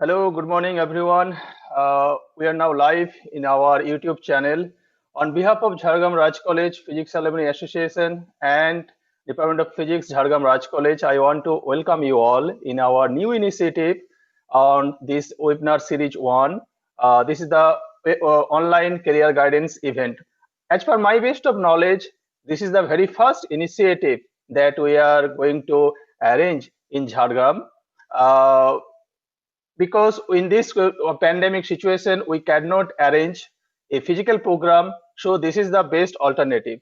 Hello, good morning, everyone. We are now live in our YouTube channel. On behalf of Jhargram Raj College Physics Alumni Association and Department of Physics, Jhargram Raj College, I want to welcome you all in our new initiative on this webinar series 1. This is the online career guidance event. As per my best of knowledge, this is the very first initiative that we are going to arrange in Jhargram. Because in this pandemic situation we cannot arrange a physical program, so this is the best alternative.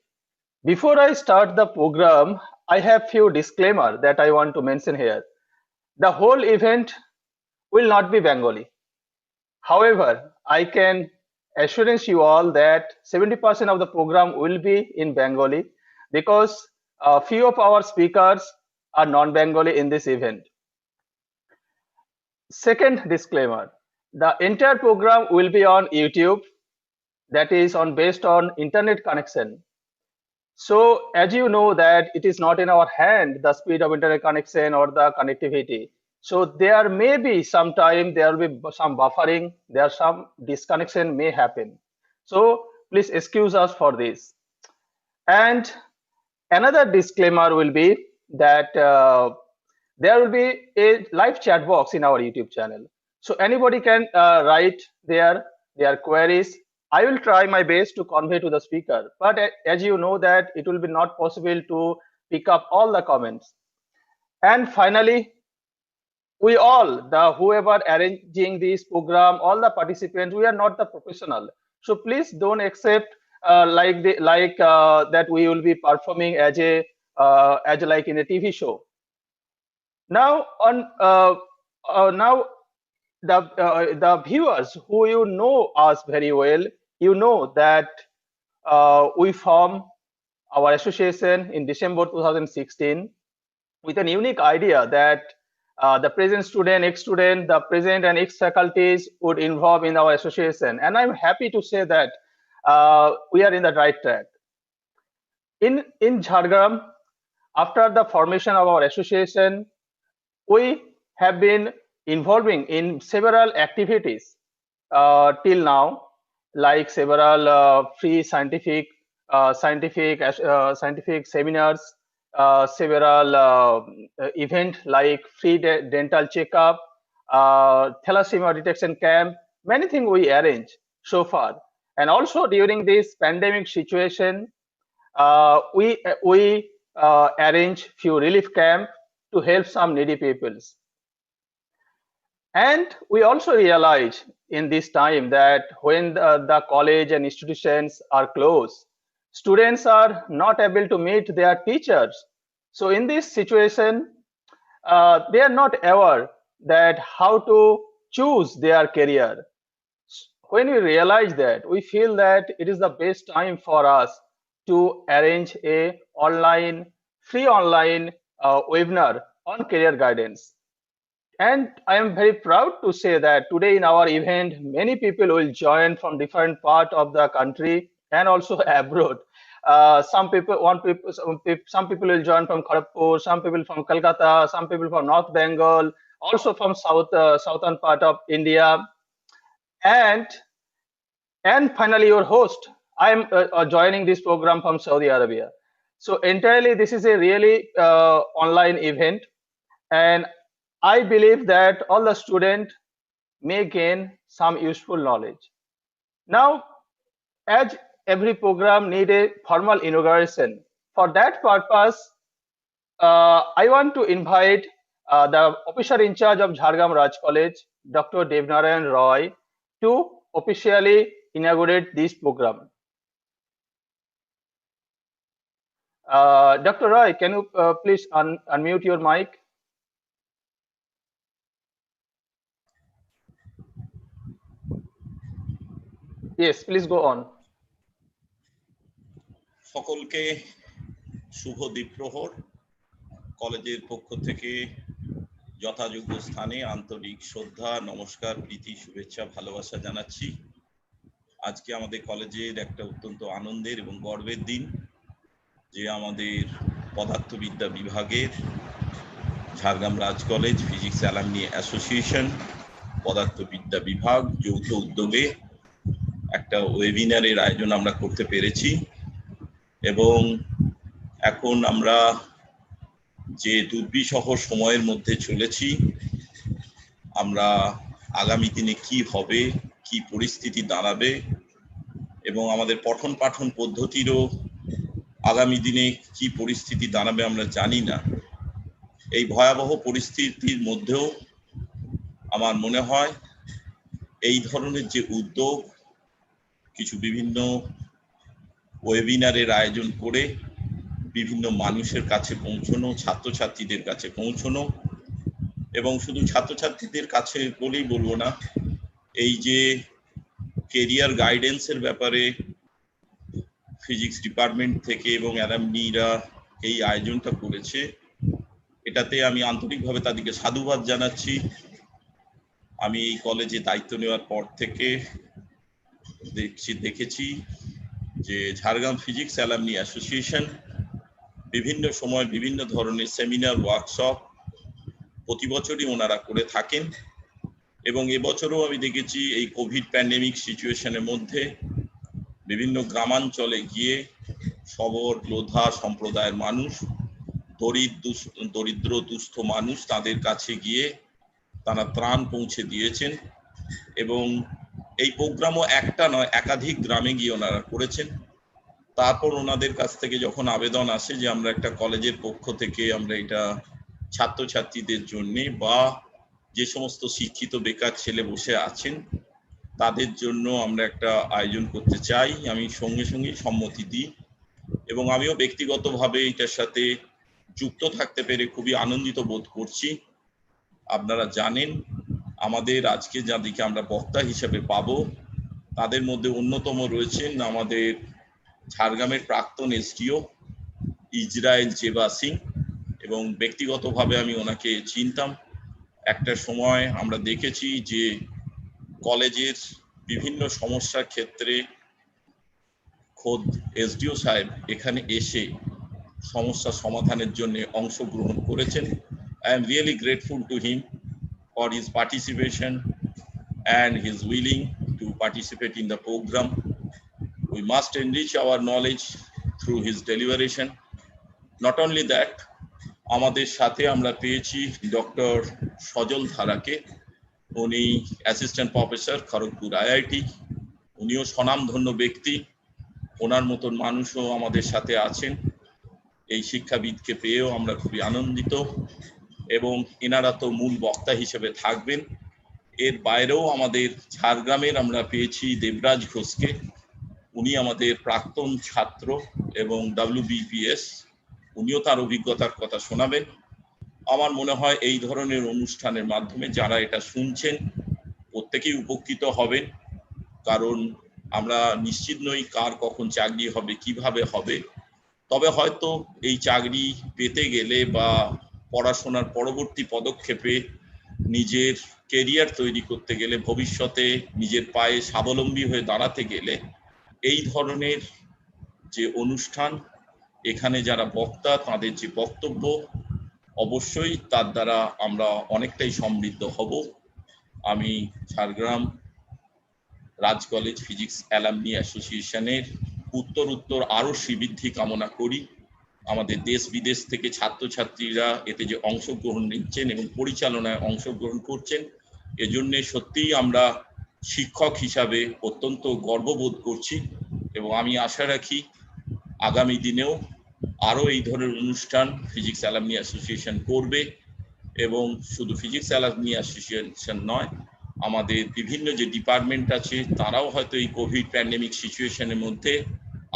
Before I start the program, I have few disclaimer that I want to mention here. The whole event will not be Bengali. However, I can assure you all that 70% of the program will be in Bengali, because a few of our speakers are non-Bengali in this event. Second disclaimer, the entire program will be on YouTube, that is based on internet connection. So as you know that it is not in our hand, the speed of internet connection or the connectivity. So there may be some time, there will be some buffering, there some disconnection may happen. So please excuse us for this. And another disclaimer will be that there will be a live chat box in our YouTube channel. So anybody can write their queries. I will try my best to convey to the speaker, but as you know that it will be not possible to pick up all the comments. And finally, we all, whoever arranging this program, all the participants, we are not the professional. So please don't accept that we will be performing as like in a TV show. Now now the viewers who you know us very well, you know that we form our association in December 2016 with an unique idea that the present student, ex-student, the present and ex-faculties would involve in our association, and I'm happy to say that we are in the right track. In Jhargram, after the formation of our association, we have been involving in several activities till now, like several free scientific seminars, several event like free dental checkup, thalassemia detection camp, many things we arrange so far. And also during this pandemic situation, we arrange few relief camp to help some needy peoples. And we also realize in this time that when the college and institutions are closed, students are not able to meet their teachers. So in this situation, they are not aware that how to choose their career. When we realize that, we feel that it is the best time for us to arrange a free online webinar on career guidance. And I am very proud to say that today in our event, many people will join from different parts of the country and also abroad. Some people will join from Kharagpur, some people from Kolkata, some people from North Bengal, also from southern part of India. And finally, your host, I am joining this program from Saudi Arabia. So entirely, this is a really online event, and I believe that all the students may gain some useful knowledge. Now, as every program needs a formal inauguration, for that purpose, I want to invite the officer in charge of Jhargram Raj College, Dr. Devnarayan Roy, to officially inaugurate this program. Dr. Roy, can you please unmute your mic? Yes, please go on. সকলকে শুভ দ্বীপ্রহর। কলেজের পক্ষ থেকে যথাযোগ্য স্থানে আন্তরিক শ্রদ্ধা, নমস্কার, প্রীতি, শুভেচ্ছা, ভালোবাসা জানাচ্ছি। আজকে আমাদের কলেজের একটা অত্যন্ত আনন্দের এবং গর্বের দিন যে আমাদের পদার্থবিদ্যা বিভাগের Jhargram Raj college physics alumni association পদার্থবিদ্যা বিভাগ যৌথ উদ্যোগে একটা ওয়েবিনারের আয়োজন আমরা করতে পেরেছি এবং এখন আমরা যে দুর্বিষহ সময়ের মধ্যে চলেছি, আমরা আগামী দিনে কি হবে, কি পরিস্থিতি দাঁড়াবে এবং আমাদের পঠন পাঠন পদ্ধতিরও আগামী দিনে কি পরিস্থিতি দাঁড়াবে আমরা জানি না। এই ভয়াবহ পরিস্থিতির মধ্যেও আমার মনে হয় এই ধরনের যে উদ্যোগ, কিছু বিভিন্ন ওয়েবিনারের আয়োজন করে বিভিন্ন মানুষের কাছে পৌঁছানো, ছাত্রছাত্রীদের কাছে পৌঁছানো, এবং শুধু ছাত্রছাত্রীদের কাছে বলেই বলবো না, এই যে কেরিয়ার গাইডেন্সের ব্যাপারে ফিজিক্স ডিপার্টমেন্ট থেকে এবং অ্যালামনিরা এই আয়োজনটা করেছে, এটাতে আমি আন্তরিকভাবে তাদেরকে সাধুবাদ জানাচ্ছি। আমি এই কলেজে দায়িত্ব নেওয়ার পর থেকে দেখেছি যে ঝাড়গ্রাম ফিজিক্স অ্যালামনি অ্যাসোসিয়েশন বিভিন্ন সময় বিভিন্ন ধরনের সেমিনার, ওয়ার্কশপ প্রতি বছরই ওনারা করে থাকেন এবং এবছরও আমি দেখেছি এই কোভিড প্যান্ডেমিক সিচুয়েশনের মধ্যে বিভিন্ন গ্রামাঞ্চলে গিয়ে সবর যোদ্ধা সম্প্রদায়ের মানুষ, দরিদ্র দুস্থ মানুষ, তাদের কাছে গিয়ে তারা ত্রাণ পৌঁছে দিয়েছেন এবং এই প্রোগ্রামও একটা নয়, একাধিক গ্রামে গিয়ে ওনারা করেছেন। তারপর ওনাদের কাছ থেকে যখন আবেদন আসে যে আমরা একটা কলেজের পক্ষ থেকে আমরা এটা ছাত্রছাত্রীদের জন্য বা যে সমস্ত শিক্ষিত বেকার ছেলে বসে আছেন তাদের জন্য আমরা একটা আয়োজন করতে চাই, আমি সঙ্গে সঙ্গে সম্মতি দিই এবং আমিও ব্যক্তিগতভাবে এটার সাথে যুক্ত থাকতে পেরে খুবই আনন্দিত বোধ করছি। আপনারা জানেন আমাদের আজকে যাদেরকে আমরা বক্তা হিসেবে পাবো তাদের মধ্যে অন্যতম রয়েছেন আমাদের ঝাড়গ্রামের প্রাক্তন এসডিও ইসরায়েল জেবাসিং, এবং ব্যক্তিগতভাবে আমি ওনাকে চিনতাম। একটা সময় আমরা দেখেছি যে কলেজের বিভিন্ন সমস্যার ক্ষেত্রে খোদ এসডিও সাহেব এখানে এসে সমস্যা সমাধানের জন্য অংশগ্রহণ করেছেন। I am really grateful to him for his participation and his willing to participate in the program. We must enrich our knowledge through his deliberation. Not only that, আমাদের সাথে আমরা পেয়েছি ডক্টর সজল ধারাকে, উনি অ্যাসিস্ট্যান্ট প্রফেসর খড়গপুর IIT, উনিও স্বনামধন্য ব্যক্তি, ওনার মতন মানুষও আমাদের সাথে আছেন। এই শিক্ষাবিদকে পেয়েও আমরা খুবই আনন্দিত এবং এনারা তো মূল বক্তা হিসেবে থাকবেন। এর বাইরেও আমাদের ঝাড়গ্রামের আমরা পেয়েছি দেবরাজ ঘোষকে, উনি আমাদের প্রাক্তন ছাত্র এবং WBPS, উনিও তার অভিজ্ঞতার কথা শোনাবেন। আমার মনে হয় এই ধরনের অনুষ্ঠানের মাধ্যমে যারা এটা শুনছেন প্রত্যেকেই উপকৃত হবেন, কারণ আমরা নিশ্চিত নই কার কখন চাকরি হবে, কিভাবে হবে। তবে হয়তো এই চাকরি পেতে গেলে বা পড়াশোনার পরবর্তী পদক্ষেপে নিজের কেরিয়ার তৈরি করতে গেলে, ভবিষ্যতে নিজের পায়ে স্বাবলম্বী হয়ে দাঁড়াতে গেলে এই ধরনের যে অনুষ্ঠান, এখানে যারা বক্তা তাদের যে বক্তব্য, অবশ্যই তার দ্বারা আমরা অনেকটাই সমৃদ্ধ হব। আমি Jhargram Raj college physics alumni অ্যাসোসিয়েশনের উত্তর আরও শ্রীবৃদ্ধি কামনা করি। আমাদের দেশ বিদেশ থেকে ছাত্রছাত্রীরা এতে যে অংশগ্রহণ নিচ্ছেন এবং পরিচালনায় অংশগ্রহণ করছেন, এজন্য সত্যিই আমরা শিক্ষক হিসাবে অত্যন্ত গর্ববোধ করছি এবং আমি আশা রাখি আগামী দিনেও আরও এই ধরনের অনুষ্ঠান ফিজিক্স অ্যালামনি অ্যাসোসিয়েশন করবে এবং শুধু ফিজিক্স অ্যালামনি অ্যাসোসিয়েশন নয়, আমাদের বিভিন্ন যে ডিপার্টমেন্ট আছে তারাও হয়তো এই কোভিড প্যান্ডেমিক সিচুয়েশনের মধ্যে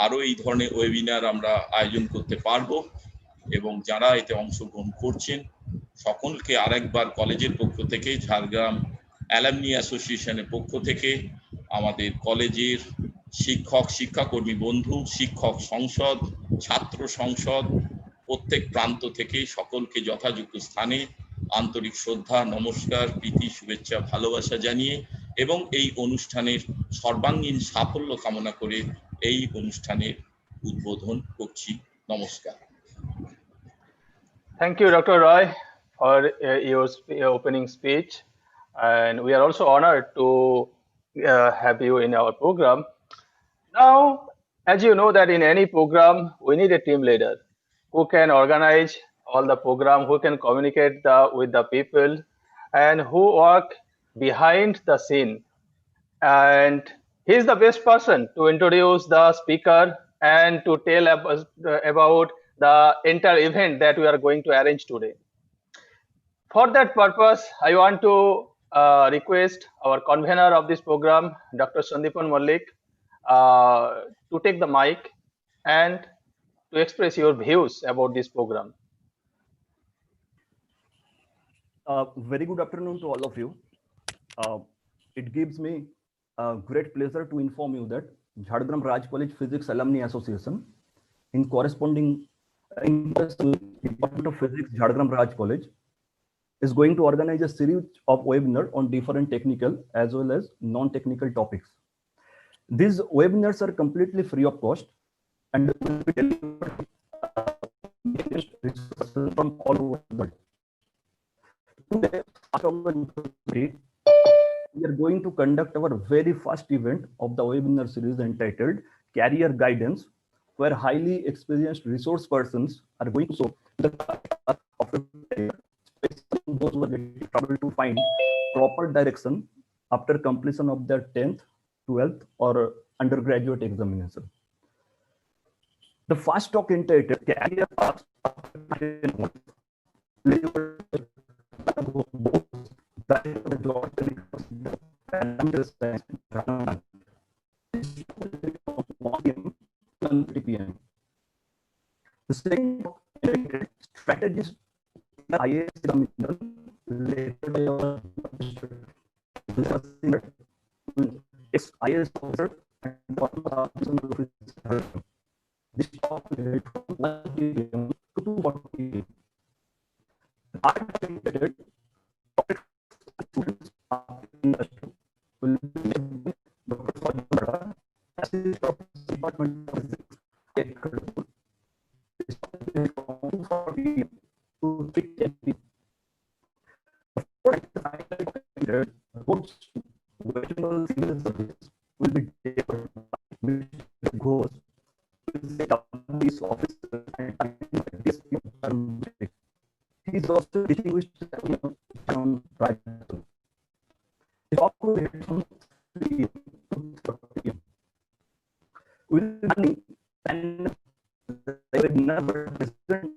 আরও এই ধরনের ওয়েবিনার আমরা আয়োজন করতে পারবো এবং যারা এতে অংশগ্রহণ করছেন সকলকে আরেকবার কলেজের পক্ষ থেকে, ঝাড়গ্রাম অ্যালামনি অ্যাসোসিয়েশনের পক্ষ থেকে আমাদের কলেজের শিক্ষক শিক্ষাকর্মী বন্ধু, শিক্ষক সংসদ, ছাত্র সংসদ, প্রত্যেক প্রান্ত থেকে সকলকে যথাযোগ্য স্থানে আন্তরিক শ্রদ্ধা, নমস্কার, প্রীতি, শুভেচ্ছা, ভালোবাসা জানিয়ে এবং এই অনুষ্ঠানের সর্বাঙ্গীন সাফল্য কামনা করে এই অনুষ্ঠানের উদ্বোধন করছি। নমস্কার। Thank you, Dr. Roy, for your opening speech. And we are also honored to have you in our program. Now, as you know that in any program, we need a team leader who can organize all the program, who can communicate with the people, and who work behind the scene. And he's the best person to introduce the speaker and to tell about the entire event that we are going to arrange today. For that purpose, I want to request our convener of this program, Dr. Sandipan Mallik, to take the mic and to express your views about this program. Very good afternoon to all of you. It gives me great pleasure to inform you that Jhargram Raj College Physics Alumni Association, in corresponding Department of Physics, Jhargram Raj College, is going to organize a series of webinars on different technical as well as non-technical topics. These webinars are completely free of cost and will be delivered from all over the world. Today, we are going to conduct our very first event of the webinar series entitled Career Guidance, where highly experienced resource persons are going to show the those who are getting trouble to find proper direction after completion of their 10th, 12th or undergraduate examination. The first talk entitled Career Paths George Telegraph Centre, 1 p.m. The second strategies IAS Exam led by our IAS officer and this talk led from 1 p.m. to 2:40 p.m. Students will be Dr. Sajal, Assist Professor, Department of Physics at Kharagpur, from 2:40 p.m. to 3:10 p.m. Ghosh civil service will be delivered by Ghosh, his officer and he is also distinguished from private. The talk will be from 3 p.m. to 4 p.m. Will be and they will never present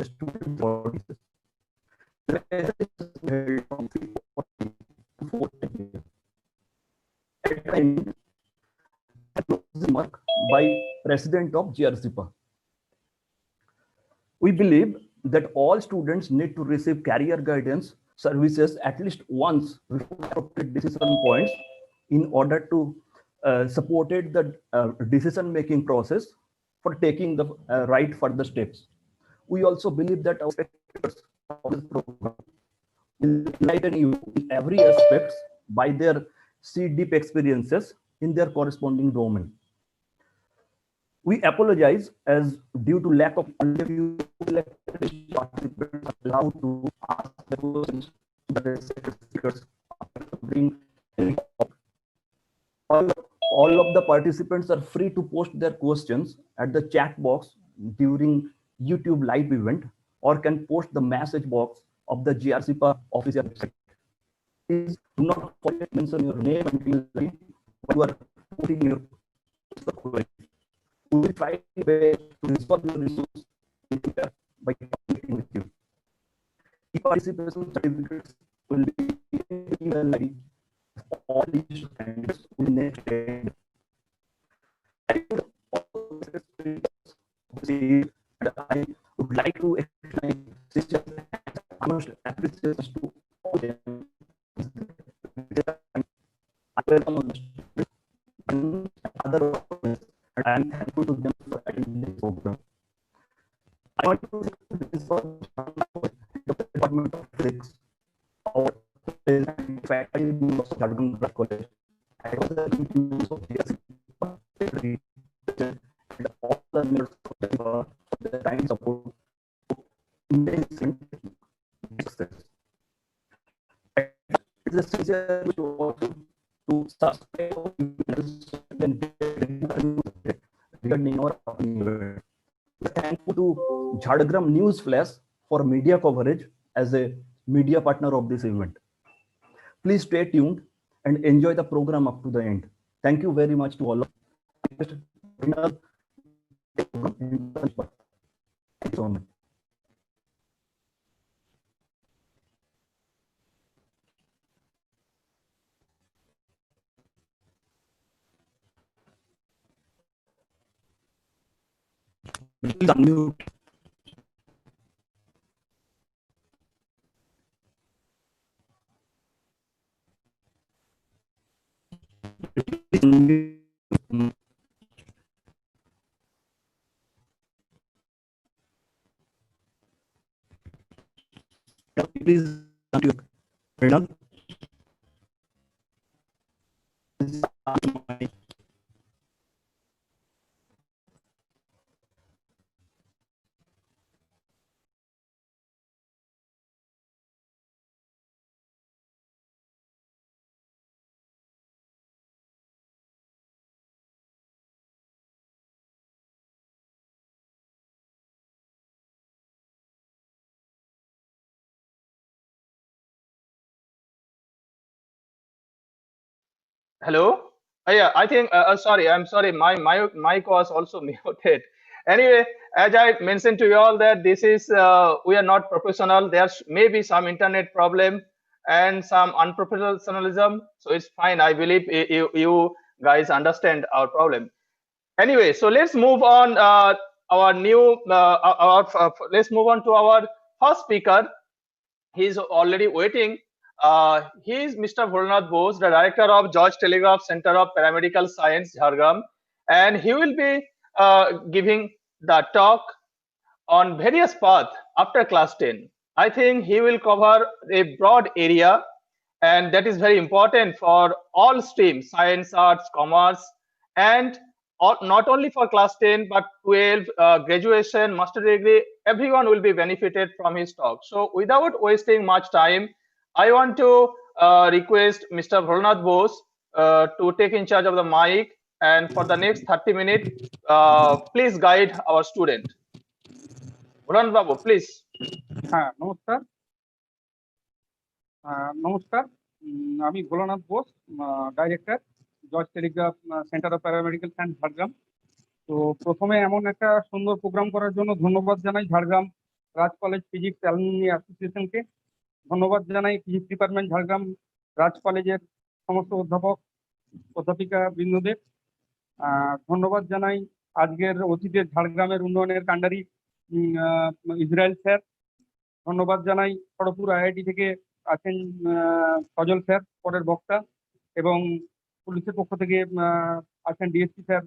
student bodies. Mark by President of JRCPAA. We believe that all students need to receive career guidance services at least once before appropriate decision points in order to support the decision-making process for taking the right further steps. We also believe that our spectators of this program will enlighten you in every aspect by their deep experiences in their corresponding domain. We apologize as due to lack of participants allowed to ask the questions to the speakers. All of the participants are free to post their questions at the chat box during YouTube live event or can post the message box of the JRCPAA official website. Please do not forget to mention your name and email when you are putting your query. We will try to resolve your issues by communicating with you. E-participation certificates will be email ID for all these candidates will next day. I would like to explain Most appreciations to all them. I welcome the students and other audience, and I am thankful to them for attending this program. I want to thank this for the Department of Physics, our faculty of Jhargram Raj College, and all the committees of JRCPAA, and all the members for the time support success. It's a sincere to subscribe and regarding our event. Thankful to Jhargram News Flash for media coverage as a media partner of this event. Please stay tuned and enjoy the program up to the end. Thank you very much to all of you. Thank you so much. Please unmute. Please unmute. Please unmute. Renan? Hello? Yeah, I think, sorry, I'm sorry, my mic was also muted. Anyway, as I mentioned to you all that this is, we are not professional. There's maybe some internet problem and some unprofessionalism. So it's fine. I believe you guys understand our problem. Anyway, so let's move on our new, let's move on to our first speaker. He's already waiting. He is Mr. Bholanath Bose, the director of George Telegraph Centre of Paramedical Science, Jhargram, and he will be giving the talk on various paths after class 10. I think he will cover a broad area, and that is very important for all streams, science, arts, commerce, and not only for class 10 but 12, graduation, master degree, everyone will be benefited from his talk. So without wasting much time, I want to request Mr. Bholanath Bose to take in charge of the mic, and for the next 30 minutes, please guide our student. Bholanath Babu, please. নমস্কার নমস্কার আমি Bholanath Bose, director George Telegraph centre of paramedical science Jhargram. তো প্রথমে এমন একটা সুন্দর programme করার জন্য ধন্যবাদ জানাই Jhargram Raj college physics alumni অ্যাসোসিয়েশনকে, ধন্যবাদ জানাই ফিজিক্স ডিপার্টমেন্ট ঝাড়গ্রাম রাজ কলেজের সমস্ত অধ্যাপক অধ্যাপিকা বৃন্দদের, ধন্যবাদ জানাই আজকের অতিথিদের ঝাড়গ্রামের উন্নয়নের কাণ্ডারি ইসরায়েল স্যার, ধন্যবাদ জানাই খড়গপুর আইআইটি থেকে আছেন সজল স্যার পরের বক্তা, এবং পুলিশের পক্ষ থেকে আছেন ডিএসপি স্যার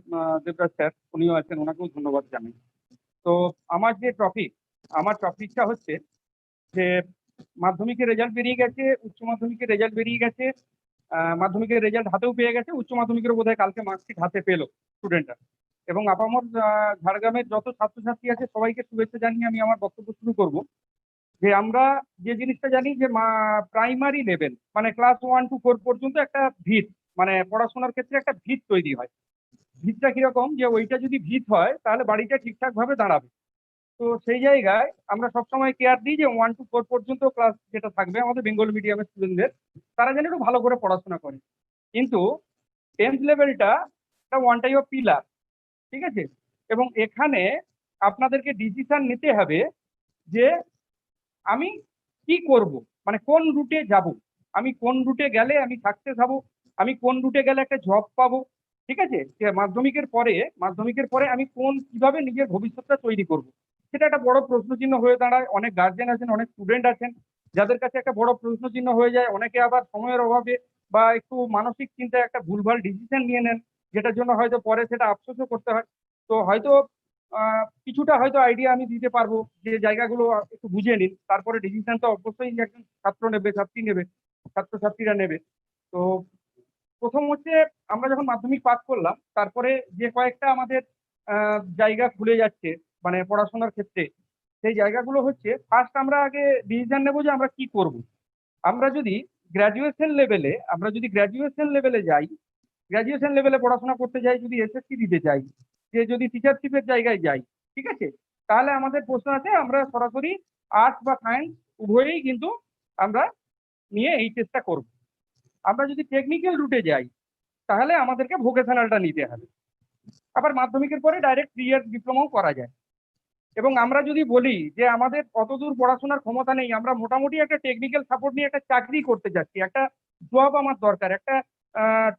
দেবরাজ স্যার, উনিও আছেন, ওনাকেও ধন্যবাদ জানাই। তো আমার যে টপিকটা হচ্ছে যে মাধ্যমিকের রেজাল্ট বেরিয়ে গেছে, উচ্চ মাধ্যমিকের রেজাল্ট বেরিয়ে গেছে, মাধ্যমিকের রেজাল্ট হাতেও পেয়ে গেছে, উচ্চ মাধ্যমিকের বোধহয় কালকে মার্কশিট হাতে পেলো স্টুডেন্টরা, এবং আপামর ঝাড়গ্রামের যত ছাত্রছাত্রী আছে সবাইকে শুভেচ্ছা জানিয়ে আমি আমার বক্তব্য শুরু করব। যে আমরা যে জিনিসটা জানি যে প্রাইমারি লেভেল মানে ক্লাস 1 to 4 পর্যন্ত একটা ভিত, মানে পড়াশোনার ক্ষেত্রে একটা ভিত তৈরি হয়। ভিতটা কিরকম, যে ওইটা যদি ভিত হয় তাহলে বাড়িটা ঠিকঠাক ভাবে দাঁড়াবে। তো সেই জায়গায় আমরা সবসময় কেয়ার দিই যে 1 to 4 পর্যন্ত ক্লাস যেটা থাকবে আমাদের বেঙ্গল মিডিয়ামের স্টুডেন্টদের, তারা যেন একটু ভালো করে পড়াশোনা করে। কিন্তু 10th লেভেলটা একটা ওয়ান টাইপ অফ পিলার, ঠিক আছে? এবং এখানে আপনাদেরকে ডিসিশন নিতে হবে যে আমি কি করব, মানে কোন রুটে যাব, আমি কোন রুটে গেলে আমি সাকসেস হব, আমি কোন রুটে গেলে একটা জব পাবো, ঠিক আছে? মাধ্যমিকের পরে আমি কিভাবে নিজের ভবিষ্যৎটা তৈরি করব, সেটা একটা বড় প্রশ্নচিহ্ন হয়ে দাঁড়ায়। অনেক গার্জেন আছেন, অনেক স্টুডেন্ট আছেন যাদের কাছে একটা বড় প্রশ্নচিহ্ন হয়ে যায়। অনেকে আবার সময়ের অভাবে বা একটু মানসিক চিন্তায় একটা ভুলভাল ডিসিশন নিয়ে নেন, যেটার জন্য হয়তো পরে সেটা আফসোসও করতে হয়। তো হয়তো কিছুটা হয়তো আইডিয়া আমি দিতে পারবো যে জায়গাগুলো একটু বুঝে নিন, তারপরে ডিসিশন তো অবশ্যই একজন ছাত্র নেবে, ছাত্রী নেবে, ছাত্রছাত্রীরা নেবে। তো প্রথম হচ্ছে আমরা যখন মাধ্যমিক পাস করলাম, তারপরে যে কয়েকটা আমাদের জায়গা খুলে যাচ্ছে মানে পড়াশোনার ক্ষেত্রে, সেই জায়গাগুলো হচ্ছে ফার্স্ট আমরা আগে ডিসিশন নেবো যে আমরা কি করব। আমরা যদি গ্র্যাজুয়েশন লেভেলে যাই, গ্র্যাজুয়েশন লেভেলে পড়াশোনা করতে যাই, যদি এসএসসি দিতে চাই, যে যদি টিচারশিপের জায়গায় যাই, ঠিক আছে, তাহলে আমাদের প্রশ্ন আছে আমরা সরাসরি আর্টস বা সায়েন্স উভয়েই কিন্তু আমরা নিয়ে এই চেষ্টা করব। আমরা যদি টেকনিক্যাল রুটে যাই তাহলে আমাদেরকে ভোকেশনালটা নিতে হবে। আবার মাধ্যমিকের পরে ডাইরেক্ট 3 ইয়ার্স ডিপ্লোমাও করা যায়। এবং আমরা যদি বলি যে আমাদের অতদূর পড়াশোনার ক্ষমতা নেই, আমরা মোটামুটি একটা টেকনিক্যাল সাপোর্ট নিয়ে একটা চাকরি করতে যাচ্ছি, একটা জব আমার দরকার, একটা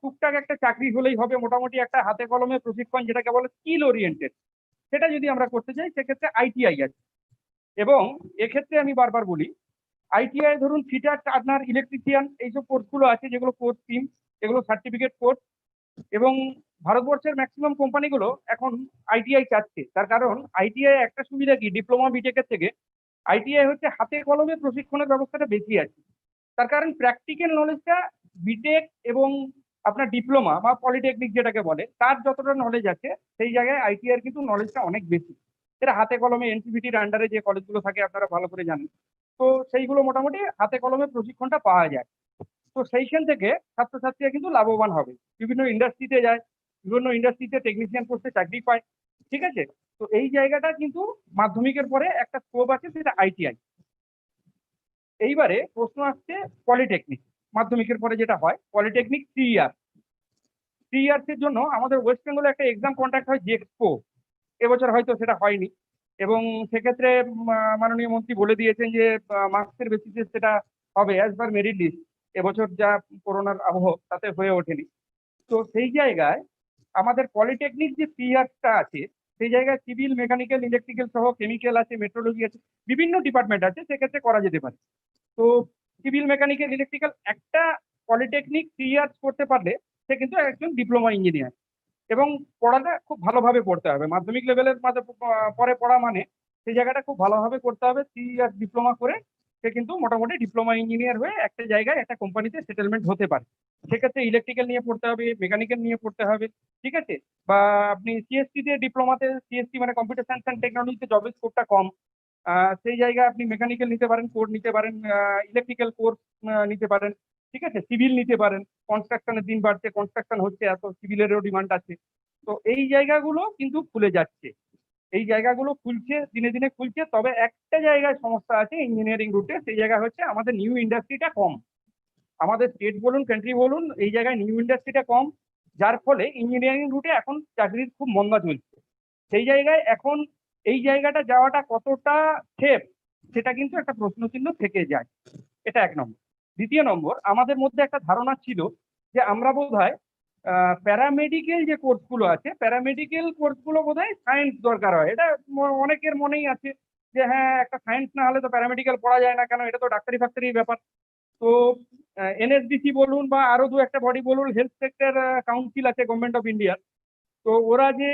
টুকটাক একটা চাকরি হলেই হবে, মোটামুটি একটা হাতে কলমে প্রশিক্ষণ যেটাকে বলে স্কিল ওরিয়েন্টেড, সেটা যদি আমরা করতে চাই সেক্ষেত্রে আইটিআই আছে। এবং এক্ষেত্রে আমি বারবার বলি আইটিআই ধরুন ফিটার, টার্নার, ইলেকট্রিশিয়ান এইসব কোর্সগুলো আছে যেগুলো কোর্স টিম, এগুলো সার্টিফিকেট কোর্স। এবং ভারতবর্ষের ম্যাক্সিমাম কোম্পানিগুলো এখন আইটিআই চাচ্ছে। তার কারণ আইটিআই একটা সুবিধা কি, ডিপ্লোমা বিটেকের থেকে আইটিআই হচ্ছে হাতে কলমে প্রশিক্ষণের ব্যবস্থাটা বেশি আছে। তার কারণ প্র্যাকটিক্যাল নলেজটা বিটেক এবং আপনার ডিপ্লোমা বা পলিটেকনিক যেটাকে বলে তার যতটা নলেজ আছে, সেই জায়গায় আইটিআই কিন্তু নলেজটা অনেক বেশি। এটা হাতে কলমে এনসিভিটির আন্ডারে যে কলেজগুলো থাকে আপনারা ভালো করে জানেন, তো সেইগুলো মোটামুটি হাতে কলমে প্রশিক্ষণটা পাওয়া যায়। তো সেইখান থেকে ছাত্রছাত্রীরা কিন্তু লাভবান হবে, বিভিন্ন ইন্ডাস্ট্রিতে যায়, বিভিন্ন ইন্ডাস্ট্রিতে টেকনিশিয়ান পোস্টে চাকরি পায়, ঠিক আছে। তো এই জায়গাটা কিন্তু মাধ্যমিকের পরে একটা স্কোপ আছে, সেটা আইটিআই। এইবারে প্রশ্ন আসছে পলিটেকনিক। মাধ্যমিকের পরে যেটা হয় পলিটেকনিক 3 ইয়ার, 3 ইয়ার্সের জন্য আমাদের ওয়েস্ট বেঙ্গলে একটা এক্সাম কন্ডাক্ট হয় জেক্সপো। এবছর হয়তো সেটা হয়নি, এবং সেক্ষেত্রে মাননীয় মন্ত্রী বলে দিয়েছেন যে মার্কসের বেসিসে সেটা হবে অ্যাজ পার মেরিট লিস্ট। এবছর যা করোনার আবহ তাতে হয়ে ওঠেনি। তো সেই জায়গায় আমাদের পলিটেকনিক যে 3 ইয়ার্সটা আছে, সেই জায়গায় সিভিল, মেকানিক্যাল, ইলেকট্রিক্যাল সহ কেমিক্যাল আছে, মেট্রোলজি আছে, বিভিন্ন ডিপার্টমেন্ট আছে, সেক্ষেত্রে করা যেতে পারে। তো সিভিল, মেকানিক্যাল, ইলেকট্রিক্যাল একটা পলিটেকনিক 3 ইয়ার্স করতে পারলে সে কিন্তু একজন ডিপ্লোমা ইঞ্জিনিয়ার। এবং পড়াটা খুব ভালোভাবে পড়তে হবে, মাধ্যমিক লেভেলের পরে পড়া মানে সেই জায়গাটা খুব ভালোভাবে করতে হবে। 3 ইয়ার্স ডিপ্লোমা করে সে কিন্তু মোটামুটি ডিপ্লোমা ইঞ্জিনিয়ার হয়ে একটা জায়গায় একটা কোম্পানিতে সেটেলমেন্ট হতে পারে। সেক্ষেত্রে ইলেকট্রিক্যাল নিয়ে পড়তে হবে, মেকানিক্যাল নিয়ে পড়তে হবে, ঠিক আছে। বা আপনি সিএসসি তে ডিপ্লোমাতে, সিএসসি মানে কম্পিউটার সায়েন্স অ্যান্ড টেকনোলজিতে জবের স্কোপটা কম, সেই জায়গায় আপনি মেকানিক্যাল নিতে পারেন, কোর নিতে পারেন, ইলেকট্রিক্যাল কোর্স নিতে পারেন, ঠিক আছে, সিভিল নিতে পারেন। কনস্ট্রাকশনের দিন বাড়ছে, কনস্ট্রাকশন হচ্ছে, এত সিভিলেরও ডিমান্ড আছে। তো এই জায়গাগুলো কিন্তু খুলে যাচ্ছে, এই জায়গাগুলো খুলছে, দিনে দিনে খুলছে। তবে একটা জায়গায় সমস্যা আছে ইঞ্জিনিয়ারিং রুটে, সেই জায়গা হচ্ছে আমাদের নিউ ইন্ডাস্ট্রিটা কম। আমাদের স্টেট বলুন, কান্ট্রি বলুন, এই জায়গায় নিউ ইন্ডাস্ট্রিটা কম, যার ফলে ইঞ্জিনিয়ারিং রুটে এখন চাকরির খুব মন্দা চলছে। সেই জায়গায় এখন এই জায়গাটা যাওয়াটা কতটা সেফ সেটা কিন্তু একটা প্রশ্নচিহ্ন থেকে যায়। এটা 1 নম্বর। দ্বিতীয় নম্বর, আমাদের মধ্যে একটা ধারণা ছিল যে আমরা বোধহয় প্যারামেডিক্যাল যে কোর্সগুলো আছে, প্যারামেডিক্যাল কোর্সগুলো বোধহয় সায়েন্স দরকার হয়। এটা অনেকের মনেই আছে যে হ্যাঁ, একটা সায়েন্স না হলে তো প্যারামেডিক্যাল পড়া যায় না, কেন, এটা তো ডাক্তারি ফাক্তারির ব্যাপার। তো এনএসডিসি বলুন বা আরো 2-একটা বডি বলুন, হেলথ সেক্টর কাউন্সিল আছে গভর্নমেন্ট অফ ইন্ডিয়া, তো ওরা যে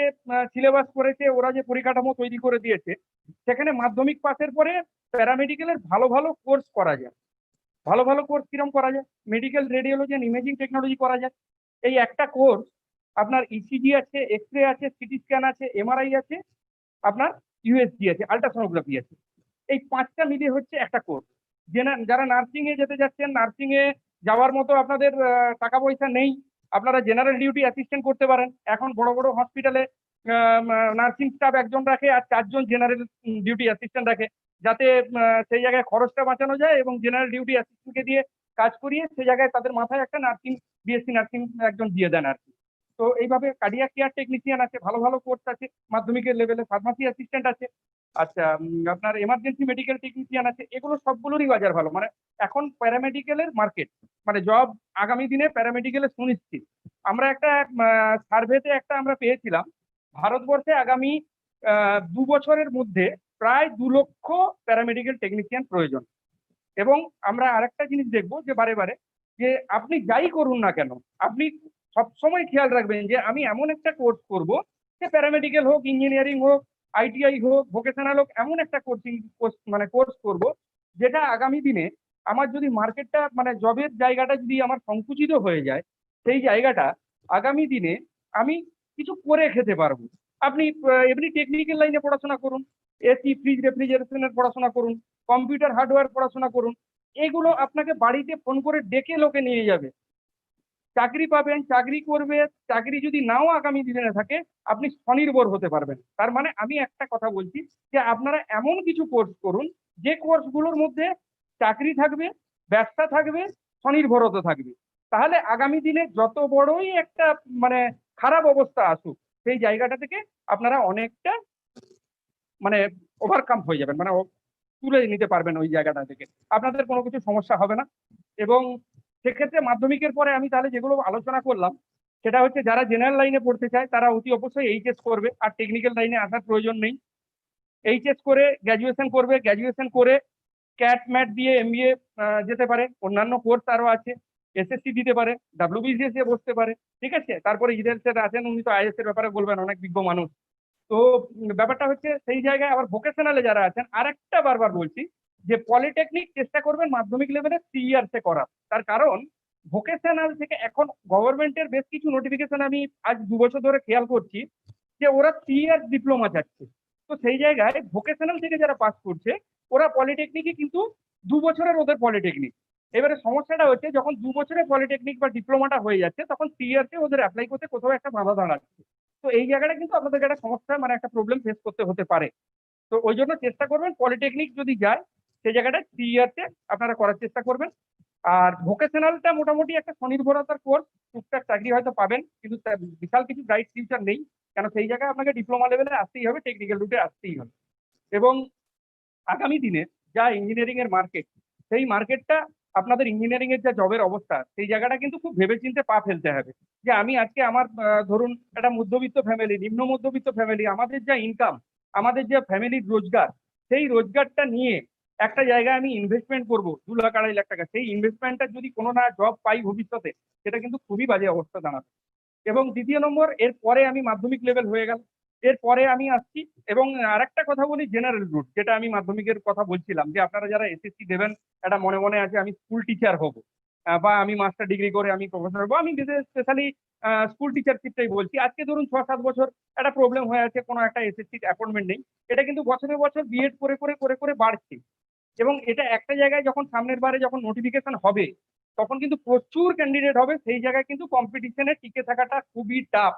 সিলেবাস করেছে, ওরা যে পরিকাঠামো তৈরি করে দিয়েছে, সেখানে মাধ্যমিক পাসের পরে প্যারামেডিক্যালের ভালো ভালো কোর্স করা যায়। ভালো ভালো কোর্স কিরম করা যায়? Medical radiology and imaging technology করা যায়। এই একটা কোর্স আপনার ইসিজি আছে, এক্স রে আছে, সিটি স্ক্যান আছে, এমআরআই আছে, আপনার ইউএসজি আছে, আল্ট্রাসোনোগ্রাফি আছে। এই 5টা মিলিয়ে হচ্ছে একটা কোর্স। যারা নার্সিং এ যেতে যাচ্ছেন, নার্সিং এ যাওয়ার মতো আপনাদের টাকা পয়সা নেই, আপনারা জেনারেল ডিউটি অ্যাসিস্ট্যান্ট করতে পারেন। এখন বড় বড় হসপিটালে নার্সিং স্টাফ একজন রাখে আর 4 জন জেনারেল ডিউটি অ্যাসিস্ট্যান্ট রাখে, যাতে সেই জায়গায় খরচটা বাঁচানো যায় এবং জেনারেল ডিউটি অ্যাসিস্ট্যান্টকে দিয়ে কাজ করিয়ে সেই জায়গায় তাদের মাথায় একটা নার্সিং, বিএসসি নার্সিং একজন দিয়ে দেন আর কি। তো এইভাবে কার্ডিয়াক কেয়ার টেকনিশিয়ান আছে, ভালো ভালো কোর্স আছে মাধ্যমিকের লেভেলে, ফার্মাসি অ্যাসিস্ট্যান্ট আছে, আচ্ছা আপনার এমার্জেন্সি মেডিকেল টেকনিশিয়ান আছে। এগুলো সবগুলোরই বাজার ভালো। মানে এখন প্যারামেডিক্যালের মার্কেট, মানে জব আগামী দিনে প্যারামেডিক্যালে সুনিশ্চিত। আমরা একটা সার্ভেতে একটা আমরা পেয়েছিলাম, ভারতবর্ষে আগামী 2 বছরের মধ্যে প্রায় 2 লক্ষ প্যারামেডিক্যাল টেকনিশিয়ান প্রয়োজন। এবং আমরা আরেকটা জিনিস দেখবো যে বারে বারে যে আপনি যাই করুন না কেন, আপনি সবসময় খেয়াল রাখবেন যে আমি এমন একটা কোর্স করব, যে প্যারামেডিক্যাল হোক, ইঞ্জিনিয়ারিং হোক, আইটিআই হোক, ভোকেশনাল হোক, এমন একটা কোর্স করব যেটা আগামী দিনে আমার যদি মার্কেটটা মানে জবের জায়গাটা যদি আমার সংকুচিত হয়ে যায়, সেই জায়গাটা আগামী দিনে আমি কিছু করে খেতে পারবো। আপনি এমনি টেকনিক্যাল লাইনে পড়াশোনা করুন, এসি, ফ্রিজ, রেফ্রিজারেশনের পড়াশোনা করুন, কম্পিউটার হার্ডওয়্যার পড়াশোনা করুন, এগুলো আপনাকে বাড়িতে ফোন করে ডেকে লোকে নিয়ে যাবে। চাকরি পাবেন, চাকরি করবে, চাকরি যদি নাও আগামী দিনে থাকে, আপনি স্বনির্ভর হতে পারবেন। তার মানে আমি একটা কথা বলছি যে আপনারা এমন কিছু কোর্স করুন যে কোর্সগুলোর মধ্যে চাকরি থাকবে, ব্যবসা থাকবে, স্বনির্ভরতা থাকবে। তাহলে আগামী দিনে যত বড়ই একটা মানে খারাপ অবস্থা আসুক, সেই জায়গাটা থেকে আপনারা অনেকটা মানে ওভারকাম হয়ে যাবেন, মানে তুলে নিতে পারবেন ওই জায়গাটা থেকে, আপনাদের কোনো কিছু সমস্যা হবে না। এবং সেক্ষেত্রে মাধ্যমিকের পরে আমি তাহলে যেগুলো আলোচনা করলাম, সেটা হচ্ছে যারা জেনারেল লাইনে পড়তে চায় তারা অতি অবশ্যই এইচএস করবে, আর টেকনিক্যাল লাইনে আসার প্রয়োজন নেই। এইচএস করে গ্র্যাজুয়েশন করবে, গ্র্যাজুয়েশন করে ক্যাট ম্যাট দিয়ে এমবিএ যেতে পারে, অন্যান্য কোর্স আরো আছে, এসএসসি দিতে পারে, WBPS এ বসতে পারে, ঠিক আছে। তারপরে ইদের স্যার আছেন, উনি তো আইএস এর ব্যাপারে বলবেন, অনেক বিজ্ঞ মানুষ। তো ব্যাপারটা হচ্ছে সেই জায়গায় আবার ভোকেশনালে যারা আছেন, আরেকটা বারবার বলছি যে পলিটেকনিক চেষ্টা করবেন মাধ্যমিক লেভেলে 3 ইয়ার্সে করার। তার কারণ ভোকেশনাল থেকে এখন গভর্নমেন্টের বেশ কিছু নোটিফিকেশন আমি আজ 2 বছর ধরে খেয়াল করছি যে ওরা 3 ইয়ার্স ডিপ্লোমা চাচ্ছে। তো সেই জায়গায় ভোকেশনাল থেকে যারা পাস করছে, ওরা পলিটেকনিকে কিন্তু 2 বছরের ওদের পলিটেকনিক। এবারে সমস্যাটা হচ্ছে যখন 2 বছরের পলিটেকনিক বা ডিপ্লোমাটা হয়ে যাচ্ছে, তখন 3 ইয়ার্সে ওদের অ্যাপ্লাই করতে কোথাও একটা বাধা দাঁড়াচ্ছে। তো এই জায়গাটা কিন্তু আপনাদের একটা সমস্যা মানে একটা প্রবলেম ফেস করতে হতে পারে। তো ওই জন্য চেষ্টা করবেন পলিটেকনিক যদি যায়, সেই জায়গাটা 3 ইয়ার্সে আপনারা করার চেষ্টা করবেন। আর ভোকেশনালটা মোটামুটি একটা স্বনির্ভরতার কোর্স, টুকটাক চাকরি হয়তো পাবেন, কিন্তু বিশাল কিছু ব্রাইট ফিউচার নেই, কেন সেই জায়গায় আপনাকে ডিপ্লোমা লেভেলে আসতেই হবে, টেকনিক্যাল রুটে আসতেই হবে। এবং আগামী দিনে যা ইঞ্জিনিয়ারিং এর মার্কেট, সেই মার্কেটটা আপনাদের ইঞ্জিনিয়ারিং এর যা জবের অবস্থা, সেই জায়গাটা কিন্তু খুব ভেবেচিন্তে পা ফেলতে হবে। যে আমি আজকে আমার ধরুন একটা মধ্যবিত্ত ফ্যামিলি, নিম্ন মধ্যবিত্ত ফ্যামিলি, আমাদের যা ইনকাম, আমাদের যে ফ্যামিলির রোজগার, সেই রোজগারটা নিয়ে একটা জায়গায় আমি ইনভেস্টমেন্ট করবো 2 লাখ 2.5 লাখ টাকা, সেই ইনভেস্টমেন্টটা যদি কোনো না জব পাই ভবিষ্যতে, সেটা কিন্তু খুবই বাজে অবস্থা দাঁড়াবে। এবং দ্বিতীয় নম্বর, এর পরে আমি মাধ্যমিক লেভেল হয়ে গেল, এরপরে আমি আসছি। এবং আরেকটা কথা বলি, জেনারেল রুট, যেটা আমি মাধ্যমিকের কথা বলছিলাম, যে আপনারা যারা এসএসসি দেবেন, এটা মনে মনে আছে আমি স্কুল টিচার হব, বা আমি মাস্টার ডিগ্রি করে আমি প্রফেসর হবো, আমি স্পেশালি স্কুল টিচারশিপটাই বলছি। আজকে ধরুন 6-7 বছর একটা প্রবলেম হয়ে আছে, কোনো একটা এসএসসি অ্যাপয়েন্টমেন্ট নেই, এটা কিন্তু বছরে বছর বিএড করে করে করে করে বাড়ছে। এবং এটা একটা জায়গায় যখন সামনের বারে যখন নোটিফিকেশন হবে, তখন কিন্তু প্রচুর ক্যান্ডিডেট হবে, সেই জায়গায় কিন্তু কম্পিটিশনে টিকে থাকাটা খুবই টাফ,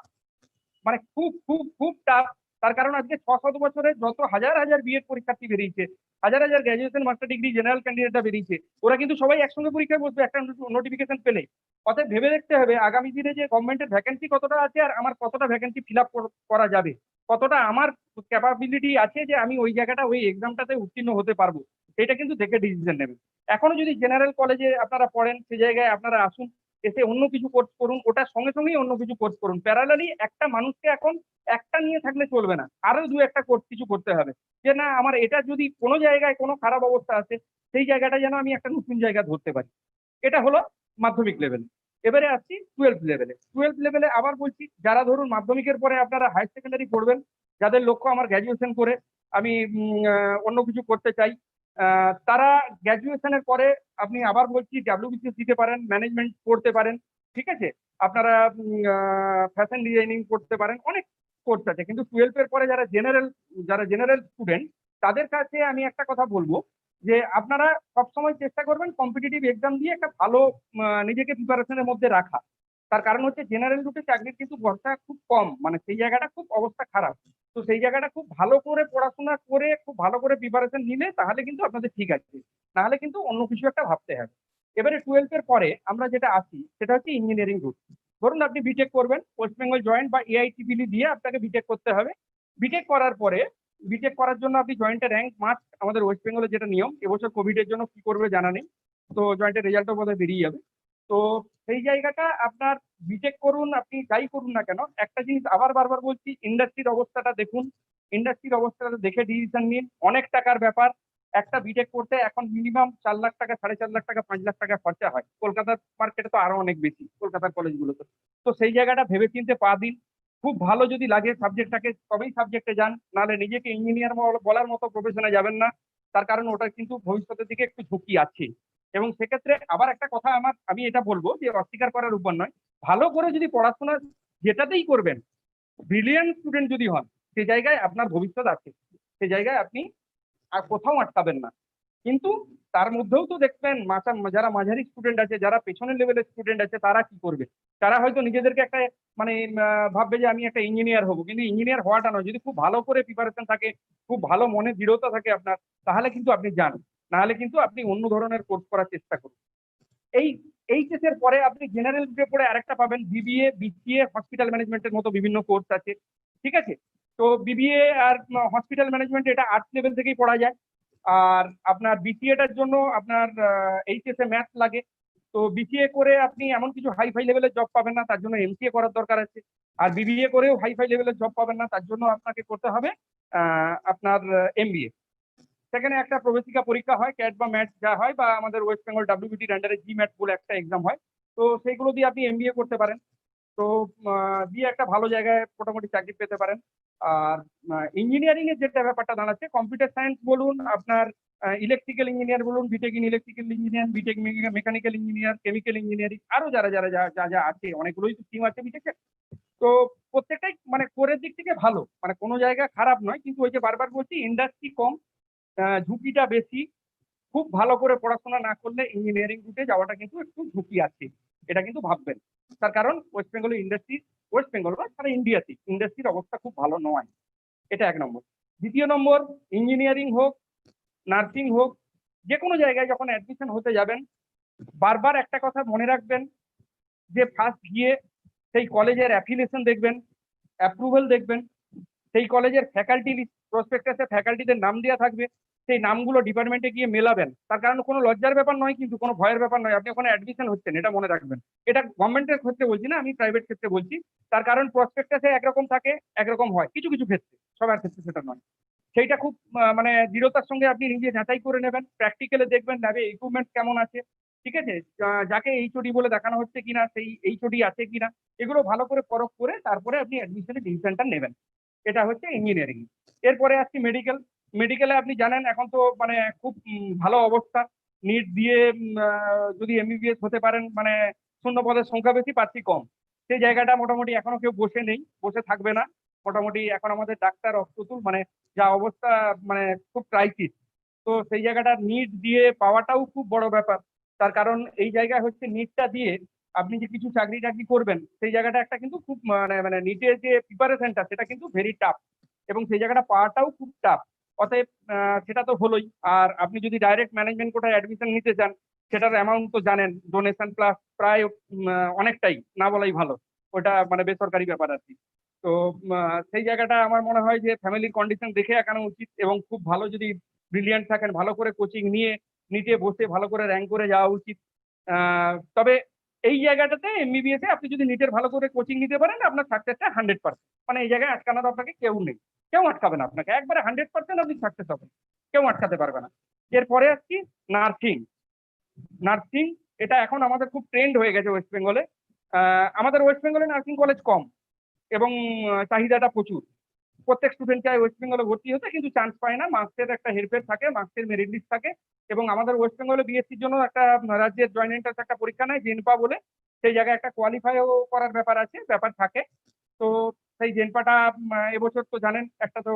মানে খুব খুব খুব টাফ। তার কারণ আজকে 6-7 বছরে যত হাজার হাজার বিএড পরীক্ষার্থী বেরিয়েছে, হাজার হাজার গ্র্যাজুয়েশন, মাস্টার ডিগ্রি, জেনারেল ক্যান্ডিডেটটা বেরিয়েছে, ওরা কিন্তু সবাই একসঙ্গে পরীক্ষায় বসবে একটা নোটিফিকেশন পেলে। অতএব ভেবে দেখতে হবে আগামী দিনে যে গভর্নমেন্টের ভ্যাকেন্সি কতটা আছে, আর আমার কতটা ভ্যাকেন্সি ফিল আপ করা যাবে, কতটা আমার ক্যাপাবিলিটি আছে যে আমি ওই জায়গাটা ওই এক্সামটাতে উত্তীর্ণ হতে পারবো, এটা কিন্তু দেখে ডিসিশন নেবেন। এখনো যদি জেনারেল কলেজে আপনারা পড়েন, সেই জায়গায় আপনারা আসুন, এসে অন্য কিছু কোর্স করুন, ওটার সঙ্গে সঙ্গেই অন্য কিছু কোর্স করুন। প্যারালালি একটা মানুষকে এখন একটা নিয়ে থাকলে চলবে না, আরো 2-1টা কোর্স কিছু করতে হবে, যে না আমার এটা যদি কোনো জায়গায় কোনো খারাপ অবস্থা আছে, সেই জায়গাটা যেন আমি একটা নতুন জায়গা ধরতে পারি। এটা হলো মাধ্যমিক লেভেল। এবারে আসছি 12th লেভেলে। 12th লেভেলে আবার বলছি, যারা ধরুন মাধ্যমিকের পরে আপনারা হায়ার সেকেন্ডারি পড়বেন, যাদের লক্ষ্য আমার গ্র্যাজুয়েশন করে আমি অন্য কিছু করতে চাই, তারা গ্র্যাজুয়েশনের পরে আপনি আবার বলছি WBPS দিতে পারেন, ম্যানেজমেন্ট পড়তে পারেন, ঠিক আছে। আপনারা ফ্যাশন ডিজাইনিং করতে পারেন, অনেক কোর্স আছে। কিন্তু 12th এর পরে যারা জেনারেল স্টুডেন্ট, তাদের কাছে আমি একটা কথা বলবো যে আপনারা সবসময় চেষ্টা করবেন কম্পিটিটিভ এক্সাম দিয়ে একটা ভালো নিজেকে প্রিপারেশনের মধ্যে রাখা। তার কারণ হচ্ছে জেনারেল রুটে চাকরির কিন্তু ভরসা খুব কম, মানে সেই জায়গাটা খুব অবস্থা খারাপ। তো সেই জায়গাটা খুব ভালো করে পড়াশোনা করে খুব ভালো করে প্রিপারেশন নিলে তাহলে কিন্তু আপনাদের ঠিক আছে, নাহলে কিন্তু অন্য কিছু একটা ভাবতে হবে। এবারে 12th এর পরে আমরা যেটা আসি সেটা হচ্ছে ইঞ্জিনিয়ারিং রুট। ধরুন আপনি বিটেক করবেন, ওয়েস্ট বেঙ্গল জয়েন্ট বা AITPL দিয়ে আপনাকে বিটেক করতে হবে। বিটেক করার পরে, বিটেক করার জন্য আপনি জয়েন্টের র্যাঙ্ক মাস্ট, আমাদের ওয়েস্ট বেঙ্গলের যেটা নিয়ম, এবছর কোভিডের জন্য কি করবে জানা নেই, তো জয়েন্টের রেজাল্টও বোধহয় বেরিয়ে যাবে। তো সেই জায়গাটা আপনার বিটেক করুন, আপনি যাই করুন না কেন, একটা জিনিস আবার বারবার বলছি, ইন্ডাস্ট্রির অবস্থাটা দেখুন, ইন্ডাস্ট্রির অবস্থাটা দেখে ডিসিশন নিন। অনেক টাকার ব্যাপার, একটা বিটেক করতে এখন মিনিমাম 4 লাখ টাকা, 4.5 লাখ টাকা, 5 লাখ টাকা খরচা হয়। কলকাতার মার্কেটে তো আরো অনেক বেশি, কলকাতার কলেজগুলোতে। তো সেই জায়গাটা ভেবে চিনতে পা দিন। খুব ভালো যদি লাগে সাবজেক্টটাকে তবেই সাবজেক্টে যান, নাহলে নিজেকে ইঞ্জিনিয়ার বলার মতো প্রফেশনে যাবেন না, তার কারণ ওটা কিন্তু ভবিষ্যতের দিকে একটু ঝুঁকি আছে। এবং সেক্ষেত্রে আবার একটা কথা আমি এটা বলবো যে অস্বীকার করার উপর নয়, ভালো করে যদি পড়াশোনা যেটাতেই করবেন, ব্রিলিয়ান্ট স্টুডেন্ট যদি হন, সে জায়গায় আপনার ভবিষ্যৎ আছে, সে জায়গায় আপনি আর কোথাও আটকাবেন না। কিন্তু তার মধ্যেও তো দেখবেন যারা মাঝারি স্টুডেন্ট আছে, যারা পেছনের লেভেলের স্টুডেন্ট আছে, তারা কি করবে? তারা হয়তো নিজেদেরকে একটা মানে ভাববে যে আমি একটা ইঞ্জিনিয়ার হবো, কিন্তু ইঞ্জিনিয়ার হওয়াটা নয়, যদি খুব ভালো করে প্রিপারেশন থাকে, খুব ভালো মনে দৃঢ়তা থাকে আপনার, তাহলে কিন্তু আপনি যান, নাহলে কিন্তু আপনি অন্য ধরনের কোর্স করার চেষ্টা করুন। এই এইচএস এর পরে আপনি জেনারেল গ্রুপে পড়ে আরেকটা পাবেন, বিবিএ, বিসিএ, হসপিটাল ম্যানেজমেন্টের মতো বিভিন্ন কোর্স আছে, ঠিক আছে? তো বিবিএ আর হসপিটাল ম্যানেজমেন্ট এটা আর্টস লেভেল থেকেই পড়া যায়। আর আপনার বিসিএটার জন্য আপনার এইচএস এ ম্যাথস লাগে। তো বিসিএ করে আপনি এমন কিছু হাই ফাই লেভেলের জব পাবেন না, তার জন্য এমসিএ করার দরকার আছে। আর বিবিএ করেও হাই ফাই লেভেলের জব পাবেন না, তার জন্য আপনাকে করতে হবে আপনার এমবিএ। সেখানে একটা প্রবেশিকা পরীক্ষা হয়, ক্যাট বা ম্যাট যা হয়, বা আমাদের ওয়েস্ট বেঙ্গল WBPS আন্ডারে জি-ম্যাট বলে একটা এক্সাম হয়। তো সেইগুলো দিয়ে আপনি এমবিএ করতে পারেন। তো দিয়ে একটা ভালো জায়গায় মোটামুটি চাকরি পেতে পারেন। আর ইঞ্জিনিয়ারিং এর যেটা ব্যাপারটা দাঁড়াচ্ছে, কম্পিউটার সায়েন্স বলুন, আপনার ইলেকট্রিক্যাল ইঞ্জিনিয়ার বলুন, BTech in electrical engineer, BTech mechanical engineer, chemical engineering, আরো যারা যারা যা যা আছে, অনেকগুলোই তো স্ট্রিম আছে বিটেকের। তো প্রত্যেকটাই মানে কোরের দিক থেকে ভালো, মানে কোনো জায়গা খারাপ নয়, কিন্তু ওই যে বারবার বলছি, ইন্ডাস্ট্রি কম, ঝুঁকিটা বেশি। খুব ভালো করে পড়াশোনা না করলে ইঞ্জিনিয়ারিং রুটে যাওয়াটা কিন্তু একটু ঝুঁকি আছে, এটা কিন্তু ভাববেন। তার কারণ West Bengal industry, West Bengal বা সারা ইন্ডিয়াতে ইন্ডাস্ট্রির অবস্থা খুব ভালো নয়। এটা 1 নম্বর। দ্বিতীয় নম্বর, ইঞ্জিনিয়ারিং হোক, নার্সিং হোক, যে কোনো জায়গায় যখন অ্যাডমিশন হতে যাবেন, বারবার একটা কথা মনে রাখবেন যে ফার্স্ট গিয়ে সেই কলেজের অ্যাফিলিয়েশন দেখবেন, অ্যাপ্রুভাল দেখবেন, সেই কলেজের ফ্যাকাল্টি লিস্ট, প্রসপেক্টাসে ফ্যাকাল্টিদের নাম দেওয়া থাকবে, সেই নামগুলো ডিপার্টমেন্টে গিয়ে মেলাবেন। তার কারণ কোনো লজ্জার ব্যাপার নয়, কিন্তু কোনো ভয়ের ব্যাপার নয়, আপনি ওখানে অ্যাডমিশন হচ্ছেন, এটা মনে রাখবেন। এটা গভর্নমেন্টের ক্ষেত্রে বলছি না, আমি প্রাইভেট ক্ষেত্রে বলছি। তার কারণ প্রসপেক্টাসে একরকম থাকে, একরকম হয় কিছু কিছু ক্ষেত্রে, সবার ক্ষেত্রে সেটা নয়। সেইটা খুব মানে দৃঢ়তার সঙ্গে আপনি নিজে যাচাই করে নেবেন, প্র্যাকটিক্যালে দেখবেন ল্যাবে ইকুইপমেন্ট কেমন আছে, ঠিক আছে, যাকে এইচওডি বলে দেখানো হচ্ছে কিনা, সেই এইচওডি আছে কিনা, এগুলো ভালো করে পরখ করে তারপরে আপনি অ্যাডমিশনের ডিসিশনটা নেবেন। এটা হচ্ছে ইঞ্জিনিয়ারিং। এরপরে আসছি মেডিকেল। মেডিকেলে আপনি জানেন এখন তো মানে খুব ভালো অবস্থা, নিট দিয়ে যদি এমবিবিএস হতে পারেন, মানে শূন্য পদের সংখ্যা বেশি, প্রার্থী কম, সেই জায়গাটা মোটামুটি এখনো কেউ বসে নেই, বসে থাকবে না। মোটামুটি এখন আমাদের ডাক্তার অপ্রতুল, মানে যা অবস্থা, মানে খুব ক্রাইসিস। তো সেই জায়গাটা নিট দিয়ে পাওয়াটাও খুব বড় ব্যাপার। তার কারণ এই জায়গায় হচ্ছে নিটটা দিয়ে আপনি যে কিছু চাকরি টাকরি করবেন, সেই জায়গাটা একটা কিন্তু খুব মানে মানে নিটের যে প্রিপারেশনটা, সেটা কিন্তু ভেরি টাফ, এবং সেই জায়গাটা পাওয়াটাও খুব টাফ। অতএব সেটা তো হলোই। আর আপনি যদি ডাইরেক্ট ম্যানেজমেন্ট কোটায় অ্যাডমিশন নিতে চান, সেটার অ্যামাউন্ট তো জানেন, ডোনেশন প্লাস প্রায় অনেকটাই, না বলাই ভালো, ওটা মানে বেসরকারি ব্যাপার আর কি। তো সেই জায়গাটা আমার মনে হয় যে ফ্যামিলির কন্ডিশন দেখে একানো উচিত, এবং খুব ভালো যদি ব্রিলিয়ান্ট থাকেন, ভালো করে কোচিং নিয়ে নিটে বসে ভালো করে র্যাঙ্ক করে যাওয়া উচিত। তবে এই জায়গাটাতে এমবিবিএস এ আপনি যদি নিটের ভালো করে কোচিং নিতে পারেন, আপনার সাকসেসটা 100%, মানে এই জায়গায় আটকানোর আপনাকে কেউ নেই, কেউ আটকাবে না আপনাকে, একবারে 100% আপনি সাকসেস হবেন, কেউ আটকাতে পারবে না। এরপরে আসছি নার্সিং। নার্সিং এটা এখন আমাদের খুব ট্রেন্ড হয়ে গেছে ওয়েস্ট বেঙ্গলে। আমাদের ওয়েস্ট বেঙ্গলে নার্সিং কলেজ কম, এবং চাহিদাটা প্রচুর। প্রত্যেক স্টুডেন্ট চায় ওয়েস্ট বেঙ্গলে ভর্তি হতে, কিন্তু চান্স পায় না, মার্কসের একটা হেরফের থাকে, মার্কসের মেরিট লিস্ট থাকে। এবং আমাদের ওয়েস্ট বেঙ্গলে বিএসসির জন্য একটা রাজ্যের জয়েন্ট এন্ট্রান্স একটা পরীক্ষা নেয়, জেনপা বলে, সেই জায়গায় একটা কোয়ালিফাইও করার ব্যাপার আছে, ব্যাপার থাকে। তো সেই জেনপাটা এবছর তো জানেন একটা তো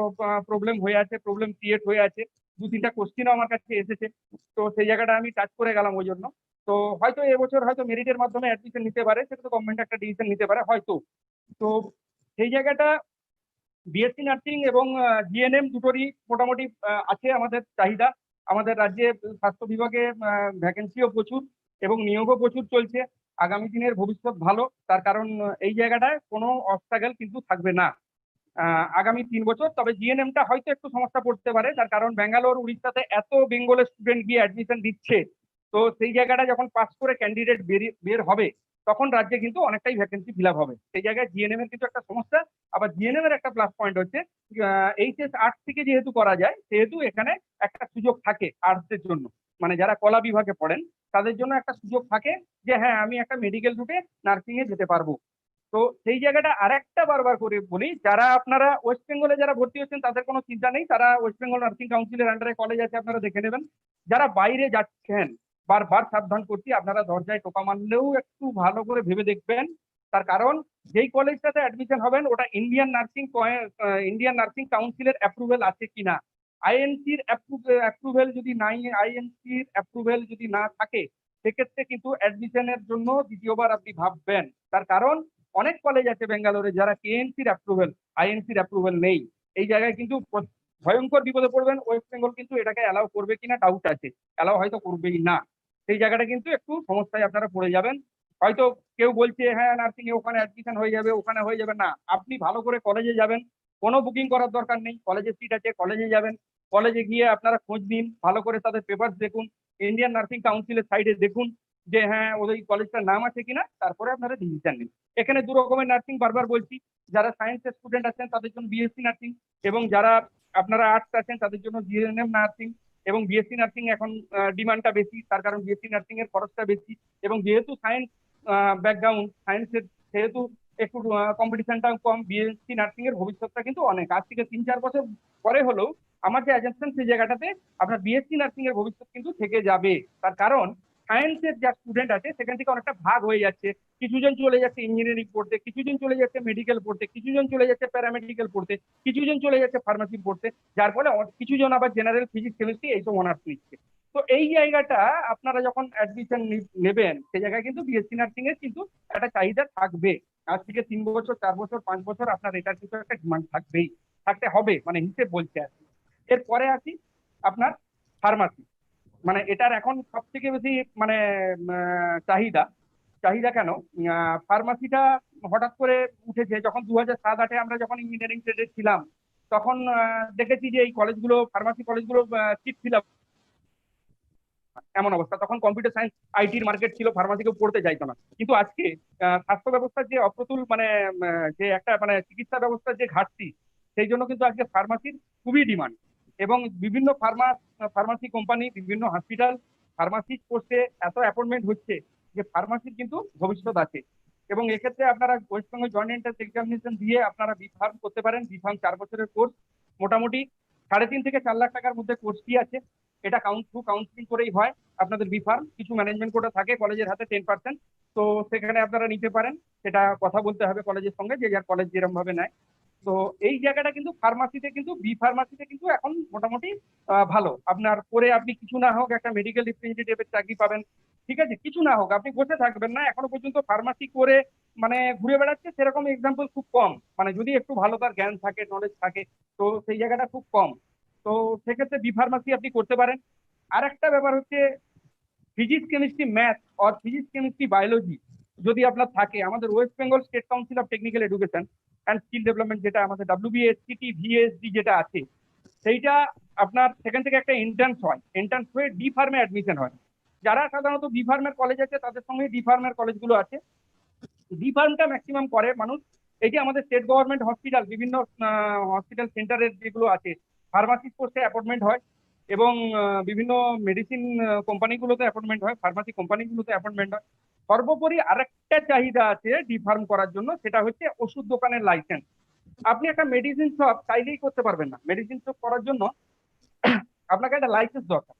প্রবলেম হয়ে আছে, প্রবলেম ক্রিয়েট হয়ে আছে, 2-3টা কোশ্চিনও আমার কাছে এসেছে। তো সেই জায়গাটা আমি টাচ করে গেলাম ওই জন্য। তো হয়তো এবছর হয়তো মেরিটের মাধ্যমে অ্যাডমিশন নিতে পারে, সেটা তো গভর্নমেন্ট একটা ডিসিশন নিতে পারে হয়তো। তো সেই জায়গাটা বিএসসি নার্সিং এবং জিএনএম দুটোরই মোটামুটি আছে আমাদের চাহিদা। আমাদের রাজ্যে স্বাস্থ্য বিভাগে ভ্যাকেন্সিও প্রচুর এবং নিয়োগও প্রচুর চলছে। আগামী দিনের ভবিষ্যৎ ভালো, তার কারণ এই জায়গাটায় কোনো অবস্ট্রাগল কিন্তু থাকবে না আগামী 3 বছর। তবে জিএনএমটা হয়তো একটু সমস্যা পড়তে পারে, তার কারণ ব্যাঙ্গালোর, উড়িষ্যাতে এত বেঙ্গলের স্টুডেন্ট গিয়ে অ্যাডমিশন দিচ্ছে। তো সেই জায়গাটা যখন পাস করে ক্যান্ডিডেট বের হবে, তখন রাজ্যে কিন্তু অনেকটাই ভ্যাকেন্সি ফিল আপ হবে। সেই জায়গায় জিএনএম এর কিন্তু একটা সমস্যা। আবার জিএনএম এর একটা প্লাস পয়েন্ট হচ্ছে এইচএস আর্টস থেকে যেহেতু করা যায়, সেহেতু এখানে একটা সুযোগ থাকে আর্টসের জন্য, মানে যারা কলা বিভাগে পড়েন তাদের জন্য একটা সুযোগ থাকে যে হ্যাঁ আমি একটা মেডিকেল রুটে নার্সিং এ যেতে পারবো। তো সেই জায়গাটা আরেকটা বারবার করে বলি, যারা আপনারা ওয়েস্ট বেঙ্গলে যারা ভর্তি হচ্ছেন তাদের কোনো চিন্তা নেই, তারা ওয়েস্ট বেঙ্গল নার্সিং কাউন্সিলের আন্ডারে কলেজ আছে, আপনারা দেখে নেবেন। যারা বাইরে যাচ্ছেন বারবার সাবধান করছি, আপনারা দরজায় টোকা মারলেও একটু ভালো করে ভেবে দেখবেন। তার কারণ যেই কলেজটাতে অ্যাডমিশন হবেন ওটা ইন্ডিয়ান নার্সিং কাউন্সিলের অ্যাপ্রুভেল আছে কিনা। আইএনসির অ্যাপ্রুভেল যদি নাই, আইএনসির অ্যাপ্রুভেল যদি না থাকে, সেক্ষেত্রে কিন্তু অ্যাডমিশনের জন্য দ্বিতীয়বার আপনি ভাববেন। তার কারণ অনেক কলেজ আছে বেঙ্গালোরে যারা কেএনসির অ্যাপ্রুভেল, আইএনসির অ্যাপ্রুভেল নেই। এই জায়গায় কিন্তু ভয়ঙ্কর বিপদে পড়বেন। ওয়েস্ট বেঙ্গল কিন্তু এটাকে অ্যালাউ করবে কিনা ডাউট আছে, অ্যালাউ হয়তো করবেই না। সেই জায়গাটা কিন্তু একটু সমস্যায় আপনারা পড়ে যাবেন। হয়তো কেউ বলছে হ্যাঁ নার্সিং এ ওখানে অ্যাডমিশন হয়ে যাবে, ওখানে হয়ে যাবে, না। আপনি ভালো করে কলেজে যাবেন, কোনো বুকিং করার দরকার নেই, কলেজে সিট আছে, কলেজে যাবেন, কলেজে গিয়ে আপনারা খোঁজ নিন, ভালো করে তাদের পেপারস দেখুন, ইন্ডিয়ান নার্সিং কাউন্সিলের সাইডে দেখুন যে হ্যাঁ ওই কলেজটার নাম আছে কিনা, তারপরে আপনারা ডিসিশন নিন। এখানে দু রকমের নার্সিং বারবার বলছি, যারা সায়েন্সের স্টুডেন্ট আছেন তাদের জন্য বিএসসি নার্সিং, এবং যারা আপনারা আর্টস আছেন তাদের জন্য জিএনএম নার্সিং। এবং বিএসসি নার্সিং এখন ডিমান্ডটা বেশি, তার কারণ বিএসসি নার্সিং এর খরচটা বেশি, এবং যেহেতু সায়েন্স ব্যাকগ্রাউন্ড সায়েন্সের, সেহেতু একটু কম্পিটিশনটা কম। বিএসসি নার্সিং এর ভবিষ্যৎটা কিন্তু অনেক, আজ থেকে 3-4 বছর পরে হলেও আমার যে অ্যাজাম্পশন সেই জায়গাটাতে আপনার বিএসসি নার্সিং এর ভবিষ্যৎ কিন্তু থেকে যাবে। তার কারণ সায়েন্সের যা স্টুডেন্ট আছে সেখান থেকে অনেকটা ভাগ হয়ে যাচ্ছে, কিছুজন চলে যাচ্ছে ইঞ্জিনিয়ারিং পড়তে, কিছুজন চলে যাচ্ছে মেডিকেল পড়তে, কিছুজন চলে যাচ্ছে প্যারামেডিক্যাল পড়তে, কিছুজন চলে যাচ্ছে ফার্মাসি পড়তে, যার ফলে কিছুজন আবার জেনারেল ফিজিক্স কেমিস্ট্রি এইসব অনার্স নিচ্ছে। তো এই জায়গাটা আপনারা যখন অ্যাডমিশন নেবেন সেই জায়গায় কিন্তু বিএসসি নার্সিং এর কিন্তু একটা চাহিদা থাকবে। আজ থেকে 3 বছর 4 বছর 5 বছর আপনার এটার কিন্তু একটা ডিমান্ড থাকবেই, থাকতে হবে, মানে হিসেব বলছে আর কি। এরপরে আসি আপনার ফার্মাসি, মানে এটার এখন সব থেকে বেশি মানে চাহিদা। চাহিদা কেন? ফার্মাসিটা হঠাৎ করে উঠেছে যখন 2007-08 আমরা যখন ইঞ্জিনিয়ারিং ট্রেডে ছিলাম, তখন দেখেছি যে এই কলেজগুলো, ফার্মাসি কলেজগুলো সিট ফিল আপ এমন অবস্থা। তখন কম্পিউটার সায়েন্স আইটির মার্কেট ছিল, ফার্মাসি কেউ পড়তে চাইতো না। কিন্তু আজকে স্বাস্থ্য ব্যবস্থার যে অপ্রতুল মানে যে একটা মানে চিকিৎসা ব্যবস্থার যে ঘাটতি, সেই জন্য কিন্তু আজকে ফার্মাসির খুবই ডিমান্ড। এবং বিভিন্ন ফার্মাসি কোম্পানি, বিভিন্ন হসপিটাল ফার্মাসি কোর্সে এত অ্যাপয়েন্টমেন্ট হচ্ছে যে ফার্মাসির কিন্তু ভবিষ্যৎ আছে। এবং এক্ষেত্রে আপনারা West Bengal joint entrance examination দিয়ে আপনারা বি ফার্ম করতে পারেন। বি ফার্ম 4 বছরের কোর্স, মোটামুটি 3.5 থেকে 4 লাখ টাকার মধ্যে কোর্সটি আছে। এটা কাউন্সিলিং করেই হয় আপনাদের বি ফার্ম। কিছু ম্যানেজমেন্ট কোটা থাকে কলেজের হাতে 10%, তো সেখানে আপনারা নিতে পারেন। সেটা কথা বলতে হবে কলেজের সঙ্গে, যে যার কলেজ যেরকম ভাবে নেয়। তো এই জায়গাটা কিন্তু ফার্মাসিতে কিন্তু বি ফার্মাসিতে কিন্তু এখন মোটামুটি ভালো। আপনার পরে আপনি কিছু না হোক একটা মেডিকেল রিপ্রেজেন্টেটিভের চাকরি পাবেন, ঠিক আছে, কিছু না হোক আপনি বসে থাকবেন না। এখনো পর্যন্ত ফার্মাসি করে মানে ঘুরে বেড়াচ্ছে সেরকম এক্সাম্পল খুব কম, মানে যদি একটু ভালো তার জ্ঞান থাকে, নলেজ থাকে, তো সেই জায়গাটা খুব কম। তো সেক্ষেত্রে বি ফার্মাসি আপনি করতে পারেন। আর একটা ব্যাপার হচ্ছে ফিজিক্স কেমিস্ট্রি ম্যাথ আর ফিজিক্স কেমিস্ট্রি বায়োলজি যদি আপনার থাকে, আমাদের West Bengal state council of technical education and skill development, যেটা আমাদের WBPS VSD যেটা আছে, সেইটা আপনার সেখান থেকে একটা এন্ট্রান্স হয়, এন্ট্রান্স হয়ে ডি ফার্মে অ্যাডমিশন হয়। যারা সাধারণত বি ফার্মের কলেজ আছে তাদের সঙ্গে ডি ফার্মের কলেজগুলো আছে। ডি ফার্মটা ম্যাক্সিমাম করে মানুষ এই যে আমাদের স্টেট গভর্নমেন্ট হসপিটাল, বিভিন্ন হসপিটাল সেন্টারের যেগুলো আছে ফার্মাসিস্ট কোর্সে অ্যাপয়েন্টমেন্ট হয়, এবং বিভিন্ন মেডিসিন কোম্পানিগুলোতে অ্যাপয়েন্টমেন্ট হয়, ফার্মাসি কোম্পানিগুলোতে অ্যাপয়েন্টমেন্ট হয়। সর্বোপরি আরেকটা চাহিদা আছে ডি ফার্ম করার জন্য, সেটা হচ্ছে ওষুধ দোকানের লাইসেন্স। আপনি একটা মেডিসিন শপ চাইলেই করতে পারবেন না, মেডিসিন শপ করার জন্য আপনাকে একটা লাইসেন্স দরকার,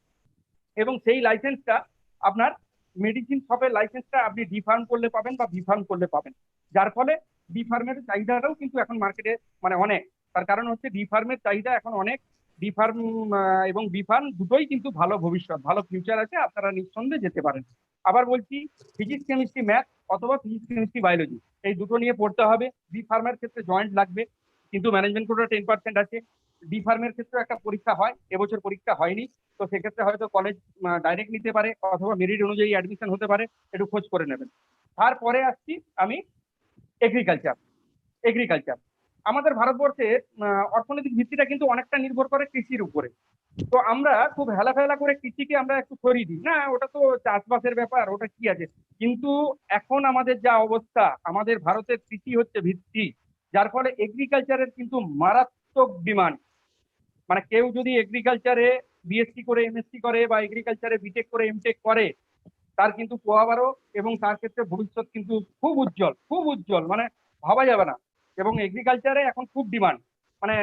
এবং সেই লাইসেন্সটা আপনার মেডিসিন শপের লাইসেন্সটা আপনি ডি ফার্ম করলে পাবেন বা বি ফার্ম করলে পাবেন। যার ফলে বি ফার্মের চাহিদাটাও কিন্তু এখন মার্কেটে মানে অনেক। তার কারণ হচ্ছে বি ফার্মের চাহিদা এখন অনেক। ডি ফার্ম এবং বি ফার্ম দুটোই কিন্তু ভালো ভবিষ্যৎ, ভালো ফিউচার আছে, আপনারা নিঃসন্দেহে যেতে পারেন। আবার বলছি, ফিজিক্স কেমিস্ট্রি ম্যাথ অথবা ফিজিক্স কেমিস্ট্রি বায়োলজি এই দুটো নিয়ে পড়তে হবে। বি ফার্মের ক্ষেত্রে জয়েন্ট লাগবে, কিন্তু ম্যানেজমেন্ট কোটা 10% আছে। ডি ফার্মের ক্ষেত্রে একটা পরীক্ষা হয়, এবছর পরীক্ষা হয়নি, তো সেক্ষেত্রে হয়তো কলেজ ডাইরেক্ট নিতে পারে অথবা মেরিট অনুযায়ী অ্যাডমিশন হতে পারে, একটু খোঁজ করে নেবেন। তারপরে আসছি আমি এগ্রিকালচার। এগ্রিকালচার আমাদের ভারতবর্ষের অর্থনৈতিক ভিত্তিটা কিন্তু অনেকটা নির্ভর করে কৃষির উপরে। তো আমরা খুব হেলাফেলা করে কৃষিকে আমরা একটু সরিয়ে দিই, না ওটা তো চাষবাসের ব্যাপার, ওটা কি আছে। কিন্তু এখন আমাদের যা অবস্থা, আমাদের ভারতের কৃষি হচ্ছে ভিত্তি, যার ফলে এগ্রিকালচারের কিন্তু মারাত্মক ডিমান্ড। মানে কেউ যদি এগ্রিকালচারে বিএসসি করে এমএসসি করে বা এগ্রিকালচারে বিটেক করে এমটেক করে, তার কিন্তু পোয়াবারও এবং তার ক্ষেত্রে ভবিষ্যৎ কিন্তু খুব উজ্জ্বল, খুব উজ্জ্বল, মানে ভাবা যাবে না। এবং এগ্রিকালচারে এখন খুব ডিমান্ড, মানে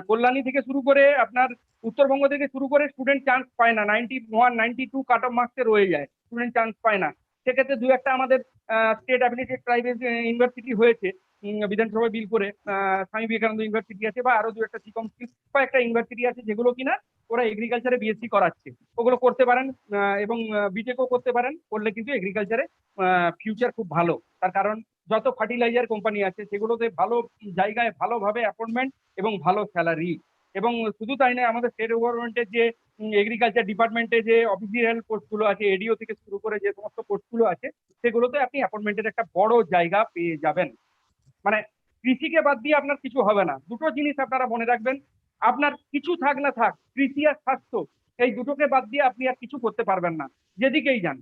কল্যাণী থেকে শুরু করে আপনার উত্তরবঙ্গ থেকে শুরু করে স্টুডেন্ট চান্স পায় না, 91 92 কাট অফ মার্কসে রয়ে যায়, স্টুডেন্ট চান্স পায় না। সেক্ষেত্রে দু একটা আমাদের স্টেট অ্যাফিলিয়েটেড প্রাইভেট ইউনিভার্সিটি হয়েছে বিধানসভায় বিল করে, স্বামী বিবেকানন্দ ইউনিভার্সিটি আছে বা আরো দু একটা সিকম কয়েকটা ইউনিভার্সিটি আছে যেগুলো কিনা ওরা এগ্রিকালচারে বিএসসি করাচ্ছে, ওগুলো করতে পারেন এবং বিটেকও করতে পারেন, করলে কিন্তু এগ্রিকালচারে ফিউচার খুব ভালো। তার কারণ যত ফার্টিলাইজার কোম্পানি আছে সেগুলোতে ভালো জায়গায় ভালোভাবে অ্যাপয়েন্টমেন্ট এবং ভালো স্যালারি। এবং শুধু তাই নয়, আমাদের স্টেট গভর্নমেন্টের যে এগ্রিকালচার ডিপার্টমেন্টে যে অফিসিয়াল পোস্টগুলো আছে, এডিও থেকে শুরু করে যে সমস্ত পোস্টগুলো আছে, সেগুলোতে আপনি অ্যাপয়েন্টমেন্টের একটা বড় জায়গা পেয়ে যাবেন। মানে কৃষিকে বাদ দিয়ে আপনার কিছু হবে না। দুটো জিনিস আপনারা মনে রাখবেন, আপনার কিছু থাক না থাক, কৃষি আর স্বাস্থ্য, এই দুটোকে বাদ দিয়ে আপনি আর কিছু করতে পারবেন না, যেদিকেই যান।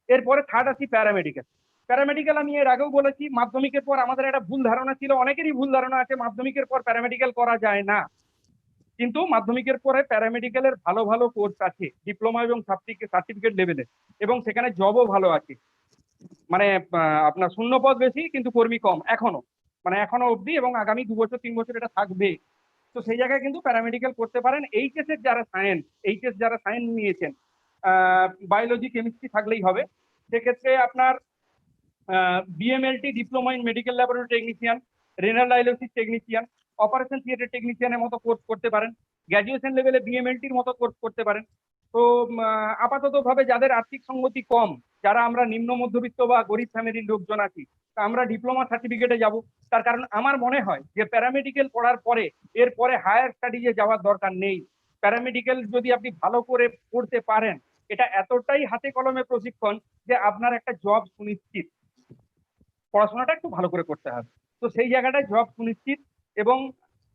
এরপরে থার্ড আসি প্যারামেডিক্যাল। প্যারামেডিক্যাল আমি এর আগেও বলেছি, মাধ্যমিকের পর আমাদের একটা ভুল ধারণা ছিল, অনেকেরই ভুল ধারণা আছে মাধ্যমিকের পর প্যারামেডিক্যাল করা যায় না। কিন্তু মাধ্যমিকের পরে প্যারামেডিক্যালের ভালো ভালো কোর্স আছে, ডিপ্লোমা এবং সার্টিফিকেট লেভেলে, এবং সেখানে জবও ভালো আছে। মানে আপনার শূন্যপদ বেশি কিন্তু কর্মী কম এখনো, মানে এখনো অবধি, এবং আগামী 2 বছর 3 বছর এটা থাকবে। তো সেই জায়গায় কিন্তু প্যারামেডিক্যাল করতে পারেন। এইচএস এর যারা সায়েন্স নিয়েছেন, বায়োলজি কেমিস্ট্রি থাকলেই হবে। সেক্ষেত্রে আপনার BMLT, diploma in medical laboratory technician, renal dialysis technician, operation theater টেকনিশিয়ানের মতো কোর্স করতে পারেন। গ্র্যাজুয়েশন লেভেলে বিএমএলটির মতো কোর্স করতে পারেন। তো আপাতত ভাবে যাদের আর্থিক সঙ্গতি কম, যারা আমরা নিম্ন মধ্যবিত্ত বা গরিব ফ্যামিলির লোকজন আছি, তা আমরা ডিপ্লোমা সার্টিফিকেটে যাব। তার কারণ আমার মনে হয় যে প্যারামেডিক্যাল পড়ার পরে এরপরে হায়ার স্টাডিজে যাওয়ার দরকার নেই। প্যারামেডিক্যাল যদি আপনি ভালো করে পড়তে পারেন, এটা এতটাই হাতে কলমে প্রশিক্ষণ যে আপনার একটা জব সুনিশ্চিত। পড়াশোনাটা একটু ভালো করে করতে হবে, তো সেই জায়গাটায় জব সুনিশ্চিত। এবং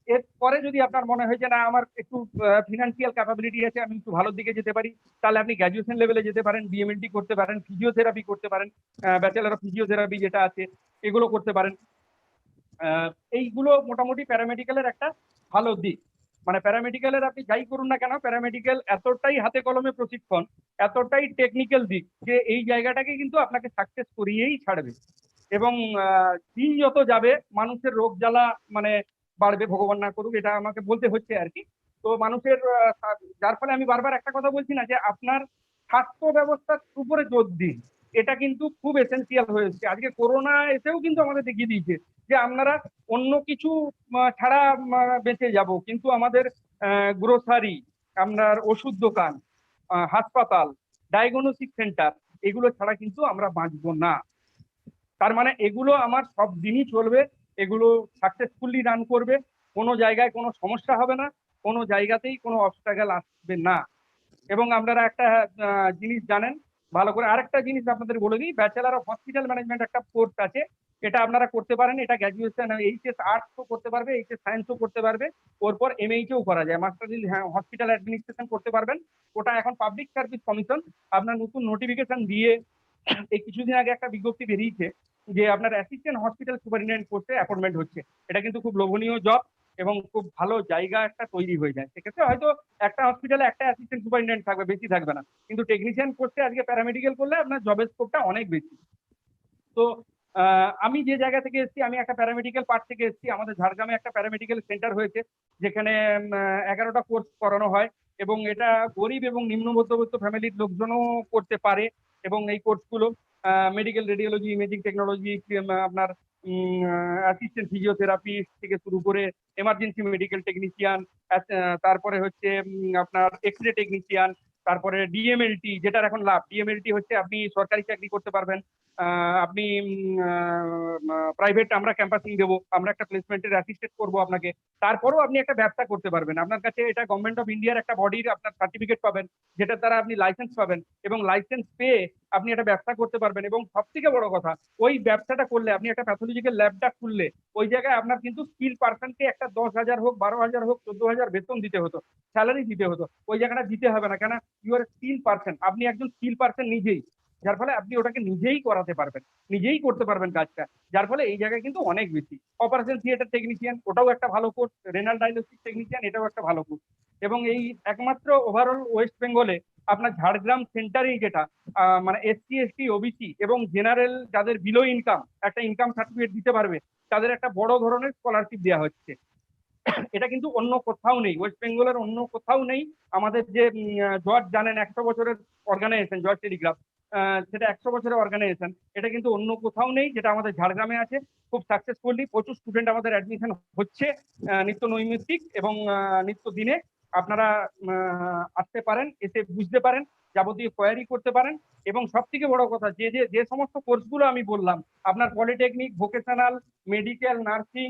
এরপরে যদি আপনার মনে হয় যে না আমার একটু ফিনান্সিয়াল ক্যাপাবিলিটি আছে, আমি একটু ভালোর দিকে যেতে পারি, তাহলে আপনি গ্র্যাজুয়েশন লেভেলে যেতে পারেন, বিএমএলটি করতে পারেন, ফিজিওথেরাপি করতে পারেন, ব্যাচেলার অফ ফিজিওথেরাপি যেটা আছে এগুলো করতে পারেন। এইগুলো মোটামুটি প্যারামেডিক্যালের একটা ভালো দিক। মানে প্যারামেডিক্যালের আপনি যাই করুন না কেন, প্যারামেডিক্যাল এতটাই হাতে কলমে প্রশিক্ষণ, এতটাই টেকনিক্যাল দিক যে এই জায়গাটাকে কিন্তু আপনাকে সাকসেস করিয়েই ছাড়বে। এবং দিন যত যাবে মানুষের রোগ জ্বালা মানে বাড়বে, ভগবান না করুক, এটা আমাকে বলতে হচ্ছে আর কি। তো মানুষের যার ফলে আমি বারবার একটা কথা বলছি না যে আপনার স্বাস্থ্য ব্যবস্থার উপরে জোর দিন, এটা কিন্তু খুব এসেন্সিয়াল হয়েছে। আজকে করোনা এসেও কিন্তু আমাদের দেখিয়ে দিয়েছে যে আপনারা অন্য কিছু ছাড়া বেঁচে যাব, কিন্তু আমাদের গ্রোসারি, আপনার ওষুধ দোকান, হাসপাতাল, ডায়াগনস্টিক সেন্টার, এগুলো ছাড়া কিন্তু আমরা বাঁচবো না। তার মানে এগুলো আমার সব দিনই চলবে, এগুলো সাকসেসফুলি রান করবে, কোনো জায়গায় কোনো সমস্যা হবে না, কোনো জায়গাতেই কোনো অবস্ট্রাগল আসবে না। এবং আপনারা একটা জিনিস জানেন ভালো করে, আরেকটা জিনিস আপনাদের বলে দিই, ব্যাচেলার অফ হসপিটাল ম্যানেজমেন্ট একটা কোর্স আছে, এটা আপনারা করতে পারেন। এটা গ্র্যাজুয়েশন এইচএস আর্টসও করতে পারবে, এইচএস সায়েন্সও করতে পারবে, ওরপর এমএইচও করা যায়, মাস্টার হসপিটাল অ্যাডমিনিস্ট্রেশন করতে পারবেন। ওটা এখন পাবলিক সার্ভিস কমিশন আপনার নতুন নোটিফিকেশন দিয়ে এই কিছুদিন আগে একটা বিজ্ঞপ্তি বেরিয়েছে যে আপনার অ্যাসিস্ট্যান্ট হসপিটাল সুপারিনটেন্ডেন্ট পোস্টে অ্যাপয়েন্টমেন্ট হচ্ছে। এটা কিন্তু খুব লোভনীয় জব এবং খুব ভালো জায়গা একটা তৈরি হয়ে যায়। সেক্ষেত্রে হয়তো একটা হসপিটালে একটা অ্যাসিস্ট্যান্ট সুপারিনটেন্ডেন্ট থাকবে, বেশি থাকবে না, কিন্তু টেকনিশিয়ান পোস্টে আজকে প্যারামেডিক্যাল করলে আপনার জবের স্কোপটা অনেক বেশি। তো আমি যে জায়গা থেকে এসেছি, আমি একটা প্যারামেডিক্যাল পার্ট থেকে এসেছি। আমাদের ঝাড়গ্রামে একটা প্যারামেডিক্যাল সেন্টার হয়েছে যেখানে 11টা কোর্স করানো হয়, এবং এটা গরিব এবং নিম্ন মধ্যবিত্ত ফ্যামিলির লোকজনও করতে পারে। এবং এই কোর্সগুলো মেডিকেল রেডিওলজি, ইমেজিং টেকনোলজি, আপনার অ্যাসিস্ট্যান্ট ফিজিওথেরাপি থেকে শুরু করে এমার্জেন্সি মেডিকেল টেকনিশিয়ান, তারপরে হচ্ছে আপনার এক্স রে টেকনিশিয়ান, তারপরে ডিএমএলটি, যেটার এখন লাভ, ডিএমএলটি হচ্ছে আপনি সরকারি চাকরি করতে পারবেন, আপনি প্রাইভেট আমরা ক্যাম্পাসিং দেবো, আমরা একটা প্লেসমেন্টের অ্যাসিস্ট্যান্ট করবো আপনাকে, তারপরেও আপনি একটা ব্যবসা করতে পারবেন। আপনার কাছে এটা গভর্নমেন্ট অফ ইন্ডিয়ার একটা বডির আপনার সার্টিফিকেট পাবেন, যেটার দ্বারা আপনি লাইসেন্স পাবেন, এবং লাইসেন্স পেয়ে আপনি একটা ব্যবসা করতে পারবেন। এবং সব থেকে বড় কথা, ওই ব্যবসাটা করলে আপনি একটা প্যাথোলজিক্যাল ল্যাবটা খুললে ওই জায়গায় আপনার কিন্তু স্কিল পার্সনকে একটা 10,000 হোক, 12,000 হোক, 14,000 বেতন দিতে হতো, স্যালারি দিতে হতো। ওই জায়গাটা দিতে হবে না, কেন ইউ আর স্কিল পার্সন, আপনি একজন স্কিল পার্সন নিজেই, যার ফলে আপনি ওটাকে নিজেই করাতে পারবেন, নিজেই করতে পারবেন কাজটা। যার ফলে এই জায়গায় কিন্তু অনেক বেশি। অপারেশন থিয়েটার টেকনিশিয়ান, ওটাও একটা ভালো কোর্স। রেনাল ডায়াগনস্টিক টেকনিশিয়ান, এটাও একটা ভালো কোর্স। এবং এই একমাত্র ওভারঅল ওয়েস্ট বেঙ্গলে আপনার ঝাড়গ্রাম সেন্টারেই যেটা মানে এসসি এসটি ওবিসি এবং জেনারেল যাদের বিলো ইনকাম একটা ইনকাম সার্টিফিকেট দিতে পারবে, তাদের একটা বড় ধরনের স্কলারশিপ দেওয়া হচ্ছে। এটা কিন্তু অন্য কোথাও নেই, ওয়েস্ট বেঙ্গলের অন্য কোথাও নেই। আমাদের যে জর্জ জানেন 100 বছরের অর্গানাইজেশন জর্জ টেলিগ্রাফ, সেটা 100 বছরের অর্গানাইজেশন, এটা কিন্তু অন্য কোথাও নেই, যেটা আমাদের ঝাড়গ্রামে আছে। খুব সাকসেসফুলি প্রচুর স্টুডেন্ট আমাদের অ্যাডমিশন হচ্ছে নিত্য নৈমিত্তিক এবং নিত্য দিনে। আপনারা আসতে পারেন, এসে বুঝতে পারেন, যাবতীয় কোয়ারি করতে পারেন। এবং সব থেকে বড় কথা, যে সমস্ত কোর্সগুলো আমি বললাম, আপনার polytechnic, vocational, medical, nursing,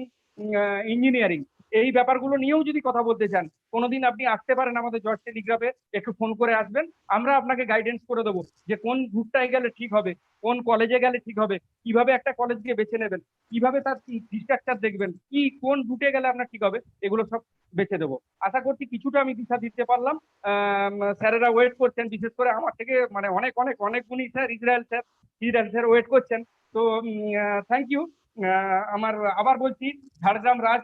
engineering, এই ব্যাপারগুলো নিয়েও যদি কথা বলতে চান, কোনোদিন আপনি আসতে পারেন আমাদের জর্জ টেলিগ্রাফে, একটু ফোন করে আসবেন, আমরা আপনাকে গাইডেন্স করে দেবো যে কোন রুটটায় গেলে ঠিক হবে, কোন কলেজে গেলে ঠিক হবে, কিভাবে একটা কলেজকে বেছে নেবেন, কিভাবে তার স্ট্রাকচার দেখবেন, কি কোন রুটে গেলে আপনার ঠিক হবে, এগুলো সব বেছে দেবো। আশা করছি কিছুটা আমি দিশা দিতে পারলাম। স্যারেরা ওয়েট করছেন, বিশেষ করে আমার থেকে মানে অনেক অনেক অনেক গুণী স্যার, ইসরায়েল স্যার ওয়েট করছেন। তো থ্যাংক ইউ। আমার আবার বলছি, Jhargram Raj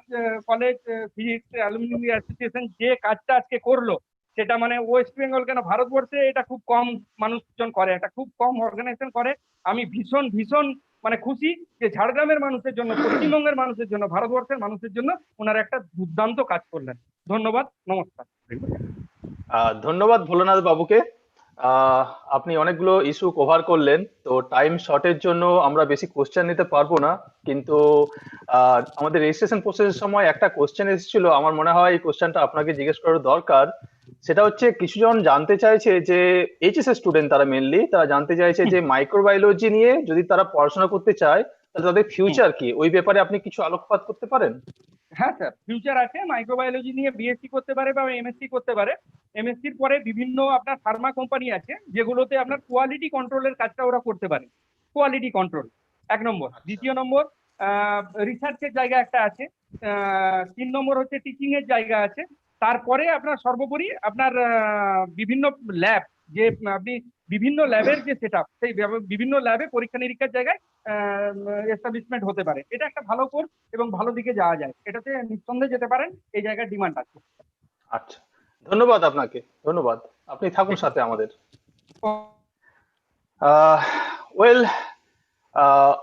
college physics alumni association যে কাজটা আজকে করলো, সেটা মানে ওয়েস্ট বেঙ্গল কেন ভারতবর্ষে এটা খুব কম মানুষজন করে, এটা খুব কম অর্গানাইজেশন করে। আমি ভীষণ ভীষণ মানে খুশি যে ঝাড়গ্রামের মানুষের জন্য, পশ্চিমবঙ্গের মানুষের জন্য, ভারতবর্ষের মানুষের জন্য ওনারা একটা দুর্দান্ত কাজ করলেন। ধন্যবাদ, নমস্কার। ধন্যবাদ ভোলানাথ বাবুকে। আপনি অনেকগুলো ইস্যু কভার করলেন, তো টাইম শর্টের জন্য আমরা বেশি কোশ্চেন নিতে পারবো না, কিন্তু আমাদের রেজিস্ট্রেশন প্রসেসের সময় একটা কোশ্চেন এসেছিল, আমার মনে হয় এই কোশ্চেনটা আপনাকে জিজ্ঞেস করার দরকার। সেটা হচ্ছে, কিছুজন জানতে চাইছে যে এইচএস এর স্টুডেন্ট, তারা মেনলি তারা জানতে চাইছে যে মাইক্রোবায়োলজি নিয়ে যদি তারা পড়াশোনা করতে চায় তাহলে তাদের ফিউচার কি, ওই ব্যাপারে আপনি কিছু আলোকপাত করতে পারেন? হ্যাঁ স্যার, ফিউচার আছে। মাইক্রোবায়োলজি নিয়ে বিএসসি করতে পারে বা এমএসসি করতে পারে। এমএসসির পরে বিভিন্ন আপনার ফার্মা কোম্পানি আছে যেগুলোতে আপনার কোয়ালিটি কন্ট্রোলের কাজটা ওরা করতে পারে। কোয়ালিটি কন্ট্রোল 1 নম্বর। দ্বিতীয় নম্বর, রিসার্চের জায়গা একটা আছে। 3 নম্বর হচ্ছে টিচিং এর জায়গা আছে। তারপরে আপনার সর্বোপরি আপনার বিভিন্ন ল্যাব, যে আপনি বিভিন্ন ল্যাবের যে সেট আপ, সেই বিভিন্ন ল্যাবে পরীক্ষা নিরীক্ষার জায়গায় এস্টাবলিশমেন্ট হতে পারে। এটা একটা ভালো কোর্স এবং ভালো দিকে যাওয়া যায়, এটাতে নিঃসন্দেহে যেতে পারেন, এই জায়গায় ডিমান্ড আছে। আচ্ছা, ধন্যবাদ আপনাকে, ধন্যবাদ। আপনি থাকুন সাথে আমাদের। Well,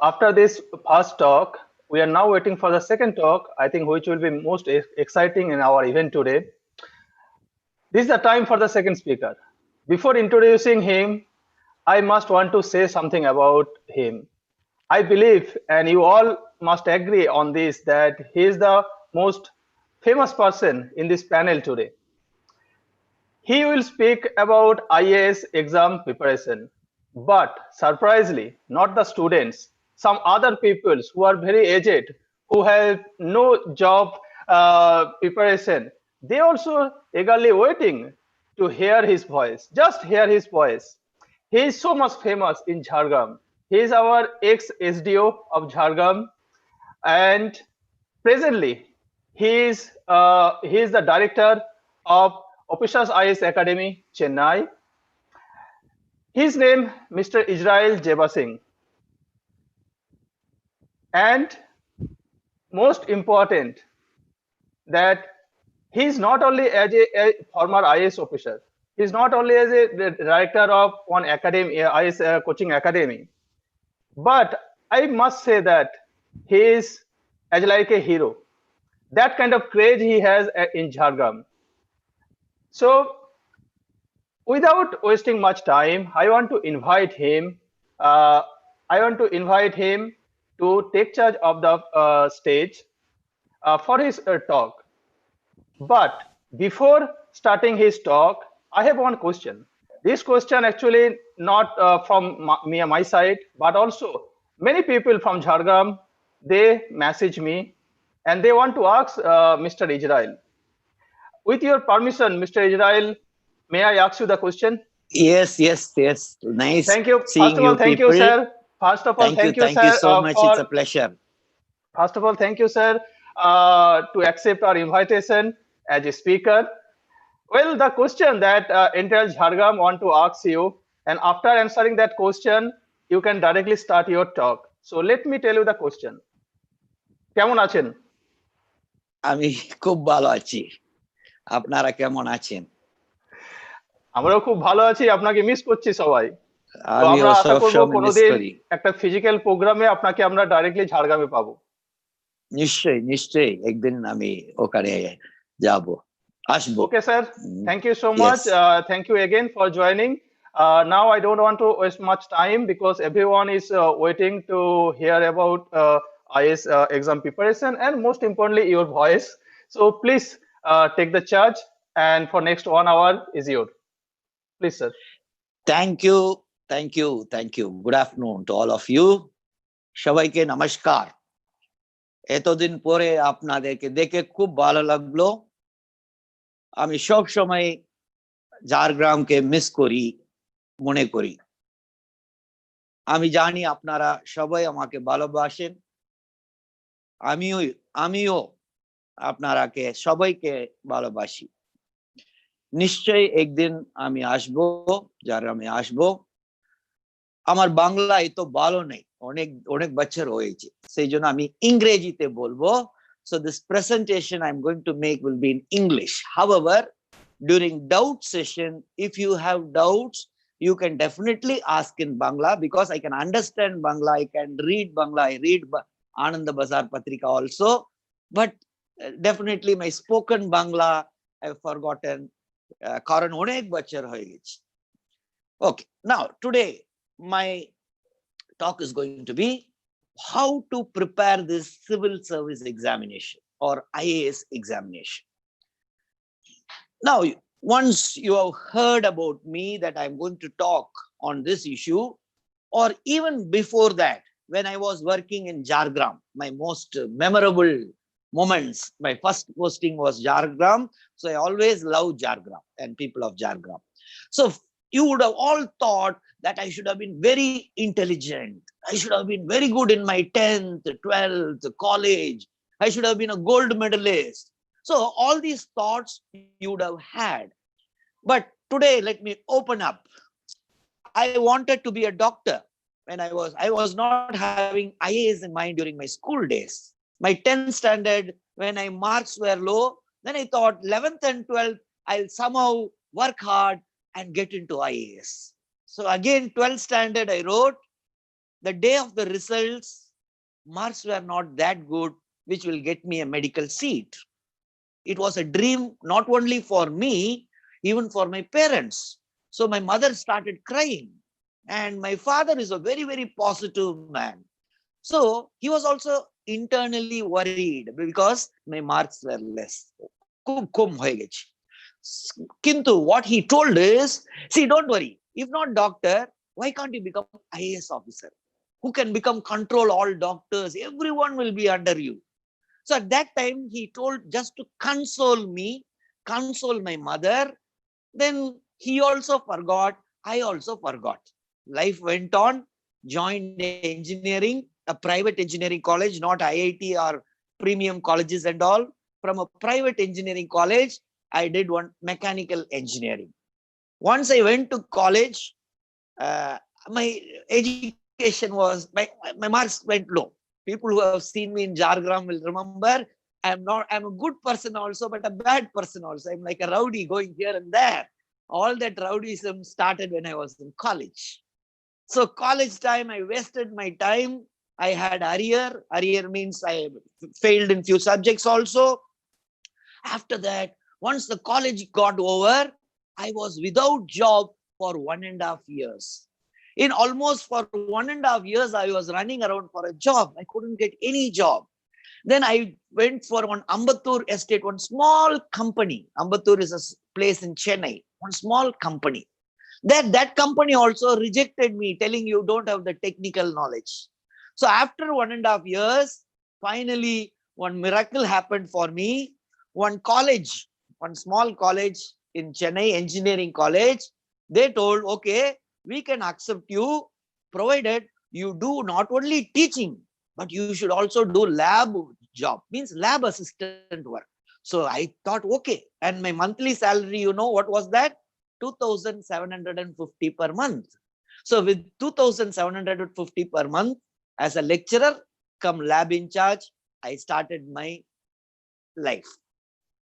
after this first talk, we are now waiting for the second talk, I think, which will be most exciting in our event today. This is the time for the second speaker. Before introducing him, I must want to say something about him. I believe, and you all must agree on this, that he is the most famous person in this panel today. He will speak about IAS exam preparation, but surprisingly, not the students, some other people who are very aged, who have no job preparation. They also eagerly waiting to hear his voice, just hear his voice. He is so much famous in Jhargram. He is our ex-SDO of Jhargram, and presently he is the director of Officers IAS Academy, Chennai. His name, Mr. Israel Jebasingh. And most important, that he is not only as a former IAS officer, he is not only as a director of one academy, IAS coaching academy, but I must say that he is as like a hero. That kind of craze he has in Jhargram. So without wasting much time, I want to invite him. To take charge of the stage for his talk. But before starting his talk, I have one question. this question actually not from my side, but also many people from Jhargram, they message me and they want to ask Mr. Israel. With your permission, Mr. Israel, may I ask you the question? Yes, yes, yes. Nice Thank you. First seeing of all, you thank you, people. sir. First of all, Thank you sir, so much. It's a pleasure. first of all, thank you, sir, to accept our invitation as a speaker. Well, the question that entire Jhargram want to ask you, and after answering that question, you can directly start your talk. So let me tell you the question. কেমন আছেন? আমি খুব ভালো আছি। আপনারা কেমন আছেন? আমরাও খুব ভালো আছি, আপনাকে মিস করছি সবাই। তো আমিও আমরা আশা করব সবসময় মিস কোনোদিন করি। একটা ফিজিক্যাল প্রোগ্রামে আপনাকে আমরা ডাইরেক্টলি ঝাড়গ্রামে পাবো। নিশ্চয়ই নিশ্চয়ই একদিন আমি ওখানে যাব, আসবো। Okay, sir. Thank you so much. Thank you again for joining. Now I don't want to waste much time because everyone is waiting to hear about IAS exam preparation and most importantly your voice. So please take the charge and for next 1 hour is yours. Please, sir. Thank you, thank you, thank you. Good afternoon to all of you. সবাইকে নমস্কার। এতদিন পরে আপনাদেরকে দেখে খুব ভালো লাগলো। আমি সব সময় ঝাড়গ্রামকে মিস করি, মনে করি। আমি জানি আপনারা সবাই আমাকে ভালোবাসেন, আমিও আপনারাকে সবাইকে ভালোবাসি। নিশ্চয়ই একদিন আমি আসবো, ঝাড়গ্রামে আসবো। আমার বাংলা এত ভালো নেই, অনেক বছর হয়েছে, সেই জন্য আমি ইংরেজিতে বলবো। So this presentation I'm going to make will be in English. However, during doubt session, if you have doubts, you can definitely ask in Bangla because I can understand Bangla, I can read Bangla, I read Ananda Bazar Patrika also, but definitely my spoken Bangla I've forgotten. Karan onek bachar hoye geche. Okay, now today my talk is going to be how to prepare this civil service examination or IAS examination. Now, once you have heard about me that I'm going to talk on this issue, or even before that, when I was working in Jhargram, my most memorable moments, my first posting was Jhargram. So I always love Jhargram and people of Jhargram. So you would have all thought that I should have been very intelligent. I should have been very good in my 10th, 12th, college. I should have been a gold medalist. So all these thoughts you would have had. But today, let me open up. I wanted to be a doctor when I was not having IAS in mind during my school days. My 10th standard, when my marks were low, then I thought 11th and 12th, I'll somehow work hard and get into IAS. So again, 12th standard, I wrote, the day of the results, marks were not that good, which will get me a medical seat. It was a dream, not only for me, even for my parents. So my mother started crying and my father is a very, very positive man. So he was also internally worried because my marks were less. Kintu, what he told is, see, don't worry. If not doctor, why can't you become IAS officer? Who can become control all doctors? Everyone will be under you. So at that time, he told just to console me, console my mother. Then he also forgot. I also forgot. Life went on, joined engineering, a private engineering college, not IIT or premium colleges and all. From a private engineering college, I did one mechanical engineering. Once I went to college, my education was, my marks went low. People who have seen me in Jhargram will remember I'm a good person also, but a bad person also. I'm like a rowdy going here and there. All that rowdyism started when I was in college. So college time, I wasted my time. I had arrear. Arrear means I failed in few subjects also. After that, once the college got over, I was without job for 1.5 years. In almost for 1.5 years, I was running around for a job. I couldn't get any job. Then I went for one Ambattur estate, one small company. Ambattur is a place in Chennai, one small company. That company also rejected me, telling you don't have the technical knowledge. So after 1.5 years, finally, one miracle happened for me. One college, one small college in Chennai, engineering college, they told, okay, we can accept you, provided you do not only teaching, but you should also do lab job, means lab assistant work. So I thought, okay. And my monthly salary, you know what was that? 2,750 per month. So with 2,750 per month, as a lecturer, come lab in charge, I started my life.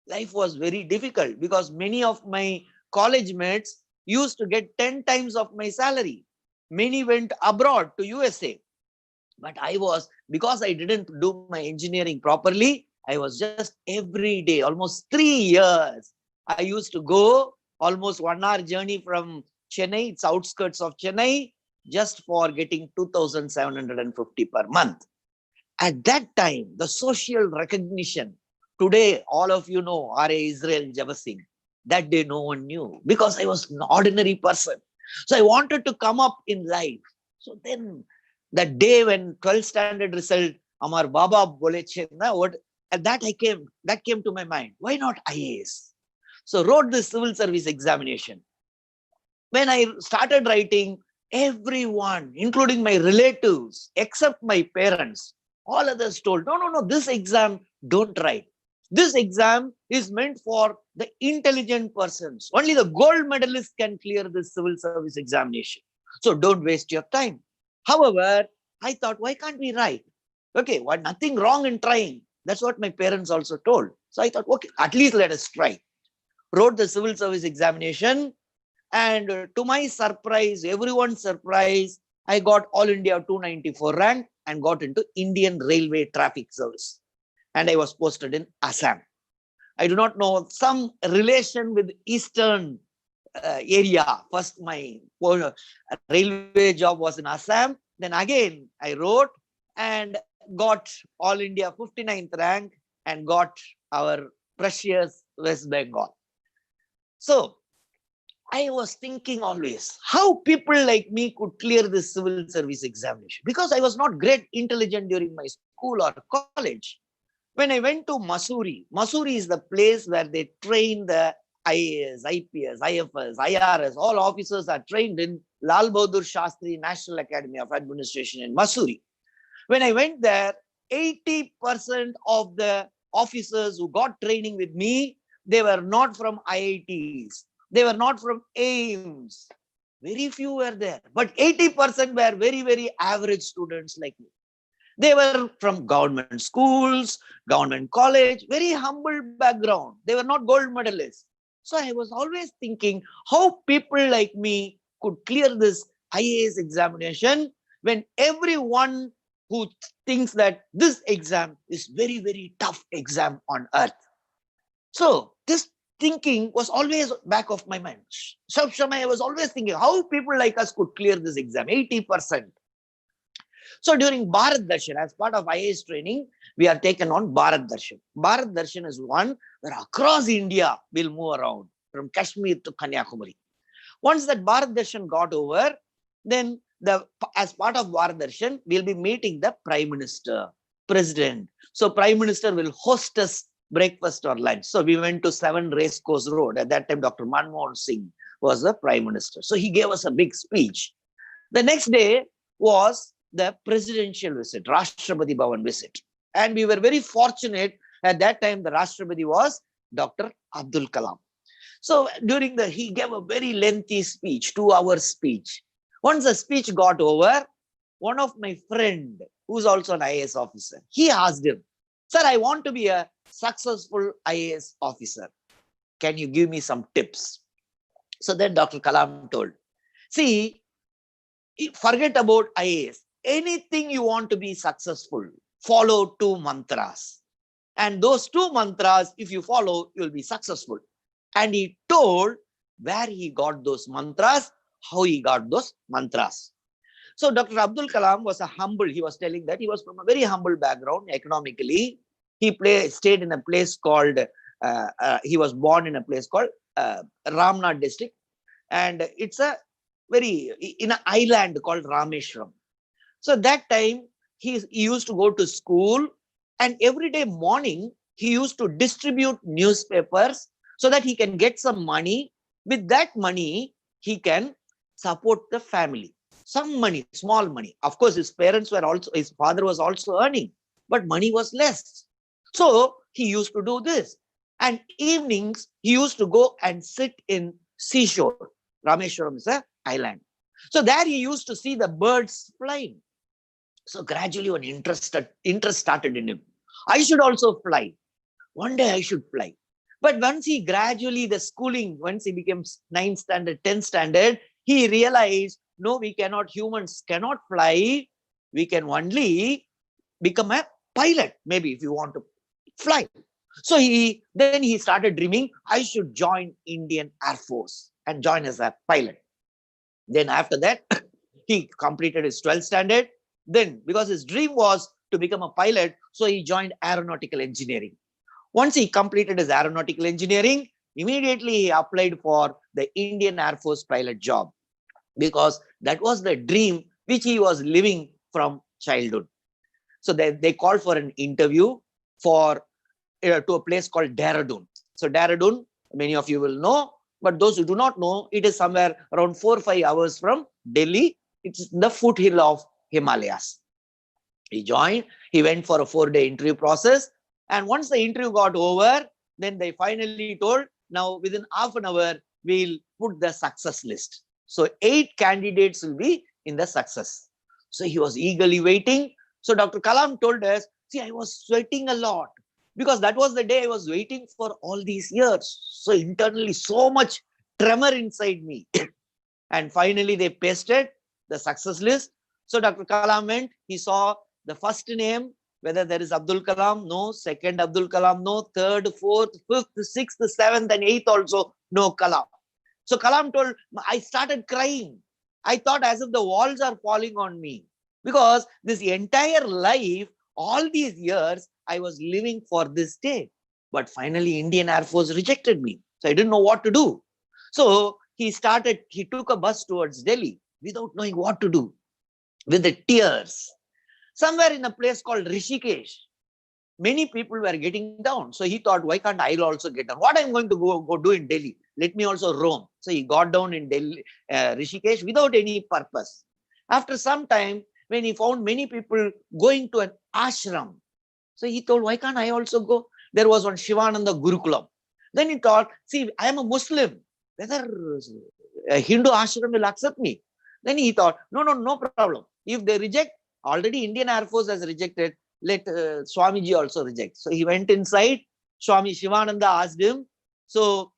Life was very difficult because many of my college mates used to get 10 times of my salary. Many went abroad to USA. But I was, because I didn't do my engineering properly, I was just every day, almost 3 years. I used to go almost 1 hour journey from Chennai, it's outskirts of Chennai, just for getting 2,750 per month. At that time, the social recognition, today all of you know RA Israel Jebasingh. That day no one knew because I was an ordinary person. So I wanted to come up in life. So then that day when 12th standard result, Amar Baba bole na, what, and that came to my mind. Why not IAS? So wrote the civil service examination. When I started writing, everyone, including my relatives, except my parents, all others told, no, this exam don't write. This exam is meant for the intelligent persons. Only the gold medalists can clear this civil service examination. So don't waste your time. However, I thought, why can't we write? Okay, nothing wrong in trying. That's what my parents also told. So I thought, okay, at least let us try. Wrote the civil service examination. And to my surprise, everyone's surprise, I got All India 294 rank and got into Indian Railway Traffic Service. And I was posted in Assam. I do not know, some relation with Eastern area. First, my railway job was in Assam. Then again, I wrote and got All India 59th rank and got our precious West Bengal. So I was thinking always how people like me could clear this civil service examination, because I was not great intelligent during my school or college. When I went to Mussoorie, Mussoorie is the place where they train the IAS, IPS, IFS, IRS, all officers are trained in Lal Bahadur Shastri National Academy of Administration in Mussoorie. When I went there, 80% of the officers who got training with me, they were not from IITs. They were not from AIMS. Very few were there. But 80% were very, very average students like me. They were from government schools, government college, very humble background. They were not gold medalists. So I was always thinking how people like me could clear this IAS examination when everyone who thinks that this exam is very, very tough exam on earth. So this thinking was always back of my mind. I was always thinking how people like us could clear this exam, 80%. So during Bharat Darshan, as part of IAS training, we are taken on Bharat Darshan. Bharat Darshan is one where across India we'll move around from Kashmir to Kanyakumari. Once that Bharat Darshan got over, then as part of Bharat Darshan, we'll be meeting the Prime Minister, President. So Prime Minister will host us breakfast or lunch. So we went to 7 Racecourse Road. At that time, Dr. Manmohan Singh was the Prime Minister. So he gave us a big speech. The next day was the presidential visit, Rashtrapati Bhavan visit. And we were very fortunate. At that time, the Rashtrapati was Dr. Abdul Kalam. So he gave a very lengthy speech, 2-hour speech. Once the speech got over, one of my friend, who's also an IAS officer, he asked him, "Sir, I want to be a successful IAS officer. Can you give me some tips?" So then Dr. Kalam told, "See, forget about IAS. Anything you want to be successful, follow 2 mantras. And those 2 mantras, if you follow, you'll be successful." And he told where he got those mantras, how he got those mantras. So Dr. Abdul Kalam was he was telling that he was from a very humble background economically. He stayed in a place called, he was born in a place called Ramnath district. And it's a in an island called Rameshwaram. So that time he used to go to school, and every day morning he used to distribute newspapers so that he can get some money. With that money, he can support the family. Some money, small money. Of course, his father was also earning, but money was less. So he used to do this. And evenings, he used to go and sit in seashore. Rameshwaram is an island. So there he used to see the birds flying. So gradually an interest started in him. I should also fly. One day I should fly. But once he gradually, the schooling, once he became 9th standard, 10th standard, he realized, no, we cannot, humans cannot fly. We can only become a pilot, maybe, if you want to fly. So then he started dreaming, I should join Indian Air Force and join as a pilot. Then after that, he completed his 12th standard. Then, because his dream was to become a pilot, so he joined aeronautical engineering. Once he completed his aeronautical engineering, immediately he applied for the Indian Air Force pilot job, because that was the dream which he was living from childhood. So they called for an interview to a place called Dehradun. So Dehradun, many of you will know, but those who do not know, it is somewhere around 4 or 5 hours from Delhi. It's the foothill of Himalayas. He joined, he went for a 4-day interview process. And once the interview got over, then they finally told, now within half an hour, we'll put the success list. So 8 candidates will be in the success. So he was eagerly waiting. So Dr. Kalam told us, see, I was sweating a lot, because that was the day I was waiting for all these years. So internally, so much tremor inside me. And finally, they pasted the success list. So Dr. Kalam went, he saw the first name, whether there is Abdul Kalam, no. Second Abdul Kalam, no. Third, fourth, fifth, sixth, seventh, and eighth also, no Kalam. So Kalam told, I started crying. I thought as if the walls are falling on me, because this entire life, all these years, I was living for this day. But finally, Indian Air Force rejected me. So I didn't know what to do. So he took a bus towards Delhi without knowing what to do, with the tears. Somewhere in a place called Rishikesh, many people were getting down. So he thought, why can't I also get down? What I'm going to go do in Delhi? Let me also roam. So he got down in Delhi, Rishikesh, without any purpose. After some time, when he found many people going to an ashram, so he told, why can't I also go? There was one Shivananda Gurukulam. Then he thought, see, I am a Muslim. Whether a Hindu ashram will accept me? Then he thought, no problem. If they reject, already Indian Air Force has rejected, let Swamiji also reject. So he went inside. Swami Shivananda asked him, so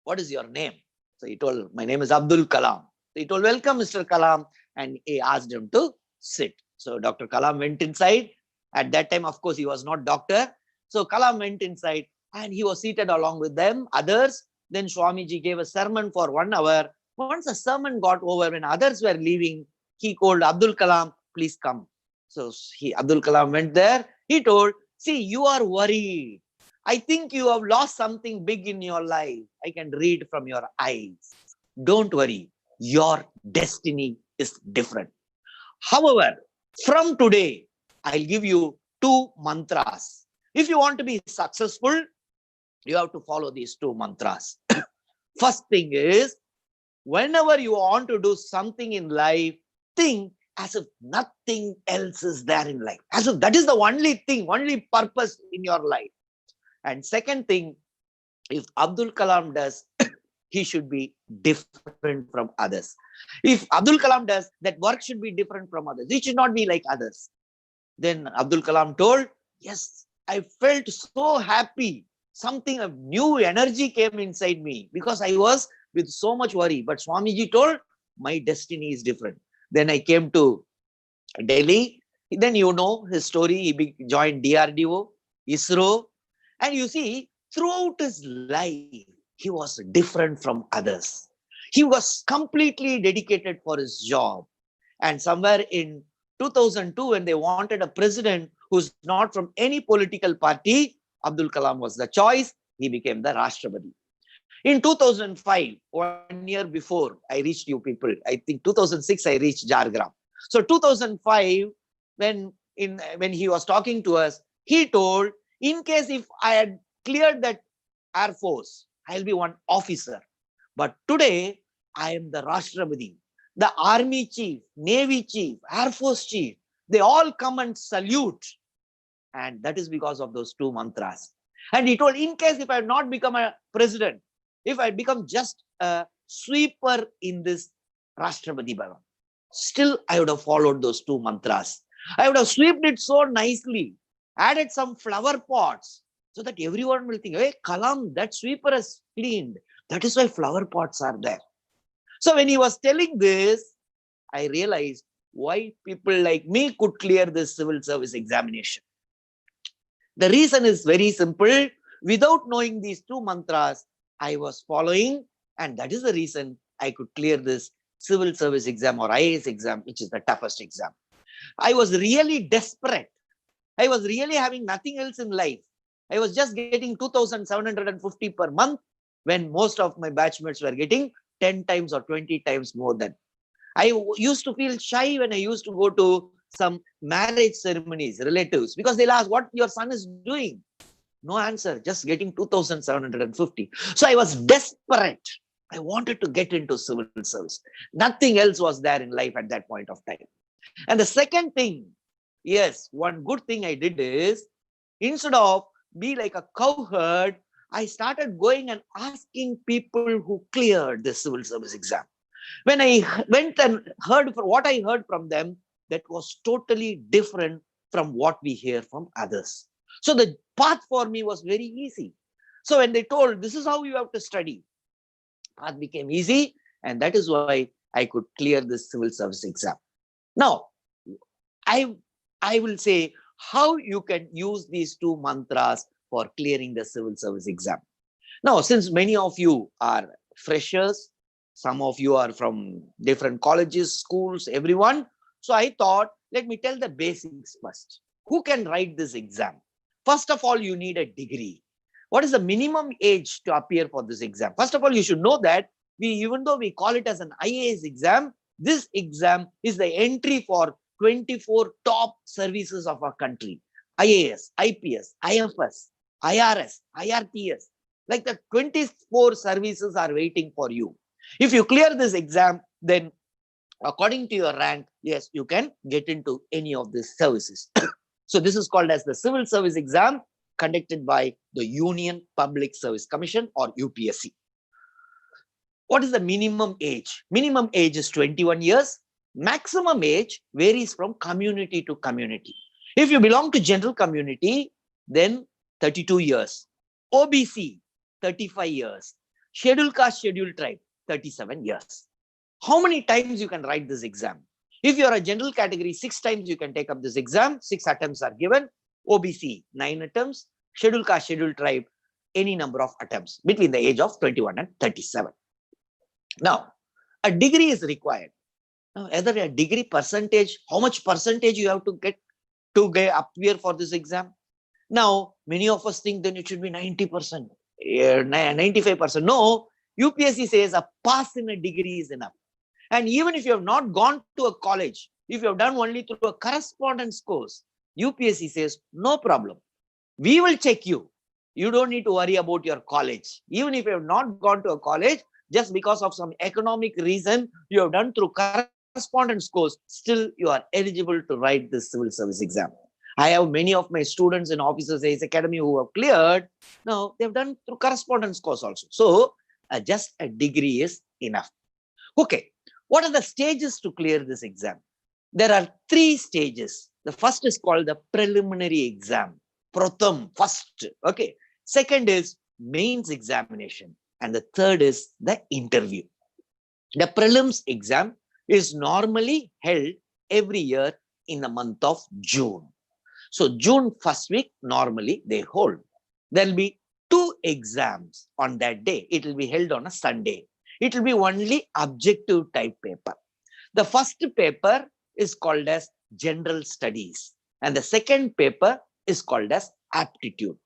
what is your name? So he told, my name is Abdul Kalam. So he told, welcome, Mr. Kalam. And he asked him to sit. So Dr. Kalam went inside. At that time, of course, he was not doctor. So Kalam went inside and he was seated along with them, others. Then Swamiji gave a sermon for 1 hour. Once the sermon got over, when others were leaving, he called Abdul Kalam, please come. So Abdul Kalam went there. He told, see, you are worried. I think you have lost something big in your life. I can read from your eyes. Don't worry. Your destiny is different. However, from today, I'll give you 2 mantras. If you want to be successful, you have to follow these 2 mantras. First thing is, whenever you want to do something in life, think as if nothing else is there in life. As if that is the only thing, only purpose in your life. And second thing, if Abdul Kalam does, he should be different from others. If Abdul Kalam does, that work should be different from others. It should not be like others. Then Abdul Kalam told, yes, I felt so happy. Something of new energy came inside me because I was with so much worry. But Swamiji told, my destiny is different. Then I came to Delhi. Then you know his story. He joined DRDO, ISRO. And you see, throughout his life, he was different from others. He was completely dedicated for his job. And somewhere in 2002, when they wanted a president who's not from any political party, Abdul Kalam was the choice. He became the Rashtrapati. In 2005, 1 year before I reached you people, I think 2006 I reached Jhargram. So 2005, when he was talking to us, he told, in case if I had cleared that Air Force, I'll be one officer. But today, I am the Rashtrapati, the Army Chief, Navy Chief, Air Force Chief. They all come and salute. And that is because of those two mantras. And he told, in case if I had not become a president, if I had become just a sweeper in this Rashtrapati Bhavan, still I would have followed those two mantras. I would have swept it so nicely, added some flower pots, so that everyone will think, hey, Kalam, that sweeper has cleaned. That is why flower pots are there. So when he was telling this, I realized why people like me could clear this civil service examination. The reason is very simple. Without knowing these two mantras, I was following, and that is the reason I could clear this civil service exam or IAS exam, which is the toughest exam. I was really desperate. I was really having nothing else in life. I was just getting 2,750 per month when most of my batchmates were getting 10 times or 20 times more than. I used to feel shy when I used to go to some marriage ceremonies, relatives, because they'll ask what your son is doing. No answer, just getting 2,750. So I was desperate. I wanted to get into civil service. Nothing else was there in life at that point of time. And the second thing, yes, one good thing I did is, instead of be like a cowherd, I started going and asking people who cleared the civil service exam. When I went and heard from what I heard from them, that was totally different from what we hear from others. So the path for me was very easy. So when they told, this is how you have to study, path became easy, and that is why I could clear this civil service exam. Now, I will say how you can use these two mantras for clearing the civil service exam. Now, since many of you are freshers, some of you are from different colleges, schools, everyone. So I thought, let me tell the basics first. Who can write this exam? First of all, you need a degree. What is the minimum age to appear for this exam? First of all, you should know that even though we call it as an IAS exam, this exam is the entry for 24 top services of our country. IAS, IPS, IFS, IRS, IRPS. Like the 24 services are waiting for you. If you clear this exam, then according to your rank, yes, you can get into any of these services. So this is called as the civil service exam conducted by the Union Public Service Commission or UPSC. What is the minimum age? Minimum age is 21 years. Maximum age varies from community to community. If you belong to general community, then 32 years. OBC, 35 years. Scheduled caste, scheduled tribe, 37 years. How many times you can write this exam? If you are a general category, 6 times you can take up this exam. 6 attempts are given. OBC, 9 attempts. Scheduled caste, scheduled tribe, any number of attempts between the age of 21 and 37. Now, a degree is required. Now, either a degree percentage, how much percentage you have to get appear for this exam? Now, many of us think then it should be 90%, 95%. No, UPSC says a pass in a degree is enough. And even if you have not gone to a college, if you have done only through a correspondence course, UPSC says, no problem. We will check you. You don't need to worry about your college. Even if you have not gone to a college, just because of some economic reason you have done through correspondence course, still you are eligible to write this civil service exam. I have many of my students in Officers AIS Academy who have cleared. Now, they've done through correspondence course also. So, just a degree is enough. Okay, what are the stages to clear this exam? There are 3 stages. The first is called the preliminary exam. Pratham, first. Okay. Second is mains examination. And the third is the interview. The prelims exam is normally held every year in the month of June. So June first week, normally they hold. There will be 2 exams on that day. It will be held on a Sunday. It will be only objective type paper. The first paper is called as general studies. And the second paper is called as aptitude.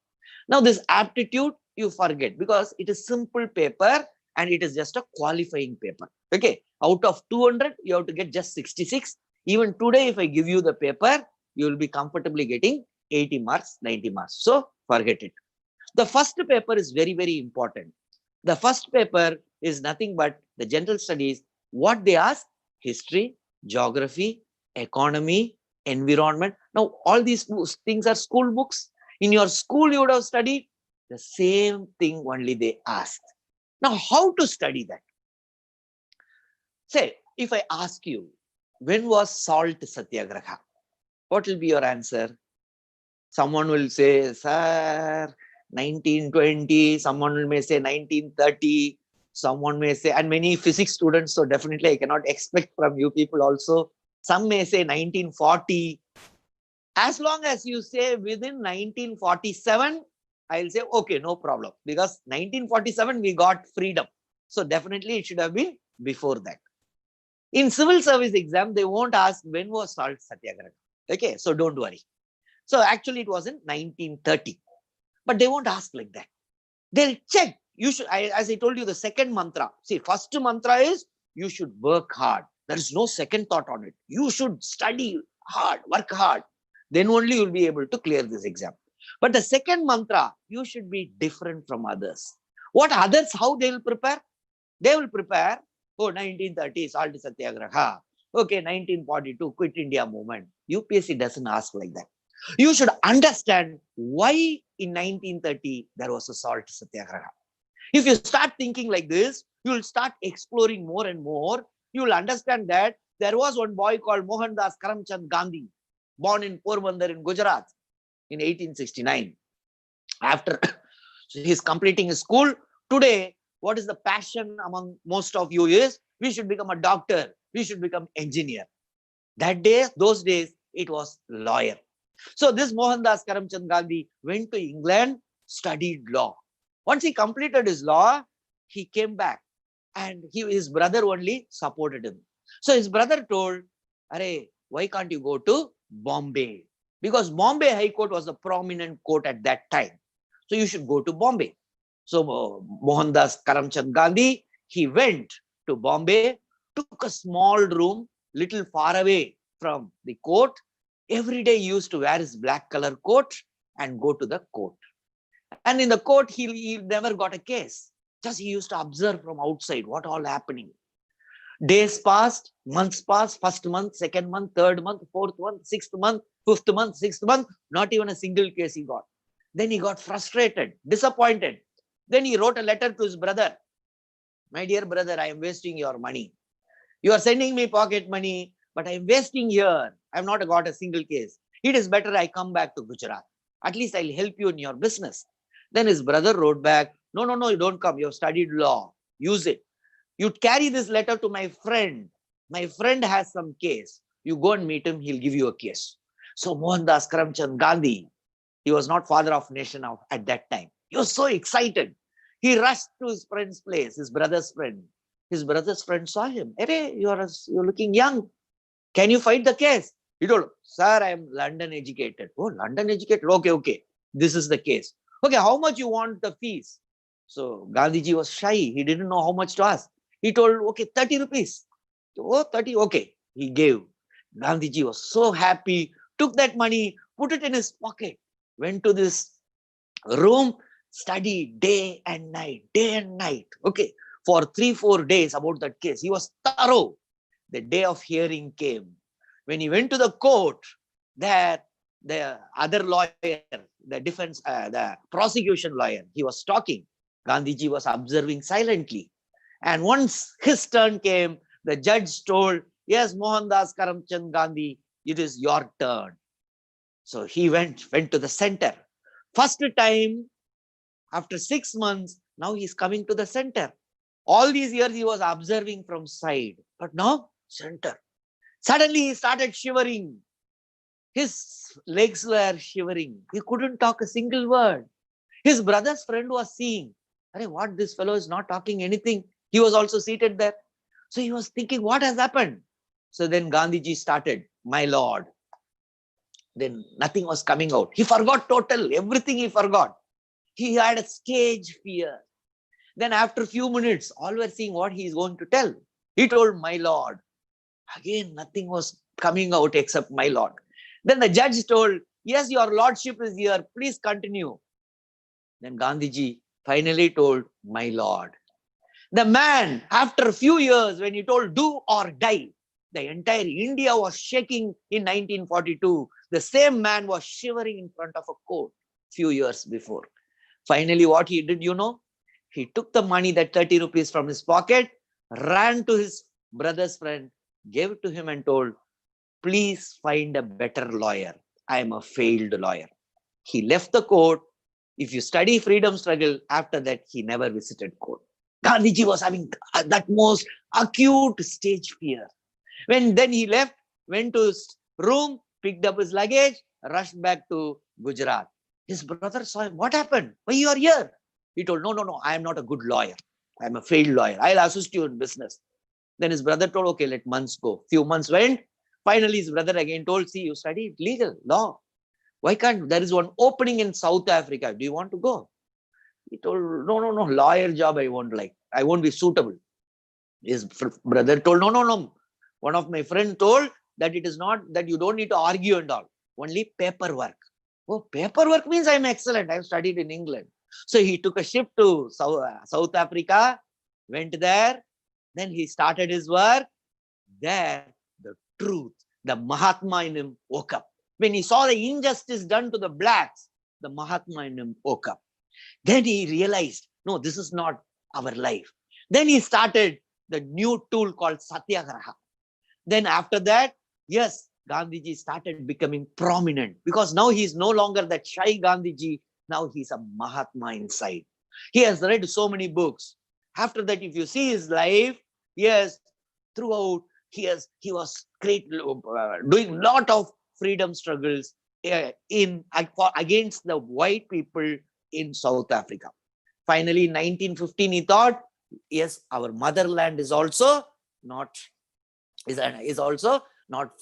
Now this aptitude you forget, because it is simple paper and it is just a qualifying paper. Okay, out of 200, you have to get just 66. Even today, if I give you the paper, you will be comfortably getting 80 marks, 90 marks. So forget it. The first paper is very, very important. The first paper is nothing but the general studies. What they ask: history, geography, economy, environment. Now, all these things are school books. In your school, you would have studied the same thing, only they asked. Now, how to study that? Say, if I ask you, when was salt satyagraha? What will be your answer? Someone will say, sir, 1920. Someone may say 1930. Someone may say, and many physics students, so definitely I cannot expect from you people also. Some may say 1940. As long as you say within 1947, I'll say, okay, no problem. Because 1947, we got freedom. So definitely it should have been before that. In civil service exam, they won't ask when was salt satyagraha. Okay, so don't worry. So actually it was in 1930. But they won't ask like that. They'll check. You should, as I told you, the second mantra. See, first mantra is you should work hard. There is no second thought on it. You should study hard, work hard. Then only you'll be able to clear this exam. But the second mantra, you should be different from others. What others, how they will prepare? They will prepare, oh, 1930, salt satyagraha. Okay, 1942, quit India movement. UPSC doesn't ask like that. You should understand why in 1930 there was a salt satyagraha. If you start thinking like this, you will start exploring more and more. You will understand that there was one boy called Mohandas Karamchand Gandhi, born in Porbandar in Gujarat in 1869. After he's completing his school, today, what is the passion among most of you is, we should become a doctor, we should become engineer. That day, those days, it was lawyer. So this Mohandas Karamchand Gandhi went to England, studied law. Once he completed his law, he came back and his brother only supported him. So his brother told, Arey, why can't you go to Bombay? Because Bombay High Court was a prominent court at that time. So you should go to Bombay. So Mohandas Karamchand Gandhi, he went to Bombay, took a small room, little far away from the court. Every day he used to wear his black color coat and go to the court. And in the court, he never got a case. Just he used to observe from outside what all happening. Days passed, months passed, first month, second month, third month, fourth month, sixth month, fifth month, sixth month, not even a single case he got. Then he got frustrated, disappointed. Then he wrote a letter to his brother. My dear brother, I am wasting your money. You are sending me pocket money, but I am wasting here. I have not got a single case. It is better I come back to Gujarat. At least I'll help you in your business. Then his brother wrote back, no, you don't come. You have studied law. Use it. You carry this letter to my friend. My friend has some case. You go and meet him. He'll give you a case. So Mohandas Karamchand Gandhi, he was not father of nation at that time. He was so excited. He rushed to his friend's place, his brother's friend. His brother's friend saw him. Hey, you're looking young. Can you fight the case? He told, sir, I am London educated. Oh, London educated? Okay. This is the case. Okay, how much you want the fees? So Gandhiji was shy. He didn't know how much to ask. He told, okay, 30 rupees. Oh, 30, okay. He gave. Gandhiji was so happy, took that money, put it in his pocket, went to this room, studied day and night. Okay, for 3-4 days about that case. He was thorough. The day of hearing came. When he went to the court, there the other lawyer, the prosecution lawyer, he was talking. Gandhiji was observing silently. And once his turn came, the judge told, yes, Mohandas Karamchand Gandhi, it is your turn. So he went to the center. First time, after 6 months, now he's coming to the center. All these years he was observing from side, but now center. Suddenly he started shivering. His legs were shivering. He couldn't talk a single word. His brother's friend was seeing, what, this fellow is not talking anything. He was also seated there. So he was thinking, what has happened? So then Gandhiji started, my lord. Then nothing was coming out. He forgot total, everything he forgot. He had a stage fear. Then after a few minutes, all were seeing what he is going to tell. He told, "My lord." Again, nothing was coming out except "my lord." Then the judge told, "Yes, your lordship is here. Please continue." Then Gandhiji finally told, "My lord." The man, after a few years, when he told "do or die," the entire India was shaking in 1942. The same man was shivering in front of a court few years before. Finally, what he did, he took the money, that 30 rupees from his pocket, ran to his brother's friend, gave it to him and told, "Please find a better lawyer. I am a failed lawyer." He left the court. If you study freedom struggle, after that, he never visited court. Gandhiji was having that most acute stage fear. Then he left, went to his room, picked up his luggage, rushed back to Gujarat. His brother saw him. "What happened? Why you are here?" He told, No, I am not a good lawyer. I am a failed lawyer. I'll assist you in business." Then his brother told, "Okay, let months go." Few months went. Finally, his brother again told, "See, you studied legal law. Why can't, there is one opening in South Africa. Do you want to go?" He told, No, lawyer job I won't like. I won't be suitable." His brother told, No. One of my friends told that it is not, that you don't need to argue and all. Only paperwork. Oh, paperwork means I'm excellent. I've studied in England. So he took a ship to South Africa, went there. Then he started his work. There, the truth, the Mahatma in him woke up. When he saw the injustice done to the blacks, the Mahatma in him woke up. Then he realized, no, this is not our life. Then he started the new tool called Satyagraha. Then after that, yes, Gandhiji started becoming prominent, because now he is no longer that shy Gandhiji. Now he's a Mahatma inside. He has read so many books. After that, if you see his life, yes, throughout, he was doing a lot of freedom struggles against the white people in South Africa. Finally, in 1915, he thought, yes, our motherland is also not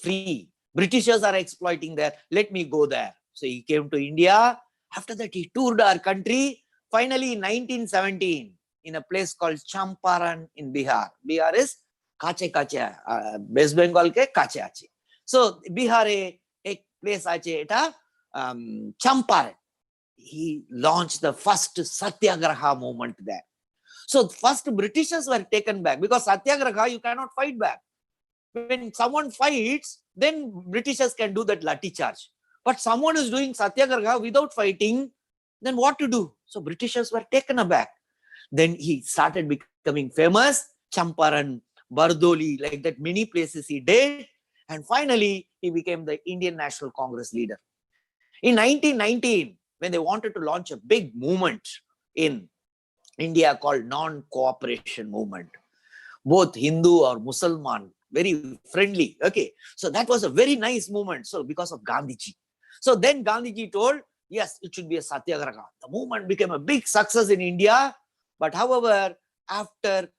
free. Britishers are exploiting there. Let me go there. So he came to India. After that, he toured our country. Finally, in 1917, in a place called Champaran in Bihar. Bihar is Kache, West Bengal ke Kache Ache. So Bihar ek place ache eta Champaran. He launched the first Satyagraha movement there. So first Britishers were taken back, because Satyagraha you cannot fight back. When someone fights, then Britishers can do that lathi charge. But someone is doing Satyagraha without fighting, then what to do? So Britishers were taken aback. Then he started becoming famous. Champaran, Bardoli, like that, many places he did. And finally, he became the Indian National Congress leader. In 1919, when they wanted to launch a big movement in India called non-cooperation movement, both Hindu or Muslim, very friendly. Okay, so that was a very nice movement. So because of Gandhiji. So then Gandhiji told, yes, it should be a Satyagraha. The movement became a big success in India. But however, after,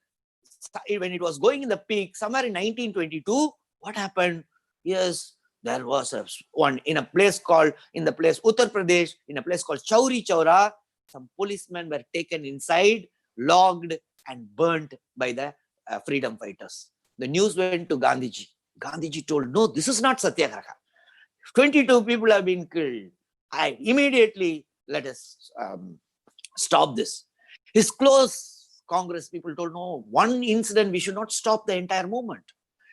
when it was going in the peak, somewhere in 1922, what happened? Yes, there was one in a place called, Uttar Pradesh, in a place called Chauri Chaura. Some policemen were taken inside, logged and burnt by the freedom fighters. The news went to Gandhiji. Gandhiji told, no, this is not Satyagraha. 22 people have been killed. Immediately, let us stop this. His close Congress people told, no, one incident, we should not stop the entire movement.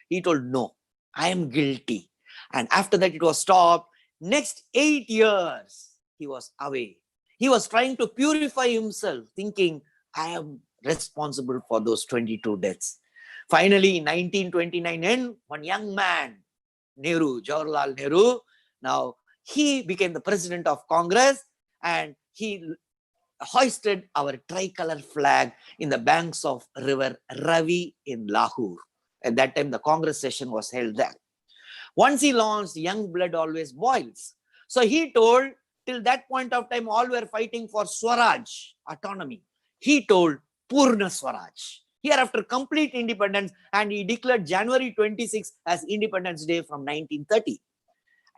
He told, no, I am guilty. And after that, it was stopped. Next 8 years, he was away. He was trying to purify himself, thinking, I am responsible for those 22 deaths. Finally, in 1929, one young man, Nehru, Jawaharlal Nehru, now he became the president of Congress, and he hoisted our tricolor flag in the banks of river Ravi in Lahore. At that time, the Congress session was held there. Once he launched, young blood always boils. So he told, till that point of time, all were fighting for Swaraj, autonomy. He told, Purna Swaraj. Hereafter, complete independence, and he declared January 26 as Independence Day from 1930.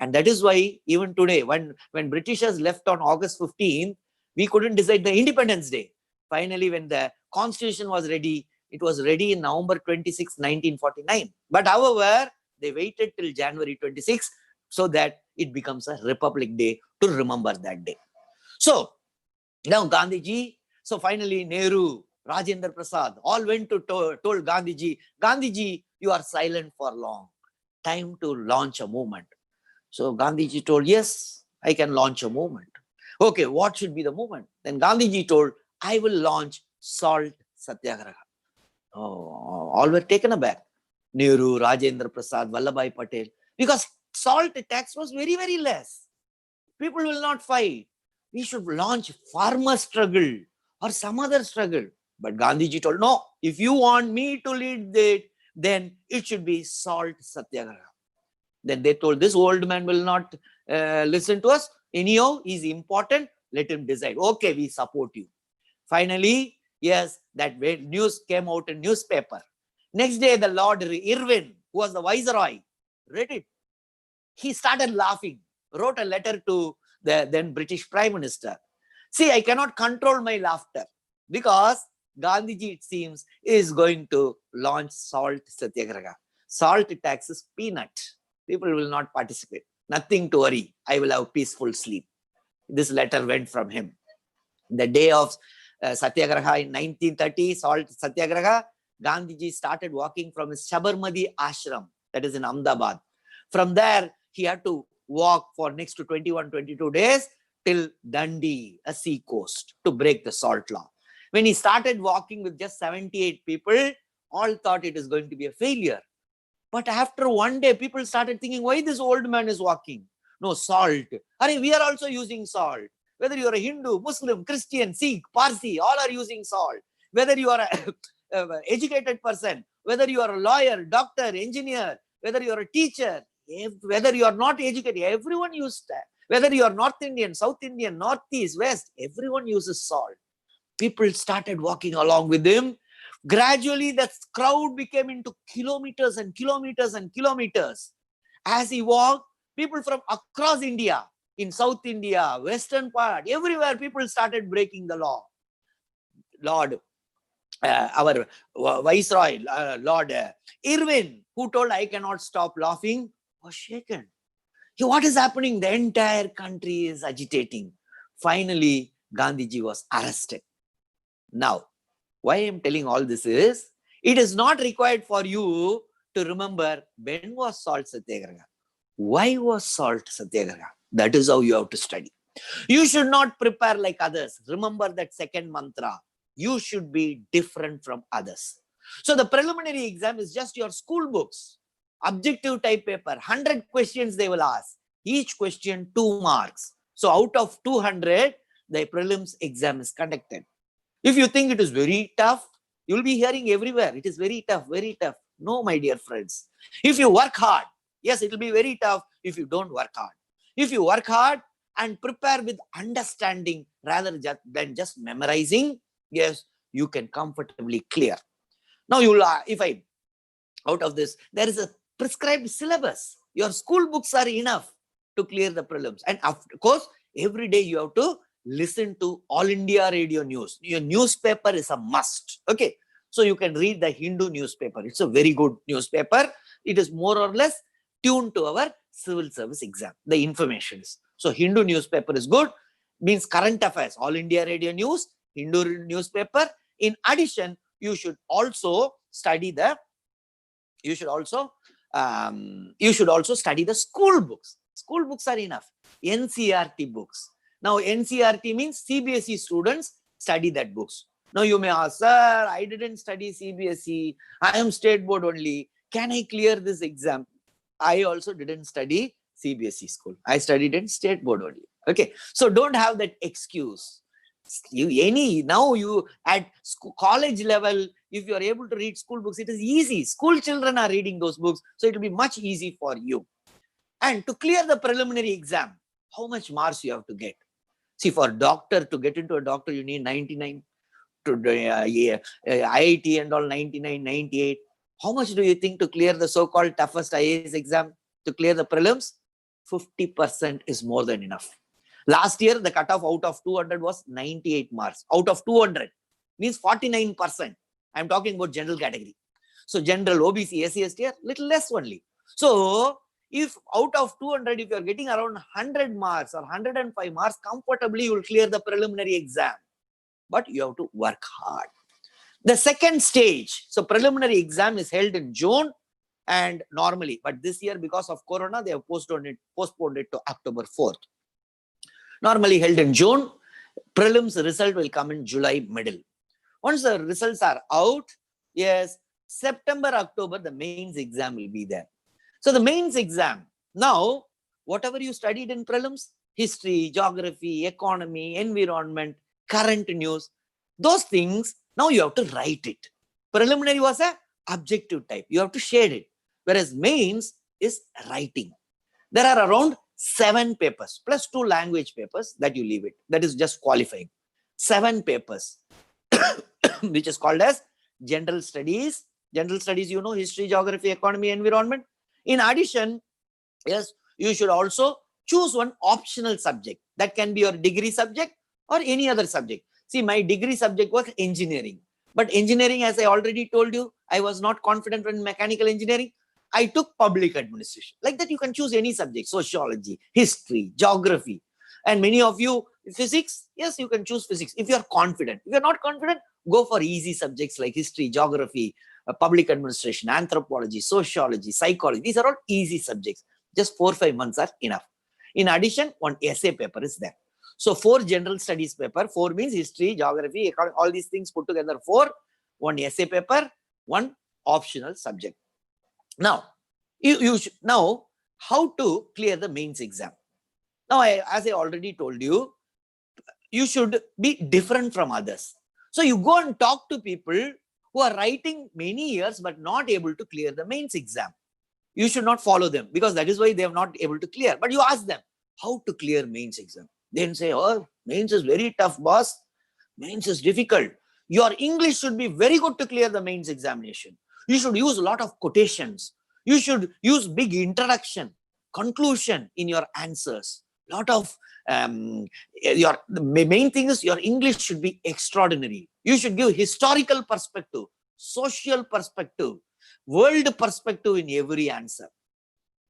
And that is why even today, when Britishers left on August 15, We couldn't decide the Independence Day. Finally, when the Constitution was ready, it was ready in November 26, 1949. But however, they waited till January 26 so that it becomes a Republic Day to remember that day. So now Gandhiji, so finally Nehru, Rajendra Prasad all went to told Gandhiji, Gandhiji, you are silent for long. Time to launch a movement. So Gandhiji told, yes, I can launch a movement. Okay, what should be the movement? Then Gandhiji told, I will launch salt satyagraha. Oh, all were taken aback. Nehru, Rajendra Prasad, Vallabhbhai Patel, because salt tax was very, very less. People will not fight. We should launch farmer struggle or some other struggle. But Gandhiji told, no, if you want me to lead that, then it should be salt satyagraha. Then they told, this old man will not listen to us. Anyhow, he's important. Let him decide. Okay, we support you. Finally, yes, that news came out in newspaper. Next day, the Lord Irwin, who was the viceroy, read it. He started laughing, wrote a letter to the then British Prime Minister. See, I cannot control my laughter because Gandhiji, it seems, is going to launch salt satyagraha. Salt tax is peanut. People will not participate. Nothing to worry. I will have peaceful sleep. This letter went from him. The day of Satyagraha in 1930, salt Satyagraha, Gandhiji started walking from his Sabarmati ashram, that is in Ahmedabad. From there, he had to walk for next to 21-22 days till Dundee, a sea coast, to break the salt law. When he started walking with just 78 people, all thought it is going to be a failure. But after one day, people started thinking, why this old man is walking? No, salt. We are also using salt. Whether you are a Hindu, Muslim, Christian, Sikh, Parsi, all are using salt. Whether you are an educated person, whether you are a lawyer, doctor, engineer, whether you are a teacher, whether you are not educated, everyone uses that. Whether you are North Indian, South Indian, Northeast, West, everyone uses salt. People started walking along with him. Gradually, the crowd became into kilometers and kilometers and kilometers. As he walked, people from across India, in South India, Western part, everywhere, people started breaking the law. Lord, our Viceroy, Lord Irwin, who told, I cannot stop laughing, was shaken. What is happening? The entire country is agitating. Finally, Gandhiji was arrested. Now, why I am telling all this is, it is not required for you to remember when was salt satyagraha. Why was salt satyagraha? That is how you have to study. You should not prepare like others. Remember that second mantra. You should be different from others. So the preliminary exam is just your school books. Objective type paper, 100 questions they will ask. Each question 2 marks. So out of 200, the prelims exam is conducted. If you think it is very tough, you will be hearing everywhere. It is very tough, very tough. No, my dear friends. If you work hard, yes, it will be very tough if you don't work hard. If you work hard and prepare with understanding rather than just memorizing, yes, you can comfortably clear. Now, you will, if I, out of this, there is a prescribed syllabus. Your school books are enough to clear the prelims. And of course, every day you have to listen to All India Radio News. Your newspaper is a must. Okay. So you can read the Hindu newspaper. It's a very good newspaper. It is more or less tuned to our civil service exam, the informations. So Hindu newspaper is good, means current affairs, All India Radio News, Hindu newspaper. In addition, you should also study the, study the school books. School books are enough. NCERT books. Now NCERT means CBSE students study that books. Now you may ask, sir, I didn't study CBSE. I am state board only. Can I clear this exam? I also didn't study CBSE school. I studied in state board only. Okay. So don't have that excuse. Now you at college level, if you are able to read school books, it is easy. School children are reading those books. So it will be much easy for you. And to clear the preliminary exam, how much marks you have to get? See, for doctor, to get into a doctor, you need 99. To IIT and all 99, 98. How much do you think to clear the so-called toughest IAS exam, to clear the prelims? 50% is more than enough. Last year, the cutoff out of 200 was 98 marks. Out of 200 means 49%. I'm talking about general category. So general, OBC, SC, ST are little less only. So if out of 200, if you're getting around 100 marks or 105 marks, comfortably you will clear the preliminary exam. But you have to work hard. The second stage, so preliminary exam is held in June and normally, but this year because of Corona, they have postponed it to October 4th. Normally held in June, prelims result will come in July middle. Once the results are out, yes, September, October, the mains exam will be there. So the mains exam, now, whatever you studied in prelims, history, geography, economy, environment, current news, those things, now you have to write it. Preliminary was a objective type. You have to shade it. Whereas mains is writing. There are around 7 papers plus 2 language papers that you leave it. That is just qualifying. 7 papers, which is called as general studies. General studies, you know, history, geography, economy, environment. In addition, yes, you should also choose one optional subject. That can be your degree subject or any other subject. See, my degree subject was engineering. But engineering, as I already told you, I was not confident in mechanical engineering. I took public administration. Like that, you can choose any subject, sociology, history, geography. And many of you, physics, yes, you can choose physics if you are confident. If you are not confident, go for easy subjects like history, geography, public administration, anthropology, sociology, psychology. These are all easy subjects. Just 4 or 5 months are enough. In addition, one essay paper is there. So 4 general studies paper, 4 means history, geography, economy, all these things put together 4, 1 essay paper, 1 optional subject. Now, now how to clear the mains exam? Now, as I already told you, you should be different from others. So you go and talk to people who are writing many years but not able to clear the mains exam. You should not follow them because that is why they are not able to clear. But you ask them how to clear mains exam. Then say, oh, mains is very tough, boss. Mains is difficult. Your English should be very good to clear the mains examination. You should use a lot of quotations. You should use big introduction, conclusion in your answers. Lot of the main thing is your English should be extraordinary. You should give historical perspective, social perspective, world perspective in every answer.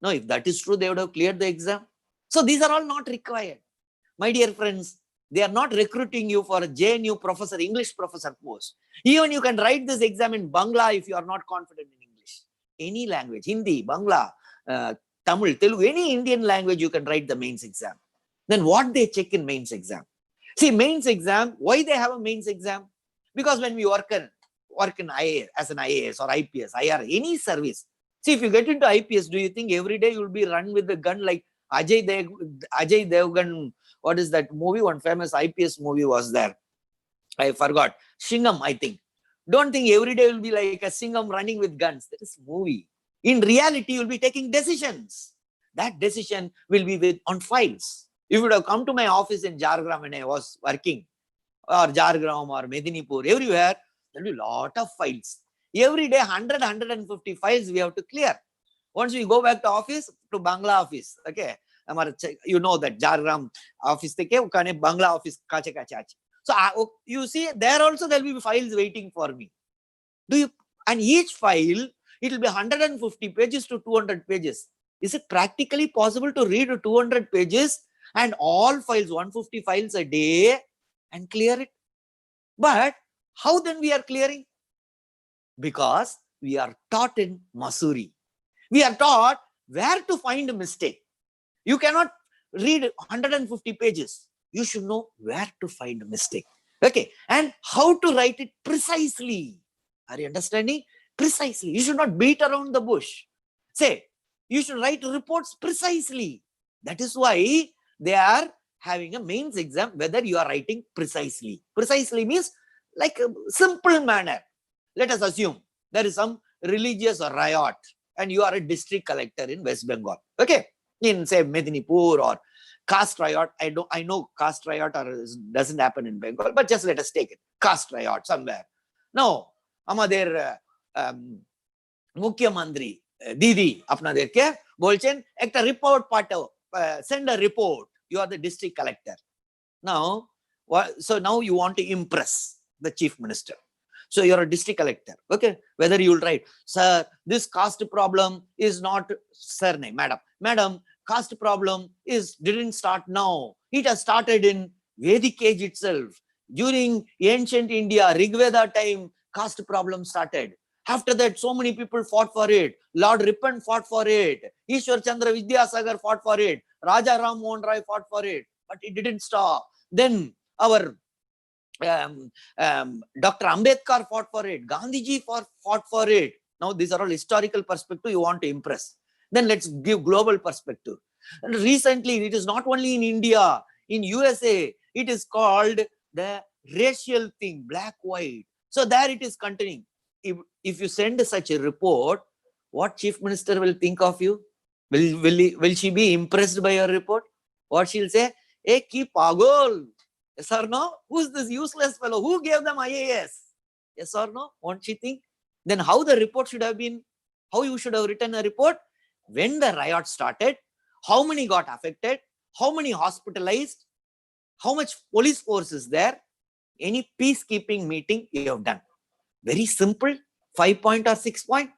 Now, if that is true, they would have cleared the exam. So these are all not required. My dear friends, they are not recruiting you for a JNU professor, English professor post. Even you can write this exam in Bangla if you are not confident in English. Any language, Hindi, Bangla, Tamil, Telugu, any Indian language, you can write the mains exam. Then what they check in mains exam? See, mains exam, why they have a mains exam? Because when we work in IAS, as an IAS or IPS, IR, any service. See, if you get into IPS, do you think every day you will be run with the gun like Ajay Devgan? What is that movie? One famous IPS movie was there. I forgot. Singham, I think. Don't think every day will be like a Singham running with guns. That is movie. In reality, you will be taking decisions. That decision will be on files. If you would have come to my office in Jhargram when I was working, or Jhargram or Medinipur, everywhere, there will be a lot of files. Every day, 100, 150 files we have to clear. Once we go back to office, to Bangla office, okay, you know that Jhargram office, Bangla office, so you see, there also there will be files waiting for me. And each file, it will be 150 pages to 200 pages. Is it practically possible to read 200 pages and all files, 150 files a day and clear it? But how then we are clearing? Because we are taught in Masuri. We are taught where to find a mistake. You cannot read 150 pages. You should know where to find a mistake. Okay. And how to write it precisely. Are you understanding? Precisely. You should not beat around the bush. Say, you should write reports precisely. That is why they are having a mains exam, whether you are writing precisely. Precisely means like a simple manner. Let us assume there is some religious riot and you are a district collector in West Bengal. Okay. In say Medinipur or caste riot. I know caste riot doesn't happen in Bengal, but just let us take it. Caste riot somewhere. Now, amader Mukhyamantri Didi apnaderke bolchen ekta report pathao, send a report. you are the district collector. Now, so now you want to impress the chief minister. So you're a district collector. Okay, whether you will write, sir, this caste problem is not, surname, madam, caste problem didn't start now. It has started in Vedic age itself. During ancient India, Rigveda time, caste problem started. After that, so many people fought for it. Lord Ripon fought for it. Ishwar Chandra Vidyasagar fought for it. Raja Ram Mohan Rai fought for it. But it didn't stop. Then our Dr. Ambedkar fought for it. Gandhiji fought for it. Now, these are all historical perspective you want to impress. Then let's give global perspective. And recently, it is not only in India, in USA, it is called the racial thing, black, white. So there it is continuing. If you send such a report, what chief minister will think of you? Will she be impressed by your report? What she'll say? Hey, keep pagol. Yes or no? Who's this useless fellow? Who gave them IAS? Yes or no? Won't she think? Then how the report should have been? How you should have written a report? When the riot started, how many got affected? How many hospitalized? How much police force is there? Any peacekeeping meeting you have done? Very simple, 5 point or 6 point.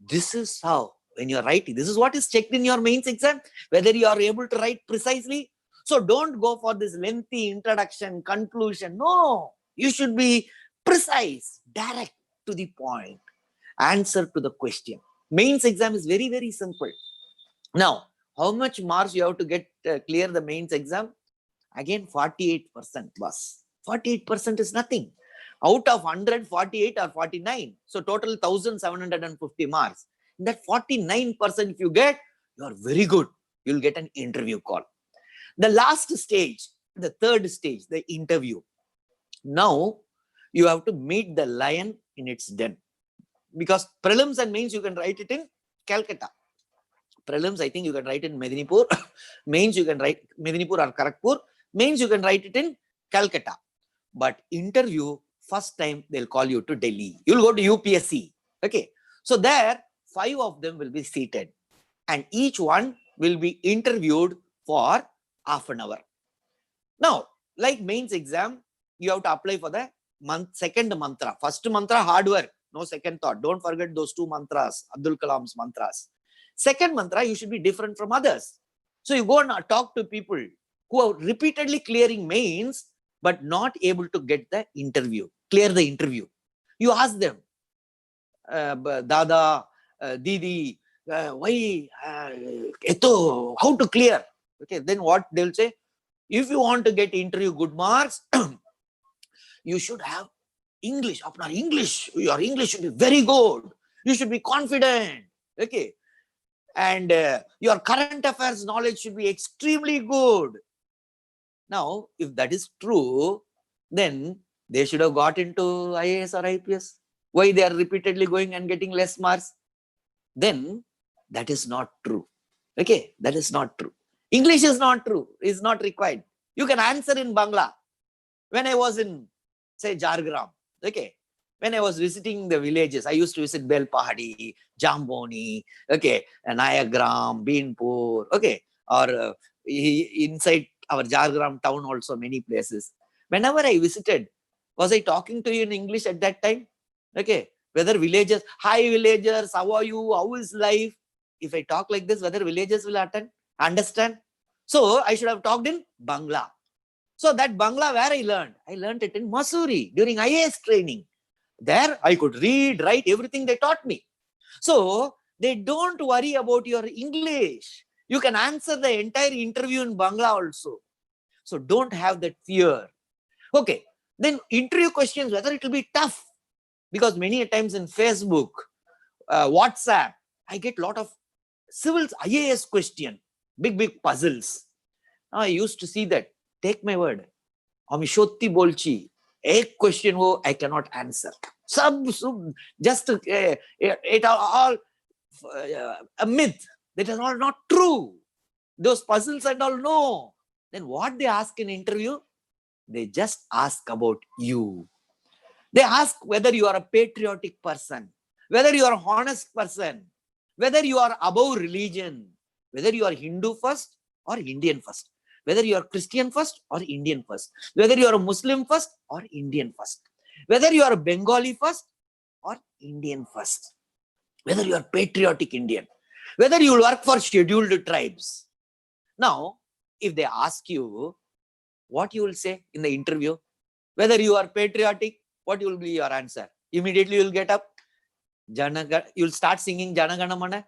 This is how, when you are writing, this is what is checked in your mains exam, whether you are able to write precisely. So don't go for this lengthy introduction, conclusion. No, you should be precise, direct to the point, answer to the question. Mains exam is very, very simple. Now, how much marks you have to get clear the mains exam? Again, 48%, boss. 48% is nothing. Out of 100, 48 or 49. So total 1,750 marks. That 49% if you get, you are very good. You'll get an interview call. The last stage, the third stage, the interview. Now, you have to meet the lion in its den. Because prelims and mains, you can write it in Calcutta. Prelims, I think you can write in Medinipur. Mains, you can write Medinipur or Kharagpur. Mains, you can write it in Calcutta. But interview, first time they'll call you to Delhi. You'll go to UPSC. Okay. So there, 5 of them will be seated. And each one will be interviewed for half an hour. Now, like mains exam, you have to apply for the second mantra. First mantra, hard work. No second thought. Don't forget those 2 mantras, Abdul Kalam's mantras. Second mantra, you should be different from others. So you go and talk to people who are repeatedly clearing mains, but not able to get the interview, clear the interview. You ask them, Dada, Didi, why, how to clear? Okay, then what they'll say? If you want to get interview good marks, you should have English. Your English should be very good. You should be confident. Okay. And your current affairs knowledge should be extremely good. Now, if that is true, then they should have got into IAS or IPS. Why they are repeatedly going and getting less marks? Then that is not true. Okay, that is not true. English is not true, is not required. You can answer in Bangla. When I was in, say, Jhargram, okay, when I was visiting the villages, I used to visit Bel Pahadi, Jamboni, okay, Nayagram, Beenpur, okay, or inside our Jhargram town also many places. Whenever I visited, was I talking to you in English at that time? Okay, whether villagers, hi villagers, how are you, how is life? If I talk like this, whether villagers will understand? So I should have talked in Bangla. So that Bangla where I learned it in Mussoorie during IAS training. There I could read, write, everything they taught me. So they don't worry about your English. You can answer the entire interview in Bangla also. So don't have that fear. Okay, then interview questions, whether it will be tough. Because many times in Facebook, WhatsApp, I get a lot of civil IAS question, big puzzles. Now I used to see that. Take my word. Ami shotti bolchi. Ek question wo I cannot answer. Just it all a myth. That is all not true. Those puzzles and all, no. Then what they ask in interview? They just ask about you. They ask whether you are a patriotic person, whether you are an honest person, whether you are above religion, whether you are Hindu first or Indian first. whether you are Christian first or Indian first, whether you are a Muslim first or Indian first, whether you are a Bengali first or Indian first, whether you are patriotic Indian, whether you will work for scheduled tribes. Now, if they ask you, what you will say in the interview, whether you are patriotic, what will be your answer? Immediately you will get up, you will start singing Jana Gana Mana,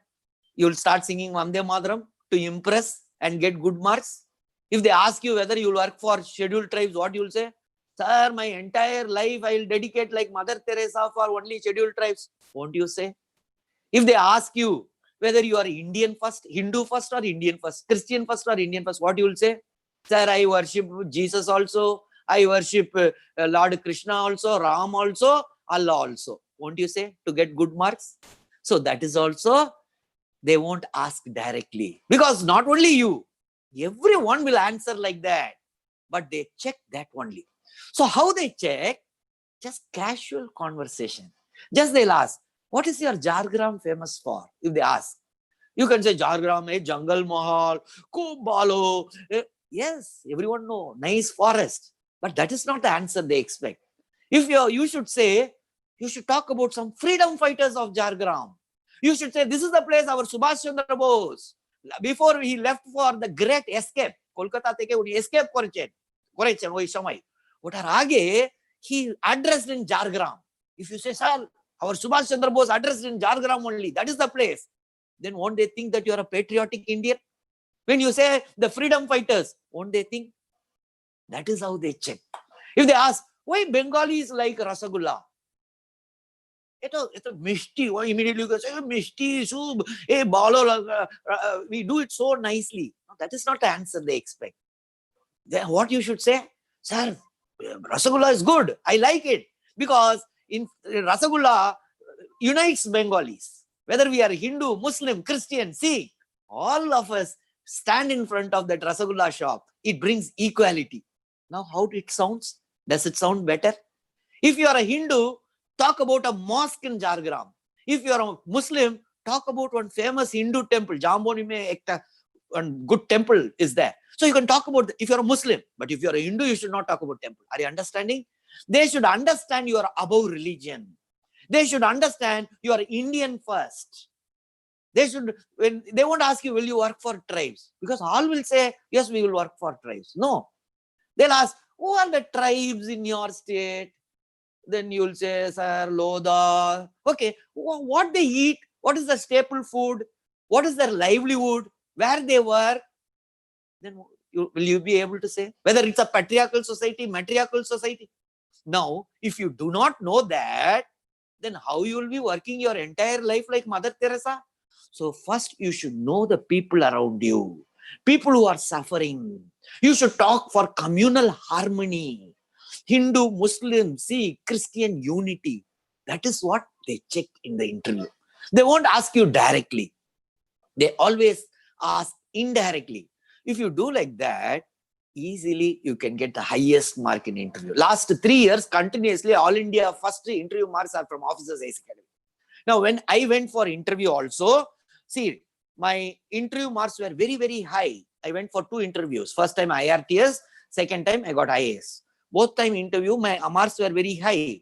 you will start singing Vande Mataram to impress and get good marks. If they ask you whether you will work for scheduled tribes, what you will say? Sir, my entire life I will dedicate like Mother Teresa for only scheduled tribes. Won't you say? If they ask you whether you are Indian first, Hindu first or Indian first, Christian first or Indian first, what you will say? Sir, I worship Jesus also, I worship Lord Krishna also, Ram also, Allah also. Won't you say to get good marks? So that is also, they won't ask directly. Because not only you, everyone will answer like that. But they check that only. So how they check? Just casual conversation. Just they'll ask, what is your Jhargram famous for? If they ask, you can say Jhargram, Jungle Mahal, Kumbalo. Yes, everyone know, nice forest. But that is not the answer they expect. If you should say, you should talk about some freedom fighters of Jhargram. You should say, this is the place our Subhash Chandra Bose, before he left for the great escape, Kolkata থেকে উনি escape করেছেন ওই সময়, ওটার আগে he addressed in Jhargram. If you say, sir, our Subhash Chandra Bose addressed in Jhargram only, that is the place, then won't they think that you are a patriotic Indian? When you say the freedom fighters, won't they think? That is how they check. If they ask, why Bengalis like Rasagulla? It's a mishti. Immediately you can say, mishti, soup, balo, we do it so nicely. No, that is not the answer they expect. Then what you should say? Sir, Rasagulla is good. I like it. Because in Rasagulla unites Bengalis. Whether we are Hindu, Muslim, Christian, Sikh, all of us stand in front of that Rasagulla shop. It brings equality. Now how it sounds? Does it sound better? If you are a Hindu, talk about a mosque in Jhargram. If you are a Muslim, talk about one famous Hindu temple. Jamboni mein ekta one good temple is there. So you can talk about, if you are a Muslim, but if you are a Hindu, you should not talk about temple. Are you understanding? They should understand you are above religion. They should understand you are Indian first. They should, when they won't ask you, will you work for tribes? Because all will say, yes, we will work for tribes. No. They'll ask, who are the tribes in your state? Then you'll say, sir, Loda. Okay, what they eat, what is the staple food, what is their livelihood, where they work, then will you be able to say whether it's a patriarchal society, matriarchal society? Now, if you do not know that, then how you will be working your entire life like Mother Teresa? So first you should know the people around you, people who are suffering. You should talk for communal harmony. Hindu, Muslim, Sikh, Christian unity. That is what they check in the interview. They won't ask you directly. They always ask indirectly. If you do like that, easily you can get the highest mark in interview. Last 3 years, continuously, All India first interview marks are from Officers ACE Academy. Now, when I went for interview also, see, my interview marks were very, very high. I went for 2 interviews. First time IRTS, second time I got IAS. Both time interview, my marks were very high.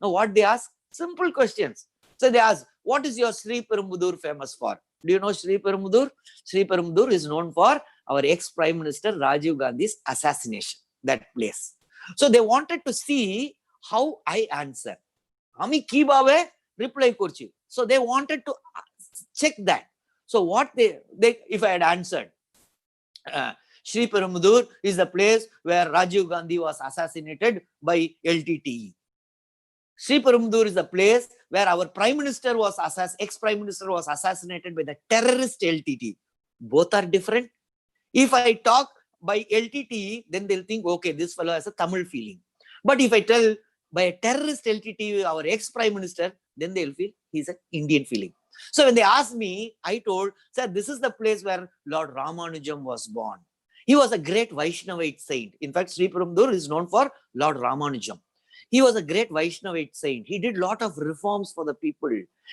Now, what they ask? Simple questions. So they ask, what is your Sri Perumbudur famous for? Do you know Sri Perumbudur? Sri Perumbudur is known for our ex-Prime Minister Rajiv Gandhi's assassination, that place. So they wanted to see how I answer. Ami kibabe reply kurchi. So they wanted to check that. So what they if I had answered, Sri Perumbudur is the place where Rajiv Gandhi was assassinated by LTTE. Sri Perumbudur is the place where our Prime Minister was ex-Prime Minister was assassinated by the terrorist LTTE. Both are different. If I talk by LTTE, then they'll think, okay, this fellow has a Tamil feeling. But if I tell by a terrorist LTTE, our ex-Prime Minister, then they'll feel he's an Indian feeling. So when they asked me, I told, sir, this is the place where Lord Ramanujam was born. He was a great Vaishnavite saint. In fact, Sri Perumbudur is known for Lord Ramanujam. He was a great Vaishnavite saint. He did a lot of reforms for the people.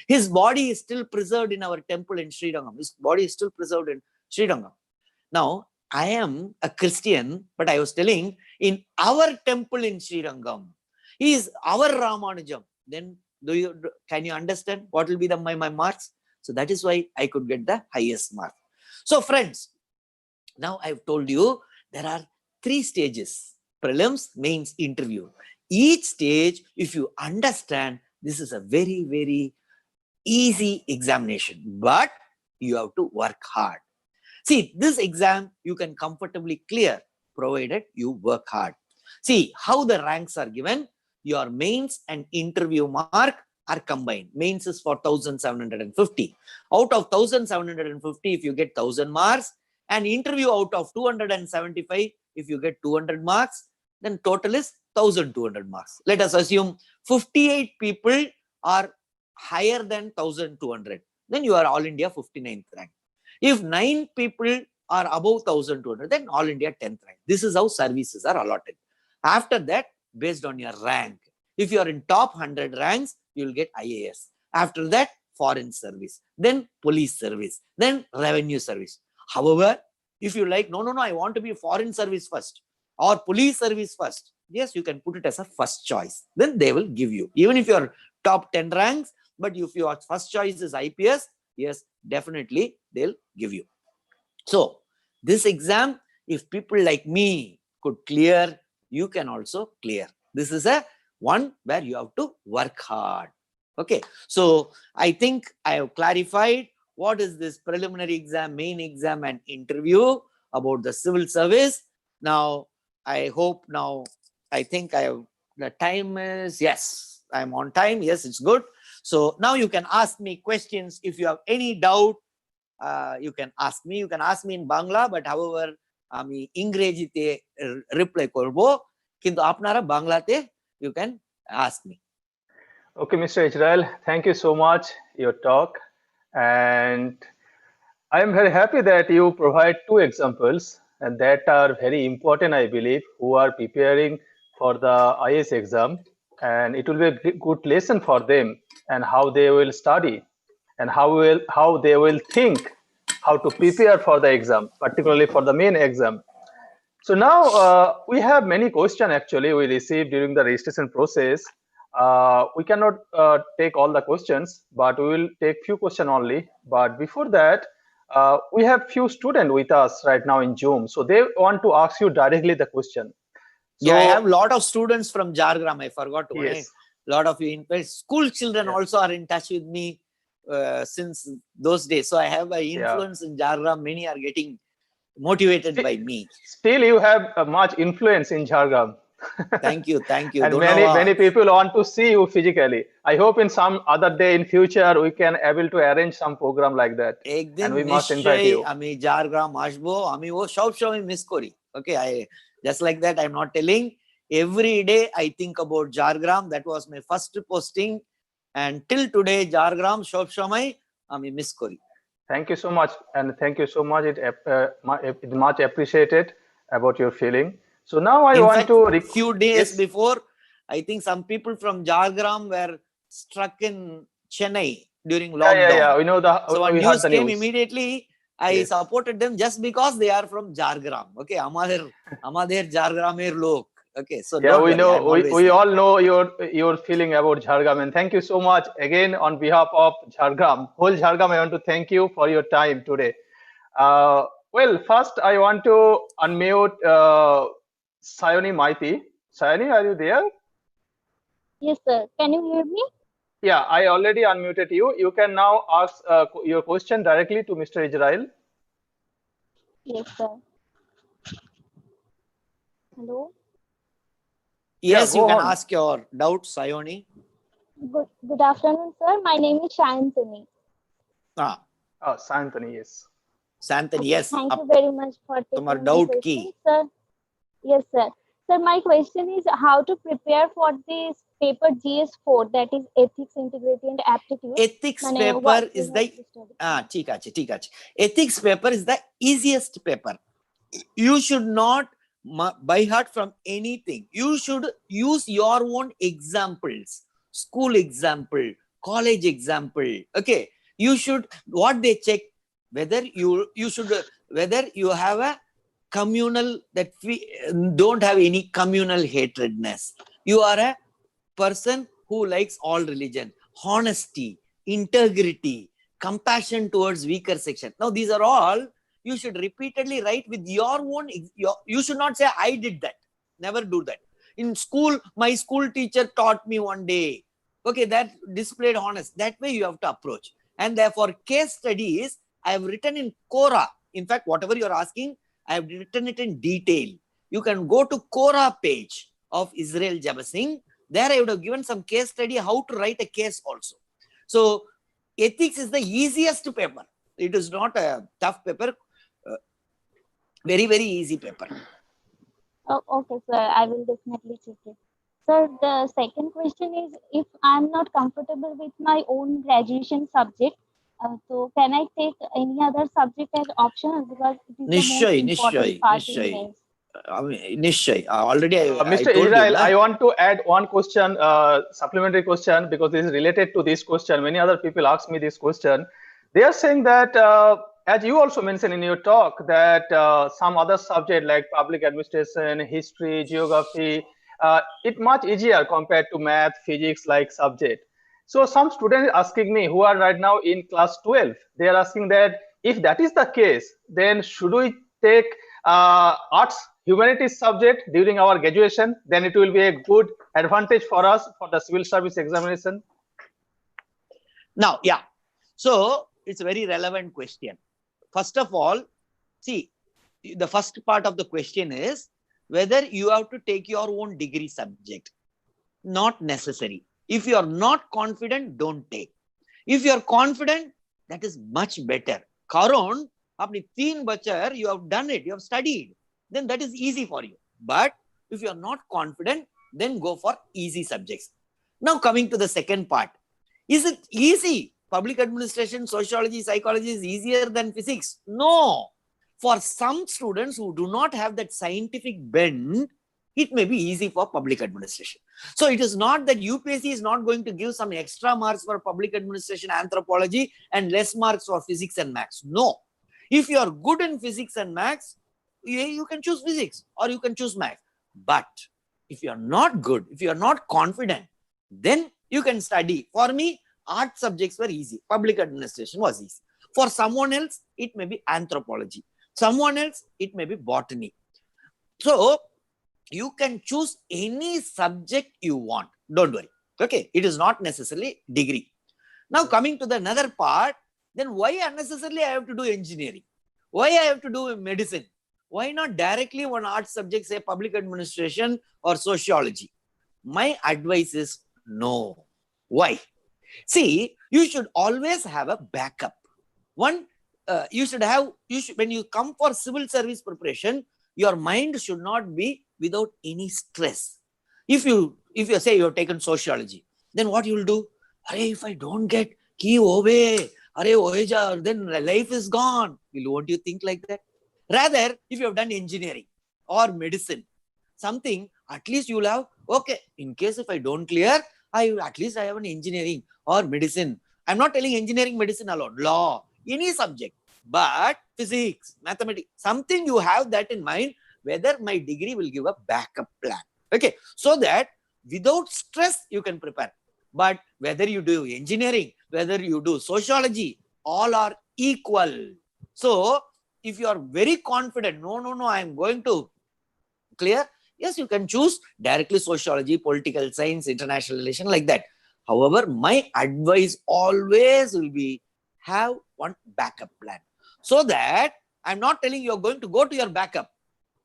His body is still preserved in our temple in Srirangam. His body is still preserved in Srirangam. Now, I am a Christian, but I was telling in our temple in Srirangam, he is our Ramanujam. Then can you understand what will be my marks? So that is why I could get the highest mark. So friends, now I've told you there are 3 stages: prelims, mains, interview. Each stage, if you understand, this is a very, very easy examination, but you have to work hard. See, this exam you can comfortably clear provided you work hard. See how the ranks are given. Your mains and interview mark are combined. Mains is for 1750. Out of 1750, if you get 1000 marks, and interview out of 275, if you get 200 marks, then total is 1200 marks. Let us assume 58 people are higher than 1200. Then you are All India 59th rank. If 9 people are above 1200, then All India 10th rank. This is how services are allotted. After that, based on your rank, if you are in top 100 ranks, you will get IAS. After that, foreign service, then police service, then revenue service. However, if you like, no, I want to be foreign service first or police service first, yes, you can put it as a first choice. Then they will give you, even if you are top 10 ranks, but if your first choice is IPS, yes, definitely they'll give you. So this exam, if people like me could clear, you can also clear. This is a one where you have to work hard. Okay, so I think I have clarified what is this preliminary exam, main exam, and interview about the civil service. Now I hope I think I have, the time is, yes, I'm on time. Yes, it's good. So now you can ask me questions. If you have any doubt, you can ask me. You can ask me in Bangla, but however, ami Ingrejite reply korbo. Kintu apnara Banglate, you can ask me. Okay, Mr. Israel, thank you so much your talk, and I am very happy that you provide 2 examples, and that are very important, I believe, who are preparing for the IAS exam, and it will be a good lesson for them and how they will study and how they will think how to prepare for the exam, particularly for the main exam. So now we have many questions actually we received during the registration process. We cannot take all the questions, but we will take few questions only. But before that, we have few students with us right now in Zoom, so they want to ask you directly the question. So, yeah, I have a lot of students from Jhargram. I forgot to. Yes. A lot of you, school children also are in touch with me since those days. So I have an influence in Jhargram. Many are getting motivated by me. Still, you have much influence in Jhargram. Thank you. And many people want to see you physically. I hope in some other day in future we can able to arrange some program like that. And we must invite you. Ami Jhargram ashbo, ami wo shop miss kori. Okay, I just like that. I'm not telling. Every day I think about Jhargram. That was my first posting, and till today Jhargram shop ami miss kori. Thank you so much, and thank you so much. It much appreciated about your feeling. So now I want to few days before, I think some people from Jhargram were struck in Chennai during lockdown. Yeah. We know so when news came immediately, I supported them just because they are from Jhargram. Okay, amader Jhargramer lok. Okay, so yeah, we know. We all know your feeling about Jhargram, and thank you so much again on behalf of Jhargram, whole Jhargram. I want to thank you for your time today. Well, first I want to unmute Sayoni Maiti. Sayoni, are you there? Yes, sir. Can you hear me? Yeah, I already unmuted you. You can now ask your question directly to Mr. Israel. Yes, sir. Hello. Yes, you can ask your doubt, Sayoni. Good afternoon, sir. My name is Shantani. Shantani, yes. Shantani, yes. Thank you very much for taking my question, sir. Yes, sir. Sir, my question is how to prepare for this paper GS4, that is Ethics, Integrity and Aptitude. Ethics paper is the Ethics paper is the easiest paper. You should not by heart from anything. You should use your own examples, school example, college example. Okay, you should, what they check, whether you have a communal, that we don't have any communal hatredness. You are a person who likes all religion, honesty, integrity, compassion towards weaker section. Now, these are all you should repeatedly write with your own. You should not say, I did that. Never do that. In school, my school teacher taught me one day. Okay, that displayed honest. That way you have to approach. And therefore, case studies, I have written in Quora. In fact, whatever you're asking, I have written it in detail. You can go to Quora page of Israel Jebasingh. There I would have given some case study how to write a case also. So ethics is the easiest paper. It is not a tough paper. Very, very easy paper. Oh, okay, sir. I will definitely check it. Sir, the second question is, if I'm not comfortable with my own graduation subject, so can I take any other subject as optional, because it is the most important part in mains? Nishchay. Already I Mr. told Israel, you, I want to add one question, supplementary question, because this is related to this question. Many other people ask me this question. They are saying that, as you also mentioned in your talk, that some other subject like public administration, history, geography, it's much easier compared to math, physics like subject. So some students asking me who are right now in class 12, they are asking that if that is the case, then should we take arts humanities subject during our graduation? Then it will be a good advantage for us for the civil service examination. Now, yeah. So it's a very relevant question. First of all, see, the first part of the question is whether you have to take your own degree subject. Not necessary. If you are not confident, don't take. If you are confident, that is much better. Karon, apni 3 bachar, you have done it, you have studied, then that is easy for you. But if you are not confident, then go for easy subjects. Now coming to the second part. Is it easy? Public administration, sociology, psychology is easier than physics? No. For some students who do not have that scientific bend, it may be easy for public administration. So it is not that UPSC is not going to give some extra marks for public administration, anthropology, and less marks for physics and maths. No. If you are good in physics and maths, you can choose physics or you can choose maths. But if you are not good, if you are not confident, then you can study. For me, art subjects were easy. Public administration was easy. For someone else, it may be anthropology. Someone else, it may be botany. So you can choose any subject you want. Don't worry. Okay. It is not necessarily degree. Now coming to the another part, then why unnecessarily I have to do engineering? Why I have to do medicine? Why not directly one art subject, say public administration or sociology? My advice is no. Why? See, you should always have a backup. One, when you come for civil service preparation, your mind should not be without any stress. If you say you have taken sociology, then what you will do? If I don't get ki hobe, then life is gone. Won't you think like that? Rather, if you have done engineering or medicine, something, at least you will have, okay, in case if I don't clear, at least I have an engineering or medicine. I'm not telling engineering, medicine alone, law, any subject, but physics, mathematics, something you have that in mind, whether my degree will give a backup plan. Okay, so that without stress, you can prepare. But whether you do engineering, whether you do sociology, all are equal. So if you are very confident, no, I am going to clear, yes, you can choose directly sociology, political science, international relation, like that. However, my advice always will be have one backup plan. So that I'm not telling you are going to go to your backup,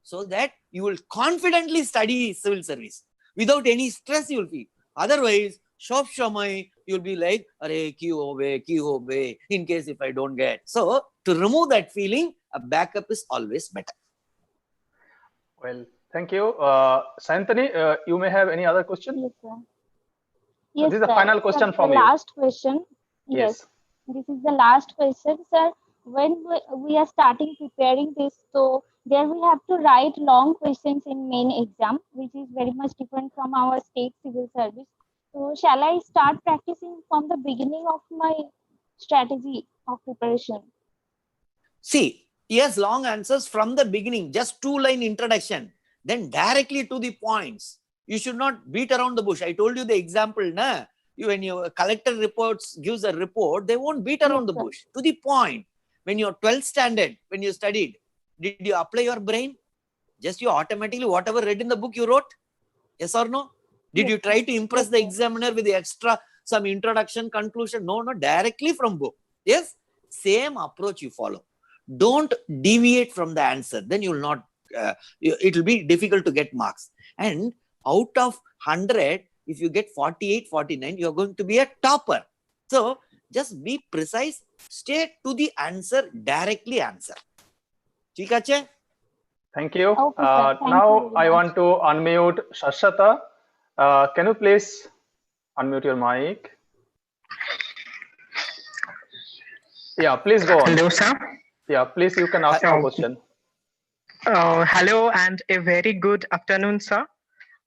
so that you will confidently study civil service without any stress you will feel. Otherwise, shop shamai, you'll be like, ki hobe, in case if I don't get. So to remove that feeling, a backup is always better. Well, thank you. Santani, you may have any other question? Yes, sir. Yes, this is the final question from you. Last question. Yes. This is the last question, sir. When we are starting preparing this, so there we have to write long questions in main exam, which is very much different from our state civil service. So shall I start practicing from the beginning of my strategy of preparation? See, Yes, long answers from the beginning, just 2-line introduction, then directly to the points. You should not beat around the bush. I told you the example, na? When your collector reports gives a report, they won't beat around the bush. To the point. When you're 12th standard, when you studied, did you apply your brain? Just you automatically, whatever read in the book you wrote? Yes or no? Did you try to impress the examiner with the extra, some introduction, conclusion? No, directly from book. Yes? Same approach you follow. Don't deviate from the answer. Then you will not, it will be difficult to get marks. And out of 100, if you get 48, 49, you are going to be a topper. So just be precise, stay to the answer, directly answer. Theek ache? Thank you. Okay, sir. Thank Now you very I much. want to unmute Shashata. Can you please unmute your mic? Yeah, please go on. Hello, sir. Yeah, please, you can ask your question. Hello and a very good afternoon, sir.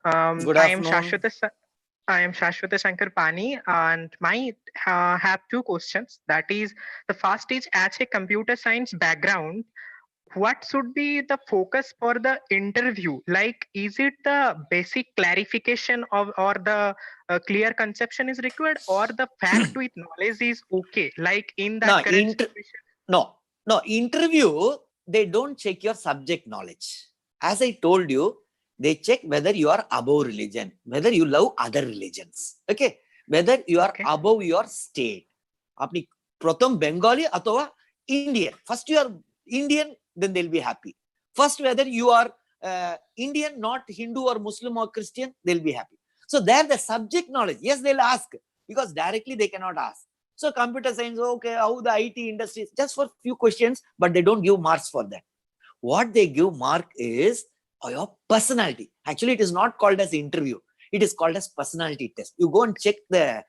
Good I am afternoon. Shashwata Shankar Pani, and I have two questions. That is, the first is, as a computer science background, what should be the focus for the interview? Like, is it the basic clarification of, or the clear conception is required, or the fact with knowledge is okay? Like in that current situation? No, interview, they don't check your subject knowledge. As I told you, they check whether you are above religion, whether you love other religions, okay? Whether you are above your state. Apni pratham Bengali atova Indian. First you are Indian, then they'll be happy. First, whether you are Indian, not Hindu or Muslim or Christian, they'll be happy. So there the subject knowledge, yes, they'll ask, because directly they cannot ask. So computer science, okay, how the IT industry, just for few questions, but they don't give marks for that. What they give mark is your personality. Actually, it is not called as interview. It is called as personality test. You go and check the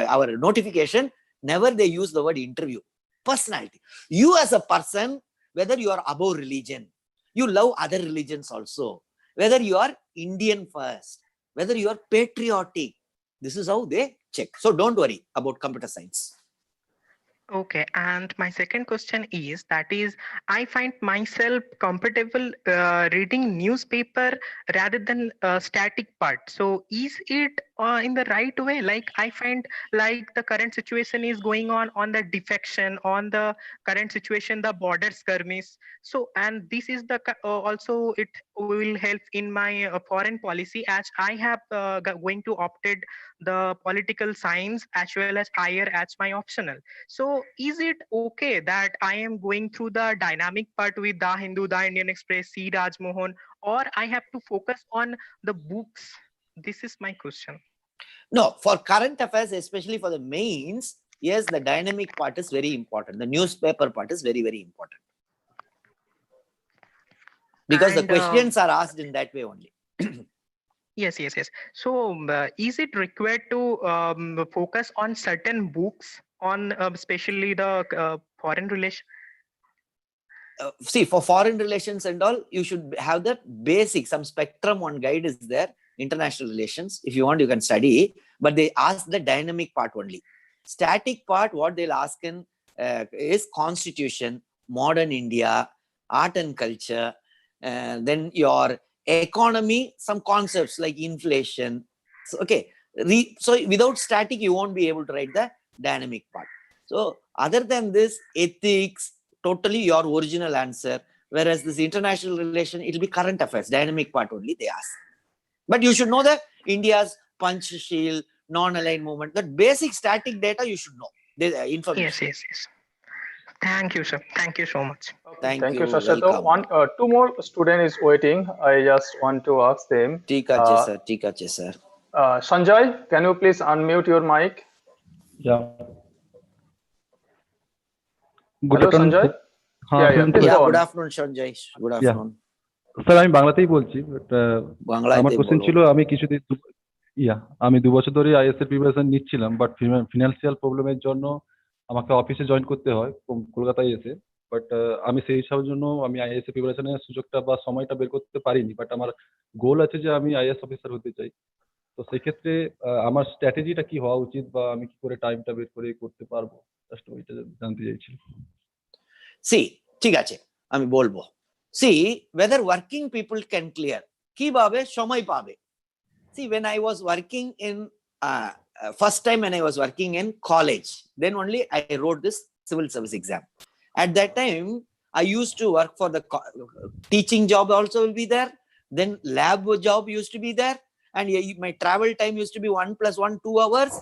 our notification. Never they use the word interview. Personality. You as a person, whether you are above religion, you love other religions also, whether you are Indian first, whether you are patriotic. This is how they check. So don't worry about computer science. Okay, and my second question is, that is, I find myself comfortable reading newspaper rather than static part. So is it in the right way? Like, I find like the current situation is going on the defection, on the current situation, the border skirmish. So, and this is the also it will help in my foreign policy, as I have going to opted the political science as well as higher as my optional. So is it okay that I am going through the dynamic part with the Hindu, the Indian Express, C. Raj Mohan, or I have to focus on the books? This is my question. No, for current affairs, especially for the mains, yes, the dynamic part is very important. The newspaper part is very, very important. Because the questions are asked in that way only. Yes. So is it required to focus on certain books, on especially the foreign relation? See, for foreign relations and all, you should have the basic, some spectrum one guide is there, international relations. If you want, you can study, but they ask the dynamic part only. Static part, what they'll ask in is constitution, modern India, art and culture, then your economy, some concepts like inflation. So, okay, so without static, you won't be able to write the dynamic part. So other than this, ethics, totally your original answer. Whereas this international relation, it will be current affairs, dynamic part only they ask. But you should know that India's punch shield, non-aligned movement, that basic static data you should know. The information. Yes. Thank you, sir. Thank you so much. Thank you. Shashato. Two more students is waiting. I just want to ask them. Theek ache, sir. Sanjay, can you please unmute your mic? Yeah. Hello, Sanjay. Good afternoon, Sanjay. Good afternoon. Sir আমি বাংলাতেই বলছি, আমার question ছিল, আমি 2 বছর ধরে is এর preparation নিচ্ছিলাম, বাট ফিনান্সিয়াল প্রবলেমের জন্য আমাকে অফিসে জয়েন করতে হয় কলকাতায় এসে। বাট আমি সেই হিসাবের জন্য আমি আইএস এর প্রিপারেশনের সুযোগটা বা সময়টা বের করতে পারিনি। বাট আমার গোল আছে যে আমি আইএস অফিসার হতে চাই। তো সেই ক্ষেত্রে আমার স্ট্র্যাটেজিটা কি হওয়া উচিত, বা আমি কি করে টাইমটা বের করে করতে পারবো, জাস্ট ওইটা জানতে চাইছি। See, ঠিক আছে আমি বলবো। See whether working people can clear কিভাবে সময় পাবে। See, when I was working in first time when I was working in college, then only I wrote this civil service exam. At that time I used to work for the teaching job also will be there, then lab job used to be there, and my travel time used to be 1 + 1 2 hours.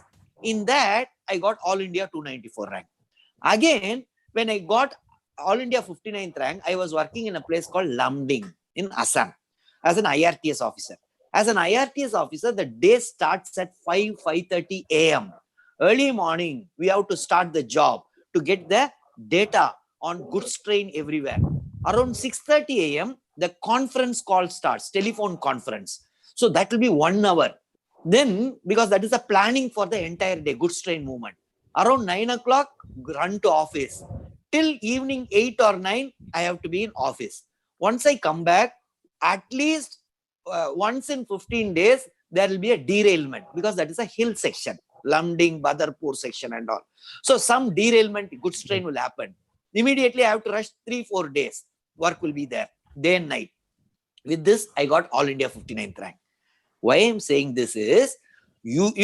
In that I got all India 294 rank. Again when I got all India 59th rank, I was working in a place called Lamding in Assam as an IRTS officer. As an IRTS officer, the day starts at 5:30 a.m. Early morning, we have to start the job to get the data on goods train everywhere. Around 6:30 a.m., the conference call starts, telephone conference. So that will be 1 hour. Then, because that is the planning for the entire day, goods train movement. Around 9 o'clock, run to office. Till evening 8 or 9, I have to be in office. Once I come back, at least once in 15 days, there will be a derailment because that is a hill section, Lamding, Badarpur section and all. So some derailment, goods train will happen. Immediately I have to rush 3-4 days. Work will be there, day and night. With this, I got all India 59th rank. Why I am saying this is,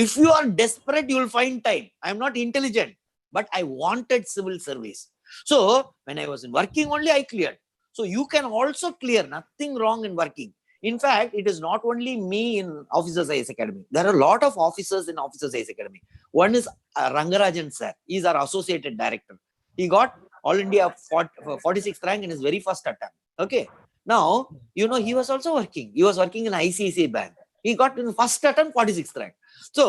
if you are desperate, you will find time. I am not intelligent, but I wanted civil service. So when I was in working only, I cleared. So you can also clear, nothing wrong in working. In fact, it is not only me in Officers IAS Academy. There are a lot of officers in Officers IAS Academy. One is Rangarajan sir. He is our associated director. He got all India 46th rank in his very first attempt. Okay. Now, you know, he was also working. He was working in ICICI Bank. He got in the first attempt 46th rank. So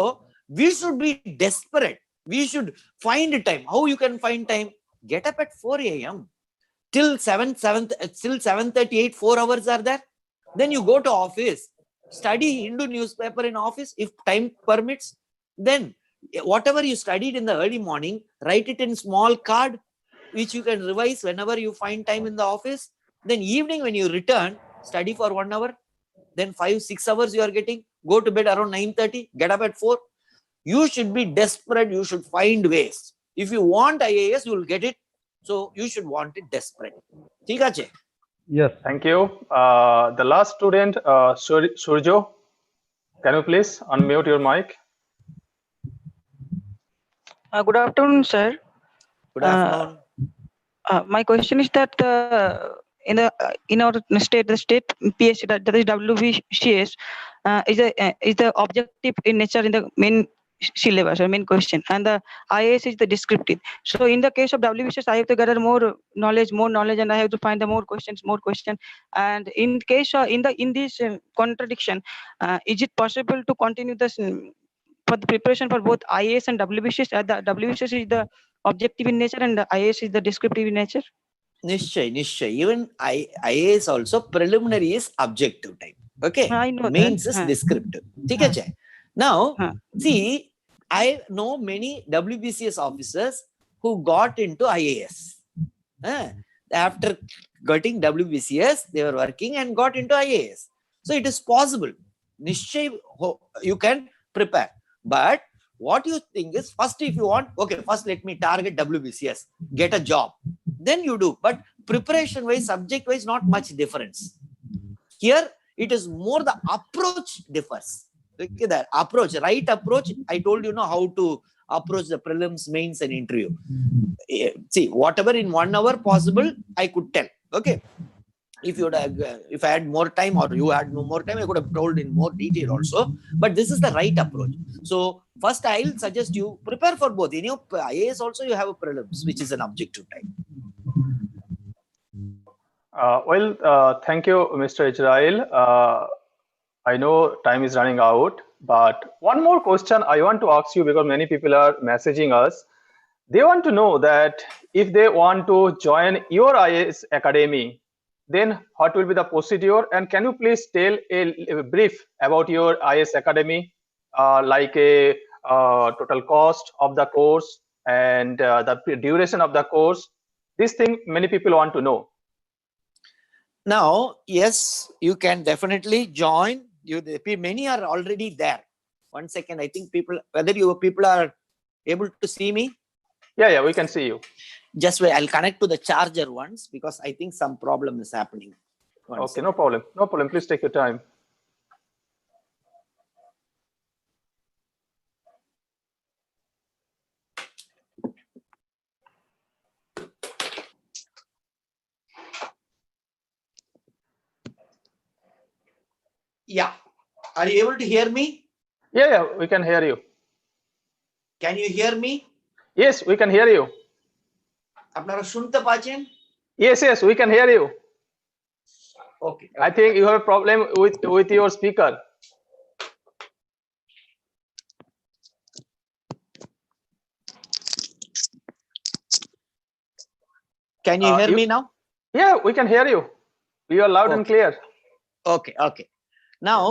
we should be desperate. We should find time. How you can find time? Get up at 4 a.m. till 7:38, 4 hours are there. Then you go to office, study Hindu newspaper in office if time permits. Then whatever you studied in the early morning, write it in small card, which you can revise whenever you find time in the office. Then evening when you return, study for 1 hour. Then 5-6 hours you are getting. Go to bed around 9:30, get up at 4. You should be desperate. You should find ways. If you want IAS, you will get it. So you should want it desperate. ঠিক আছে? Yes. Thank you. The last student, Surjo, can you please unmute your mic? Good afternoon, sir. Good afternoon. My question is that in our state, the state PSC, that is WBPS, is the objective in nature in the main syllabus or main question, and the IAS is the descriptive. So in the case of WBPS, I have to gather more knowledge, and I have to find the more questions. And in case in this contradiction, is it possible to continue this for the preparation for both IAS and WBPS? The WBPS is the objective in nature and the IAS is the descriptive in nature? Nishchay. Even IAS also preliminary is objective type. Okay. I know Mains that. is descriptive. Okay. Now, see, I know many WBCS officers who got into IAS. After getting WBCS, they were working and got into IAS. So it is possible. Nishchay, you can prepare. But what you think is, first if you want, okay, first let me target WBCS, get a job. Then you do. But preparation wise, subject wise, not much difference. Here, it is more the approach differs. Okay, that approach, right approach. I told you know how to approach the prelims, mains, and interview. See, whatever in 1 hour possible, I could tell. Okay. If you if I had more time or you had no more time, I could have told in more detail also. But this is the right approach. So first, I'll suggest you prepare for both. In your IAS also, you have a prelims, which is an objective type. Thank you, Mr. Israel. I know time is running out, but one more question I want to ask you, because many people are messaging us. They want to know that if they want to join your IAS Academy, then what will be the procedure? And can you please tell a brief about your IAS Academy, like a total cost of the course and the duration of the course? This thing many people want to know. Now, yes, you can definitely join. Many are already there. 1 second, I think people, whether you people are able to see me? Yeah, we can see you. Just wait, I'll connect to the charger once because I think some problem is happening. Okay, no problem. No problem. Please take your time. Yeah. Are you able to hear me? Yeah, we can hear you. Can you hear me? Yes, we can hear you. আপনারা শুনতে পাচ্ছেন? Yes, we can hear you. Okay. I think you have a problem with your speaker. Can you hear me now? Yeah, we can hear you. You are loud and clear. Okay. Now,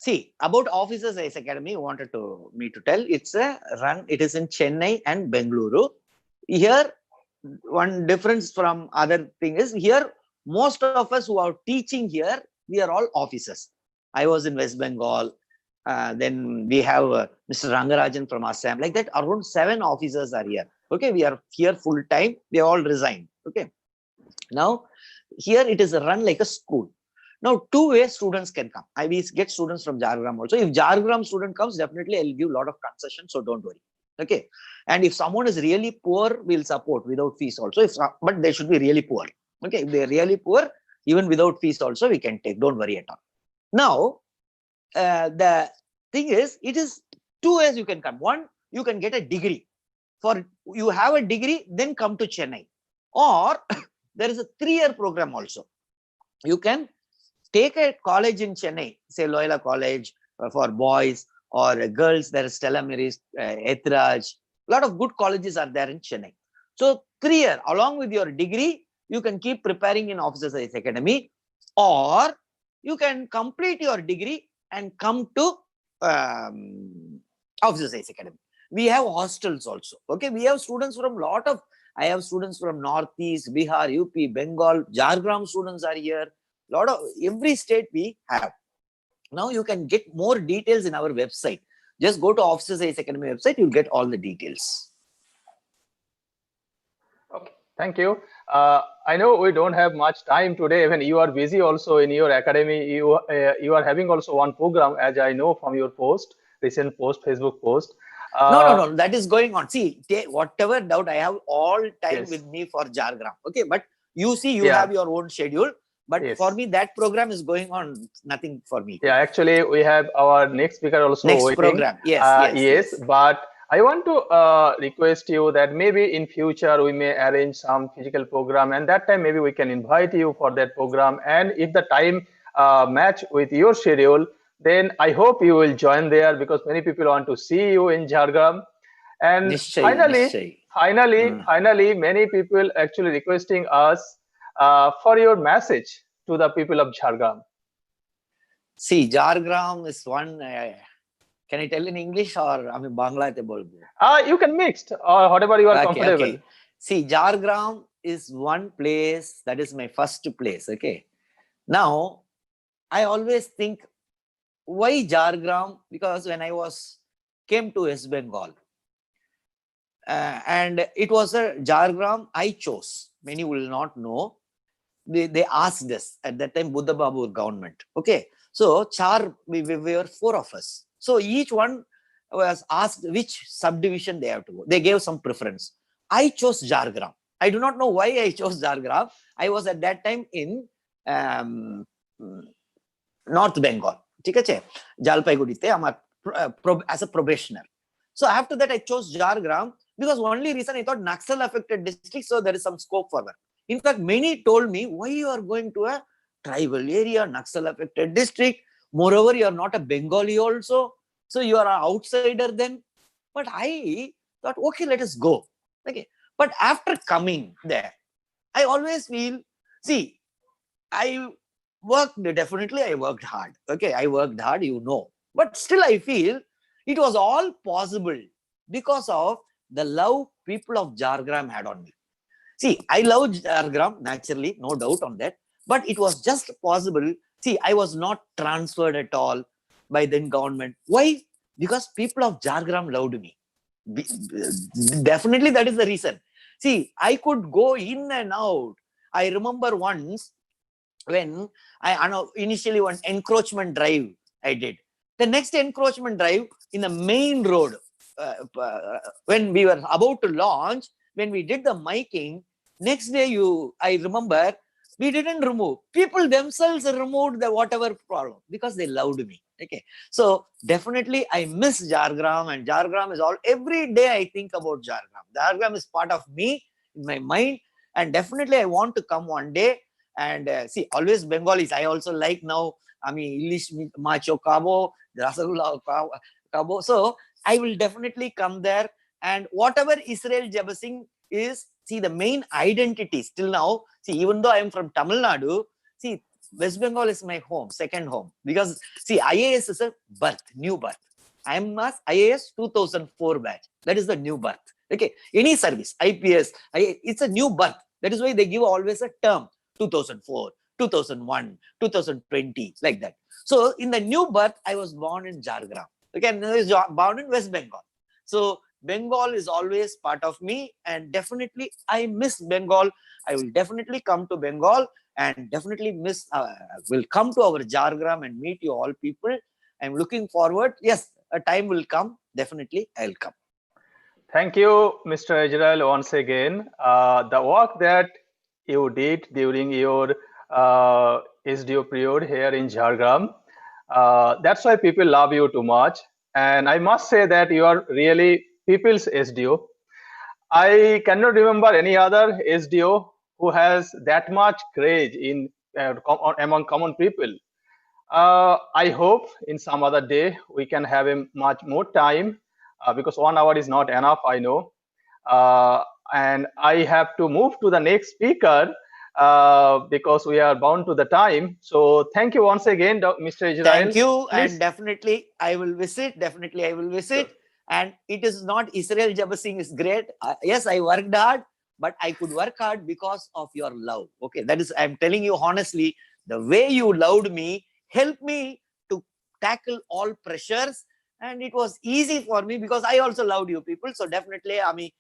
see, about Officers IAS Academy, wanted me to tell, it's a run, it is in Chennai and Bengaluru. Here, one difference from other thing is, here, most of us who are teaching here, we are all officers. I was in West Bengal. Then we have Mr. Rangarajan from Assam. Like that, around 7 officers are here. Okay, we are here full time. They all resigned. Okay. Now, here it is a run like a school. Now, 2 ways students can come. I will get students from Jhargram also. If Jhargram student comes, definitely I'll give a lot of concessions, so don't worry. Okay. And if someone is really poor, we'll support without fees also. But they should be really poor. Okay. If they're really poor, even without fees also, we can take. Don't worry at all. Now, the thing is, it is 2 ways you can come. One, you can get a degree. For you have a degree, then come to Chennai. Or there is a 3-year program also. You can take a college in Chennai, say Loyola College for boys, or girls, there is Stella Maris, Debraj. A lot of good colleges are there in Chennai. So 3-year, along with your degree, you can keep preparing in Officers IAS Academy, or you can complete your degree and come to Officers IAS Academy. We have hostels also. Okay, we have students from I have students from Northeast, Bihar, UP, Bengal, Jhargram students are here. Every state we have. Now you can get more details in our website. Just go to Officers IAS Academy website, you'll get all the details. Okay, thank you. I know we don't have much time today. When you are busy also in your academy, you are having also one program, as I know from your recent Facebook post. No, that is going on. See, whatever doubt, I have all time with me for Jhargram. Okay, but you see, you have your own schedule. But for me, that program is going on. Nothing for me. Yeah, actually, we have our next speaker also waiting. Program. Yes. But I want to request you that maybe in future we may arrange some physical program, and that time maybe we can invite you for that program. And if the time match with your schedule, then I hope you will join there, because many people want to see you in Jhargram. And finally, many people actually requesting us for your message to the people of Jhargram. See, Jhargram is one. Can I tell in English or I mean Bangla? You can mix or whatever you are comfortable. Okay. See, Jhargram is one place that is my first place. Okay. Now, I always think, why Jhargram? Because when I came to West Bengal, and it was a Jhargram I chose. Many will not know. They asked us at that time, Buddha Babu government. Okay. So we were 4 of us. So each one was asked which subdivision they have to go. They gave some preference. I chose Jhargram. I do not know why I chose Jhargram. I was at that time in North Bengal. Jalpaiguri as a probationer. So after that, I chose Jhargram because only reason I thought Naxal affected district, so there is some scope for that. In fact, many told me, why you are going to a tribal area, Naxal affected district? Moreover, you are not a Bengali also, so you are an outsider then. But I thought, okay, let us go. Okay. But after coming there, I always feel, see, I worked hard. Okay, I worked hard, you know. But still I feel it was all possible because of the love people of Jhargram had on me. See, I love Jhargram, naturally, no doubt on that. But it was just possible. See, I was not transferred at all by then government. Why? Because people of Jhargram loved me. Definitely that is the reason. See, I could go in and out. I remember once when I know initially one encroachment drive I did. The next encroachment drive in the main road, when we were about to launch, when we did the miking, next day I remember we didn't remove. People themselves removed the whatever problem because they loved me. Okay, so definitely I miss Jhargram, and Jhargram is all, every day I think about Jhargram. Jhargram is part of me in my mind, and definitely I want to come one day. And see, always Bengalis. I also like now. I mean, English macho kabo, rasagula kabo. So I will definitely come there. And whatever Israel Jebasingh is, see, the main identity still now. See, even though I am from Tamil Nadu, see, West Bengal is my home, second home. Because see, IAS is a birth, new birth. I am IAS 2004 batch. That is the new birth. Okay, any service, IPS, it's a new birth. That is why they give always a term. 2004, 2001, 2020, like that. So in the new birth, I was born in Jhargram. Okay, and I was born in West Bengal. So Bengal is always part of me, and definitely I miss Bengal. I will definitely come to Bengal and definitely will come to our Jhargram and meet you all people. I'm looking forward. Yes, a time will come. Definitely, I'll come. Thank you, Mr. Israel, once again. The work that you did during your SDO period here in Jhargram, that's why people love you too much. And I must say that you are really people's SDO. I cannot remember any other SDO who has that much craze in among common people. I hope in some other day we can have a much more time because 1 hour is not enough, I know. And I have to move to the next speaker because we are bound to the time. So thank you once again, Mr. Israel. Thank you. Please. And definitely I will visit. Definitely I will visit. Sure. And it is not Israel Jebasingh is great. Yes, I worked hard, but I could work hard because of your love. Okay, that is, I'm telling you honestly, the way you loved me helped me to tackle all pressures. And it was easy for me because I also loved you people. So definitely, I mean,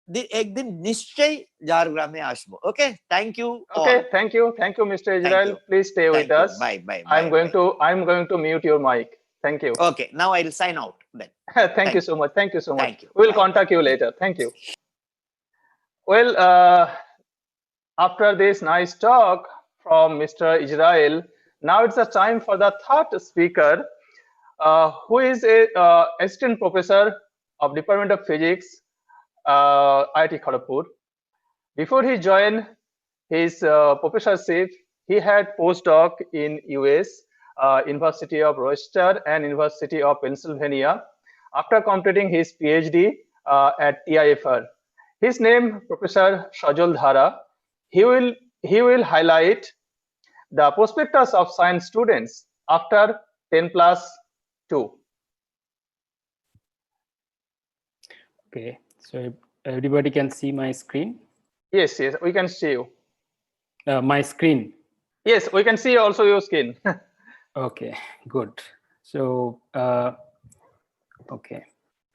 एक दिन निश्चय Jhargram में आशबो. Okay, thank you. Okay, thank you, Mr. Israel. Please stay with us. Bye, bye. I'm going to mute your mic. Thank you. Okay, now I'll sign out then. Thank you so much. Thank you so much. Thank you. We'll contact you later. Thank you. Well, after this nice talk from Mr. Israel, now it's the time for the third speaker, who is a assistant professor of Department of Physics, IIT Kharagpur. Before he joined his professorship, he had postdoc in US, University of Rochester and University of Pennsylvania. After completing his PhD at TIFR, his name Professor Sajal Dhara. He will highlight the prospectus of science students after 10+2. Okay, so everybody can see my screen? Yes, we can see you. My screen? Yes, we can see also your screen. Okay, good. So, okay.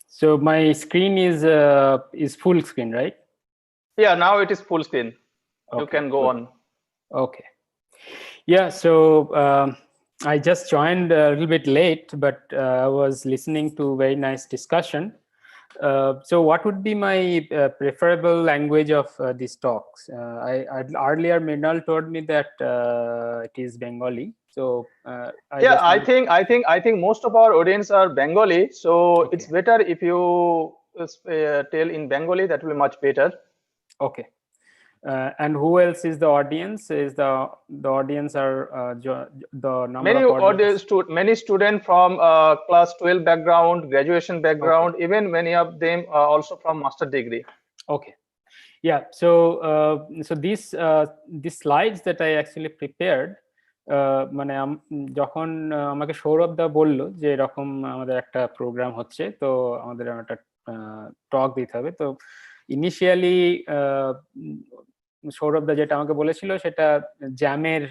So my screen is full screen, right? Yeah, now it is full screen. Okay, you can go on. Okay. Yeah, so I just joined a little bit late, but I was listening to very nice discussion. So what would be my preferable language of these talks? Earlier Mrinal told me that it is Bengali. So I think most of our audience are Bengali. So okay. It's better if you tell in Bengali. That will be much better. Okay. And who else is the audience? Is the audience are the number of audience? Many students from class 12 background, graduation background, okay. Even many of them are also from master degree. Okay, yeah. So so these slides that I actually prepared, মানে যখন আমাকে সৌরভদা বললো যে এরকম আমাদের একটা programme হচ্ছে, তো আমাদের একটা টক দিতে হবে, তো ইনিশিয়ালি সৌরভদা যেটা আমাকে বলেছিল সেটা জ্যামের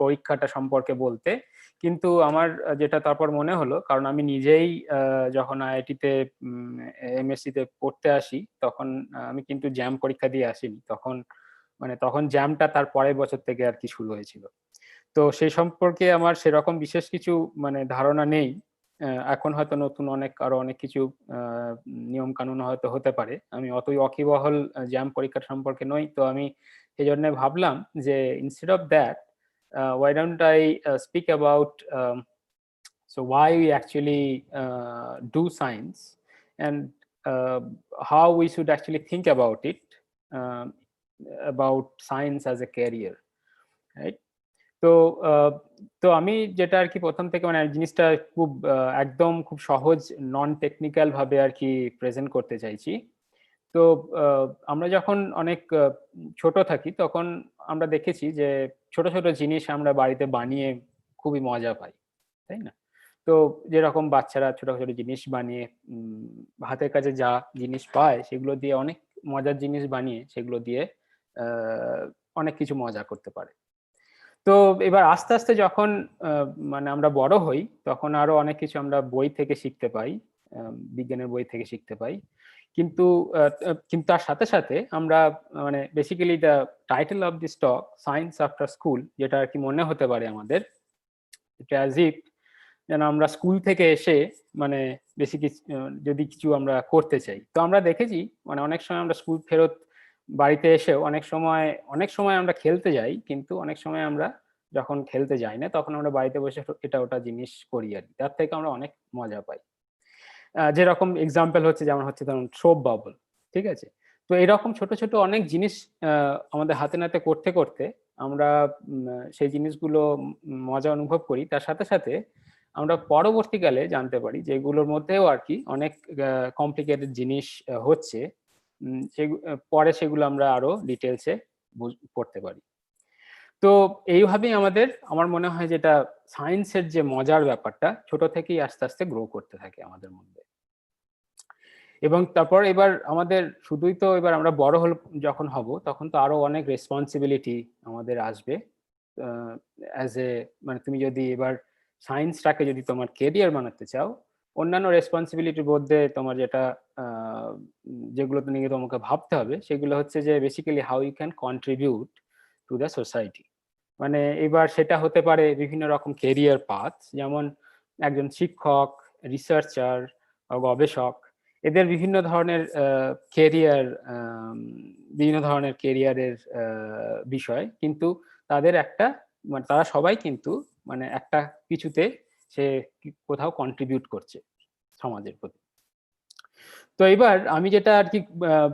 পরীক্ষাটা সম্পর্কে বলতে, কিন্তু আমার যেটা তারপর মনে হলো, কারণ আমি নিজেই যখন আইআইটিতে এমএসসিতে পড়তে আসি তখন আমি কিন্তু জ্যাম পরীক্ষা দিয়ে আসিনি, তখন জ্যামটা তার পরের বছর থেকে আর কি শুরু হয়েছিল। তো সেই সম্পর্কে আমার সেরকম বিশেষ কিছু ধারণা নেই। এখন হয়তো নতুন আরো অনেক কিছু নিয়ম কানুন হয়তো হতে পারে, আমি অতই অকিবহল জ্যাম পরীক্ষার সম্পর্কে নই। তো আমি সেই জন্য ভাবলাম যে instead of that, why don't I speak about so why we actually do science and how we should actually think about it, about science as a career, right? তো আমি যেটা আর কি প্রথম থেকে জিনিসটা খুব একদম খুব সহজ নন টেকনিক্যাল ভাবে আর কি প্রেজেন্ট করতে চাইছি। তো আমরা যখন অনেক ছোট থাকি তখন আমরা দেখেছি যে ছোট ছোট জিনিস আমরা বাড়িতে বানিয়ে খুবই মজা পাই, তাই না? তো যেরকম বাচ্চারা ছোট ছোট জিনিস বানিয়ে হাতের কাছে যা জিনিস পায় সেগুলো দিয়ে অনেক মজার জিনিস বানিয়ে সেগুলো দিয়ে অনেক কিছু মজা করতে পারে। তো এবার আস্তে আস্তে যখন আমরা বড় হই তখন আরো অনেক কিছু আমরা বই থেকে শিখতে পাই, বিজ্ঞানের বই থেকে শিখতে পাই। কিন্তু তার সাথে সাথে আমরা basically the title of this talk science after school, যেটা আর কি মনে হতে পারে আমাদের অ্যাজ ইফ যেন আমরা স্কুল থেকে এসে বেশি কিছু যদি কিছু আমরা করতে চাই। তো আমরা দেখেছি অনেক সময় আমরা স্কুল ফেরত বাড়িতে এসেও অনেক সময় আমরা খেলতে যাই, কিন্তু অনেক সময় আমরা যখন খেলতে যাই না তখন আমরা বাড়িতে বসে এটা ওটা জিনিস করি আর কি, তার থেকে আমরা অনেক মজা পাই। যেরকম এক্সাম্পল হচ্ছে যেমন ধরুন সোপ বাবল, ঠিক আছে? তো এরকম ছোট ছোট অনেক জিনিস আমাদের হাতে নাতে করতে করতে আমরা সেই জিনিসগুলো মজা অনুভব করি। তার সাথে সাথে আমরা পরবর্তীকালে জানতে পারি যে এগুলোর মধ্যেও আর কি অনেক কমপ্লিকেটেড জিনিস হচ্ছে, পরে সেগুলো আমরা আরো ডিটেলসে পড়তে পারি। তো এইভাবেই আমার মনে হয় যেটা সায়েন্সের যে মজার ব্যাপারটা ছোট থেকেই আস্তে আস্তে গ্রো করতে থাকে আমাদের মধ্যে। এবং তারপর এবার আমাদের শুধুই তো এবার আমরা বড় যখন হব তখন তো আরো অনেক রেসপন্সিবিলিটি আমাদের আসবে। অ্যাজ এ তুমি যদি এবার সায়েন্সটাকে যদি তোমার কেরিয়ার বানাতে চাও, অন্যান্য রেসপন্সিবিলিটির মধ্যে তোমার যেগুলো নিয়ে তোমাকে ভাবতে হবে সেগুলো হচ্ছে যে basically how you can contribute to the society. এবার সেটা হতে পারে বিভিন্ন রকম কেরিয়ার পাথ, যেমন একজন শিক্ষক, রিসার্চার, গবেষক, এদের বিভিন্ন ধরনের কেরিয়ারের বিষয়, কিন্তু তাদের একটা তারা সবাই কিন্তু একটা কিছুতে সে কোথাও কন্ট্রিবিউট করছে সমাজের প্রতি। তো এবার আমি যেটা আর কি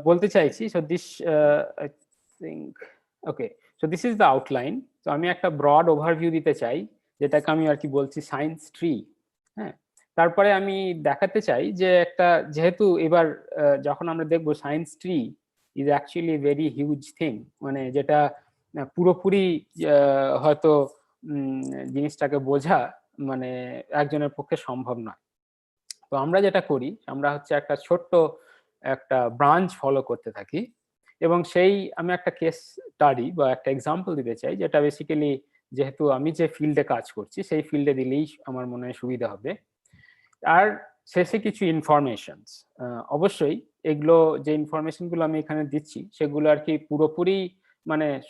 বলতে চাইছি, so this I think okay, so this is the outline. তো আমি একটা ব্রড ওভারভিউ দিতে চাই, যেটাকে আমি আর কি বলছি সায়েন্স ট্রি। হ্যাঁ, তারপরে আমি দেখাতে চাই যে যেহেতু এবার যখন আমরা দেখবো science tree is actually very huge thing, যেটা পুরোপুরি হয়তো জিনিসটাকে বোঝা একজনের পক্ষে সম্ভব নয়। তো আমরা যেটা করি, আমরা হচ্ছে একটা ব্রাঞ্চ ফলো করতে থাকি, এবং আমি একটা কেস স্টাডি বা একটা এক্সাম্পল দিতে চাই, যেটা বেসিক্যালি যেহেতু আমি যে ফিল্ডে কাজ করছি সেই ফিল্ডে দিলেই আমার মনে হয় সুবিধা হবে। আর শেষে কিছু ইনফরমেশন, অবশ্যই এগুলো যে ইনফরমেশন গুলো আমি এখানে দিচ্ছি সেগুলো আর কি পুরোপুরি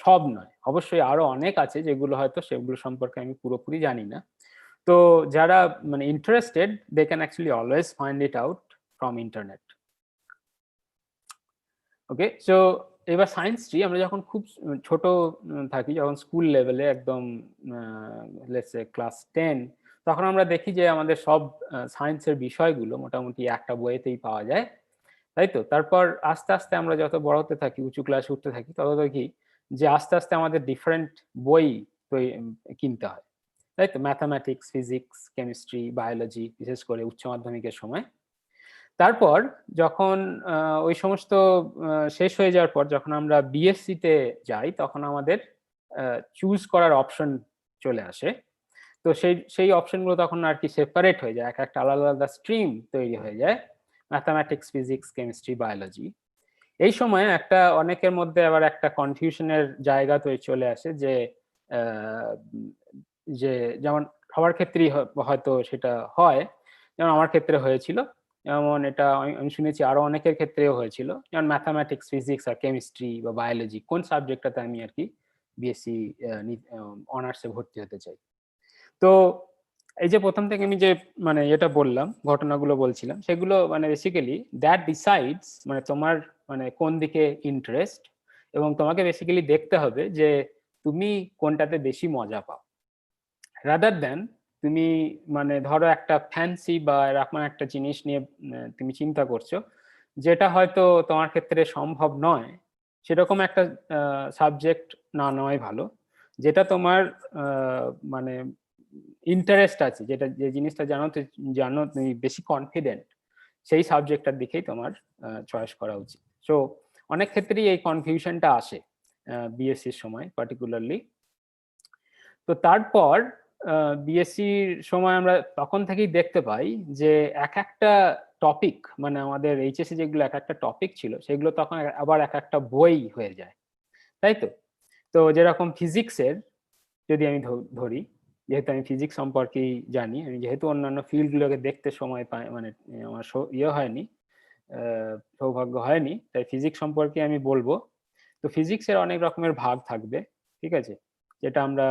সব নয়, অবশ্যই আরো অনেক আছে যেগুলো হয়তো সেগুলো সম্পর্কে আমি পুরোপুরি জানি না। তো যারা interested, they can actually always find it out from internet. Okay, so এবার সায়েন্স ট্রি আমরা যখন খুব ছোট থাকি, যখন স্কুল লেভেলে একদম লেটস সে ক্লাস 10, তখন আমরা দেখি যে আমাদের সব সায়েন্সের বিষয়গুলো মোটামুটি একটা বইতেই পাওয়া যায়, তাই তো? তারপর আস্তে আস্তে আমরা যত বড় হতে থাকি, উঁচু ক্লাসে উঠতে থাকি, তত দেখি যে আস্তে আস্তে আমাদের ডিফারেন্ট বই কিনতে হয়, তাই তো? ম্যাথামেটিক্স, ফিজিক্স, কেমিস্ট্রি, বায়োলজি, বিশেষ করে উচ্চ মাধ্যমিকের সময়। তারপর যখন ওই সমস্ত শেষ হয়ে যাওয়ার পর যখন আমরা বিএসসি তে যাই, তখন আমাদের চুজ করার অপশন চলে আসে। তো সেই অপশনগুলো তখন আর কি সেপারেট হয়ে যায়, একটা আলাদা আলাদা স্ট্রিম তৈরি হয়ে যায়, ম্যাথামেটিক্স, ফিজিক্স, কেমিস্ট্রি, বায়োলজি। এই সময় একটা অনেকের মধ্যে আবার একটা কনফিউশনের জায়গা তো চলে আসে যে যে যেমন সবার ক্ষেত্রেই হয়তো সেটা হয়, যেমন আমার ক্ষেত্রে হয়েছিল, যেমন এটা আমি শুনেছি আরো অনেকের ক্ষেত্রেও হয়েছিল, যেমন ম্যাথামেটিক্স, ফিজিক্স আর কেমিস্ট্রি বা বায়োলজি কোন সাবজেক্টটাতে আমি আর কি বিএসসি অনার্সে ভর্তি হতে চাই। তো এই যে প্রথম থেকে আমি যে মানে এটা বললাম, ঘটনাগুলো বলছিলাম, সেগুলো মানে বেসিক্যালি দ্যাট ডিসাইডস মানে তোমার মানে কোন দিকে ইন্টারেস্ট, এবং তোমাকে বেসিক্যালি দেখতে হবে যে তুমি কোনটাতে বেশি মজা পাও, রাদার দেন তুমি মানে ধরো একটা ফ্যান্সি বা এরকম একটা জিনিস নিয়ে তুমি চিন্তা করছো যেটা হয়তো তোমার ক্ষেত্রে সম্ভব নয়, সেরকম একটা সাবজেক্ট না নেওয়াই ভালো, যেটা তোমার মানে ইন্টারেস্ট আছে, যেটা যে জিনিসটা জানো তুমি বেশি কনফিডেন্ট, সেই সাবজেক্টটার দিকেই তোমার চয়েস করা উচিত। সো অনেক ক্ষেত্রেই এই কনফিউশনটা আসে বিএসসির সময় পার্টিকুলারলি। তো তারপর বিএসসির সময় আমরা তখন থেকেই দেখতে পাই যে এক একটা টপিক মানে আমাদের এইচএসসি যেগুলো এক একটা টপিক ছিল সেগুলো তখন আবার এক একটা বই হয়ে যায়, তাই তো? তো যেরকম ফিজিক্সের যদি আমি ধরি, যেহেতু আমি ফিজিক্স সম্পর্কেই জানি, আমি যেহেতু অন্যান্য ফিল্ডগুলোকে দেখতে সময় পাই মানে আমার হয়নি, সৌভাগ্য হয়নি, তাই ফিজিক্স সম্পর্কে আমি বলবো। তো ফিজিক্সের অনেক রকমের ভাগ থাকবে, ঠিক আছে, যেটা আমরা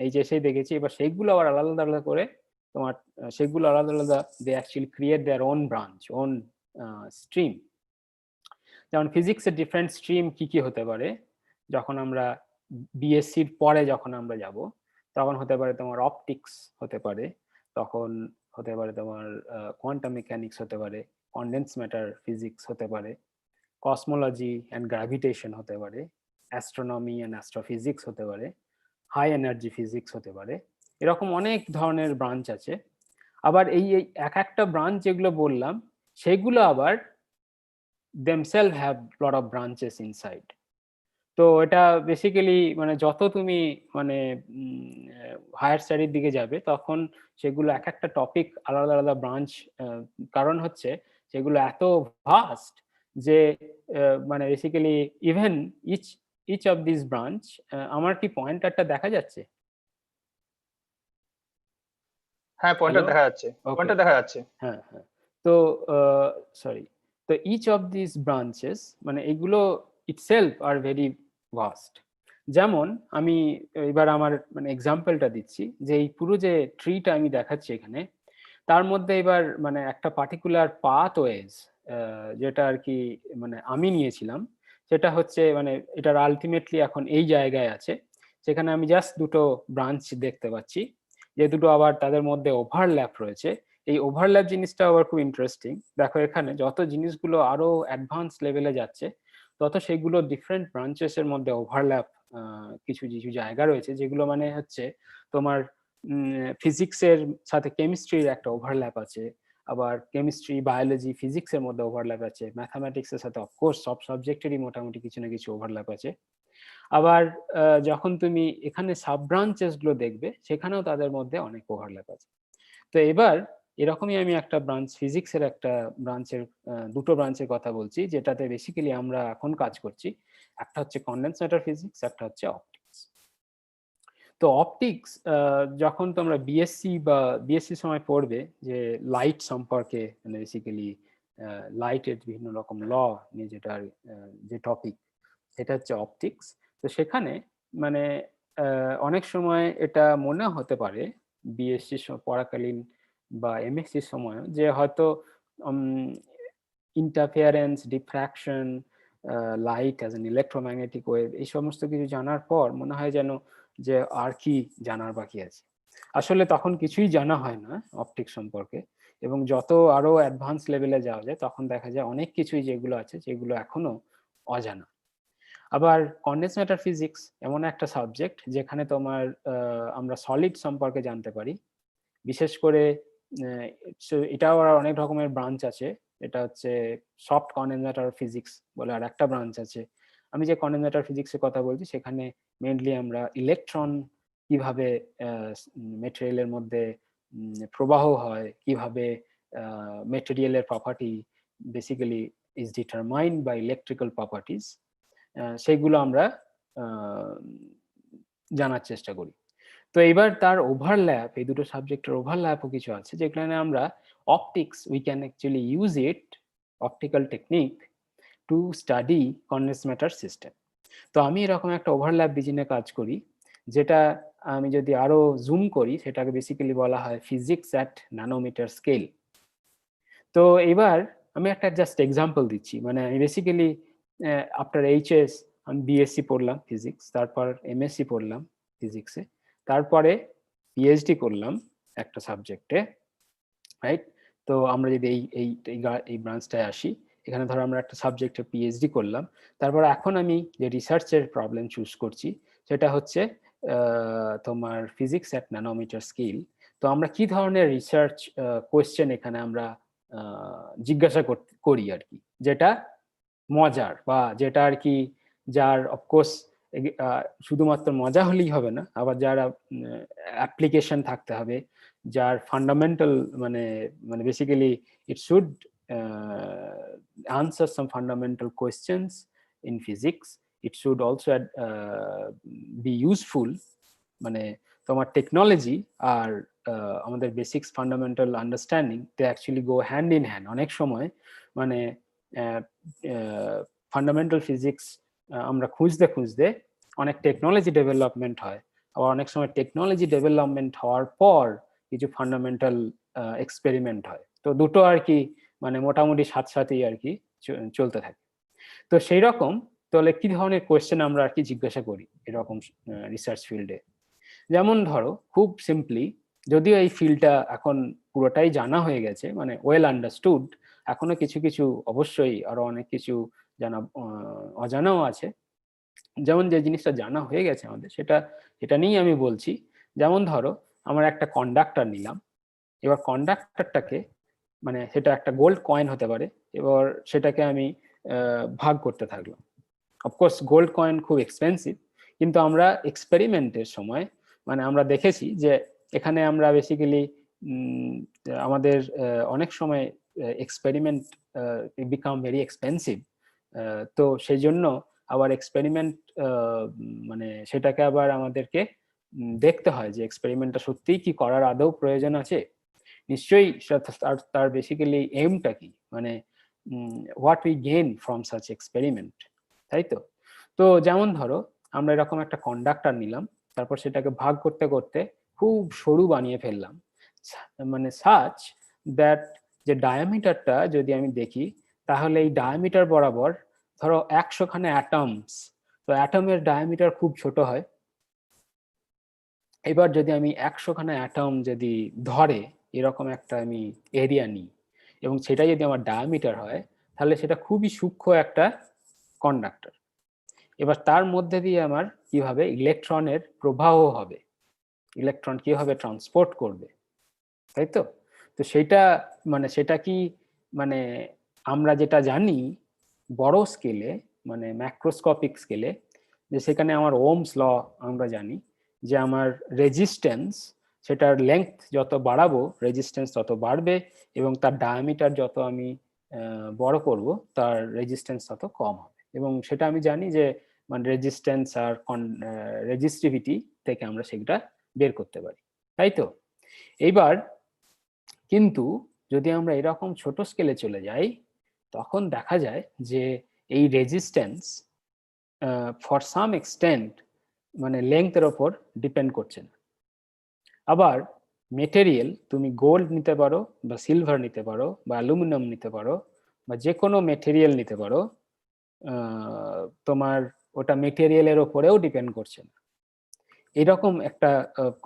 এইচএসেই দেখেছি। এবার সেইগুলো আবার আলাদা আলাদা করে তোমার সেগুলো আলাদা আলাদা they actually create their own branch, own stream. যেমন ফিজিক্সের ডিফারেন্ট স্ট্রিম কি কি হতে পারে, যখন আমরা বিএসসির পরে যখন আমরা যাব তখন হতে পারে তোমার অপটিক্স হতে পারে, তখন হতে পারে তোমার কোয়ান্টাম মেকানিক্স হতে পারে, কনডেন্স ম্যাটার ফিজিক্স হতে পারে, কসমোলজি অ্যান্ড গ্র্যাভিটেশন হতে পারে, অ্যাস্ট্রোনমি অ্যান্ড অ্যাস্ট্রোফিজিক্স হতে পারে, হাই এনার্জি ফিজিক্স হতে পারে, এরকম অনেক ধরনের ব্রাঞ্চ আছে। আবার এই এক একটা ব্রাঞ্চ যেগুলো বললাম সেগুলো আবার themselves have lot of branches inside. তো এটা বেসিক্যালি মানে যত তুমি মানে হায়ার স্টাডির দিকে যাবে তখন সেগুলো এক একটা টপিক আলাদা আলাদা ব্রাঞ্চ, কারণ হচ্ছে সেগুলো এত ভাস্ট যে মানে basically even each of this branch, আমার কি পয়েন্টারটা দেখা যাচ্ছে? হ্যাঁ, পয়েন্টার দেখা যাচ্ছে, পয়েন্টার দেখা যাচ্ছে। হ্যাঁ হ্যাঁ, তো সরি, তো ইচ অফ দিস ব্রাঞ্চেস মানে এগুলো ইটসেলফ আর ভেরি ভাস্ট। যেমন আমি এবার আমার মানে এক্সাম্পলটা দিচ্ছি, যে এই পুরো যে ট্রিটা আমি দেখাচ্ছি এখানে, তার মধ্যে এবার মানে একটা পার্টিকুলার পাথওয়েজ যেটা আর কি মানে আমি নিয়েছিলাম, সেটা হচ্ছে মানে এটার আলটিমেটলি এখন এই জায়গায় আছে, সেখানে আমি জাস্ট দুটো ব্রাঞ্চ দেখতে পাচ্ছি, যে দুটো আবার তাদের মধ্যে ওভারল্যাপ রয়েছে। এই ওভারল্যাপ জিনিসটা আবার খুব ইন্টারেস্টিং। দেখো এখানে যত জিনিসগুলো আরো অ্যাডভান্স লেভেলে যাচ্ছে তত সেগুলো ডিফারেন্ট ব্রাঞ্চেস এর মধ্যে ওভারল্যাপ কিছু কিছু জায়গা রয়েছে, যেগুলো মানে হচ্ছে তোমার ফিজিক্সের সাথে কেমিস্ট্রির একটা ওভারল্যাপ আছে, আবার কেমিস্ট্রি বায়োলজি ফিজিক্সের মধ্যে ওভারল্যাপ আছে, ম্যাথামেটিক্সের সাথে অফকোর্স সব সাবজেক্টেরই মোটামুটি কিছু না কিছু ওভারল্যাপ আছে। আবার যখন তুমি এখানে সাব ব্রাঞ্চেস গুলো দেখবে সেখানেও তাদের মধ্যে অনেক ওভারল্যাপ আছে। তো এবার এরকমই আমি একটা ব্রাঞ্চ ফিজিক্সের একটা ব্রাঞ্চের দুটো ব্রাঞ্চের কথা বলছি, যেটাতে বেসিক্যালি আমরা এখন কাজ করছি। একটা হচ্ছে কনডেন্স ম্যাটার ফিজিক্স, একটা হচ্ছে অপটিক্স। তো অপটিক্স যখন তোমরা বিএসসি বা বিএসসি সময় পড়বে যে লাইট সম্পর্কে, মানে বেসিক্যালি লাইটের বিভিন্ন রকম ল নিয়ে যেটা যে টপিক, সেটা হচ্ছে অপটিক্স। তো সেখানে মানে অনেক সময় এটা মনে হতে পারে বিএসসি পড়াকালীন বা এমএসসির সময় যে হয়তো interference, diffraction, light as an electromagnetic wave, এই সমস্ত কিছু জানার পর মনে হয় যেন যে আর কি জানার বাকি আছে। আসলে তখন কিছুই জানা হয় না অপটিক্স সম্পর্কে, এবং যত আরো অ্যাডভান্স লেভেলে যাওয়া যায় তখন দেখা যায় অনেক কিছুই যেগুলো আছে যেগুলো এখনো অজানা। আবার কনডেন্স ম্যাটার ফিজিক্স এমন একটা সাবজেক্ট যেখানে তোমার আমরা সলিড সম্পর্কে জানতে পারি, বিশেষ করে এটাও অনেক রকমের ব্রাঞ্চ আছে। এটা হচ্ছে সফট কনডেন্স ম্যাটার ফিজিক্স বলে আর একটা ব্রাঞ্চ আছে। আমি যে কনডেন্স ম্যাটার ফিজিক্সের কথা বলছি সেখানে মেইনলি আমরা ইলেকট্রন কিভাবে মেটেরিয়ালের মধ্যে প্রবাহ হয়, কিভাবে মেটেরিয়ালের property basically is determined by electrical properties, সেগুলো আমরা জানার চেষ্টা করি। তো এবার তার ওভারল্যাপ, এই দুটো সাবজেক্টের ওভারল্যাপও কিছু আছে যেখানে আমরা optics, we can actually use it, optical technique to study condense matter system. তো আমি এরকম একটা ওভারল্যাপ রিজনে কাজ করি, যেটা আমি যদি আরো জুম করি সেটাকে বেসিক্যালি বলা হয় ফিজিক্স অ্যাট ন্যানোমিটার স্কেল। তো এবার আমি একটা জাস্ট এক্সাম্পল দিচ্ছি, মানে আমি বেসিক্যালি আফটার এইচএস আমি বিএসসি পড়লাম ফিজিক্স, তারপর এমএসসি পড়লাম ফিজিক্সে, তারপরে পিএইচডি করলাম একটা সাবজেক্টে, রাইট? তো আমরা যদি এই ব্রাঞ্চটায় আসি, এখানে ধরো আমরা একটা সাবজেক্টে পিএইচডি করলাম, তারপর এখন আমি যে রিসার্চের প্রবলেম চুজ করছি সেটা হচ্ছে তোমার ফিজিক্স অ্যাট ন্যানোমিটার স্কেল। তো আমরা কি ধরনের রিসার্চ কোয়েশ্চেন এখানে আমরা জিজ্ঞাসা করি আর কি, যেটা মজার বা যেটা আর কি, যার অফকোর্স শুধুমাত্র মজা হলেই হবে না, আবার যার অ্যাপ্লিকেশন থাকতে হবে, যার ফান্ডামেন্টাল মানে basically it should answer some fundamental questions in physics. It should also be useful, মানে তোমার টেকনোলজি আর আমাদের basics fundamental understanding they actually go hand in hand. অনেক সময় মানে ফান্ডামেন্টাল ফিজিক্স আমরা খুঁজতে খুঁজতে অনেক টেকনোলজি ডেভেলপমেন্ট হয়, আবার অনেক সময় টেকনোলজি ডেভেলপমেন্ট হওয়ার পর কিছু ফান্ডামেন্টাল এক্সপেরিমেন্ট হয়। তো দুটো আর কি মানে মোটামুটি সাথেই আর কি চলতে থাকে। তো সেই রকম তাহলে কি ধরনের কোয়েশ্চেন আমরা আর কি জিজ্ঞাসা করি এরকম রিসার্চ ফিল্ডে? যেমন ধরো খুব সিম্পলি, যদিও এই ফিল্ডটা এখন পুরোটাই জানা হয়ে গেছে, মানে ওয়েল আন্ডারস্টুড, এখনো কিছু কিছু অবশ্যই আরো অনেক কিছু অজানাও আছে। যেমন যে জিনিসটা জানা হয়ে গেছে আমাদের সেটা নিয়েই আমি বলছি। যেমন ধরো আমার একটা কন্ডাক্টর নিলাম, এবার কন্ডাক্টরটাকে মানে সেটা একটা গোল্ড কয়েন হতে পারে, এবার সেটাকে আমি ভাগ করতে থাকলাম। অফকোর্স গোল্ড কয়েন খুব এক্সপেন্সিভ, কিন্তু আমরা এক্সপেরিমেন্টের সময় মানে আমরা দেখেছি যে এখানে আমরা বেসিক্যালি আমাদের অনেক সময় এক্সপেরিমেন্ট বিকাম ভেরি এক্সপেন্সিভ। তো সেই জন্য আবার এক্সপেরিমেন্ট মানে সেটাকে আবার আমাদেরকে দেখতে হয় যে এক্সপেরিমেন্টটা সত্যিই কি করার আদৌ প্রয়োজন আছে, নিশ্চয়ই তার বেসিক্যালি এমটা কি, মানে what we gain from such experiment, তাই তো? তো যেমন ধরো আমরা এরকম একটা কন্ডাক্টর নিলাম, তারপর সেটাকে ভাগ করতে করতে খুব সরু বানিয়ে ফেললাম, মানে সাচ দ্যাট যে ডায়ামিটারটা যদি আমি দেখি তাহলে এই ডায়ামিটার বরাবর ধরো 100 খানা অ্যাটমস, তো অ্যাটমের ডায়ামিটার খুব ছোট হয়। এবার যদি আমি 100 খানা অ্যাটম যদি ধরে এরকম একটা আমি এরিয়া নিই এবং সেটা যদি আমার ডায়ামিটার হয়, তাহলে সেটা খুবই সূক্ষ্ম একটা কন্ডাক্টর। এবার তার মধ্যে দিয়ে আমার কিভাবে ইলেকট্রনের প্রবাহ হবে, ইলেকট্রন কিভাবে ট্রান্সপোর্ট করবে, তাই তো? তো সেটা কি মানে আমরা যেটা জানি বড় স্কেলে মানে ম্যাক্রোস্কোপিক স্কেলে, যে সেখানে আমার ওহমস ল আমরা জানি যে আমার রেজিস্ট্যান্স, সেটার লেংথ যত বাড়াবো রেজিস্ট্যান্স তত বাড়বে, এবং তার ডায়ামিটার যত আমি বড় করব তার রেজিস্ট্যান্স তত কম হবে। এবং সেটা আমি জানি যে মানে রেজিস্ট্যান্স আর রেজিস্টিভিটি থেকে আমরা সেটা বের করতে পারি, তাই তো? এইবার কিন্তু যদি আমরা এরকম ছোট স্কেলে চলে যাই তখন দেখা যায় যে এই রেজিস্ট্যান্স ফর সাম এক্সটেন্ট মানে লেংথের ওপর ডিপেন্ড করছে না। আবার মেটেরিয়াল তুমি গোল্ড নিতে পারো বা সিলভার নিতে পারো বা অ্যালুমিনিয়াম নিতে পারো বা যে কোনো মেটেরিয়াল নিতে পারো, তোমার ওটা মেটেরিয়ালের ওপরেও ডিপেন্ড করছে না, এরকম একটা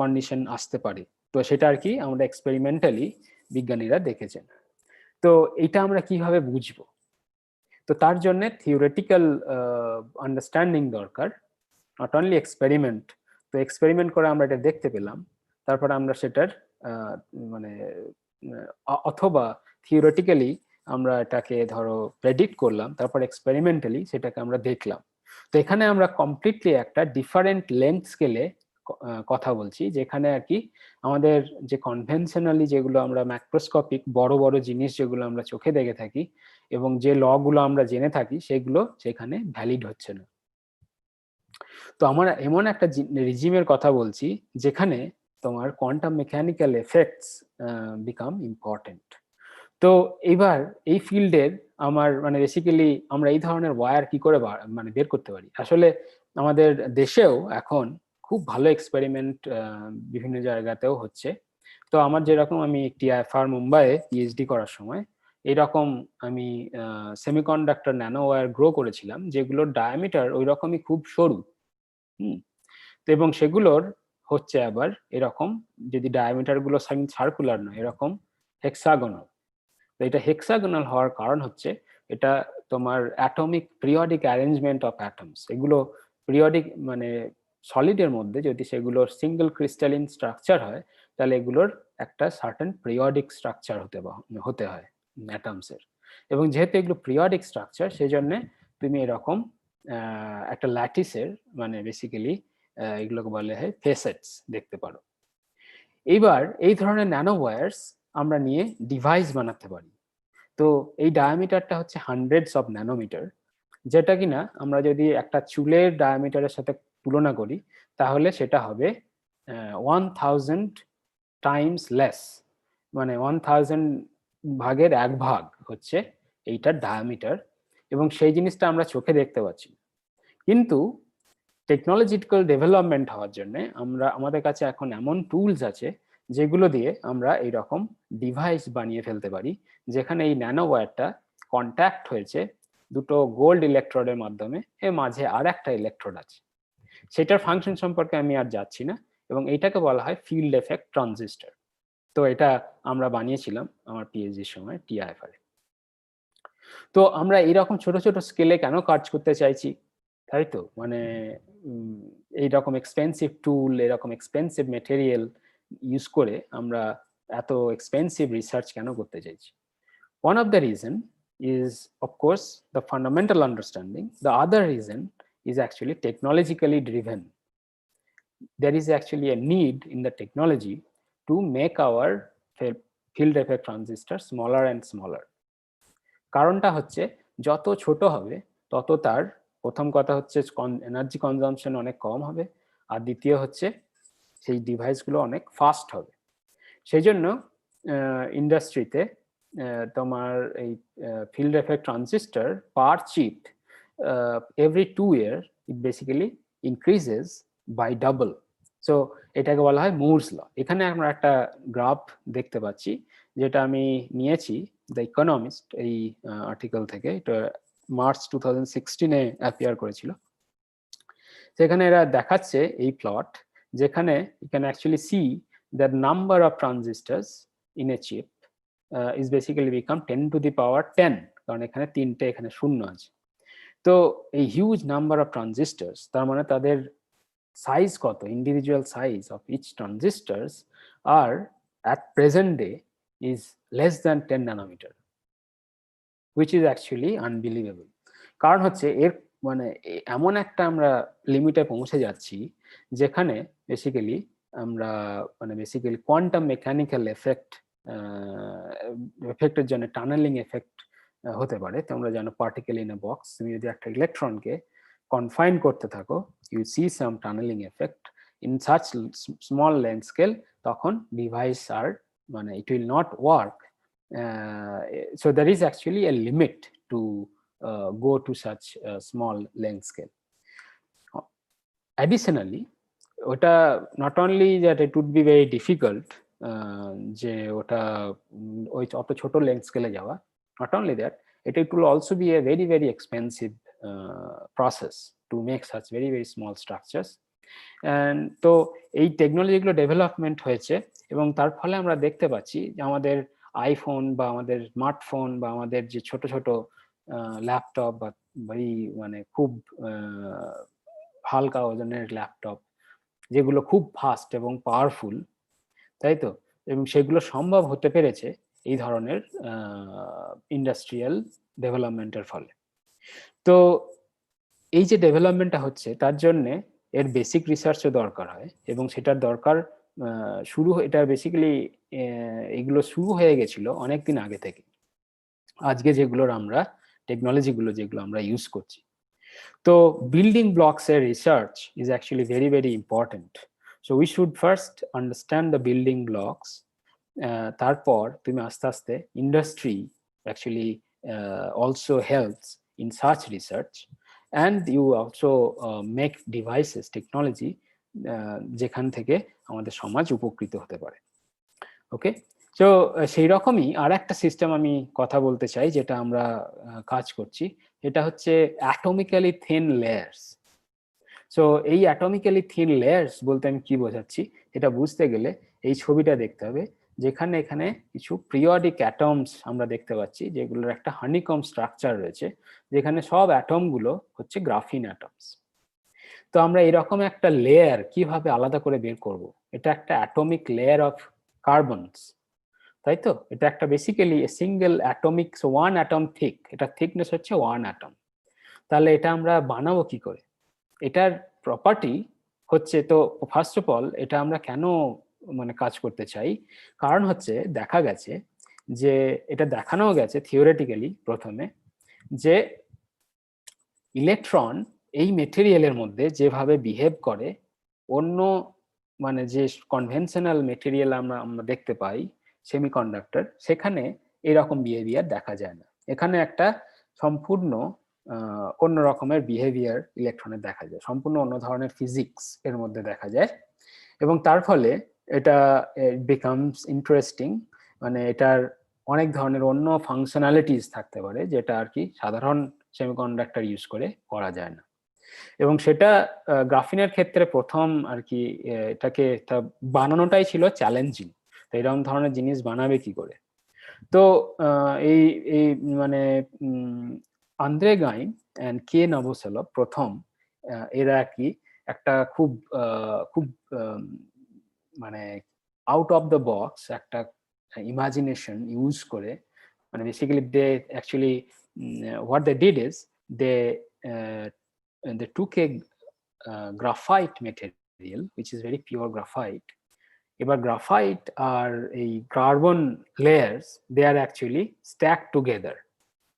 কন্ডিশন আসতে পারে। তো সেটা আর কি আমরা এক্সপেরিমেন্টালি বিজ্ঞানীরা দেখেছেন। তো এটা আমরা কিভাবে বুঝবো? তো তার জন্য থিওরিটিক্যাল আন্ডারস্ট্যান্ডিং দরকার, নট অনলি এক্সপেরিমেন্ট। তো এক্সপেরিমেন্ট করে আমরা এটা দেখতে পেলাম, তারপর আমরা সেটার মানে অথবা থিওরিটিক্যালি আমরা এটাকে ধরো প্রেডিক্ট করলাম, তারপর এক্সপেরিমেন্টালি সেটাকে আমরা দেখলাম। তো এখানে আমরা কমপ্লিটলি একটা ডিফারেন্ট লেন্থ স্কেলে কথা বলছি, যেখানে আর কি আমাদের যে কনভেনশনালি যেগুলো আমরা ম্যাক্রোস্কোপিক বড় বড় জিনিস যেগুলো আমরা চোখে দেখে থাকি এবং যে ল গুলো আমরা জেনে থাকি সেগুলো সেখানে ভ্যালিড হচ্ছে না। তো আমরা এমন একটা রিজিমের কথা বলছি যেখানে তোমার quantum mechanical effects become important. তো এবার এই ফিল্ডের আমার মানে বেসিক্যালি আমরা এই ধরনের ওয়্যার কি করে মানে বের করতে পারি। আসলে আমাদের দেশেও এখন খুব ভালো এক্সপেরিমেন্ট বিভিন্ন জায়গাতেও হচ্ছে। তো আমার যেরকম আমি টিআইএফআর মুম্বাইয়ে পিএইচডি করার সময় এইরকম আমি সেমিকন্ডাক্টর ন্যানো ওয়্যার গ্রো করেছিলাম, যেগুলোর ডায়ামিটার ওই রকমই খুব সরু। তো এবং সেগুলোর হচ্ছে আবার এরকম, যদি ডায়ামিটার গুলো সার্কুলার নয়, এরকম হেক্সাগোনাল। তো এটা হেক্সাগোনাল হওয়ার কারণ হচ্ছে এটা তোমার atomic periodic arrangement of atoms. এগুলো পিরিয়ডিক মানে সলিডের মধ্যে যদি সেগুলোর সিঙ্গেল ক্রিস্টালিন স্ট্রাকচার হয় তাহলে এগুলোর একটা সার্টেন পিরিয়ডিক স্ট্রাকচার হতে হয় অ্যাটমসের। এবং যেহেতু এগুলো পিরিয়ডিক স্ট্রাকচার সেই জন্য তুমি এরকম একটা ল্যাটিসের মানে বেসিক্যালি এগুলোকে বলে হয় ফেসেটস দেখতে পারো। এইবার এই ধরনের ন্যানো ওয়্যারস আমরা নিয়ে ডিভাইস বানাতে পারি। তো এই ডায়ামিটারটা হচ্ছে হান্ড্রেডস অফ ন্যানোমিটার, যেটা কিনা আমরা যদি একটা চুলের ডায়ামিটারের সাথে তুলনা করি তাহলে সেটা হবে 1000 টাইমস লেস, মানে 1000 ভাগের 1 ভাগ হচ্ছে এইটার ডায়ামিটার। এবং সেই জিনিসটা আমরা চোখে দেখতে পাচ্ছি। কিন্তু টেকনোলজিক্যাল ডেভেলপমেন্ট হওয়ার জন্য আমাদের কাছে এখন এমন টুলস আছে যেগুলো দিয়ে আমরা এইরকম ডিভাইস বানিয়ে ফেলতে পারি, যেখানে এই ন্যানো ওয়্যারটা কন্ট্যাক্ট হয়েছে দুটো গোল্ড ইলেকট্রোডের মাধ্যমে, এর মাঝে আর একটা ইলেকট্রোড আছে। সেটার ফাংশন সম্পর্কে আমি আর যাচ্ছি না, এবং এইটাকে বলা হয় ফিল্ড এফেক্ট ট্রানজিস্টর। তো এটা আমরা বানিয়েছিলাম আমার পিএইচডির সময় টিআইএফআর এ। তো আমরা এইরকম ছোট ছোট স্কেলে কেন কাজ করতে চাইছি, তাই তো মানে এইরকম এক্সপেন্সিভ টুল, এরকম এক্সপেন্সিভ মেটেরিয়াল ইউজ করে আমরা এত এক্সপেন্সিভ রিসার্চ কেন করতে চাইছি? One of the reason is of course the fundamental understanding. The other reason is actually technologically driven. There is actually a need in the technology to make our field effect transistor smaller and smaller. কারণটা হচ্ছে যত ছোট হবে তত তার প্রথম কথা হচ্ছে এনার্জি কনজাম্পশন অনেক কম হবে, আর দ্বিতীয় হচ্ছে সেই ডিভাইসগুলো অনেক ফাস্ট হবে। সেই জন্য ইন্ডাস্ট্রিতে তোমার এই field effect transistor per chip every 2 year it basically increases by double. So এটাকে বলা হয় মুরস ল। এখানে আমরা একটা গ্রাফ দেখতে পাচ্ছি যেটা আমি নিয়েছি দ্য ইকোনমিস্ট এই আর্টিকেল থেকে, এটা মার্চ 2016 অ্যাপিয়ার করেছিল। সেখানে এরা দেখাচ্ছে এই প্লট, যেখানে you can actually see the number of transistors in a chip is basically become 10 to the power 10, কারণ এখানে 3টে এখানে 0 আছে। তো এই হিউজ নাম্বার অফ ট্রানজিস্টরস, তার মানে তাদের সাইজ কত, individual size of each transistors আর at present day is less than 10 nanometer, which is actually unbelievable. কারণ হচ্ছে এর মানে এমন একটা আমরা লিমিটে পৌঁছে যাচ্ছি যেখানে বেসিক্যালি আমরা মানে বেসিক্যালি কোয়ান্টাম মেকানিক্যাল এফেক্টের জন্য টানেলিং এফেক্ট হতে পারে। তোমরা জানো পার্টিকেল ইন এ বক্স, তুমি যদি একটা ইলেকট্রনকে কনফাইন করতে থাকো you see some tunneling effect in such small length scale, তখন ডিভাইস আর মানে it will not work. So there is actually a limit to go to such small length scale. Additionally, ওটা not only that it would be very difficult যে ওটা ওই অত ছোট length স্কেলে যাওয়া, not only that it will also be a very very expensive process to make such very very small structures. And তো এই টেকনোলজিগুলো ডেভেলপমেন্ট হয়েছে এবং তার ফলে আমরা দেখতে পাচ্ছি যে আমাদের আইফোন বা আমাদের স্মার্টফোন বা আমাদের যে ছোট ছোট ল্যাপটপ বা ভারী মানে খুব হালকা ওজনের ল্যাপটপ, যেগুলো খুব ফাস্ট এবং পাওয়ারফুল, তাই তো, এবং সেগুলো সম্ভব হতে পেরেছে এই ধরনের ইন্ডাস্ট্রিয়াল ডেভেলপমেন্টের ফলে। তো এই যে ডেভেলপমেন্টটা হচ্ছে তার জন্য এর বেসিক রিসার্চও দরকার হয়, এবং সেটার দরকার এটা বেসিক্যালি এগুলো শুরু হয়ে গেছিল অনেকদিন আগে থেকে। আজকে যেগুলোর আমরা টেকনোলজিগুলো যেগুলো আমরা ইউজ করছি, তো বিল্ডিং ব্লকস এর research is actually very very important. So we should first understand the building blocks, তারপর তুমি আস্তে আস্তে industry actually also helps in such research, and you also make devices, technology, যেখান থেকে আমাদের সমাজ উপকৃত হতে পারে। ওকে, তো সেই রকমই আর একটা সিস্টেম আমি কথা বলতে চাই যেটা আমরা কাজ করছি, এটা হচ্ছে অ্যাটমিক্যালি থিন লেয়ার্স। সো এই অ্যাটমিক্যালি থিন লেয়ার্স বলতে আমি কি বোঝাচ্ছি, এটা বুঝতে গেলে এই ছবিটা দেখতে হবে, যেখানে এখানে কিছু পিরিয়ডিক অ্যাটমস আমরা দেখতে পাচ্ছি, যেগুলোর একটা হানিকম স্ট্রাকচার রয়েছে, যেখানে সব অ্যাটমগুলো হচ্ছে গ্রাফিন অ্যাটমস। তো আমরা এরকম একটা লেয়ার কিভাবে আলাদা করে বের করব? এটা একটা অ্যাটমিক লেয়ার অফ কার্বনস, তাই তো? এটা একটা basically single atomic, one atom thick, এটা থিকনেস হচ্ছে ওয়ান অ্যাটম। তাহলে এটা আমরা বানাবো কি করে? এটার প্রপার্টি হচ্ছে, তো ফার্স্ট অফ অল এটা আমরা কেন মানে কাজ করতে চাই, কারণ হচ্ছে দেখা গেছে যে, এটা দেখানো গেছে থিওরিটিক্যালি প্রথমে, যে ইলেকট্রন এই মেটেরিয়ালের মধ্যে যেভাবে বিহেভ করে, অন্য মানে যে কনভেনশনাল মেটেরিয়াল আমরা দেখতে পাই সেমিকন্ডাক্টর, সেখানে এরকম বিহেভিয়ার দেখা যায় না। এখানে একটা সম্পূর্ণ অন্য রকমের বিহেভিয়ার ইলেকট্রনের দেখা যায়, সম্পূর্ণ অন্য ধরনের ফিজিক্স এর মধ্যে দেখা যায়, এবং তার ফলে এটা বিকামস ইন্টারেস্টিং, মানে এটার অনেক ধরনের অন্য ফাংশনালিটিস থাকতে পারে যেটা আর কি সাধারণ সেমিকন্ডাক্টর ইউজ করে করা যায় না। এবং সেটা গ্রাফিনের ক্ষেত্রে প্রথম আর কি এটাকে বানানোটাই ছিল চ্যালেঞ্জিং। তো এরকম ধরনের জিনিস বানাবে কি করে? তো এই এই মানে আন্দ্রে গাইম এন্ড কে নভোসেলভ প্রথম এরা কি একটা খুব মানে আউট অফ দ্য বক্স একটা ইমাজিনেশন ইউজ করে, মানে basically they actually what they did is they took a graphite material which is very pure graphite. এবার গ্রাফাইট আর এই carbon layers, they are actually stack together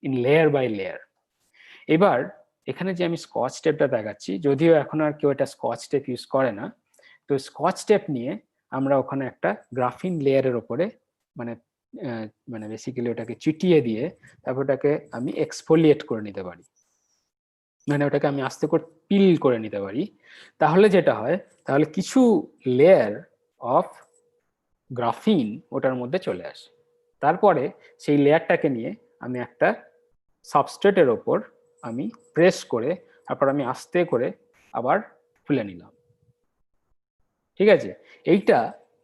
in layer by layer. এবার এখানে যে আমি Scotch টেপটা দেখাচ্ছি, যদিও এখন আর কেউ এটা স্কচ টেপ ইউজ করে না, তো স্কচ টেপ নিয়ে আমরা ওখানে একটা গ্রাফিন লেয়ারের ওপরে মানে মানে বেসিক্যালি ওটাকে চিটিয়ে দিয়ে তারপর ওটাকে আমি এক্সফোলিয়েট করে নিতে পারি, মানে ওটাকে আমি আস্তে করে পিল করে নিতে পারি। তাহলে যেটা হয়, তাহলে কিছু লেয়ার অফ গ্রাফিন ওটার মধ্যে চলে আসে। তারপরে সেই লেয়ারটাকে নিয়ে আমি একটা সাবস্ট্রেটের ওপর আমি প্রেস করে তারপর আমি আস্তে করে আবার খুলে নিলাম। ঠিক আছে, এইটা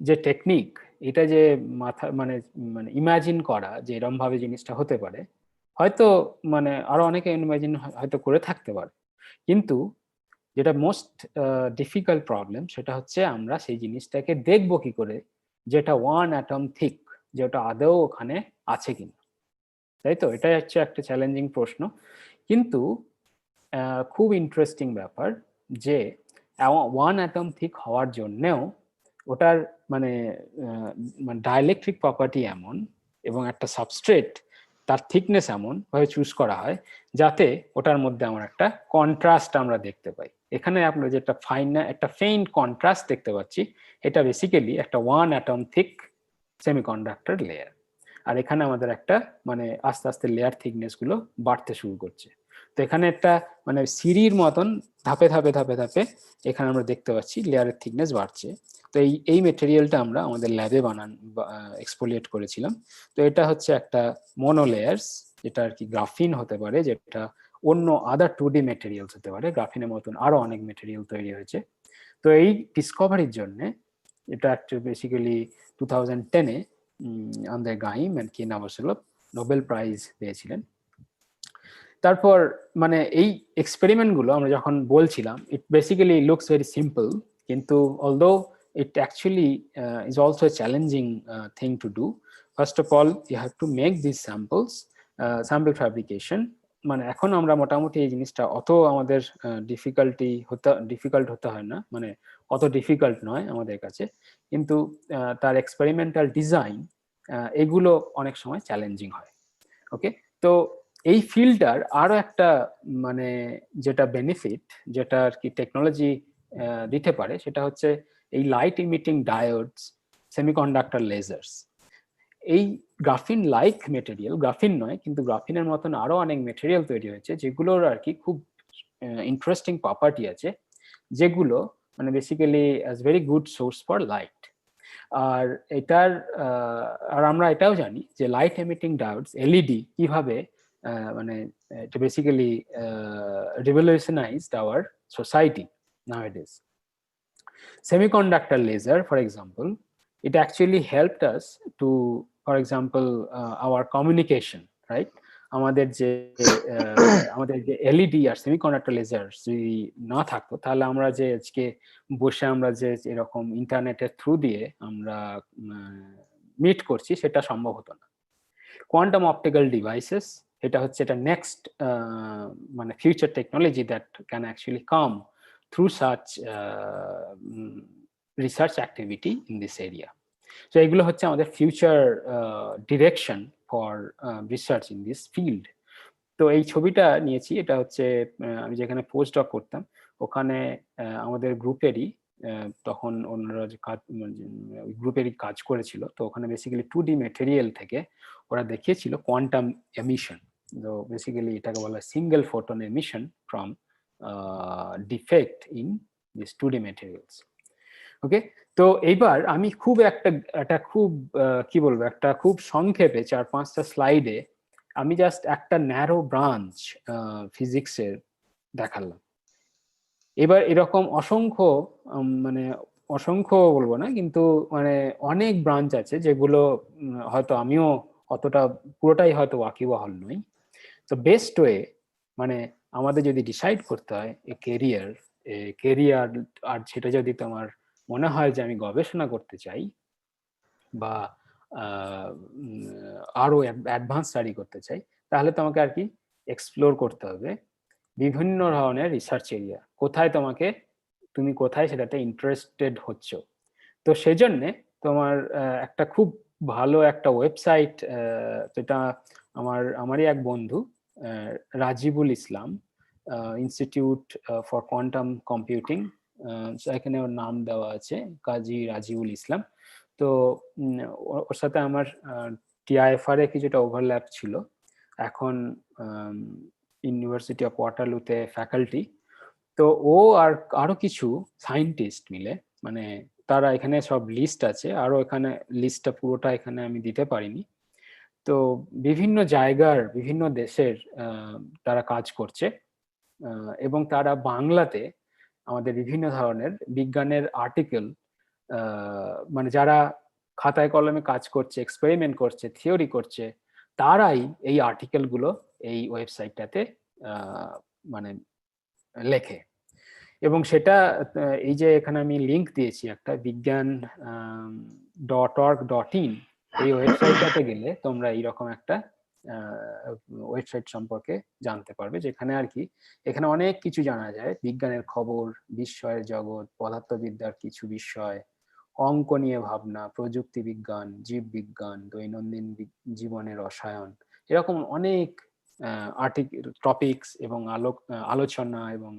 যে টেকনিক, এটা যে মাথা মানে মানে ইমাজিন করা যে এরকম ভাবে জিনিসটা হতে পারে, হয়তো মানে আরো অনেকে ইমাজিন হয়তো করে থাকতে পারে, কিন্তু যেটা মোস্ট ডিফিকাল্ট প্রবলেম সেটা হচ্ছে আমরা সেই জিনিসটাকে দেখবো কি করে, যেটা ওয়ান অ্যাটম থিক, যেটা আদৌ ওখানে আছে কিনা, তাই তো? এটাই হচ্ছে একটা চ্যালেঞ্জিং প্রশ্ন। কিন্তু খুব ইন্টারেস্টিং ব্যাপার যে ওয়ান অ্যাটম থিক হওয়ার জন্যেও ওটার মানে ডাইলেকট্রিক প্রপার্টি এমন এবং একটা সাবস্ট্রেট তার থিকনেস এমন ভাবে চুজ করা হয় যাতে ওটার মধ্যে আমার একটা কন্ট্রাস্ট আমরা দেখতে পাই। এখানে আমরা যেটা একটা ফেইন্ট কন্ট্রাস্ট দেখতে পাচ্ছি, এটা বেসিক্যালি একটা one atom thick semiconductor layer. আর এখানে আমাদের একটা মানে আস্তে আস্তে লেয়ার থিকনেস গুলো বাড়তে শুরু করছে। তো এখানে একটা মানে সিঁড়ির মতন ধাপে ধাপে ধাপে ধাপে এখানে আমরা দেখতে পাচ্ছি লেয়ারের থিকনেস বাড়ছে। তো এই মেটেরিয়ালটা আমরা আমাদের ল্যাবে এক্সফোলিয়েট করেছিলাম। তো এটা হচ্ছে একটা মোনো লেয়ার্স, যেটা আর কি গ্রাফিন হতে পারে, যেটা অন্য আদার 2D মেটেরিয়ালস হতে পারে। গ্রাফিনের মতন আরো অনেক মেটেরিয়াল তৈরি হয়েছে। তো এই ডিসকভারির জন্য এটা বেসিক্যালি 2010-এ Andre Geim and K Novoselov nobel prize পেয়েছিলেন। তারপর মানে এই এক্সপেরিমেন্ট গুলো আমরা যখন বলছিলাম, it basically looks very simple, কিন্তু although it actually is also a challenging thing to do. First of all, you have to make these samples, sample fabrication মানে এখন আমরা মোটামুটি এই জিনিসটা অত আমাদের ডিফিকাল্ট হতে হয় না, মানে অত ডিফিকাল্ট নয় আমাদের কাছে, কিন্তু তার এক্সপেরিমেন্টাল ডিজাইন এগুলো অনেক সময় চ্যালেঞ্জিং হয়। ওকে, তো এই ফিল্ডটার আরো একটা মানে যেটা বেনিফিট, যেটা আর কি টেকনোলজি দিতে পারে, সেটা হচ্ছে এই light emitting diodes, semiconductor lasers. এই গ্রাফিন লাইক মেটেরিয়াল, গ্রাফিন নয় কিন্তু গ্রাফিনের মতন আরো অনেক মেটেরিয়াল তৈরি হয়েছে যেগুলোর আর কি খুব ইন্টারেস্টিং প্রপার্টি আছে, যেগুলো মানে basically as very good source for light. আর এটার আর আমরা এটাও জানি যে লাইট এমিটিং ডায়োডস এলইডি কিভাবে মানে এটা basically revolutionized our society nowadays. Semiconductor laser, for example, it actually helped us to, for example, our communication, right? আমাদের যে এলইডি আর সেমিকন্ডাক্টর লেজার যদি না থাকতো, তাহলে আমরা যে আজকে বসে আমরা যে এরকম ইন্টারনেটের থ্রু দিয়ে আমরা মিট করছি, সেটা সম্ভব হতো না। কোয়ান্টাম অপটিক্যাল ডিভাইসেস, এটা হচ্ছে এটা নেক্সট মানে future technology that can actually come through such research activity in this area. তো এগুলো হচ্ছে আমাদের future direction for research in this field. তো এই ছবিটা নিয়েছি, এটা হচ্ছে আমি যেখানে পোস্ট ডক করতাম ওখানে আমাদের গ্রুপেরই তখন ওনারা যে গ্রুপেরই কাজ করেছিল, তো ওখানে বেসিক্যালি 2D মেটেরিয়াল থেকে ওরা দেখিয়েছিল কোয়ান্টাম এমিশন। তো বেসিক্যালি এটাকে বলা হয় single photon emission from defect in this 2D materials. Okay, তো এইবার আমি খুব একটা খুব কি বলবো, একটা খুব সংক্ষেপে 4-5টা স্লাইডে আমি জাস্ট একটা ন্যারো ব্রাঞ্চ ফিজিক্সের দেখালাম। এবার এরকম অসংখ্য মানে অসংখ্য বলবো না, কিন্তু মানে অনেক ব্রাঞ্চ আছে যেগুলো হয়তো আমিও অতটা পুরোটাই হয়তো ওয়াকিবহাল নই। তো বেস্ট ওয়ে মানে আমাদের যদি ডিসাইড করতে হয় কেরিয়ার, আর সেটা যদি তোমার মনে হয় যে আমি গবেষণা করতে চাই বা আরো অ্যাডভান্স স্টাডি করতে চাই, তাহলে তোমাকে আর কি এক্সপ্লোর করতে হবে বিভিন্ন ধরনের রিসার্চ এরিয়া, তুমি কোথায় সেটাতে ইন্টারেস্টেড হচ্ছ। তো সেজন্যে তোমার একটা খুব ভালো একটা ওয়েবসাইট, যেটা আমারই এক বন্ধু রাজিবুল ইসলাম ইনস্টিটিউট ফর কোয়ান্টাম কম্পিউটিং, এখানে ওর নাম দেওয়া আছে কাজী রাজিবুল ইসলাম। তো ওর সাথে আমার টিআইএফআর এ কিছুটা ওভারল্যাপ ছিল। এখন ইউনিভার্সিটি অফ ওয়াটারলুতে ফ্যাকাল্টি। তো ও আর আরো কিছু সায়েন্টিস্ট মিলে, মানে তারা এখানে সব লিস্ট আছে, আরো এখানে লিস্টটা পুরোটা এখানে আমি দিতে পারিনি। তো বিভিন্ন জায়গার বিভিন্ন দেশের তারা কাজ করছে, এবং তারা বাংলাতে আমাদের বিভিন্ন ধরনের বিজ্ঞানের আর্টিকেল, মানে যারা খাতায় কলমে কাজ করছে, এক্সপেরিমেন্ট করছে, থিওরি করছে, তারাই এই আর্টিকেলগুলো এই ওয়েবসাইটটাতে মানে লেখে। এবং সেটা এই যে এখানে আমি লিংক দিয়েছি একটা বিজ্ঞান.org.in, এই ওয়েবসাইটটাতে গেলে তোমরা এইরকম একটা ওয়েবসাইট সম্পর্কে জানতে পারবে, যেখানে আর কি এখানে অনেক কিছু জানা যায়, বিজ্ঞানের খবর, বিস্ময়ের জগৎ, পদার্থবিদ্যার কিছু বিষয়, অঙ্ক নিয়ে ভাবনা, প্রযুক্তি বিজ্ঞান, জীববিজ্ঞান, দৈনন্দিন জীবনের রসায়ন, এরকম অনেক টপিকস এবং আলোচনা এবং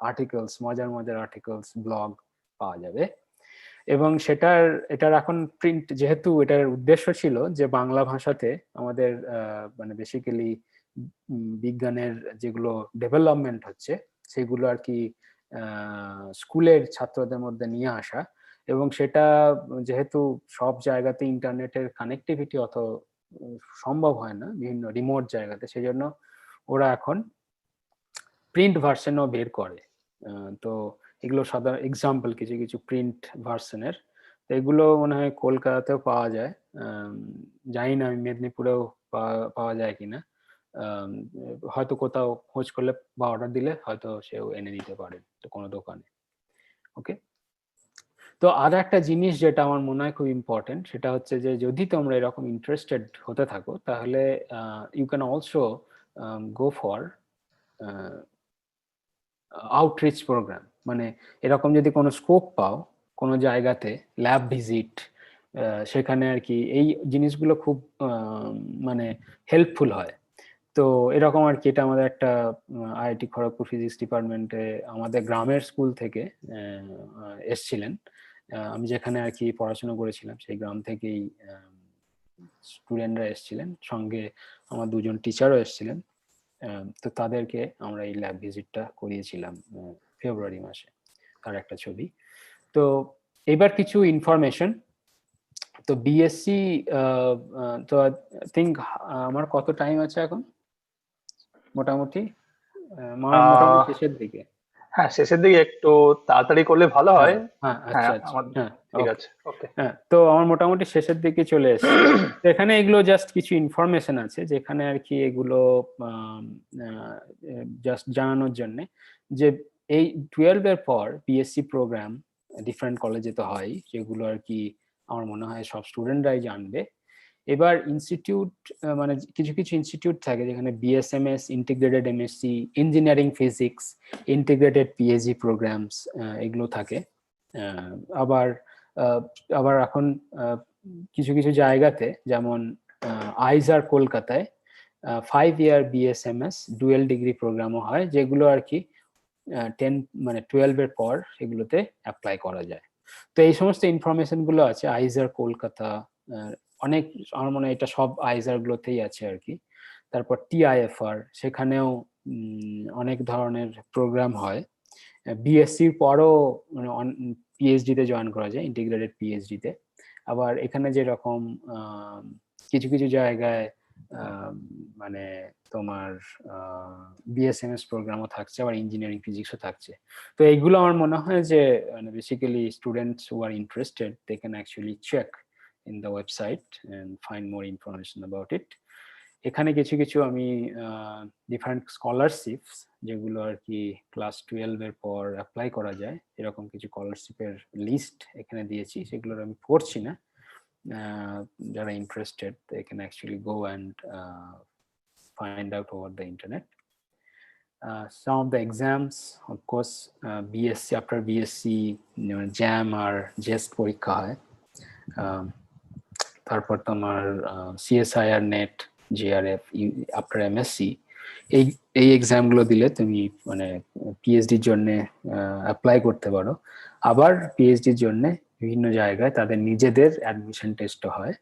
আর্টিকেলস, মজার মজার আর্টিকেলস, ব্লগ পাওয়া যাবে। এবং এটার এখন প্রিন্ট, যেহেতু এটার উদ্দেশ্য ছিল যে বাংলা ভাষাতে আমাদের মানে বেসিক্যালি বিজ্ঞানের যেগুলো ডেভেলপমেন্ট হচ্ছে সেগুলো আর কি স্কুলের ছাত্রদের মধ্যে নিয়ে আসা, এবং সেটা যেহেতু সব জায়গাতে ইন্টারনেটের কানেক্টিভিটি অত সম্ভব হয় না বিভিন্ন রিমোট জায়গাতে, সেই জন্য ওরা এখন প্রিন্ট ভার্সনও বের করে। তো এগুলো সাধারণ এক্সাম্পল কিছু কিছু প্রিন্ট ভার্সনের, তো এগুলো মনে হয় কলকাতাতেও পাওয়া যায়, জানি না আমি মেদিনীপুরেও পাওয়া যায় কিনা, হয়তো কোথাও খোঁজ করলে বা অর্ডার দিলে হয়তো সেও এনে দিতে পারে কোনো দোকানে। ওকে, তো আর একটা জিনিস যেটা আমার মনে হয় খুব ইম্পর্টেন্ট, সেটা হচ্ছে যে যদি তোমরা এরকম ইন্টারেস্টেড হতে থাকো, তাহলে you can also go for outreach program, মানে এরকম যদি কোনো স্কোপ পাও কোনো জায়গাতে ল্যাব ভিজিট, সেখানে আর কি এই জিনিসগুলো খুব মানে হেল্পফুল হয়। তো এরকম আর কি, এটা আমাদের একটা আইআইটি খড়গপুর ফিজিক্স ডিপার্টমেন্টে আমাদের গ্রামের স্কুল থেকে এসছিলেন। আমি যেখানে আর কি পড়াশোনা করেছিলাম সেই গ্রাম থেকেই স্টুডেন্টরা এসছিলেন, সঙ্গে আমার দুজন টিচারও এসছিলেন। তো তাদেরকে আমরা এই ল্যাব ভিজিটটা করিয়েছিলাম ফেব্রুয়ারি মাসে, তার একটা ছবি। তো এবার কিছু ইনফরমেশন। তো বিএসসি, তো আই থিঙ্ক আমার কত টাইম আছে এখন? মোটামুটি শেষের দিকে। হ্যাঁ, শেষের দিকে একটু তাড়াতাড়ি করলে ভালো হয়। হ্যাঁ, আচ্ছা আচ্ছা, হ্যাঁ ঠিক আছে, ওকে। হ্যাঁ, তো আমার মোটামুটি শেষের দিকে চলে এসেছে। তো এখানে এগুলো জাস্ট কিছু ইনফরমেশন আছে যেখানে আর কি এগুলো জাস্ট জানানোর জন্য যে এই 12 এর পর বিএসসি প্রোগ্রাম ডিফারেন্ট কলেজে তো হয়, যেগুলো আর কি আমার মনে হয় সব স্টুডেন্টরাই জানবে। এবার ইনস্টিটিউট, মানে কিছু কিছু ইনস্টিটিউট থাকে যেখানে BSMS, integrated MSc, engineering physics, integrated PhD programs, এগুলো থাকে। আবার এখন কিছু কিছু জায়গাতে, যেমন আইজার কলকাতায় 5 ইয়ার বিএসএমএস ডুয়েল ডিগ্রি প্রোগ্রামও হয়, যেগুলো আর কি 12 এর পর এগুলোতে অ্যাপ্লাই করা যায়। তো এই সমস্ত ইনফরমেশন গুলো আছে আইজার কলকাতা, অনেক, আমার মনে হয় এটা সব আইজার গুলোতেই আছে আর কি। তারপর টিআইএফআর, সেখানেও অনেক ধরনের প্রোগ্রাম হয়। বিএসসির পরও মানে পিএইচডি তে জয়েন করা যায়, ইন্টিগ্রেটেড পিএইচডি তে। আবার এখানে যেরকম কিছু কিছু জায়গায় মানে তোমার বিএসএমএস প্রোগ্রামও থাকছে, আবার ইঞ্জিনিয়ারিং ফিজিক্সও থাকছে। তো এইগুলো আমার মনে হয় যে basically students who are interested they can actually check in the website and find more information about it. এখানে কিছু কিছু আমি ডিফারেন্ট স্কলারশিপস, যেগুলো আর কি ক্লাস 12 এর পর অ্যাপ্লাই করা যায়, এরকম কিছু স্কলারশিপের লিস্ট এখানে দিয়েছি, সেগুলোর আমি পড়ছি না। যারা interested they can actually go and find out over the internet. Some of the exams, of course, BSc, after BSc, JAM R JEST পরীক্ষা হয়। তারপর তোমার CSIR net, JRF, after MSc, এই এক্সাম গুলো দিলে তুমি মানে পিএইচডির জন্য অ্যাপ্লাই করতে পারো। আবার পিএইচডির জন্য বিভিন্ন জায়গায় তাদের নিজেদের অ্যাডমিশন টেস্ট হয়।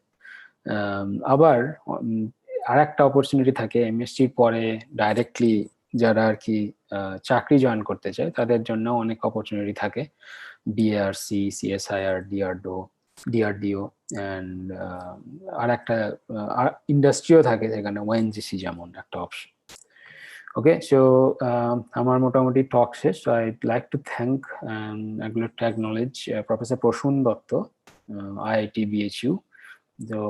আবার আর একটা অপরচুনিটি থাকে এমএসসির পরে ডাইরেক্টলি যারা আর কি চাকরি জয়েন করতে চায় তাদের জন্য অনেক অপরচুনিটি থাকে, বিএআরসি, সিএসআইআর, ডিআরডিও, এন্ড আর একটা ইন্ডাস্ট্রিও থাকে যেখানে ওএনজিসি যেমন একটা অপশন। ওকে, সো আমার মোটামুটি টক শেষ। I'd like to thank acknowledge professor Prasun Dutta, IIT BHU. তো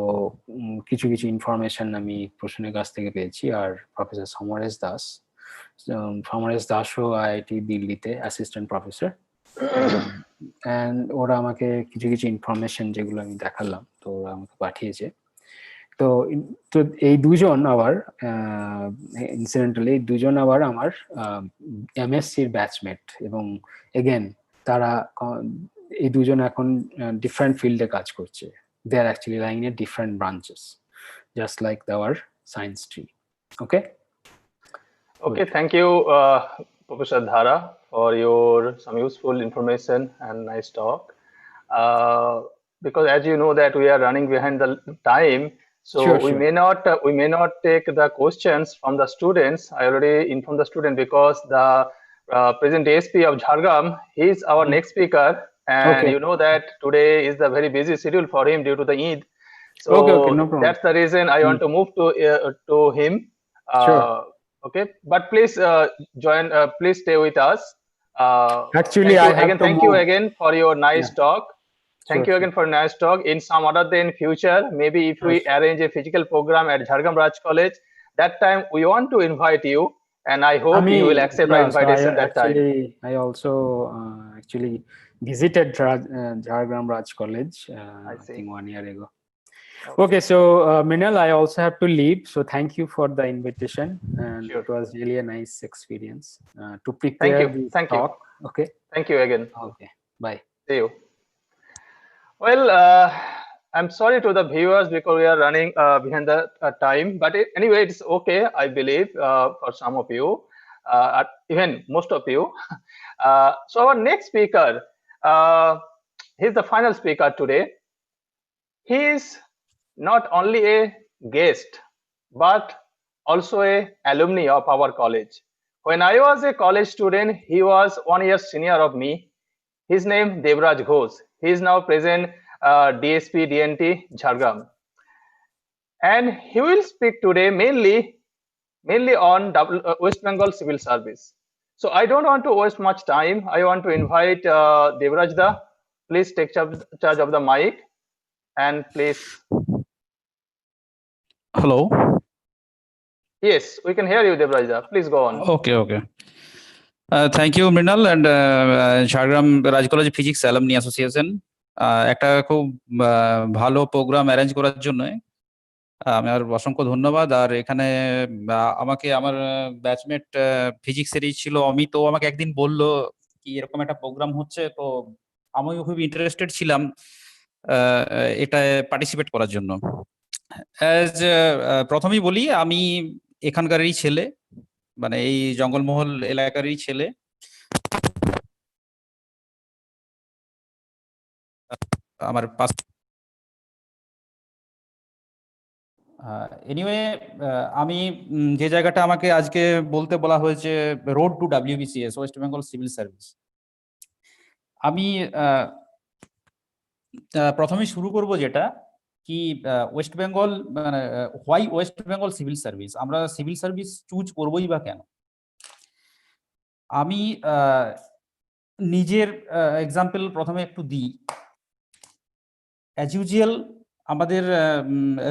কিছু কিছু ইনফরমেশন আমি প্রসূনের কাছ থেকে পেয়েছি। আর প্রফেসর সমরেশ দাসও আইআইটি দিল্লিতে অ্যাসিস্ট্যান্ট প্রফেসর, এন্ড ওরা আমাকে কিছু কিছু ইনফরমেশন যেগুলো আমি দেখালাম তো ওরা আমাকে পাঠিয়েছে। তো এই দুজন আবার ইনসিডেন্টালি দুজন আবার আমার এমএসসির ব্যাচমেট, এবং এগেন তারা এই দুজন এখন ডিফারেন্ট ফিল্ডে কাজ করছে। They are actually lying in different branches just like our science tree. Okay, thank you Professor Dhara for some useful information and nice talk. Because as you know that we are running behind the time, so we may not take the questions from the students. I already informed the student because the present ASP of Jhargram, he is our next speaker, and you know that today is the very busy schedule for him due to the Eid. So no problem. That's the reason I want to move to him. Okay, but please join. Please stay with us. Actually, thank you again for your nice talk. Thank you again for nice talk. In some other day in future, maybe if we arrange a physical program at Jhargram Raj College, that time we want to invite you, and I hope you will accept our invitation that time. I also actually visited Jhargram Raj College, I think 1 year ago. Okay, so Minal, I also have to leave. So thank you for the invitation, and Sure. it was really a nice experience to prepare this Thank you. talk. Okay. Thank you again. Okay. Bye. See you. Well, I'm sorry to the viewers because we are running behind the time, but anyway, it's okay, I believe, for some of you, even most of you. So our next speaker, he's the final speaker today. He is not only a guest, but also a alumni of our college. When I was a college student, he was 1 year senior of me. His name Debraj Ghosh. He is now present DSP DNT Jhargram, and he will speak today mainly on West Bengal Civil Service. So I don't want to waste much time. I want to invite Debraj da. Please take charge of the mic, and please. Hello. Yes, we can hear you, Debraj da. Please go on. Okay. Thank you, Mrinal, and Jhargram Raj College Physics Alumni Association. একটা খুব ভালো programme arrange করার জন্য আমার অসংখ্য ধন্যবাদ। আর এখানে আমাকে আমার ব্যাচমেট ফিজিক্সেরই ছিল অমিত, ও আমাকে একদিন বলল কি এরকম একটা প্রোগ্রাম হচ্ছে, তো আমিও খুব ইন্টারেস্টেড ছিলাম এটা পার্টিসিপেট করার জন্য। প্রথমেই বলি আমি এখানকারই ছেলে, মানে এই জঙ্গলমহল এলাকারই ছেলে। আমার এনিওয়ে আমি যে জায়গাটা আমাকে আজকে বলতে বলা হয়েছে, road to WBCS West Bengal civil service, আমি প্রথমে শুরু করব যেটা কি ওয়েস্ট বেঙ্গল, মানে why West Bengal civil service, আমরা সিভিল সার্ভিস চুজ করবোই বা কেন। আমি নিজের এক্সাম্পল প্রথমে একটু দিই। অ্যাজ ইউজুয়াল আমাদের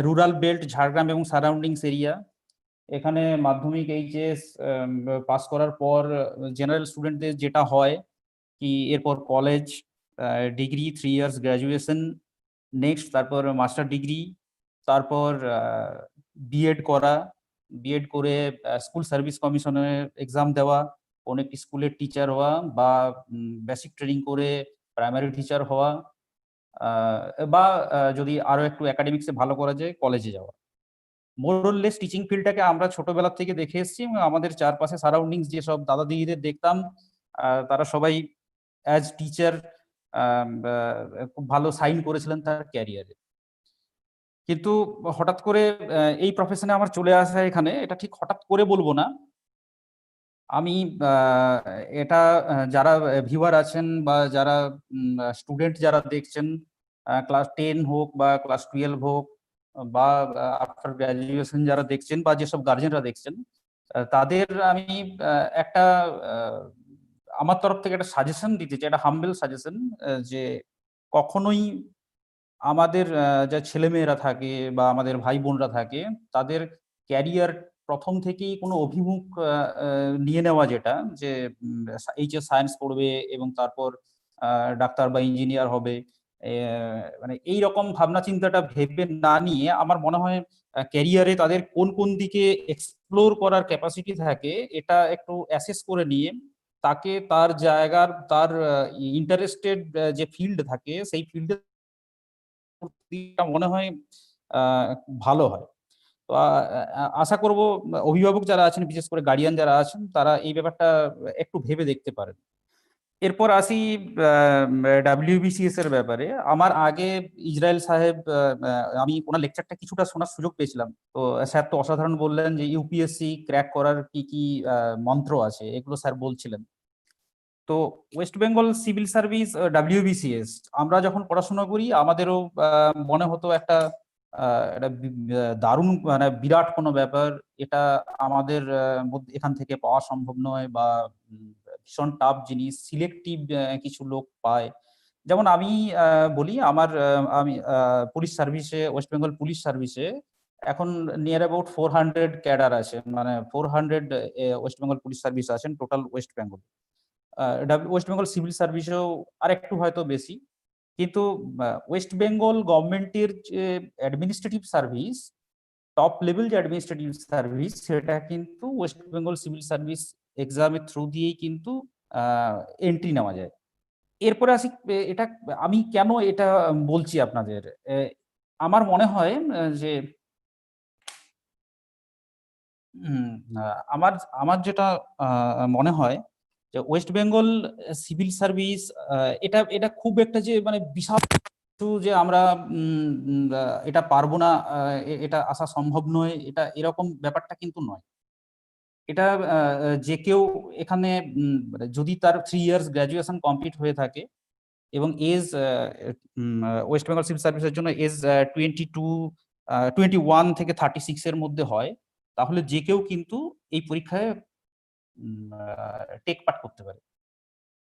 রুরাল বেল্ট ঝাড়গ্রাম এবং সারাউন্ডিংস এরিয়া, এখানে মাধ্যমিক এইচএস পাস করার পর জেনারেল স্টুডেন্টদের যেটা হয় কি এরপর college, degree 3 years graduation, next তারপর মাস্টার ডিগ্রি, তারপর বিএড করা, বিএড করে স্কুল সার্ভিস কমিশনের এক্সাম দেওয়া, কোনো একটি স্কুলের টিচার হওয়া বা বেসিক ট্রেনিং করে প্রাইমারি টিচার হওয়া, বা যদি আরো একটু একাডেমিক্সে ভালো করা যায় কলেজে যাওয়া। মোরলেস টিচিং ফিল্ডটাকে আমরা ছোটবেলা থেকে দেখে এসেছি এবং আমাদের চারপাশে সারাউন্ডিংস যেসব দাদা দিদিদের দেখতাম তারা সবাই অ্যাজ টিচার খুব ভালো সাইন করেছিলেন তার ক্যারিয়ারে। কিন্তু হঠাৎ করে এই প্রফেশনে আমার চলে আসা এখানে, এটা ঠিক হঠাৎ করে বলবো না। আমি এটা যারা ভিউয়ার আছেন বা যারা স্টুডেন্ট যারা দেখছেন, ক্লাস 10 হোক বা ক্লাস 12 হোক বা আফটার গ্র্যাজুয়েশন যারা দেখছেন বা যেসব গার্জেনরা দেখছেন, তাদের আমি একটা আমার তরফ থেকে একটা সাজেশন দিতে চাই, একটা হাম্বেল সাজেশন, যে কখনোই আমাদের যা ছেলেমেয়েরা থাকে বা আমাদের ভাই বোনরা থাকে তাদের ক্যারিয়ার প্রথম থেকেই কোনো অভিমুখ নিয়ে নেওয়া, যেটা যে এইচএস সায়েন্স পড়বে এবং তারপর ডাক্তার বা ইঞ্জিনিয়ার হবে, মানে এই রকম ভাবনা চিন্তাটা ভেবে না নিয়ে আমার মনে হয় ক্যারিয়ারে তাদের কোন কোন দিকে এক্সপ্লোর করার ক্যাপাসিটি থাকে এটা একটু অ্যাসেস করে নিয়ে তাকে তার জায়গার তার ইন্টারেস্টেড যে ফিল্ড থাকে সেই ফিল্ডে মনে হয় ভালো হয়। তো আশা করব অভিভাবক যারা আছেন, বিশেষ করে গার্ডিয়ান যারা আছেন, তারা এই ব্যাপারটা একটু ভেবে দেখতে পারেন। এরপর আসি WBCS এর ব্যাপারে। আমার আগে ইসরায়েল সাহেব, আমি ওনার লেকচারটা কিছুটা শোনার সুযোগ পেয়েছিলাম, তো স্যার তো অসাধারণ বললেন যে ইউপিএসসি ক্র্যাক করার কি কি মন্ত্র আছে, এগুলো স্যার বলছিলেন। তো West Bengal civil service WBCS আমরা যখন পড়াশোনা করি আমাদেরও মনে হতো একটা দারুণ, মানে বিরাট কোনো ব্যাপার, এটা আমাদের এখান থেকে পাওয়া সম্ভব নয় বা ভীষণ টাফ জিনিস, সিলেক্টিভ কিছু লোক পায়। যেমন আমি বলি, আমি পুলিশ সার্ভিসে, ওয়েস্ট বেঙ্গল পুলিশ সার্ভিসে এখন নিয়ার অ্যাবাউট 400 ক্যাডার আছে, মানে 400 ওয়েস্ট বেঙ্গল পুলিশ সার্ভিস আছেন total West Bengal. West Bengal civil সার্ভিসেও আর একটু হয়তো বেশি। কিন্তু ওয়েস্ট বেঙ্গল গভর্নমেন্টের যে অ্যাডমিনিস্ট্রেটিভ সার্ভিস, টপ লেভেল যে অ্যাডমিনিস্ট্রেটিভ সার্ভিস, সেটা কিন্তু ওয়েস্ট বেঙ্গল সিভিল সার্ভিস এক্সামের থ্রু দিয়েই কিন্তু এন্ট্রি নেওয়া যায়। এরপরে আসি, এটা আমি কেন এটা বলছি আপনাদের, আমার মনে হয় যে আমার যেটা মনে হয় যে ওয়েস্ট বেঙ্গল সিভিল সার্ভিস এটা খুব একটা যে মানে বিশাল যে আমরা এটা পারবো না, এটা আসা সম্ভব নয়, এটা এরকম ব্যাপারটা কিন্তু নয়। এটা যে কেউ এখানে যদি তার 3 ইয়ার্স গ্র্যাজুয়েশন কমপ্লিট হয়ে থাকে এবং এজ ওয়েস্ট বেঙ্গল সিভিল সার্ভিসের জন্য এজ 21 থেকে 36 এর মধ্যে হয়, তাহলে যে কেউ কিন্তু এই পরীক্ষায় টেক পার্ট করতে পারে।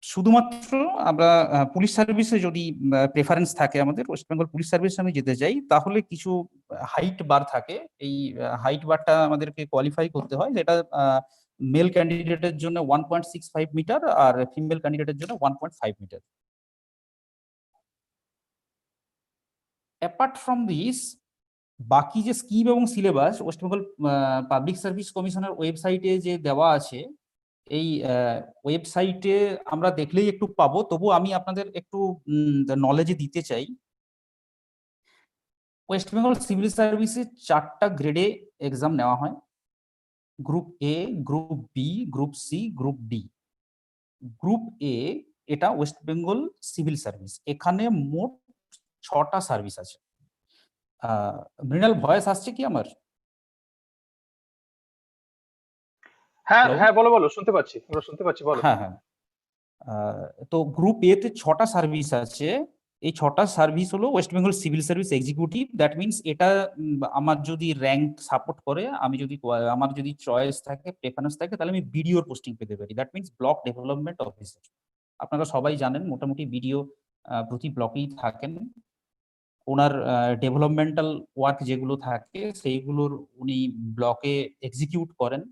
শুধুমাত্র আমরা পুলিশ সার্ভিসে যদি প্রেফারেন্স থাকে, আমাদের ওয়েস্ট বেঙ্গল পুলিশ সার্ভিসে আমি যেতে চাই, তাহলে কিছু হাইট বার থাকে। এই হাইট বারটা আমাদেরকে কোয়ালিফাই করতে হয়, যেটা মেল ক্যান্ডিডেটের জন্য 1.65 মিটার আর ফিমেল ক্যান্ডিডেটের জন্য 1.5 মিটার। অ্যাপার্ট ফ্রম দিস, বাকি যে স্কিম এবং syllabus West Bengal public service কমিশনের ওয়েবসাইটে যে দেওয়া আছে, এই ওয়েবসাইটে আমরা দেখলেই একটু পাবো, তবু আমি আপনাদের একটু নলেজে দিতে চাই। ওয়েস্ট বেঙ্গল সিভিল সার্ভিসে 4টা গ্রেডে এক্সাম নেওয়া হয়: group A, group B, group C, group D. Group A এটা ওয়েস্ট বেঙ্গল সিভিল সার্ভিস, এখানে মোট 6টা সার্ভিস আছে। মৃণাল, ভয়েস আসছে কি আমার? হ্যাঁ হ্যাঁ, বলো বলো, শুনতে পাচ্ছি, আমরা শুনতে পাচ্ছি, বলো। হ্যাঁ হ্যাঁ, তো গ্রুপ এ তে 6টা সার্ভিস আছে। এই 6টা সার্ভিস হলো West Bengal civil service executive. That means এটা আমার যদি র্যাঙ্ক সাপোর্ট করে, আমি যদি আমার যদি চয়েস থাকে, প্রেফারেন্স থাকে, তাহলে আমি বিডিওর পোস্টিং পেতে পারি। That means block development officer. আপনারা সবাই জানেন মোটামুটি বিডিও প্রতি ব্লকেই থাকেন। ওনার ডেভেলপমেন্টাল ওয়ার্ক যেগুলো থাকে সেইগুলোর উনি ব্লকে এক্সিকিউট করেন।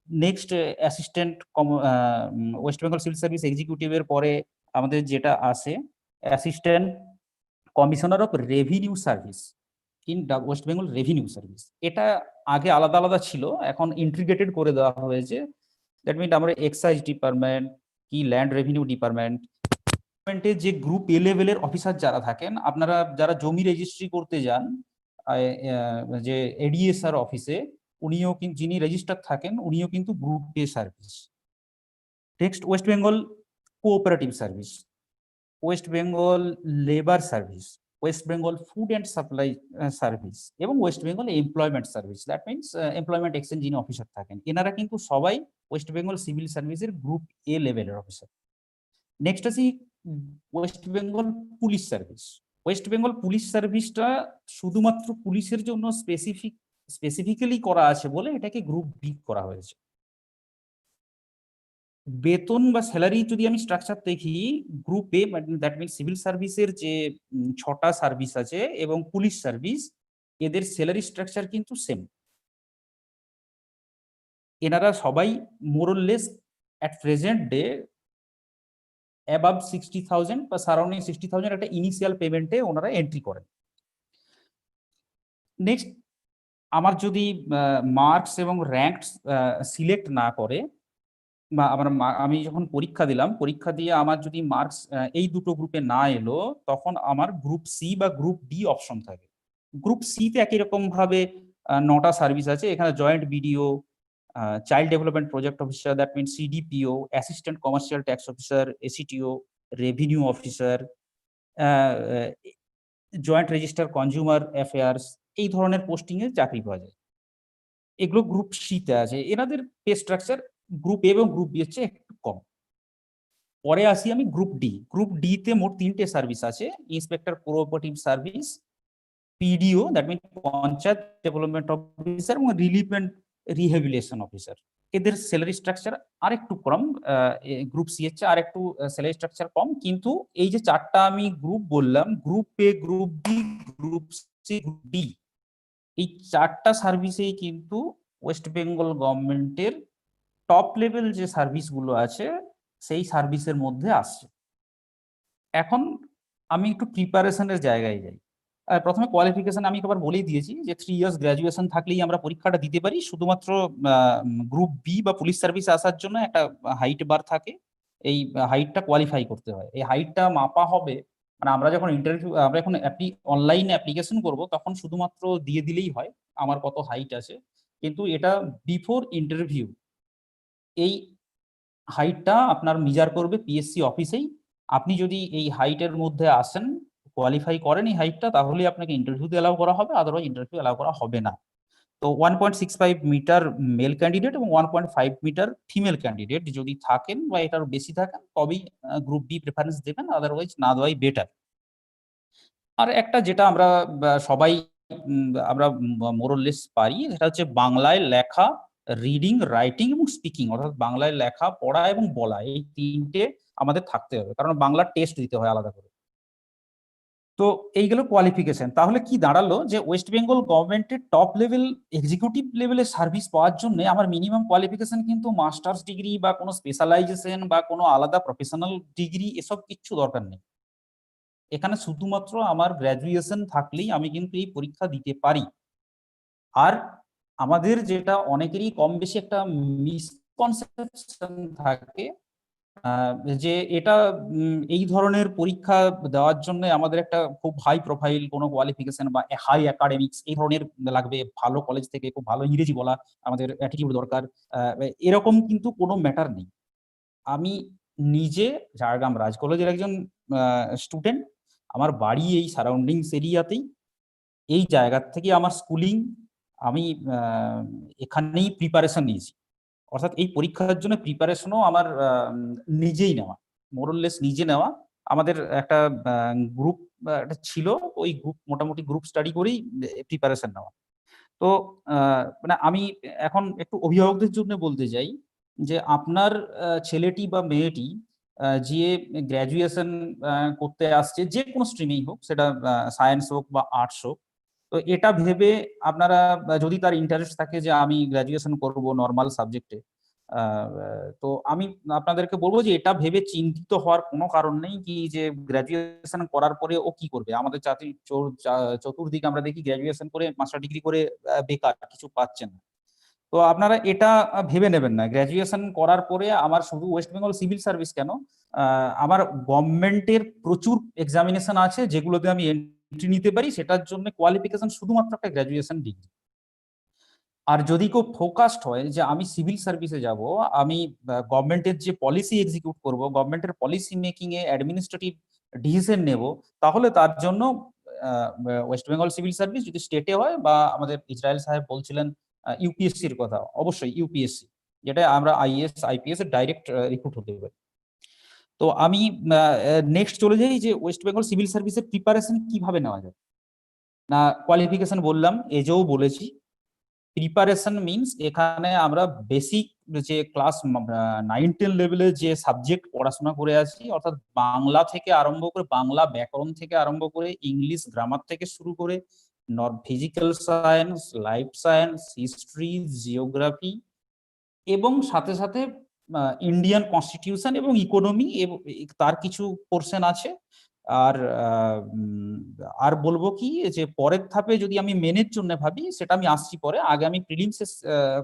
Next assistant West Bengal civil service এক্সিকিউটিভের পরে আমাদের যেটা আছে, assistant commissioner of revenue service in West Bengal revenue service. এটা আগে আলাদা আলাদা ছিল, এখন ইন্টিগ্রেটেড করে দেওয়া হয়েছে। দ্যাট মিন আমরা এক্সাইজ ডিপার্টমেন্ট কি ল্যান্ড রেভিনিউ ডিপার্টমেন্ট, যে গ্রুপ এ লেভেলের অফিসার যারা থাকেন, আপনারা যারা জমি রেজিস্ট্রি করতে যান যে এডিএসআর অফিসে, উনিও কিন্তু যিনি রেজিস্টার থাকেন উনিও কিন্তু group A service. Next West Bengal cooperative service, West Bengal labour service, West Bengal food and supply service এবং West Bengal employment service. That means employment exchange যিনি অফিসার থাকেন, এনারা কিন্তু সবাই ওয়েস্ট বেঙ্গল সিভিল সার্ভিসের গ্রুপ এ লেভেলের officer. Next আছে West Bengal police service. West Bengal police সার্ভিসটা শুধুমাত্র পুলিশের জন্য স্পেসিফিক্যালি করা আছে বলে এটাকে গ্রুপ বি করা হয়েছে। বেতন বা স্যালারি যদি আমি স্ট্রাকচার দেখি, group A that means civil সার্ভিসের যে 6টা সার্ভিস আছে এবং পুলিশ সার্ভিস, এদের স্যালারি স্ট্রাকচার কিন্তু সেম। এনারা সবাই মোরলেস অ্যাট প্রেজেন্ট ডে অ্যাবাভ 60,000 বা সারাউন্ডিং 60,000 একটা ইনিশিয়াল পেমেন্টে ওনারা এন্ট্রি করেন। নেক্সট, আমার যদি মার্কস এবং র্যাঙ্ক সিলেক্ট না করে, বা আমি যখন পরীক্ষা দিলাম, পরীক্ষা দিয়ে আমার যদি মার্কস এই দুটো গ্রুপে না এলো, তখন আমার গ্রুপ সি বা গ্রুপ ডি অপশন থাকে। গ্রুপ সি তে একই রকম ভাবে 9টা সার্ভিস আছে। এখানে joint BDO, child development project officer, that means CDPO, assistant commercial tax officer, ACTO, revenue officer, joint register consumer affairs, এই ধরনের পোস্টিং এ চাকরি পাওয়া যায়। এগুলো গ্রুপ সি তে আছে। এনাদের পে স্ট্রাকচার গ্রুপ এ এবং গ্রুপ বি হচ্ছে একটু কম। পরে আসি আমি গ্রুপ ডি। গ্রুপ ডি তে মোট 3টে সার্ভিস আছে: inspector cooperative service, PDO that mean panchayat development officer এবং রিলিফ এন্ড রিহ্যাবিলিটেশন অফিসার। এদের স্যালারি স্ট্রাকচার আরেকটু কম, গ্রুপ সি এর চেয়ে আরেকটু স্যালারি স্ট্রাকচার কম। কিন্তু এই যে 4টা আমি গ্রুপ বললাম, group A, group B, group C, group D, এই 4টা সার্ভিসেই কিন্তু ওয়েস্ট বেঙ্গল গভর্নমেন্টের টপ লেভেল যে সার্ভিসগুলো আছে সেই সার্ভিসের মধ্যে আসছে। এখন আমি একটু প্রিপারেশনের জায়গায় যাই। প্রথমে কোয়ালিফিকেশন আমি একবার বলেই দিয়েছি যে 3 ইয়ার্স গ্র্যাজুয়েশন থাকলেই আমরা পরীক্ষাটা দিতে পারি। শুধুমাত্র গ্রুপ বি বা পুলিশ সার্ভিস আসার জন্য একটা হাইট বার থাকে, এই হাইটটা কোয়ালিফাই করতে হয়। এই হাইটটা মাপা হবে, মানে আমরা যখন আমরা এখন অনলাইন অ্যাপ্লিকেশন করব তখন শুধুমাত্র দিয়ে দিলেই হয় আমার কত হাইট আছে, কিন্তু এটা বিফোর ইন্টারভিউ এই হাইটটা আপনার মেজার করবে পিএসসি অফিসেই। আপনি যদি এই হাইটের মধ্যে আসেন, কোয়ালিফাই করেন এই হাইটটা, তাহলে আপনাকে ইন্টারভিউতে অ্যালাউ করা হবে, আদারওয়াইজ ইন্টারভিউ অ্যালাউ করা হবে না। তো 1.65 মিটার মেল ক্যান্ডিডেট এবং 1.5 মিটার ফিমেল ক্যান্ডিডেট যদি থাকেন বা এটার বেশি থাকেন তবেই গ্রুপ বি প্রেফারেন্স দেবেন, আদারওয়াইজ না দেওয়াই বেটার। আর একটা যেটা আমরা সবাই আমরা মোরলেস পারি, সেটা হচ্ছে বাংলায় লেখা, রিডিং, রাইটিং এবং স্পিকিং, অর্থাৎ বাংলায় লেখা, পড়া এবং বলা, এই তিনটে আমাদের থাকতে হবে, কারণ বাংলা টেস্ট দিতে হয় আলাদা করে। তো এইগুলো কোয়ালিফিকেশন। তাহলে কি দাঁড়ালো যে ওয়েস্ট বেঙ্গল গভর্নমেন্টের টপ লেভেল এক্সিকিউটিভ লেভেলের সার্ভিস পাওয়ার জন্য আমার মিনিমাম কোয়ালিফিকেশন কিন্তু মাস্টার্স ডিগ্রি বা কোনো স্পেশালাইজেশন বা কোনো আলাদা প্রফেশনাল ডিগ্রি এসব কিচ্ছু দরকার নেই। এখানে শুধুমাত্র আমার গ্র্যাজুয়েশন থাকলেই আমি কিন্তু এই পরীক্ষা দিতে পারি। আর আমাদের যেটা অনেকেরই কম বেশি একটা মিসকনসেপশন থাকে যে এটা এই ধরনের পরীক্ষা দেওয়ার জন্য আমাদের একটা খুব হাই প্রোফাইল কোনো কোয়ালিফিকেশন বা হাই একাডেমিক্স এই ধরনের লাগবে, ভালো কলেজ থেকে খুব ভালো ইংরেজি বলা আমাদের অ্যাটিটিউড দরকার, এরকম কিন্তু কোনো ম্যাটার নেই। আমি নিজে ঝাড়গ্রাম রাজ কলেজের একজন স্টুডেন্ট, আমার বাড়ি এই সারাউন্ডিংস এরিয়াতেই, এই জায়গা থেকে আমার স্কুলিং, আমি এখানেই প্রিপারেশন নিয়েছি, অর্থাৎ এই পরীক্ষার জন্য প্রিপারেশনও আমার নিজেই নেওয়া, মোরলেস নিজে নেওয়া। আমাদের একটা গ্রুপ ছিল, ওই গ্রুপ মোটামুটি গ্রুপ স্টাডি করেই প্রিপারেশন নেওয়া। তো মানে আমি এখন একটু অভিভাবকদের জন্য বলতে চাই যে আপনার ছেলেটি বা মেয়েটি যে গ্র্যাজুয়েশন করতে আসছে, যে কোনো স্ট্রিমেই হোক, সেটা সায়েন্স হোক বা আর্টস হোক, তো এটা ভেবে আপনারা, যদি তার ইন্টারেস্ট থাকে যে আমি গ্র্যাজুয়েশন করব নর্মাল সাবজেক্টে, তো আমি আপনাদেরকে বলবো যে এটা ভেবে চিন্তিত হওয়ার কোনো কারণ নেই কি যে গ্র্যাজুয়েশন করার পরে ও কি করবে। আমাদের চতুর্দিকে আমরা দেখি গ্র্যাজুয়েশন করে মাস্টার ডিগ্রি করে বেকার, কিছু পাচ্ছেন না। তো আপনারা এটা ভেবে নেবেন না গ্র্যাজুয়েশন করার পরে আমার শুধু ওয়েস্ট বেঙ্গল সিভিল সার্ভিস কেন, আমার গভর্নমেন্টের প্রচুর এক্সামিনেশন আছে যেগুলোতে আমি এন্ট্রি নিতে পারি, সেটার জন্য কোয়ালিফিকেশন শুধুমাত্র একটা গ্র্যাজুয়েশন ডিগ্রি। আর যদি কেউ ফোকাসড হয় যে আমি সিভিল সার্ভিসে যাব, আমি গভর্নমেন্টের যে পলিসি এক্সিকিউট করব, গভর্নমেন্টের পলিসি মেকিং এ অ্যাডমিনিস্ট্রেটিভ ডিসিশন নেব, তাহলে তার জন্য ওয়েস্ট বেঙ্গল সিভিল সার্ভিস যদি স্টেটে হয়, বা আমাদের ইসরায়েল সাহেব বলছিলেন ইউপিএসসির কথা, অবশ্যই ইউপিএসসি, যেটা আমরা আইএস আইপিএস এর ডাইরেক্ট রিক্রুট হতে পারি। তো আমি নেক্সট চলে যাই যে ওয়েস্ট বেঙ্গল সিভিল সার্ভিসের প্রিপারেশন কিভাবে নেওয়া যায়। না, কোয়ালিফিকেশন বললাম, এজও বলেছি। প্রিপারেশন মিনস এখানে আমরা বেসিক যে ক্লাস 9-10 লেভেলে যে সাবজেক্ট পড়াশোনা করে আছি, অর্থাৎ বাংলা থেকে আরম্ভ করে, বাংলা ব্যাকরণ থেকে আরম্ভ করে, ইংলিশ গ্রামার থেকে শুরু করে, physical science, life science, history, geography, এবং সাথে সাথে ইন্ডিয়ান কনস্টিটিউশন এবং ইকোনমি, তার কিছু পোর্শন আছে। আর বলবো কি যে পরের ধাপে যদি আমি মেনের জন্য ভাবি, সেটা আমি আসছি পরে, আগে আমি প্রিলিমসের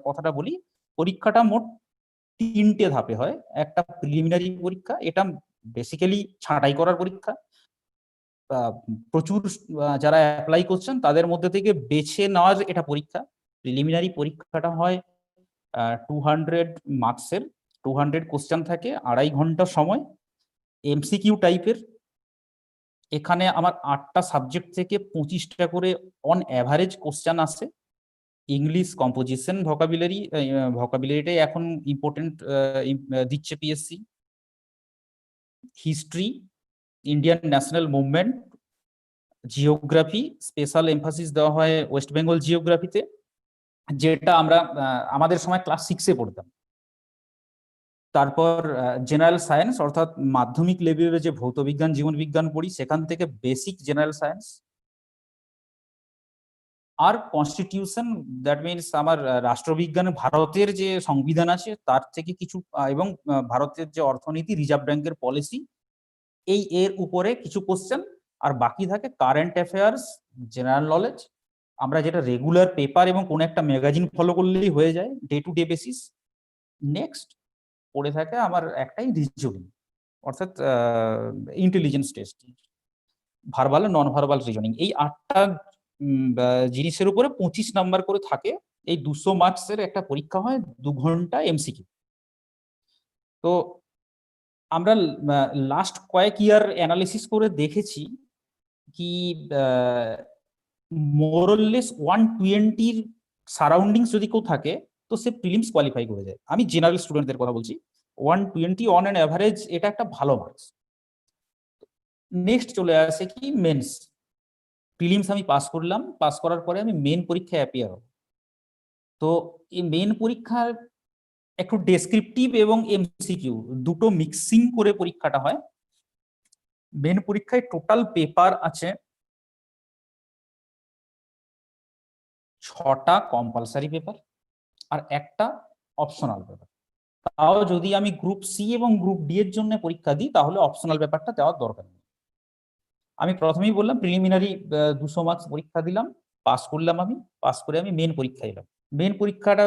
কথাটা বলি। পরীক্ষাটা মোট 3টে ধাপে হয়। একটা প্রিলিমিনারি পরীক্ষা, এটা বেসিক্যালি ছাঁটাই করার পরীক্ষা, প্রচুর যারা অ্যাপ্লাই করছেন তাদের মধ্যে থেকে বেছে নেওয়ার এটা পরীক্ষা। প্রিলিমিনারি পরীক্ষাটা হয় 200 মার্কসের, 200 কোশ্চেন থাকে, 2.5 ঘন্টা সময়, এমসিকিউ টাইপের। এখানে আমার 8টা সাবজেক্ট থেকে 25টা করে অন অ্যাভারেজ কোশ্চেন আসে। ইংলিশ, কম্পোজিশন, ভোকাবুলারিটাই এখন ইম্পর্টেন্ট দিচ্ছে PSC. History, Indian national movement, geography, special emphasis দেওয়া হয় ওয়েস্ট বেঙ্গল জিওগ্রাফিতে, যেটা আমরা আমাদের সময় ক্লাস 6-এ পড়তাম। তারপর জেনারেল সায়েন্স, অর্থাৎ মাধ্যমিক লেভেলে যে ভৌত বিজ্ঞান, জীবন বিজ্ঞান পড়ি, সেখান থেকে বেসিক জেনারেল সায়েন্স। আর কনস্টিটিউশন, দ্যাট মিনস আমার রাষ্ট্রবিজ্ঞান, ভারতের যে সংবিধান আছে তার থেকে কিছু, এবং ভারতের যে অর্থনীতি, রিজার্ভ ব্যাংকের পলিসি, এর উপরে কিছু কোশ্চেন, আর বাকি থাকে কারেন্ট অ্যাফেয়ার্স, জেনারেল নলেজ, আমরা যেটা রেগুলার পেপার এবং কোনো একটা ম্যাগাজিন ফলো করলেই হয়ে যায় day to day basis. Next পড়ে থাকে আমার একটাই রিজনিং, অর্থাৎ intelligence test, verbal non verbal reasoning. এই 8টা জিনিসের উপরে 25 নাম্বার করে থাকে। এই 200 মার্কসের একটা পরীক্ষা হয়, 2 ঘন্টা এমসিকিউ। তো আমরা লাস্ট কয়েক ইয়ার অ্যানালিসিস করে দেখেছি কি মোরলেস 120-র সারাউন্ডিংস যদি কেউ থাকে তো সে প্রিলিমস কোয়ালিফাই করে যায়। আমি জেনারেল স্টুডেন্টদের কথা বলছি, 120 অন অ্যান অ্যাভারেজ, এটা একটা ভালো মার্কস। নেক্সট চলে আসে কি মেন্স। প্রিলিমস আমি পাস করলাম, পাস করার পরে আমি মেন পরীক্ষায় অ্যাপিয়ার হব। তো এই মেন পরীক্ষার একটু ডেসক্রিপটিভ এবং এমসিকিউ দুটো মিক্সিং করে পরীক্ষাটা হয়। মেন পরীক্ষায় টোটাল পেপার আছে 6টা কম্পালসারি পেপার আর একটা অপশনাল পেপার। তাও যদি আমি গ্রুপ সি এবং গ্রুপ ডি এর জন্য পরীক্ষা দিই তাহলে অপশনাল পেপারটা দেওয়ার দরকার নেই। আমি প্রথমেই বললাম প্রিলিমিনারি 200 মার্কস পরীক্ষা দিলাম, পাস করলাম। আমি পাস করে আমি মেন পরীক্ষা এলাম। মেন পরীক্ষাটা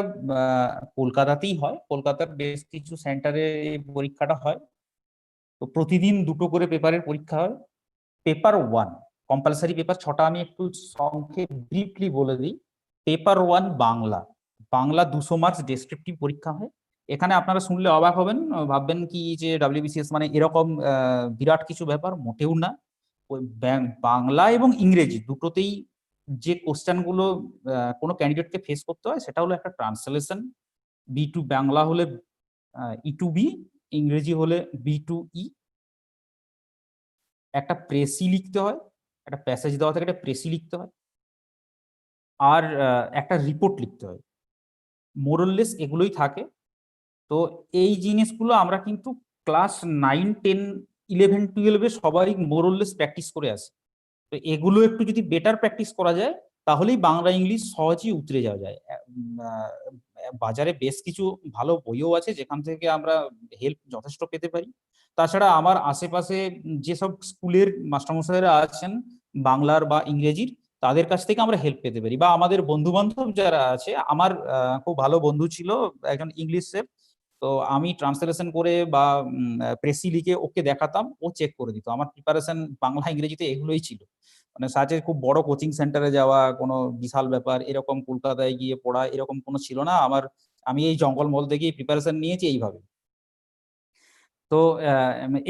কলকাতাতেই হয়, কলকাতার বেশ কিছু সেন্টারে এই পরীক্ষাটা হয়। তো প্রতিদিন 2টো করে পেপারের পরীক্ষা হয়। পেপার 1 কম্পালসারি পেপার 6টা, আমি একটু সংক্ষেপ ব্রিফলি বলে দিই। Paper 1 Bangla, Bangla 200 marks descriptive পরীক্ষা হয়। এখানে আপনারা শুনলে অবাক হবেন, ভাববেন কি যে WBCS মানে এরকম বিরাট কিছু ব্যাপার, মোটেও না। ওই বাংলা এবং ইংরেজি দুটোতেই যে কোশ্চেনগুলো কোনো ক্যান্ডিডেটকে ফেস করতে হয় সেটা হলো একটা ট্রান্সলেশন, B2 বাংলা হলে E2B, ইংরেজি হলে B2E। একটা প্রেসি লিখতে হয়, একটা প্যাসেজ দেওয়া থাকে, একটা প্রেসি লিখতে হয়, আর একটা রিপোর্ট লিখতে হয়। মোরললেস এগুলোই থাকে। তো এই জিনিসগুলো আমরা কিন্তু ক্লাস 9, 10, 11, 12-এ সবাই মোরললেস প্র্যাকটিস করে আসি। তো এগুলো একটু যদি বেটার প্র্যাকটিস করা যায় তাহলেই বাংলা ইংলিশ সহজেই উতরে যাওয়া যায়। বাজারে বেশ কিছু ভালো বইও আছে যেখান থেকে আমরা হেল্প যথেষ্ট পেতে পারি। তাছাড়া আমার আশেপাশে যেসব স্কুলের মাস্টারমশাইরা আছেন বাংলার বা ইংরেজির, তাদের কাছ থেকে আমরা হেল্প পেতে পারি। বা আমাদের বন্ধু বান্ধব যারা আছে, আমার খুব ভালো বন্ধু ছিল একজন ইংলিশের, তো আমি ট্রান্সলেশন করে বা প্রেসি লিখে ওকে দেখাতাম, ও চেক করে দিত। আমার প্রিপারেশন বাংলা ইংরেজিতে এগুলোই ছিল। মানে সাথে খুব বড় কোচিং সেন্টারে যাওয়া কোনো বিশাল ব্যাপার, এরকম কলকাতায় গিয়ে পড়া এরকম কোনো ছিল না আমার। আমি এই জঙ্গলমহল থেকে প্রিপারেশন নিয়েছি এইভাবে। তো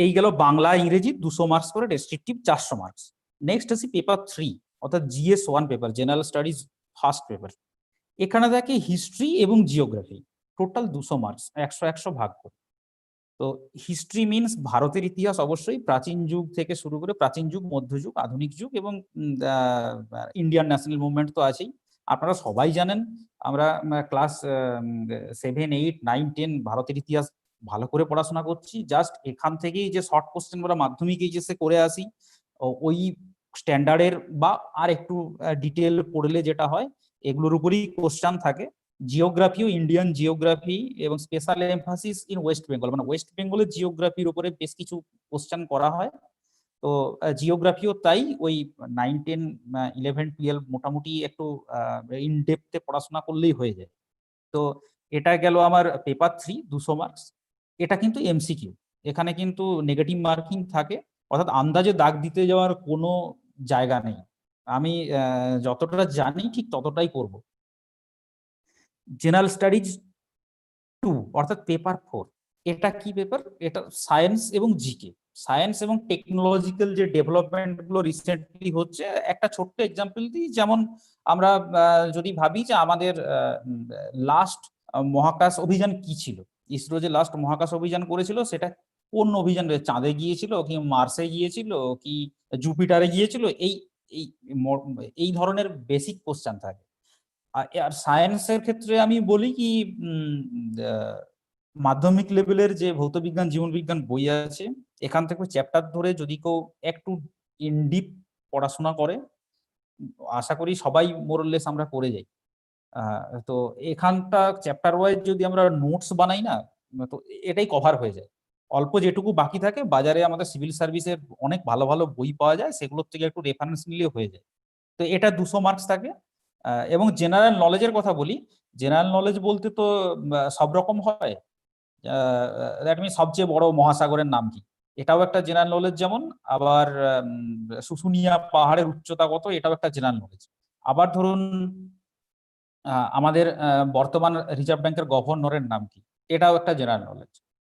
এই গেল বাংলা ইংরেজি 200 মার্কস করে ডেসক্রিপটিভ 400 মার্কস। নেক্সট আছে পেপার 3 অর্থাৎ GS1 paper, general studies first paper. এখানে থাকে হিস্ট্রি এবং জিওগ্রাফি, টোটাল 200 মার্কস, 100-100 ভাগ করে। তো হিস্ট্রি মিনস ভারতের ইতিহাস, অবশ্যই প্রাচীন যুগ থেকে শুরু করে প্রাচীন যুগ, মধ্যযুগ, আধুনিক যুগ এবং ইন্ডিয়ান ন্যাশনাল মুভমেন্ট তো আছেই। আপনারা সবাই জানেন, আমরা ক্লাস 7, 8, 9, 10 ভারতের ইতিহাস ভালো করে পড়াশোনা করছি। জাস্ট এখান থেকেই যে শর্ট কোশ্চেন আমরা মাধ্যমিক এইচএসে করে আসি, ওই স্ট্যান্ডার্ডের বা আর একটু ডিটেল পড়লে যেটা হয় এগুলোর উপরেই কোশ্চেন থাকে। জিওগ্রাফিও ইন্ডিয়ান জিওগ্রাফি এবং special emphasis in West Bengal, মানে ওয়েস্ট বেঙ্গলের জিওগ্রাফির উপরে বেশ কিছু কোশ্চেন করা হয়। তো জিওগ্রাফিও তাই, ওই 9, 10, 11, 12 মোটামুটি একটু ইন ডেপথে পড়াশোনা করলেই হয়ে যায়। তো এটা গেল আমার পেপার 3 200 মার্কস। এটা কিন্তু এমসিকিউ, এখানে কিন্তু নেগেটিভ মার্কিং থাকে, অর্থাৎ আন্দাজে দাগ দিতে যাওয়ার কোনো জায়গা নেই। আমি যতটা জানি ঠিক ততটাই করব। জেনারেল স্টাডিজ 2 অর্থাৎ পেপার 4, এটা কি পেপার? এটা সায়েন্স এবং জিকে, সায়েন্স এবং টেকনোলজিক্যাল যে ডেভেলপমেন্ট গুলো রিসেন্টলি হচ্ছে। একটা ছোট্ট এক্সাম্পল দিই, যেমন আমরা যদি ভাবি যে আমাদের লাস্ট মহাকাশ অভিযান কি ছিল, ইসরো যে লাস্ট মহাকাশ অভিযান করেছিল সেটা কোন অভিযান? চাঁদে গিয়েছিল কি মার্সে গিয়েছিল কি জুপিটারে গিয়েছিল? এই এই ধরনের বেসিক কোশ্চেন থাকে। আর সায়েন্সের ক্ষেত্রে আমি বলি কি, মাধ্যমিক লেভেলের যে ভৌতবিজ্ঞান জীবনবিজ্ঞান বই আছে, এখান থেকে চ্যাপ্টার ধরে যদি কেউ একটু ইনডিপ পড়াশোনা করে, আশা করি সবাই মোরলেস আমরা করে যাই। তো এখানটা চ্যাপ্টার ওয়াইজ যদি আমরা নোটস বানাই না, তো এটাই কভার হয়ে যায়। অল্প যেটুকু বাকি থাকে বাজারে আমাদের সিভিল সার্ভিসের অনেক ভালো ভালো বই পাওয়া যায়, সেগুলোর থেকে একটু রেফারেন্স নিলে হয়ে যায়। তো এটা 200 মার্কস থাকে। এবং জেনারেল নলেজের কথা বলি, জেনারেল নলেজ বলতে তো সব রকম হয়। দ্যাট মিনস সবচেয়ে বড় মহাসাগরের নাম কি, এটাও একটা জেনারেল নলেজ। যেমন আবার শুশুনিয়া পাহাড়ের উচ্চতা কত, এটাও একটা জেনারেল নলেজ। আবার ধরুন আমাদের বর্তমান রিজার্ভ ব্যাংকের গভর্নরের নাম কি, এটাও একটা জেনারেল নলেজ।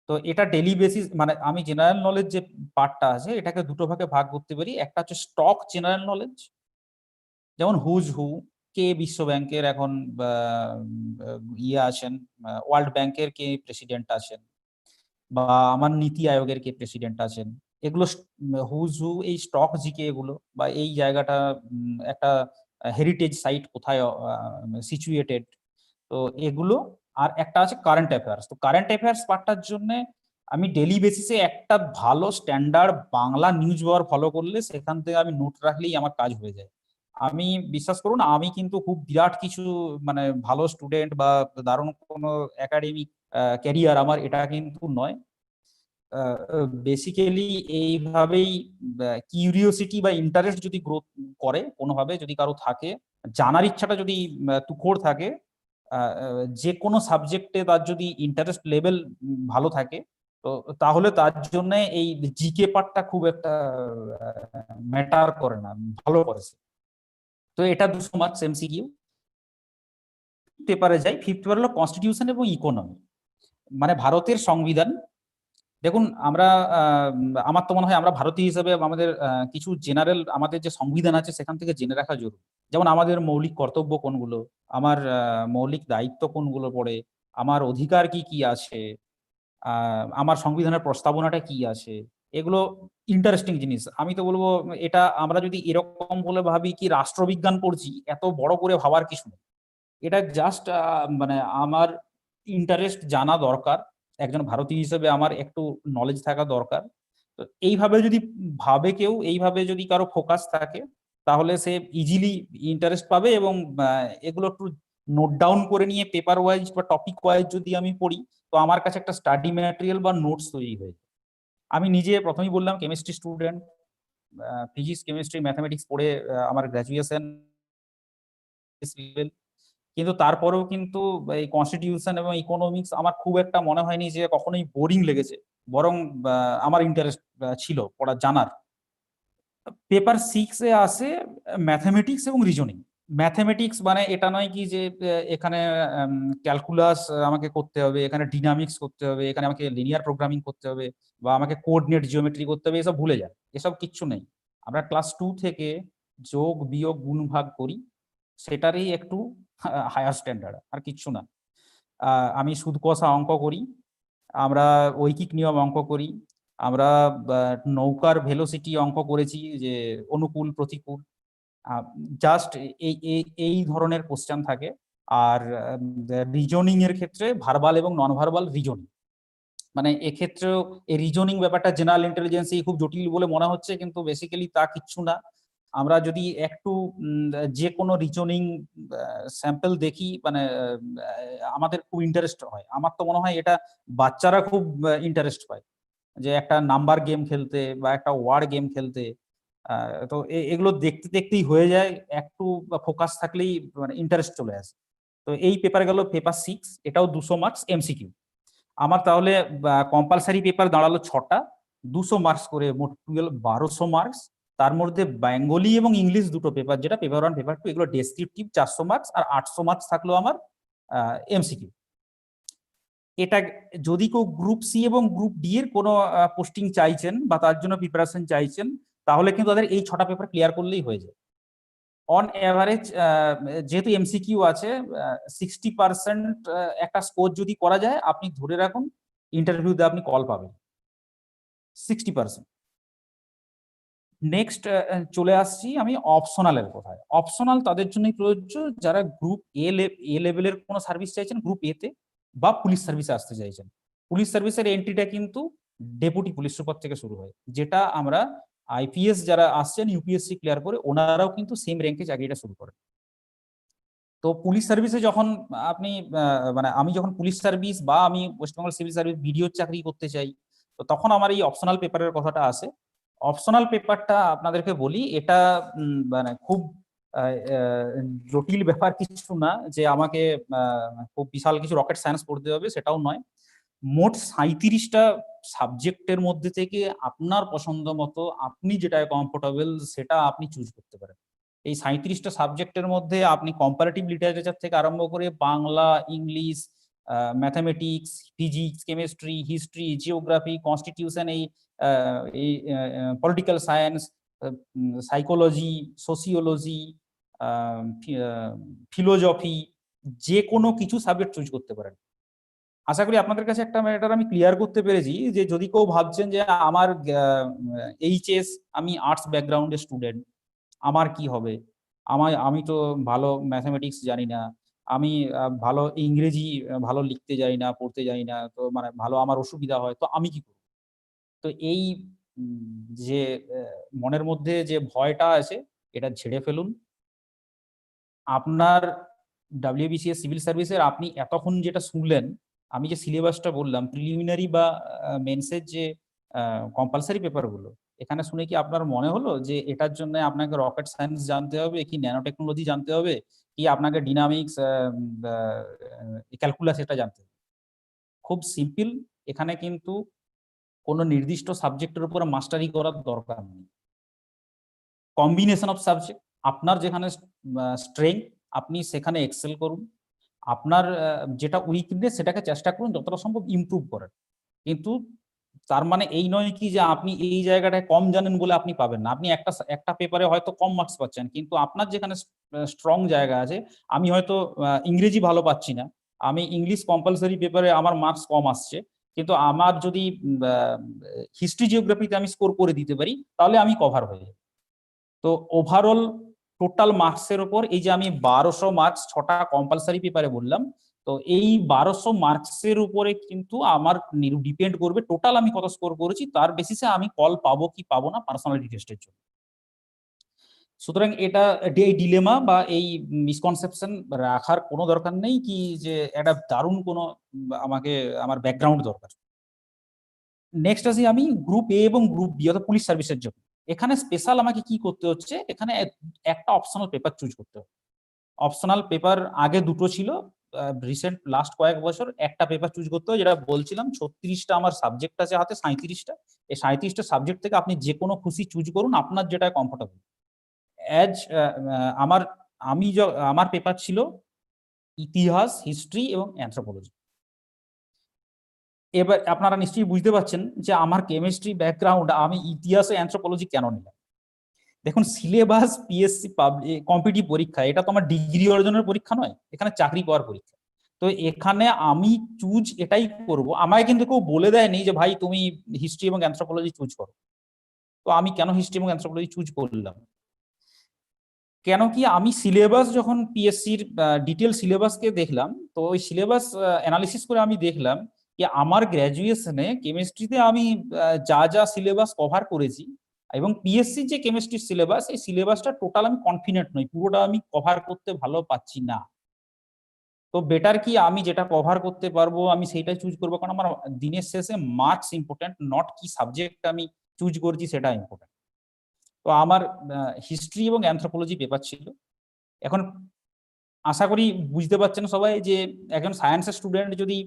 তো এটা ডেইলি বেসিস, মানে আমি জেনারেল নলেজ যে পার্টটা আছে এটাকে দুটো ভাগে ভাগ করতে পারি। একটা হচ্ছে স্টক জেনারেল নলেজ, যেমন হুজ হু কে বিশ্ব ব্যাংকের এখন ইয়ে আছেন, ওয়ার্ল্ড ব্যাংকের কে প্রেসিডেন্ট আছেন, বা আমার নীতি আয়োগের কে প্রেসিডেন্ট আছেন, এগুলো হুজ হু এই স্টক জিকে এগুলো, বা এই জায়গাটা একটা হেরিটেজ সাইট কোথায় সিচুয়েটেড, তো এগুলো। আর একটা আছে কারেন্ট অ্যাফেয়ার্স। তো কারেন্ট অ্যাফেয়ার্স পার্টটার জন্য আমি ডেলি বেসিসে একটা ভালো standard Bangla news paper follow করলে সেখান থেকে আমি নোট রাখলেই আমার কাজ হয়ে যায়। আমি বিশ্বাস করুন, আমি কিন্তু খুব বিরাট কিছু মানে ভালো স্টুডেন্ট বা দারুণ কোনো একাডেমিক ক্যারিয়ার আমার এটা কিন্তু নয়। বেসিক্যালি এইভাবেই কিউরিওসিটি বা ইন্টারেস্ট যদি গ্রোথ করে কোনোভাবে, যদি কারো থাকে, জানার ইচ্ছাটা যদি তুখোড় থাকে, যে কোনো সাবজেক্টে তার যদি ইন্টারেস্ট লেভেল ভালো থাকে, তো তাহলে তার জন্য এই জিকে পার্টটা খুব একটা ম্যাটার করে না, ভালো করেছে। তো এটা 200 মার্কস এমসিকিউ। পেপারে যাই, ফিফথ পেপার হলো কনস্টিটিউশন এবং ইকোনমি, মানে ভারতের সংবিধান। দেখুন আমরা আমার তো মনে হয় আমরা ভারতীয় হিসেবে আমাদের কিছু জেনারেল আমাদের যে সংবিধান আছে সেখান থেকে জেনে রাখা জরুরি। যেমন আমাদের মৌলিক কর্তব্য কোনগুলো, আমার মৌলিক দায়িত্ব কোনগুলো পড়ে, আমার অধিকার কি কি আছে, আমার সংবিধানের প্রস্তাবনাটা কি আছে, এগুলো ইন্টারেস্টিং জিনিস। আমি তো বলবো এটা আমরা যদি এরকম বলে ভাবি কি রাষ্ট্রবিজ্ঞান পড়ছি, এত বড় করে ভাবার কিছু নেই। এটা জাস্ট মানে আমার ইন্টারেস্ট জানা দরকার, একজন ভারতীয় হিসেবে আমার একটু নলেজ থাকা দরকার। তো এইভাবে যদি ভাবে কেউ, এইভাবে যদি কারো ফোকাস থাকে, তাহলে সে ইজিলি ইন্টারেস্ট পাবে। এবং এগুলো একটু নোট ডাউন করে নিয়ে পেপার ওয়াইজ বা টপিক ওয়াইজ যদি আমি পড়ি, তো আমার কাছে একটা স্টাডি ম্যাটেরিয়াল বা নোটস তৈরি হয়ে যায়। আমি নিজে প্রথমেই বললাম chemistry student, physics chemistry mathematics পড়ে আমার গ্র্যাজুয়েশন, কিন্তু তারপরেও কিন্তু এই কনস্টিটিউশন এবং ইকোনমিক্স আমার খুব একটা মনে হয়নি যে কখনোই বোরিং লেগেছে, বরং আমার ইন্টারেস্ট ছিল পড়া জানার। পেপার 6-এ আসে ম্যাথামেটিক্স এবং রিজনিং। ম্যাথামেটিক্স মানে এটা নয় কি যে এখানে ক্যালকুলাস আমাকে করতে হবে, এখানে ডিনামিক্স করতে হবে, এখানে আমাকে লিনিয়ার প্রোগ্রামিং করতে হবে, বা আমাকে কোঅর্ডিনেট জিওমেট্রি করতে হবে, এসব ভুলে যায়, এসব কিচ্ছু নেই। আমরা ক্লাস 2 থেকে যোগ বিয়োগ গুণ ভাগ করি, সেটারই একটু হায়ার স্ট্যান্ডার্ড, আর কিচ্ছু না। আমি সুদ কষা অঙ্ক করি, আমরা ঐকিক নিয়ম অঙ্ক করি, আমরা নৌকার ভেলোসিটি অঙ্ক করেছি, যে অনুকূল প্রতিকূল, জাস্ট এই ধরনের কোশ্চেন থাকে। আর রিজনিং এর ক্ষেত্রে ভার্বাল এবং নন ভার্বাল রিজনিং, মানে এক্ষেত্রেও এই রিজনিং ব্যাপারটা জেনারেল ইন্টেলিজেন্সই খুব জটিল বলে মনে হচ্ছে, কিন্তু বেসিক্যালি তা কিচ্ছু না। আমরা যদি একটু যে কোনো রিজনিং স্যাম্পল দেখি, মানে আমাদের খুব ইন্টারেস্ট হয়। আমার তো মনে হয় এটা বাচ্চারা খুব ইন্টারেস্ট পায়, যে একটা নাম্বার গেম খেলতে বা একটা ওয়ার্ড গেম খেলতে। তো এগুলো দেখতে দেখতেই হয়ে যায়, একটু ফোকাস থাকলেই মানে ইন্টারেস্ট চলে আসে। তো এই পেপার গেল পেপার 6, এটাও 200 মার্কস এমসিকিউ। আমার তাহলে কম্পালসারি পেপার দাঁড়ালো 6টা, 200 মার্কস করে, মোট 1200 মার্কস। তার মধ্যে বেঙ্গলি এবং ইংলিশ দুটো পেপার, যেটা পেপার 1 পেপার 2, এগুলো ডেসক্রিপটিভ 400 মার্কস, আর 800 মার্কস থাকলো আমার এমসিকিউ। এটা যদি কেউ গ্রুপ সি এবং গ্রুপ ডি এর কোনো পোস্টিং চাইছেন বা তার জন্য প্রিপারেশন চাইছেন, তাহলে কিন্তু তাদের এই 6টা পেপার ক্লিয়ার করলেই হয়ে যায়। অন অ্যাভারেজ যেহেতু এমসিকিউ আছে, 60% একটা স্কোর যদি করা যায়, আপনি ধরে রাখুন ইন্টারভিউতে আপনি কল পাবেন 60%। নেক্সট চলে আসছি আমি অপশনালের কথায়। অপশনাল তাদের জন্যই প্রযোজ্য যারা গ্রুপ এ লেভেলের কোনো সার্ভিস চাইছেন, গ্রুপ এ তে, বা পুলিশ সার্ভিসে আসতে চাইছেন। পুলিশ সার্ভিসের এন্ট্রিটা কিন্তু ডেপুটি পুলিশ সুপার থেকে শুরু হয়, যেটা আমরা আইপিএস যারা আসছেন ইউপিএসসি ক্লিয়ার করে, ওনারাও কিন্তু সেম র্যাঙ্কে চাকরিটা শুরু করেন। তো পুলিশ সার্ভিসে যখন আপনি মানে আমি যখন পুলিশ সার্ভিস বা আমি ওয়েস্ট বেঙ্গল সিভিল সার্ভিস বিডিওর চাকরি করতে চাই, তো তখন আমার এই অপশনাল পেপারের কথাটা আসে। অপশনাল পেপারটা আপনাদেরকে বলি, এটা মানে খুব জটিল ব্যাপার কিছু না যে আমাকে খুব বিশাল কিছু রকেট সায়েন্স পড়তে হবে, সেটাও নয়। মোট 37টা সাবজেক্টের মধ্যে থেকে আপনার পছন্দ মতো আপনি যেটায় কমফোর্টেবল সেটা আপনি চুজ করতে পারেন। এই 37টা সাবজেক্টের মধ্যে আপনি কম্পারেটিভ লিটারেচার থেকে আরম্ভ করে Bangla, English, mathematics, physics, chemistry, history, geography, constitution, এই political science, psychology, sociology, philosophy, যে কোনো কিছু সাবজেক্ট চুজ করতে পারেন। আশা করি আপনাদের কাছে একটা ম্যাটার আমি ক্লিয়ার করতে পেরেছি যে যদি কেউ ভাবছেন যে আমার এইচএস, আমি আর্টস ব্যাকগ্রাউন্ডের স্টুডেন্ট, আমার কি হবে, আমি তো ভালো ম্যাথামেটিক্স জানি না, আমি ভালো ইংরেজি ভালো লিখতে জানি না, পড়তে জানি না, তো মানে ভালো আমার অসুবিধা হয়, তো আমি কি করব? তো এই যে মনের মধ্যে যে ভয়টা আছে এটা ঝেড়ে ফেলুন। আপনার WBCS সিভিল সার্ভিসের আপনি এতক্ষণ যেটা শুনলেন, আমি যে সিলেবাসটা বললাম, প্রিলিমিনারি বা মেন্সের যে কম্পালসারি পেপারগুলো, এখানে শুনে কি আপনার মনে হলো যে এটার জন্য আপনাকে রকেট সায়েন্স জানতে হবে, কি ন্যানো টেকনোলজি জানতে হবে, কি আপনাকে ডিনামিক্স, ক্যালকুলাস এটা জানতে হবে? খুব সিম্পল। এখানে কিন্তু কোনো নির্দিষ্ট সাবজেক্টের উপরে মাস্টারি করার দরকার নেই। কম্বিনেশন অফ সাবজেক্ট, আপনার যেখানে স্ট্রেংথ আপনি সেখানে এক্সেল করুন, আপনার যেটা উইকনেস সেটাকে চেষ্টা করুন যতটা সম্ভব ইমপ্রুভ করার। কিন্তু তার মানে এই নয় কি যে আপনি এই জায়গাটায় কম জানেন বলে আপনি পাবেন না। আপনি একটা পেপারে হয়তো কম মার্কস পাচ্ছেন, কিন্তু আপনার যেখানে স্ট্রং জায়গা আছে, আমি হয়তো ইংরেজি ভালো পাচ্ছি না, আমি ইংলিশ কম্পালসারি পেপারে আমার মার্কস কম আসছে, কিন্তু আমার যদি হিস্ট্রি জিওগ্রাফিতে আমি স্কোর করে দিতে পারি, তাহলে আমি কভার হয়ে যাই। তো ওভারঅল টোটাল মার্কসের উপর এই যে আমি 1200 মার্কস 6টা কম্পালসারি পেপারে বললাম, তো এই 1200 মার্কসের উপরে কিন্তু আমার ডিপেন্ড করবে টোটাল আমি কত স্কোর করেছি, তার বেসিসে আমি কল পাবো কি পাবো না পার্সোনালিটি টেস্টের জন্য। সুতরাং এটা এই ডিলেমা বা এই মিসকনসেপশন রাখার কোনো দরকার নেই কি যে একটা দারুণ কোনো আমাকে আমার ব্যাকগ্রাউন্ড দরকার। নেক্সট আসি আমি গ্রুপ এ এবং গ্রুপ বি অর্থাৎ পুলিশ সার্ভিসের জন্য। এখানে স্পেশাল আমাকে কি করতে হচ্ছে, এখানে একটা অপশনাল পেপার চুজ করতে হবে। অপশনাল পেপার আগে দুটো ছিল, রিসেন্ট লাস্ট কয়েক বছর একটা পেপার চুজ করতে হয়, যেটা বলছিলাম 36টা আমার সাবজেক্ট আছে হাতে, 37টা। এই 37টা সাবজেক্ট থেকে আপনি যে কোনো খুশি চুজ করুন আপনার যেটা কমফোর্টেবল। আমার পেপার ছিল ইতিহাস, হিস্ট্রি এবং অ্যানথ্রোপোলজি। এবার আপনারা নিশ্চয়ই বুঝতে পারছেন যে আমার কেমিস্ট্রি ব্যাকগ্রাউন্ড, আমি ইতিহাস ও অ্যানথ্রোপোলজি কেন নিলাম। দেখুন, সিলেবাস পিএসসি কম্পিটিটিভ পরীক্ষা, এটা তো আমার ডিগ্রি অর্জনের পরীক্ষা নয়, এখানে চাকরি পাওয়ার পরীক্ষা। তো এখানে আমি চুজ এটাই করব, আমায় কিন্তু কেউ বলে দেয়নি যে ভাই তুমি হিস্ট্রি এবং অ্যানথ্রোপোলজি চুজ করো। তো আমি কেন হিস্ট্রি এবং অ্যানথ্রোপোলজি চুজ করলাম, কেন কি আমি সিলেবাস যখন পিএসসির ডিটেল সিলেবাসকে দেখলাম, তো ওই সিলেবাস অ্যানালিসিস করে আমি দেখলাম যে আমার গ্র্যাজুয়েশনে কেমিস্ট্রিতে আমি যা যা সিলেবাস কভার করেছি এবং পিএসসি যে কেমিস্ট্রির সিলেবাস, এই সিলেবাসটা টোটাল আমি কনফিডেন্ট নই, পুরোটা আমি কভার করতে ভালো পাচ্ছি না। তো বেটার কি আমি যেটা কভার করতে পারবো আমি সেইটাই চুজ করবো, কারণ আমার দিনের শেষে মার্কস ইম্পর্টেন্ট, নট কি সাবজেক্ট আমি চুজ করছি সেটা ইম্পর্টেন্ট। তো আমার হিস্ট্রি এবং অ্যানথ্রোপোলজি পেপার ছিল। এখন আশা করি বুঝতে পারছেন সবাই যে একজন সায়েন্সের স্টুডেন্ট যদি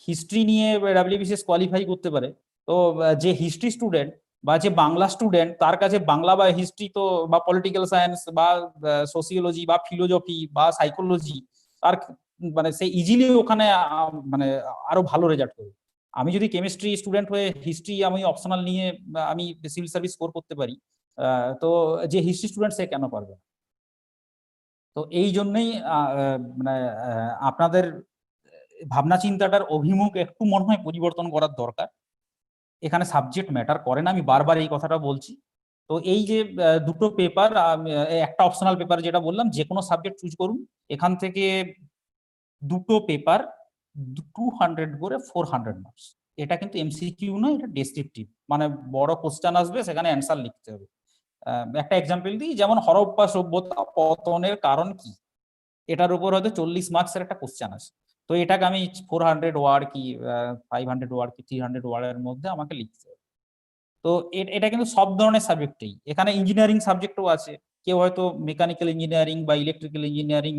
হিস্ট্রি নিয়ে WBCS কোয়ালিফাই করতে পারে, তো যে হিস্ট্রি স্টুডেন্ট বা যে বাংলা স্টুডেন্ট, তার কাছে বাংলা বা হিস্ট্রি তো বা পলিটিক্যাল সায়েন্স বা সোসিওলজি বা ফিলোজফি বা সাইকোলজি, তার মানে সে ইজিলি ওখানে মানে আরো ভালো রেজাল্ট করবে। আমি যদি কেমিস্ট্রি স্টুডেন্ট হয়ে হিস্ট্রি আমি অপশনাল নিয়ে আমি সিভিল সার্ভিস স্কোর করতে পারি, তো যে হিস্ট্রি স্টুডেন্ট সে কেন পারবে? তো এই জন্যই মানে আপনাদের ভাবনা চিন্তাটার অভিমুখ একটু মনে হয় পরিবর্তন করার দরকার। এখানে সাবজেক্ট ম্যাটার করে না, আমি বারবার এই কথাটা বলছি। তো এই যে দুটো পেপার, একটা অপশনাল পেপার যেটা বললাম, যে কোনো সাবজেক্ট চুজ করুন, এখান থেকে দুটো পেপার 200 করে 400 মার্কস। এটা কিন্তু এমসিকিউ নয়, এটা ডেসক্রিপটিভ, মানে বড় কোশ্চেন আসবে সেখানে অ্যান্সার লিখতে হবে। একটা এক্সাম্পল দিই, যেমন হরপ্পা সভ্যতা পতনের কারণ কি, এটার উপর হয়তো 40 মার্কসের একটা কোশ্চেন আছে, তো এটাকে আমি 400 ওয়ার্ড কি 500 ওয়ার্ড কি 300 ওয়ার্ডের মধ্যে আমাকে লিখতে হবে। তো এটা কিন্তু সব ধরনের সাবজেক্টেই, এখানে ইঞ্জিনিয়ারিং সাবজেক্টও আছে, কেউ হয়তো মেকানিক্যাল ইঞ্জিনিয়ারিং বা ইলেকট্রিক্যাল ইঞ্জিনিয়ারিং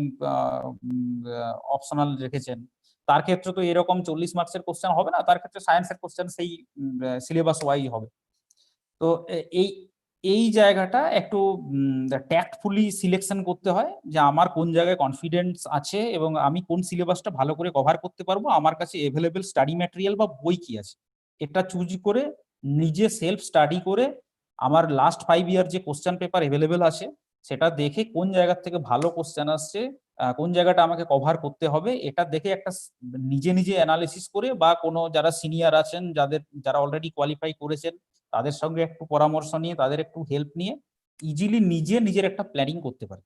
অপশনাল রেখেছেন, তার ক্ষেত্রে তো এরকম 40 মার্কসের কোশ্চেন হবে না, তার ক্ষেত্রে সায়েন্সের কোশ্চেন সেই সিলেবাস ওয়াইজ হবে। তো এই জায়গাটা একটু ট্যাক্টফুলি সিলেকশন করতে হয় যে আমার কোন জায়গায় কনফিডেন্স আছে এবং আমি কোন সিলেবাসটা ভালো করে কভার করতে পারবো, আমার কাছে এভেলেবেল স্টাডি ম্যাটেরিয়াল বা বই কি আছে, এটা চুজ করে নিজে সেলফ স্টাডি করে আমার লাস্ট 5 ইয়ার যে কোশ্চেন পেপার এভেলেবেল আছে সেটা দেখে কোন জায়গা থেকে ভালো কোশ্চেন আসছে, কোন জায়গাটা আমাকে কভার করতে হবে, এটা দেখে একটা নিজে নিজে অ্যানালিসিস করে বা কোনো যারা সিনিয়র আছেন যারা অলরেডি কোয়ালিফাই করেছেন তাদের সঙ্গে একটু পরামর্শ নিয়ে তাদের একটু হেল্প নিয়ে ইজিলি নিজের একটা প্ল্যানিং করতে পারি।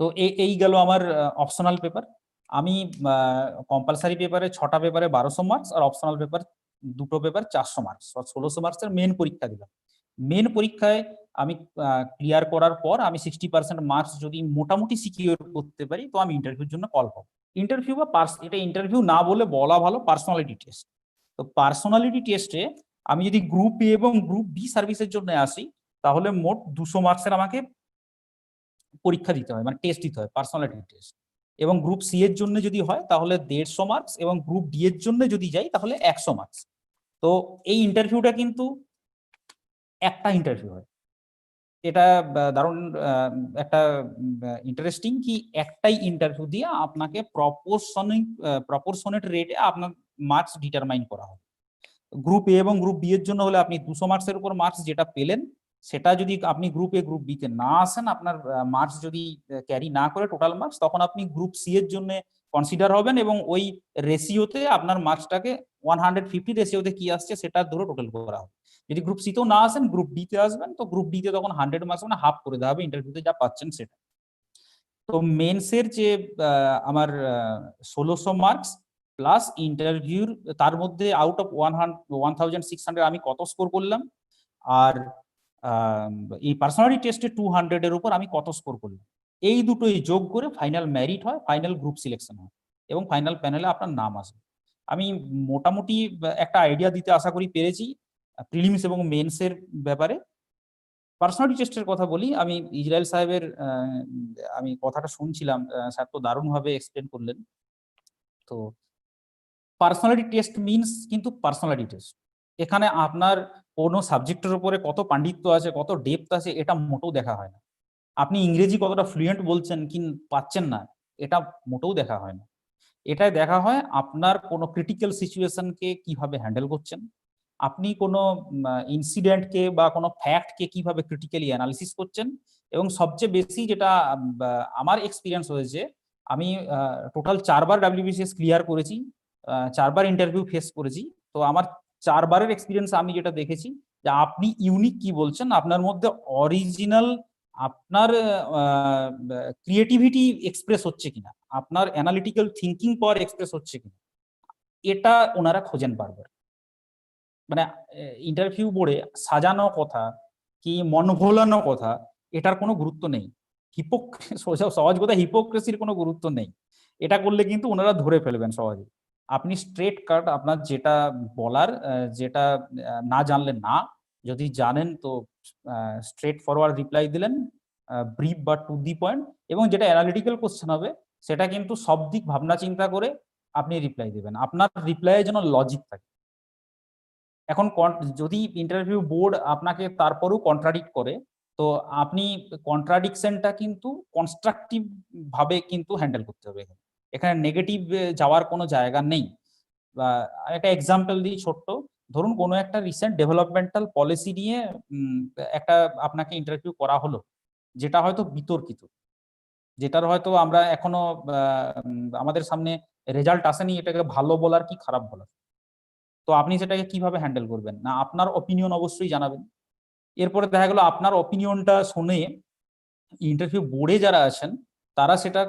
তো এই গেল আমার অপশনাল পেপার। আমি কম্পালসারি পেপারে 6টা পেপারে 1200 মার্কস আর অপশনাল পেপার 2টো পেপার 400 মার্কস, 1600 মার্কসের মেন পরীক্ষা দিলাম। মেন পরীক্ষায় আমি ক্লিয়ার করার পর আমি 60% মার্কস যদি মোটামুটি সিকিউর করতে পারি তো আমি ইন্টারভিউর জন্য কল পাবো। ইন্টারভিউ বা এটা ইন্টারভিউ না বলে বলা ভালো, পার্সোনালিটি টেস্ট। তো পার্সোনালিটি টেস্টে আমি যদি গ্রুপ এ এবং গ্রুপ বি সার্ভিসের জন্য আসি তাহলে মোট 200 মার্কসের আমাকে পরীক্ষা দিতে হয়, মানে টেস্ট দিতে হয়, পার্সোনালিটি টেস্ট। এবং গ্রুপ সি এর জন্য যদি হয় তাহলে 150 মার্কস এবং গ্রুপ ডি এর জন্য যদি যাই তাহলে 100 মার্কস। তো এই ইন্টারভিউটা কিন্তু একটা ইন্টারভিউ হয়, এটা দারুণ একটা ইন্টারেস্টিং কি একটাই ইন্টারভিউ দিয়ে আপনাকে প্রপোর্শনেট রেটে আপনার মার্কস ডিটারমাইন করা হবে। গ্রুপ এ এবং গ্রুপ বি এর জন্য হলে আপনি 200 মার্কসের উপর মার্কস যেটা পেলেন সেটা যদি আপনি গ্রুপ এ গ্রুপ বি তে না আসেন, আপনার মার্কস যদি ক্যারি না করে টোটাল মার্কস, তখন আপনি গ্রুপ সি এর জন্য কনসিডার হবেন এবং ওই রেশিওতে আপনার মার্কসটাকে 150 রেশিওতে কি আসছে সেটা ধরে টোটাল করা হবে। যদি গ্রুপ সি তেও না আসেন গ্রুপ ডি তে আসবেন, তো গ্রুপ ডি তে তখন 100 মার্কস মানে হাফ করে দেওয়া হবে ইন্টারভিউতে যা পাচ্ছেন সেটা। তো মেন্সের যে আমার 1600 মার্কস প্লাস ইন্টারভিউর তার মধ্যে আউট অফ 1600 আমি কত স্কোর করলাম, আর এই পার্সোনালিটি টেস্টে 200 এর উপর আমি কত স্কোর করলাম, এই দুটোই যোগ করে ফাইনাল মেরিট হয়, ফাইনাল গ্রুপ সিলেকশন হয় এবং ফাইনাল প্যানেলে আপনার নাম আসে। আমি মোটামুটি একটা আইডিয়া দিতে আশা করি পেরেছি প্রিলিমস এবং মেন্সের ব্যাপারে। পার্সোনালিটি টেস্টের কথা বলি, আমি ইসরায়েল সাহেবের আমি কথাটা শুনছিলাম, স্যার তো দারুণভাবে এক্সপ্লেন করলেন। তো পার্সোনালিটি টেস্ট মিনস কিন্তু পার্সোনালিটি টেস্ট, এখানে আপনার কোনো সাবজেক্টের উপরে কত পাণ্ডিত্য আছে, কত ডেপথ আছে এটা মোটেও দেখা হয় না। আপনি ইংরেজি কতটা ফ্লুয়েন্ট বলছেন কি পাচ্ছেন না এটা মোটেও দেখা হয় না। এটাই দেখা হয় আপনার কোনো ক্রিটিক্যাল সিচুয়েশনকে কিভাবে হ্যান্ডেল করছেন, আপনি কোনো ইনসিডেন্টকে বা কোনো ফ্যাক্টকে কিভাবে ক্রিটিক্যালি অ্যানালিসিস করছেন, এবং সবচেয়ে বেশি যেটা আমার এক্সপিরিয়েন্স হয়েছে, আমি টোটাল 4বার WBPS ক্লিয়ার করেছি, 4বার ইন্টারভিউ ফেস করেছি। তো আমার 4বারের এক্সপিরিয়েন্স আমি যেটা দেখেছি যে আপনি ইউনিক কি বলছেন, আপনার মধ্যে অরিজিনাল আপনার ক্রিয়েটিভিটি এক্সপ্রেস হচ্ছে কিনা, আপনার অ্যানালিটিক্যাল থিঙ্কিং পাওয়ার এক্সপ্রেস হচ্ছে কিনা, এটা ওনারা খোঁজেন বারবার। মানে ইন্টারভিউ বোর্ডে সাজানো কথা কি মন ভোলানো কথা এটার কোনো গুরুত্ব নেই, সহজ কথা হিপোক্রেসির কোনো গুরুত্ব নেই। এটা করলে কিন্তু ওনারা ধরে ফেলবেন সহজে। আপনি স্ট্রেট কাট আপনার যেটা বলার, যেটা না জানলেন না, যদি জানেন তো স্ট্রেট ফরওয়ার্ড রিপ্লাই দিলেন, ব্রিফ বা টু দি পয়েন্ট, এবং যেটা অ্যানালিটিক্যাল কোশ্চেন হবে সেটা কিন্তু সব দিক ভাবনা চিন্তা করে আপনি রিপ্লাই দেবেন, আপনার রিপ্লাইয়ের জন্য লজিক থাকে। এখন যদি ইন্টারভিউ বোর্ড আপনাকে তারপরেও কন্ট্রাডিক্ট করে, তো আপনি কন্ট্রাডিকশনটা কিন্তু কনস্ট্রাকটিভ ভাবে কিন্তু হ্যান্ডেল করতে হবে। এখানে নেগেটিভ যাওয়ার কোনো জায়গা নেই। একটা এক্সাম্পল দিই ছোট্ট, ধরুন কোনো একটা রিসেন্ট ডেভেলপমেন্টাল পলিসি নিয়ে একটা আপনাকে ইন্টারভিউ করা হলো, যেটা হয়তো বিতর্কিত, যেটার হয়তো আমরা এখনো আমাদের সামনে রেজাল্ট আসেনি এটাকে ভালো বলার কি খারাপ বলার। তো আপনি সেটাকে কিভাবে হ্যান্ডেল করবেন না, আপনার অপিনিয়ন অবশ্যই জানাবেন। এরপরে দেখা গেল আপনার অপিনিয়নটা শুনে ইন্টারভিউ বোর্ডে যারা আছেন তারা সেটা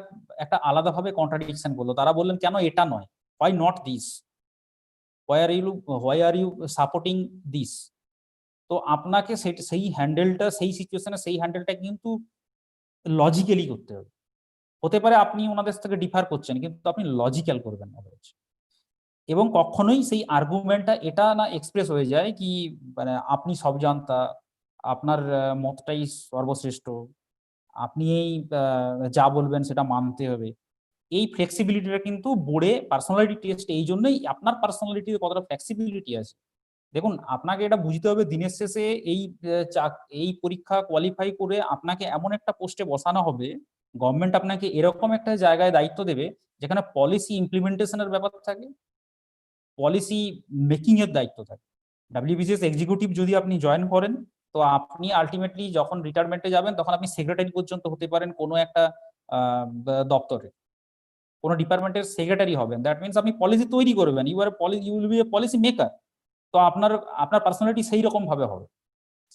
একটা আলাদাভাবে কন্ট্রাডিকশন করলো, তারা বললেন কেন এটা নয়, why not this, why are you supporting this. তো আপনাকে সেই হ্যান্ডেলটা, সেই সিচুয়েশনে সেই হ্যান্ডেলটা কিন্তু লজিক্যালি করতে হবে। হতে পারে আপনি ওনাদের থেকে ডিফার করছেন, কিন্তু আপনি লজিক্যাল করবেন না। এবং কখনোই সেই আর্গুমেন্টটা এটা না এক্সপ্রেস হয়ে যায় কি মানে আপনি সব জানতা, আপনার মতটাই সর্বশ্রেষ্ঠ, আপনি এই যা বলবেন সেটা মানতে হবে। এই ফ্লেক্সিবিলিটিটা কিন্তু বোর্ডে পার্সোনালিটি টেস্ট এই জন্যই আপনার পার্সোনালিটিতে কতটা ফ্লেক্সিবিলিটি আছে। দেখুন আপনাকে এটা বুঝতে হবে, দিনের শেষে এই পরীক্ষা কোয়ালিফাই করে আপনাকে এমন একটা পোস্টে বসানো হবে, গভর্নমেন্ট আপনাকে এরকম একটা জায়গায় দায়িত্ব দেবে যেখানে পলিসি ইমপ্লিমেন্টেশনের ব্যাপার থাকে, পলিসি মেকিং এর দায়িত্ব থাকে। WBPS এক্সিকিউটিভ যদি আপনি জয়েন করেন, তো আপনি আলটিমেটলি যখন রিটায়ারমেন্টে যাবেন তখন আপনি সেক্রেটারি পর্যন্ত হতে পারেন কোনো একটা দপ্তরে, কোনো ডিপার্টমেন্টের সেক্রেটারি হবেন। দ্যাট মিনস আপনি পলিসি তৈরি করবেন, you will be a policy maker. তো আপনার পার্সোনালিটি সেই রকম ভাবে হবে,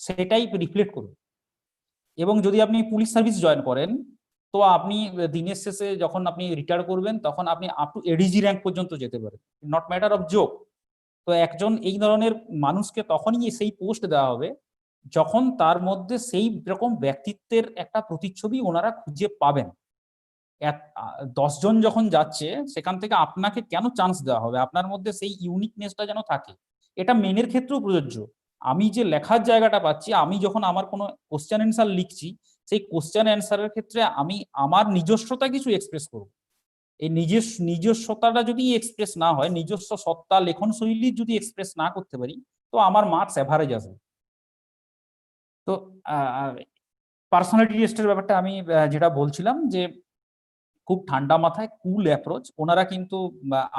সেটাই রিফ্লেক্ট করবে। এবং যদি আপনি পুলিশ সার্ভিস জয়েন করেন, তো আপনি দিনের শেষে যখন আপনি রিটায়ার করবেন তখন আপনি আপ টু এডিজি র্যাঙ্ক পর্যন্ত যেতে পারেন, নট ম্যাটার অফ জোক। তো একজন এই ধরনের মানুষকে তখনই সেই পোস্ট দেওয়া হবে যখন তার মধ্যে সেই রকম ব্যক্তিত্বের একটা প্রতিচ্ছবি ওনারা খুঁজে পাবেন। 10 জন যখন যাচ্ছে সেখান থেকে আপনাকে কেন চান্স দেওয়া হবে, আপনার মধ্যে সেই ইউনিকনেসটা যেন থাকে। এটা মেনের ক্ষেত্রেও প্রযোজ্য। আমি যে লেখার জায়গাটা পাচ্ছি, আমি যখন আমার কোনো কোশ্চেন অ্যান্সার লিখছি, সেই কোশ্চেন অ্যান্সারের ক্ষেত্রে আমি আমার নিজস্বতা কিছু এক্সপ্রেস করব। এই নিজস্বতাটা যদি এক্সপ্রেস না হয়, নিজস্ব সত্তা লেখন শৈলী যদি এক্সপ্রেস না করতে পারি, তো আমার মার্কস অ্যাভারেজ আসবে। তো পার্সোনালিটি টেস্টের ব্যাপারটা আমি যেটা বলছিলাম যে খুব ঠান্ডা মাথায় কুল অ্যাপ্রোচ। ওনারা কিন্তু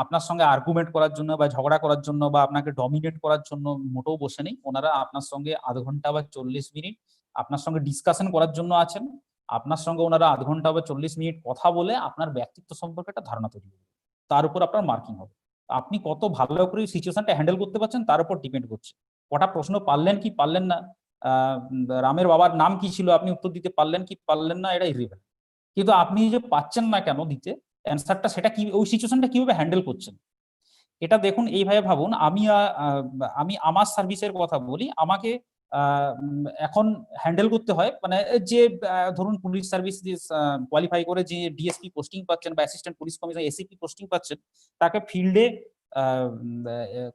আপনার সঙ্গে আর্গুমেন্ট করার জন্য বা ঝগড়া করার জন্য বা আপনাকে ডমিনেট করার জন্য মোটেও বসে নেই। ওনারা আপনার সঙ্গে আধ ঘন্টা বা 40 মিনিট আপনার সঙ্গে ডিসকাশন করার জন্য আছেন। আপনার সঙ্গে ওনারা আধ ঘন্টা বা 40 মিনিট কথা বলে আপনার ব্যক্তিত্ব সম্পর্কে একটা ধারণা তৈরি করবে, তার উপর আপনার মার্কিং হবে। আপনি কত ভালো করে সিচুয়েশনটা হ্যান্ডেল করতে পারছেন তার উপর ডিপেন্ড করছে। কটা প্রশ্ন পারলেন কি পারলেন না, রামের বাবার নাম কি ছিল আপনি উত্তর দিতে পারলেন কি পারলেন না, এটা ইররিলেভেন্ট। কিন্তু আপনি যে পাচ্ছেন না কেন দিতে অ্যান্সারটা, সেটা কি ওই সিচুয়েশনটা কিভাবে হ্যান্ডেল করছেন, এটা দেখুন। এইভাবে ভাবুন, আমি আমার সার্ভিসের কথা বলি। আমাকে এখন হ্যান্ডেল করতে হয় মানে যে ধরুন পুলিশ সার্ভিস কোয়ালিফাই করে যে ডিএসপি পোস্টিং পাচ্ছেন বা assistant police commissioner ACP posting পাচ্ছেন, তাকে ফিল্ডে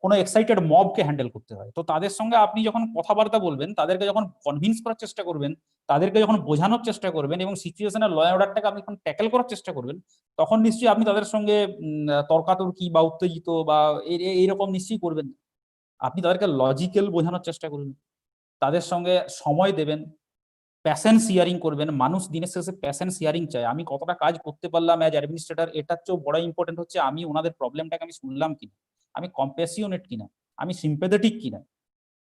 কোনো এক্সাইটেড মবকে হ্যান্ডেল করতে হয়। তো তাদের সঙ্গে আপনি যখন কথাবার্তা বলবেন, তাদেরকে যখন কনভিন্স করার চেষ্টা করবেন, তাদেরকে যখন বোঝানোর চেষ্টা করবেন এবং সিচুয়েশনের ল অ্যান্ড অর্ডারটাকে আপনি যখন ট্যাকেল করার চেষ্টা করবেন, তখন নিশ্চয়ই আপনি তাদের সঙ্গে তর্কাতর্কি বা উত্তেজিত বা এইরকম নিশ্চয়ই করবেন। আপনি তাদেরকে লজিক্যাল বোঝানোর চেষ্টা করবেন, তাদের সঙ্গে সময় দেবেন, প্যাশেন্স হিয়ারিং করবেন। মানুষ দিনের শেষে প্যাশেন্স হিয়ারিং চায়। আমি কতটা কাজ করতে পারলাম অ্যাজ অ্যাডমিনিস্ট্রেটর, এটার চেয়েও বড় ইম্পর্টেন্ট হচ্ছে আমি ওনাদের প্রবলেমটাকে আমি শুনলাম কিনা, আমি কম্প্যাশনেট কিনা, আমি সিম্প্যাথেটিক কিনা।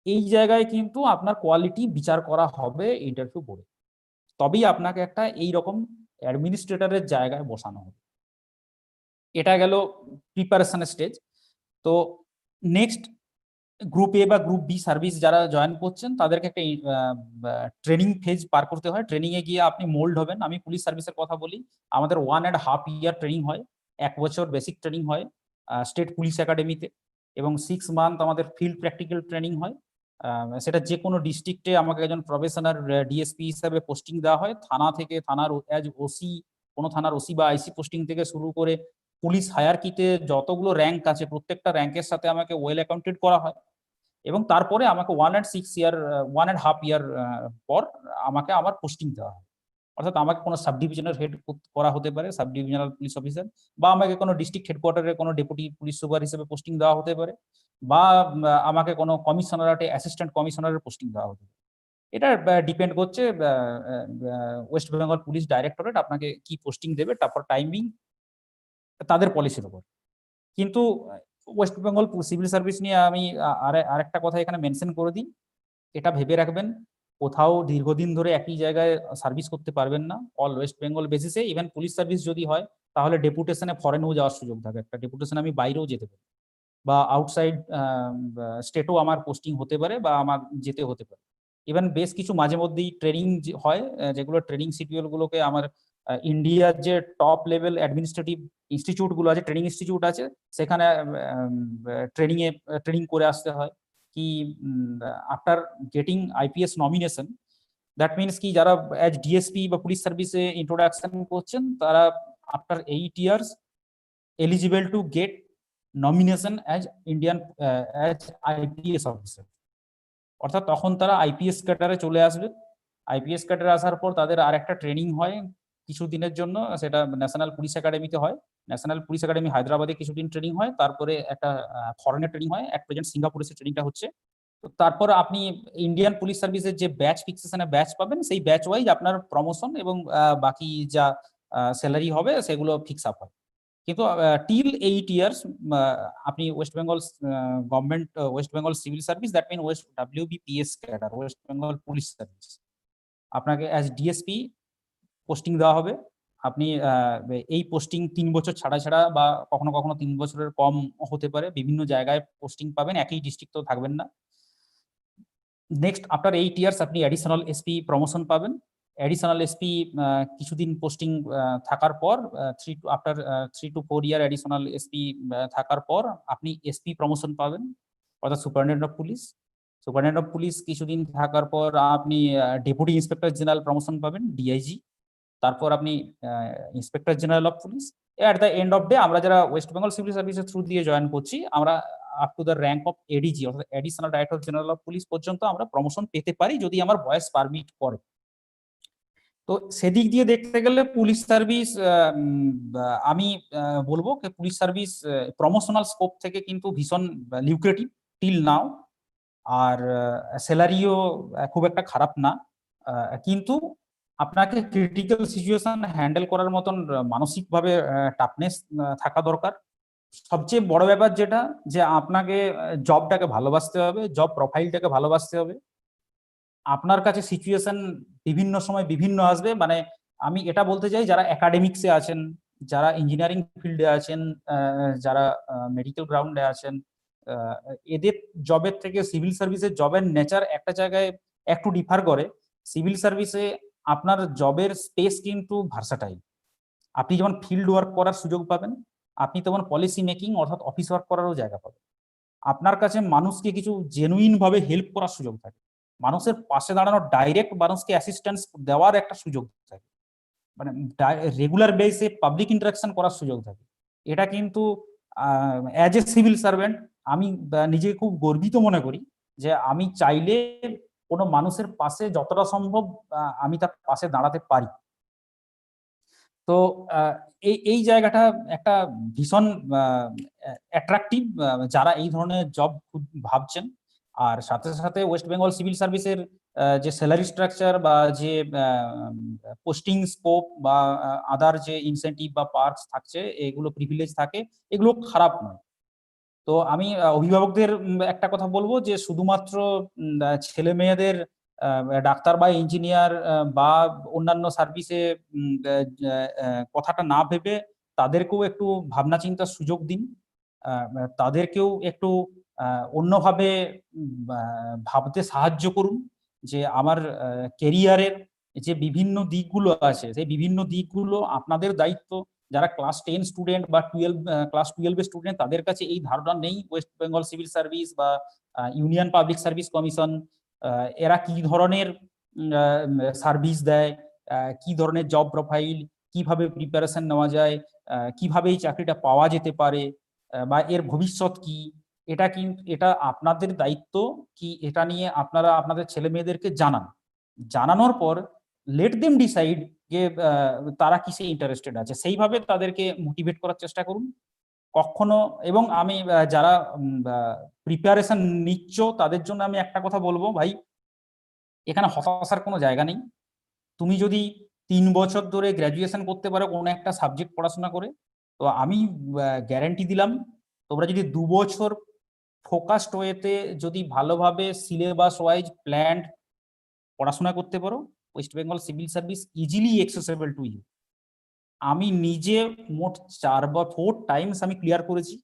এই জায়গায় কিন্তু আপনার কোয়ালিটি বিচার করা হবে ইন্টারভিউ বোর্ডে, তবেই আপনাকে একটা এইরকম অ্যাডমিনিস্ট্রেটরের জায়গায় বসানো হবে। এটা গেল প্রিপারেশনের স্টেজ। তো নেক্সট গ্রুপ এ বা গ্রুপ বি সার্ভিস যারা জয়েন করছেন তাদেরকে একটা ট্রেনিং ফেজ পার করতে হয়। ট্রেনিং এ গিয়ে আপনি মোল্ড হবেন। আমি পুলিশ সার্ভিসের কথা বলি, আমাদের 1.5 ইয়ার ট্রেনিং হয়, 1 বছর বেসিক ট্রেনিং হয় স্টেট পুলিশ একাডেমিতে, এবং 6 মান্থ আমাদের ফিল্ড প্র্যাকটিক্যাল ট্রেনিং হয়। সেটা যে কোনো ডিস্ট্রিক্টে আমাকে একজন প্রফেশনাল ডিএসপি হিসাবে পোস্টিং দেওয়া হয়। থানা থেকে থানার অ্যাজ ওসি, কোনো থানার ওসি বা আইসি পোস্টিং থেকে শুরু করে পুলিশ হায়ারকিতে যতগুলো র্যাঙ্ক আছে প্রত্যেকটা র্যাঙ্কের সাথে আমাকে ওয়েল অ্যাকাউন্টেড করা হয়। এবং তারপরে আমাকে 1.5 ইয়ার পর আমাকে আমার পোস্টিং দেওয়া হয়। অর্থাৎ আমাকে কোনো সাব ডিভিশনের হেড করা হতে পারে, সাব ডিভিশনাল পুলিশ অফিসার, বা আমাকে কোনো ডিস্ট্রিক্ট হেডকোয়ার্টারে কোনো ডেপুটি পুলিশ সুপার হিসেবে পোস্টিং দেওয়া হতে পারে, বা আমাকে কোনো কমিশনারেটে অ্যাসিস্ট্যান্ট কমিশনারের পোস্টিং দেওয়া হতে পারে। এটা ডিপেন্ড করছে ওয়েস্ট বেঙ্গল পুলিশ ডাইরেক্টরেট আপনাকে কি পোস্টিং দেবে, তারপর টাইমিং তাদের পলিসির উপর। কিন্তু ওয়েস্ট বেঙ্গল সিভিল সার্ভিস নিয়ে আমি আরেকটা কথা এখানে মেনশন করে দিই, এটা ভেবে রাখবেন, কোথাও দীর্ঘদিন ধরে একই জায়গায় সার্ভিস করতে পারবেন না। অল ওয়েস্ট বেঙ্গল বেসিসে ইভেন পুলিশ সার্ভিস যদি হয় তাহলে ডেপুটেশনে ফরেনেও যাওয়ার সুযোগ থাকে। একটা ডেপুটেশনে আমি বাইরেও যেতে পারি, বা আউটসাইড স্টেটও আমার পোস্টিং হতে পারে বা আমার যেতে হতে পারে। ইভেন বেশ কিছু মাঝে মধ্যেই ট্রেনিং হয়, যেগুলো ট্রেনিং শিডিউলগুলোকে আমার ইন্ডিয়ার যে টপ লেভেল অ্যাডমিনিস্ট্রেটিভ ইনস্টিটিউটগুলো আছে, ট্রেনিং ইনস্টিটিউট আছে, সেখানে ট্রেনিং করে আসতে হয়। কি after getting IPS nomination, that means কি যারা অ্যাজ ডিএসপি বা পুলিশ সার্ভিসে ইন্ট্রোডাকশন করছেন তারা after 8 years eligible to get nomination as Indian as IPS officer, অর্থাৎ তখন তারা আইপিএস ক্যাডারে চলে আসবে। আইপিএস ক্যাডারে আসার পর তাদের আর একটা ট্রেনিং হয় কিছুদিনের জন্য, সেটা ন্যাশনাল পুলিশ একাডেমিতে হয়। ন্যাশনাল পুলিশ একাডেমি হায়দ্রাবাদে কিছুদিন ট্রেনিং হয়, তারপরে একটা ফরেনের ট্রেনিং হয়, এক প্রেজেন্ট সিঙ্গাপুরে সেই ট্রেনিংটা হচ্ছে। তো তারপর আপনি ইন্ডিয়ান পুলিশ সার্ভিসের যে ব্যাচ ফিক্সেশনে ব্যাচ পাবেন, সেই ব্যাচ ওয়াইজ আপনার প্রমোশন এবং বাকি যা স্যালারি হবে সেগুলো ফিক্স আপ হয়। কিন্তু টিল 8 years আপনি West Bengal government West Bengal civil service, that mean West WBPS cadre, West Bengal police service, আপনাকে অ্যাজ ডিএসপি পোস্টিং দেওয়া হবে। আপনি এই পোস্টিং 3 বছর ছাড়া ছাড়া বা কখনো কখনো 3 বছরের কম হতে পারে, বিভিন্ন জায়গায় পোস্টিং পাবেন, একই ডিস্ট্রিক্টেও থাকবেন না। নেক্সট আফটার 8 years আপনি অ্যাডিশনাল এসপি প্রমোশন পাবেন। অ্যাডিশনাল এসপি কিছুদিন পোস্টিং থাকার পর after 3 to 4 year additional SP থাকার পর আপনি এসপি প্রমোশন পাবেন, অর্থাৎ superintendent of police. Superintendent of police কিছুদিন থাকার পর আপনি ডেপুটি ইন্সপেক্টর জেনারেল প্রমোশন পাবেন, ডিআইজি। তারপর আপনি inspector general of police. At the end off day আমরা যারা ওয়েস্ট বেঙ্গল সিভিল সার্ভিসের থ্রু দিয়ে জয়েন করছি, আমরা up to the rank of ADG অর্থাৎ additional director general of police পর্যন্ত আমরা প্রমোশন পেতে পারি যদি আমার বয়স পারমিট করে। তো সেদিক দিয়ে দেখতে গেলে পুলিশ সার্ভিস, আমি বলবো যে পুলিশ সার্ভিস প্রমোশনাল স্কোপ থেকে কিন্তু ভীষণ লিউক্রেটিভ টিল নাও, আর স্যালারিও খুব একটা খারাপ না, কিন্তু আপনাকে ক্রিটিক্যাল সিচুয়েশন হ্যান্ডেল করার মতন মানসিকভাবে টাফনেস থাকা দরকার। সবচেয়ে বড় ব্যাপার যেটা, যে আপনাকে জবটাকে ভালোবাসতে হবে, জব প্রোফাইলটাকে ভালোবাসতে হবে। আপনার কাছে সিচুয়েশন বিভিন্ন সময় বিভিন্ন আসবে, মানে আমি এটা বলতে চাই যারা একাডেমিক্সে আছেন, যারা ইঞ্জিনিয়ারিং ফিল্ডে আছেন, যারা মেডিকেল গ্রাউন্ডে আছেন, এদের জবের থেকে সিভিল সার্ভিসের জবের নেচার একটা জায়গায় একটু ডিফার করে। সিভিল সার্ভিসে আপনার জবের স্পেস কিন্তু ভার্সাটাইল। আপনি যেমন ফিল্ড ওয়ার্ক করার সুযোগ পাবেন, আপনি তেমন পলিসি মেকিং অর্থাৎ অফিস ওয়ার্ক করারও জায়গা পাবেন। আপনার কাছে মানুষকে কিছু জেনুইন ভাবে হেল্প করার সুযোগ থাকে, মানুষের পাশে দাঁড়ানো, ডাইরেক্ট মানুষকে অ্যাসিস্ট্যান্স দেওয়ার একটা সুযোগ থাকে, মানে রেগুলার বেসে পাবলিক ইন্টারাকশন করার সুযোগ থাকে। এটা কিন্তু অ্যাজ এ সিভিল সার্ভেন্ট আমি নিজেকে খুব গর্বিত মনে করি যে আমি চাইলে কোনো মানুষের পাশে যতটা সম্ভব আমি তার পাশে দাঁড়াতে পারি। তো এই জায়গাটা একটা ভীষণ অ্যাট্রাকটিভ যারা এই ধরনের জব ভাবছেন। আর সাথে সাথে ওয়েস্ট বেঙ্গল সিভিল সার্ভিসের যে স্যালারি স্ট্রাকচার বা যে পোস্টিং স্কোপ বা আদার যে ইনসেন্টিভ বা পার্কস থাকছে, এগুলো প্রিভিলেজ থাকে, এগুলো খারাপ নয়। তো আমি অভিভাবকদের একটা কথা বলবো যে শুধুমাত্র ছেলে মেয়েদের ডাক্তার বা ইঞ্জিনিয়ার বা অন্যান্য সার্ভিসে কথাটা না ভেবে তাদেরকেও একটু ভাবনা চিন্তার সুযোগ দিন, তাদেরকেও একটু অন্যভাবে ভাবতে সাহায্য করুন যে আমার কেরিয়ারের যে বিভিন্ন দিকগুলো আছে, সেই বিভিন্ন দিকগুলো আপনাদের দায়িত্ব। যারা ক্লাস 10 স্টুডেন্ট বা ক্লাস 12 স্টুডেন্ট, তাদের কাছে এই ধারণা নেই ওয়েস্ট বেঙ্গল সিভিল সার্ভিস বা ইউনিয়ন পাবলিক সার্ভিস কমিশন এরা কি ধরনের সার্ভিস দেয়, কি ধরনের জব প্রোফাইল, কিভাবে প্রিপারেশন নেওয়া যায়, কিভাবে এই চাকরিটা পাওয়া যেতে পারে বা এর ভবিষ্যৎ কি। এটা আপনাদের দায়িত্ব কি এটা নিয়ে আপনারা আপনাদের ছেলে মেয়েদেরকে জানানোর পর লেট দেম ডিসাইড যে তারা কিসে ইন্টারেস্টেড আছে, সেইভাবে তাদেরকে মোটিভেট করার চেষ্টা করুন কখনো। এবং আমি যারা প্রিপারেশন নিচ্ছ তাদের জন্য আমি একটা কথা বলবো, ভাই এখানে হতাশার কোনো জায়গা নেই। তুমি যদি 3 বছর ধরে গ্র্যাজুয়েশন করতে পারো কোনো একটা সাবজেক্ট পড়াশোনা করে, তো আমি গ্যারান্টি দিলাম তোমরা যদি 2 বছর ফোকাসড ওয়েতে যদি ভালোভাবে সিলেবাস ওয়াইজ প্ল্যান্ড পড়াশোনা করতে পারো, West Bengal civil service easily accessible to you. আমি নিজে মোট 4 বা 4 টাইমস আমি ক্লিয়ার করেছি,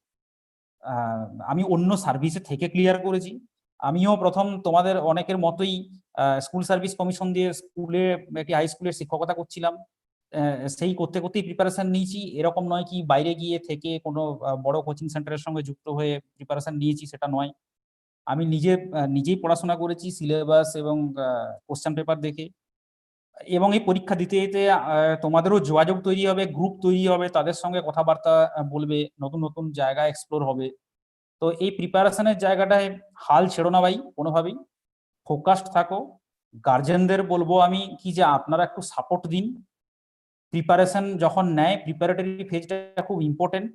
আমি অন্য সার্ভিসে থেকে ক্লিয়ার করেছি। আমিও প্রথম তোমাদের অনেকের মতোই স্কুল সার্ভিস কমিশন দিয়ে স্কুলে একটি হাই স্কুলের শিক্ষকতা করছিলাম, সেই করতে করতেই প্রিপারেশন নিয়েছি। এরকম নয় কি বাইরে গিয়ে থেকে কোনো বড় কোচিং সেন্টারের সঙ্গে যুক্ত হয়ে প্রিপারেশন নিয়েছি, সেটা নয়। আমি নিজেই পড়াশোনা করেছি সিলেবাস এবং কোশ্চেন পেপার দেখে। এবং এই পরীক্ষা দিতে দিতে তোমাদেরও যোগাযোগ তৈরি হবে, গ্রুপ তৈরি হবে, তাদের সঙ্গে কথাবার্তা বলবে, নতুন নতুন জায়গা এক্সপ্লোর হবে। তো এই প্রিপারেশনের জায়গাটায় হাল ছেড়ো না ভাই কোনোভাবেই, ফোকাসড থাকো। গার্জেনদের বলবো আমি কি যে আপনারা একটু সাপোর্ট দিন। প্রিপারেশন যখন নেয়, প্রিপারেটরি ফেজটা খুব ইম্পর্টেন্ট।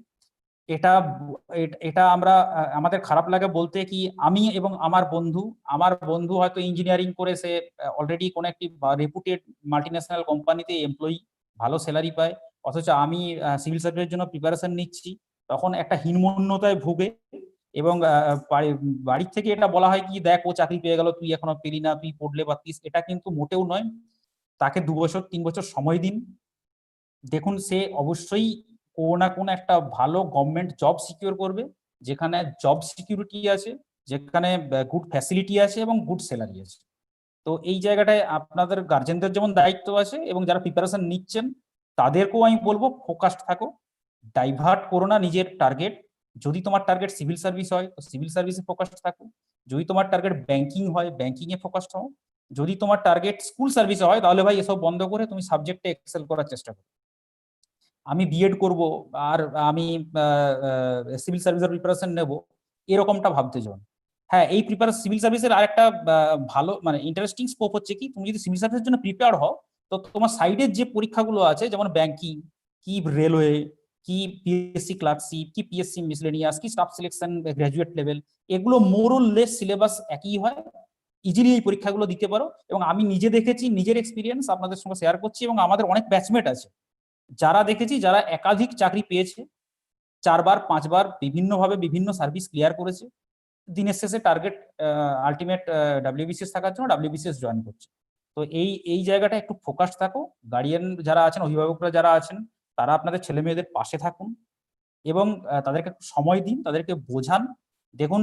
এটা আমরা আমাদের খারাপ লাগে বলতে কি, আমি এবং আমার বন্ধু হয়তো ইঞ্জিনিয়ারিং করে সে অলরেডি কোনো একটি রেপুটেড মাল্টিন্যাশনাল কোম্পানিতে এমপ্লয়ি, ভালো স্যালারি পায়, অথচ আমি সিভিল সার্ভিসের জন্য প্রিপারেশন নিচ্ছি। তখন একটা হীনমন্যতায় ভুগে, এবং বাড়ির থেকে এটা বলা হয় কি, দেখ ও চাকরি পেয়ে গেল, তুই এখনো পেলি না, তুই পড়লে পারতিস। এটা কিন্তু মোটেও নয়। তাকে 2 বছর 3 বছর সময় দিন, দেখুন সে অবশ্যই কোনো না কোনো একটা ভালো গভর্নমেন্ট জব সিকিউর করবে, যেখানে জব সিকিউরিটি আছে, যেখানে গুড ফ্যাসিলিটি আছে এবং গুড স্যালারি আছে। তো এই জায়গাটায় আপনাদের গার্জেনদের যেমন দায়িত্ব আছে, এবং যারা প্রিপারেশন নিচ্ছেন তাদেরকেও আমি বলবো ফোকাসড থাকো, ডাইভার্ট করো না নিজের টার্গেট। যদি তোমার টার্গেট সিভিল সার্ভিস হয় তো সিভিল সার্ভিসে ফোকাসড থাকো, যদি তোমার টার্গেট ব্যাংকিং হয় ব্যাংকিং এ ফোকাসড হও, যদি তোমার টার্গেট স্কুল সার্ভিসে হয় তাহলে ভাই এসব বন্ধ করে তুমি সাবজেক্টে এক্সেল করার চেষ্টা করো। আমি বিএড করব আর আমি সিভিল সার্ভিসের প্রিপারেশন নেব, এরকমটা ভাবতে যাও। হ্যাঁ, এই সিভিল সার্ভিসের আরেকটা ভালো মানে ইন্টারেস্টিং স্কোপ হচ্ছে কি, তুমি যদি সিভিল সার্ভিসের জন্য প্রিপেয়ার হও তো তোমার সাইডের যে পরীক্ষাগুলো আছে, যেমন ব্যাংকিং, কি রেলওয়ে, কি পিএসসি ক্লার্কশিপ, কি পিএসসি মিসলেনিয়াস, কি স্টাফ সিলেকশন গ্রাজুয়েট লেভেল, এগুলো মোর অর লেস সিলেবাস একই হয়। ইজিলি এই পরীক্ষাগুলো দিতে পারো। এবং আমি নিজে দেখেছি, নিজের এক্সপিরিয়েন্স আপনাদের সঙ্গে শেয়ার করছি, এবং আমাদের অনেক ব্যাচমেট আছে যারা দেখেছি যারা একাধিক চাকরি পেয়েছে, 4 বার 5 বার বিভিন্নভাবে বিভিন্ন সার্ভিস ক্লিয়ার করেছে, দিনের শেষে টার্গেট আলটিমেট WBCS থাকার জন্য WBCS জয়েন করছে। তো এই জায়গাটা একটু ফোকাস থাকো। গার্ডিয়ান যারা আছেন, অভিভাবকরা যারা আছেন, তারা আপনাদের ছেলে মেয়েদের পাশে থাকুন এবং তাদেরকে একটু সময় দিন, তাদেরকে বোঝান। দেখুন,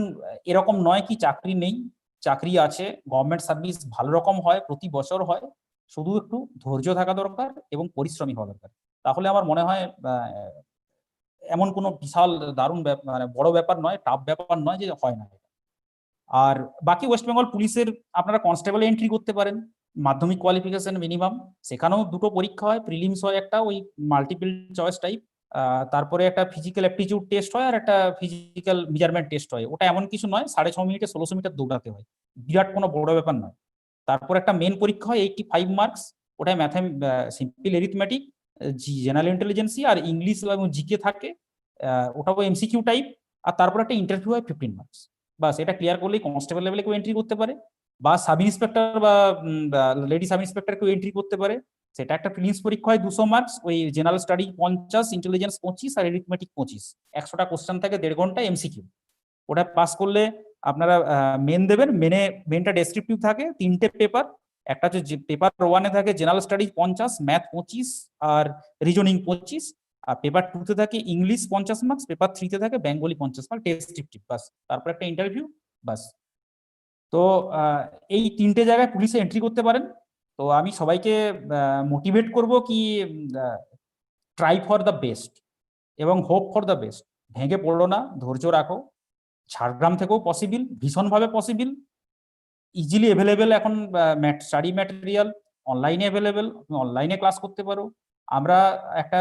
এরকম নয় কি চাকরি নেই, চাকরি আছে, গভর্নমেন্ট সার্ভিস ভালো রকম হয়, প্রতি বছর হয়, শুধু একটু ধৈর্য থাকা দরকার এবং পরিশ্রমী হওয়া দরকার। তাহলে আমার মনে হয় এমন কোনো বিশাল দারুণ মানে বড় ব্যাপার নয়, টাফ ব্যাপার নয় যে হয় না। আর বাকি ওয়েস্ট বেঙ্গল পুলিশের আপনারা কনস্টেবল এন্ট্রি করতে পারেন, মাধ্যমিক কোয়ালিফিকেশন মিনিমাম, সেখানেও 2টো পরীক্ষা হয়, প্রিলিমস হয় একটা, ওই মাল্টিপল চয়েস টাইপ, তারপরে একটা ফিজিক্যাল অ্যাপটিটিউড টেস্ট হয়, আর একটা ফিজিক্যাল মেজারমেন্ট টেস্ট হয়। ওটা এমন কিছু নয়, 6.5 মিনিটে 1600 মিটার দৌড়াতে হয়, বিরাট কোনো বড় ব্যাপার নয়। তারপর একটা মেন পরীক্ষা হয় 85 মার্কস, ওটাই সিম্পল এরিথমেটিক, জেনারেল ইন্টেলিজেন্সি আর ইংলিশ এবং জিকে থাকে, ওটাও এমসিকিউ টাইপ। আর তারপর একটা ইন্টারভিউ হয় 15 মার্কস। বাস, এটা ক্লিয়ার করলেই কনস্টেবল লেভেলে কেউ এন্ট্রি করতে পারে, বা সাব ইন্সপেক্টর বা লেডি সাব ইন্সপেক্টর কেউ এন্ট্রি করতে পারে। সেটা একটা প্রিলিমস পরীক্ষা হয় 200 মার্কস, ওই জেনারেল স্টাডি 50, ইন্টেলিজেন্স 25 আর এরিথমেটিক 25, 100টা কোশ্চেন থাকে, 1.5 ঘন্টা এমসিকিউ। ওটা পাস করলে আপনারা মেন দেবেন। মেনটা ডেসক্রিপটিভ থাকে, 3টে পেপার। একটা হচ্ছে পেপার 1-এ থাকে জেনারেল স্টাডিজ 50, ম্যাথ 25 আর রিজনিং 25, আর পেপার 2-তে থাকে ইংলিশ 50 মার্কস, পেপার 3-তে থাকে বেঙ্গলি 50 মার্কস, ডেসক্রিপটিভ। বাস, তারপর একটা ইন্টারভিউ, বাস। তো এই 3টে জায়গায় পুলিশে এন্ট্রি করতে পারেন। তো আমি সবাইকে মোটিভেট করব কি, ট্রাই ফর দ্য বেস্ট এবং হোপ ফর দ্য বেস্ট। ভেঙে পড়ো না, ধৈর্য রাখো। ঝাড়গ্রাম থেকেও পসিবল, ভীষণভাবে পসিবল, ইজিলি অ্যাভেলেবেল। এখন স্টাডি ম্যাটেরিয়াল অনলাইনে অ্যাভেলেবেল, তুমি অনলাইনে ক্লাস করতে পারো। আমরা একটা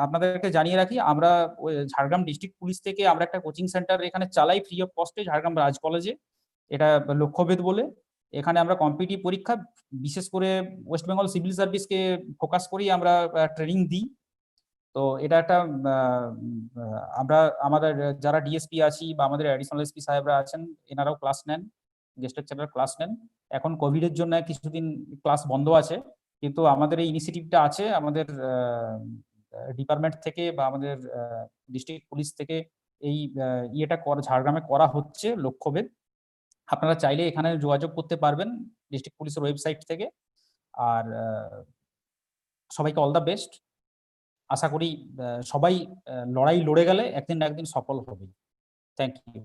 আপনাদেরকে জানিয়ে রাখি, আমরা ঝাড়গ্রাম ডিস্ট্রিক্ট পুলিশ থেকে আমরা একটা কোচিং সেন্টার এখানে চালাই ফ্রি অফ কস্টে, ঝাড়গ্রাম রাজ কলেজে। এটা লক্ষ্যভেদ বলে, এখানে আমরা কম্পিটিটিভ পরীক্ষা, বিশেষ করে ওয়েস্ট বেঙ্গল সিভিল সার্ভিসকে ফোকাস করেই আমরা ট্রেনিং দিই। তো এটা একটা আমরা আমাদের যারা ডিএসপি আছি বা আমাদের অ্যাডিশনাল এসপি সাহেবরা আছেন, এনারাও ক্লাস নেন, গেস্ট লেকচারার ক্লাস নেন। এখন কোভিডের জন্য কিছুদিন ক্লাস বন্ধ আছে, কিন্তু আমাদের এই ইনিশিয়েটিভটা আছে আমাদের ডিপার্টমেন্ট থেকে বা আমাদের ডিস্ট্রিক্ট পুলিশ থেকে। এই ইয়েটা ঝাড়গ্রামে করা হচ্ছে লক্ষ্যভেদ। আপনারা চাইলে এখানে যোগাযোগ করতে পারবেন ডিস্ট্রিক্ট পুলিশের ওয়েবসাইট থেকে। আর সবাইকে অল দ্য বেস্ট। আশা করি সবাই লড়াই লড়ে গেলে একদিন না একদিন সফল হবে। Thank you.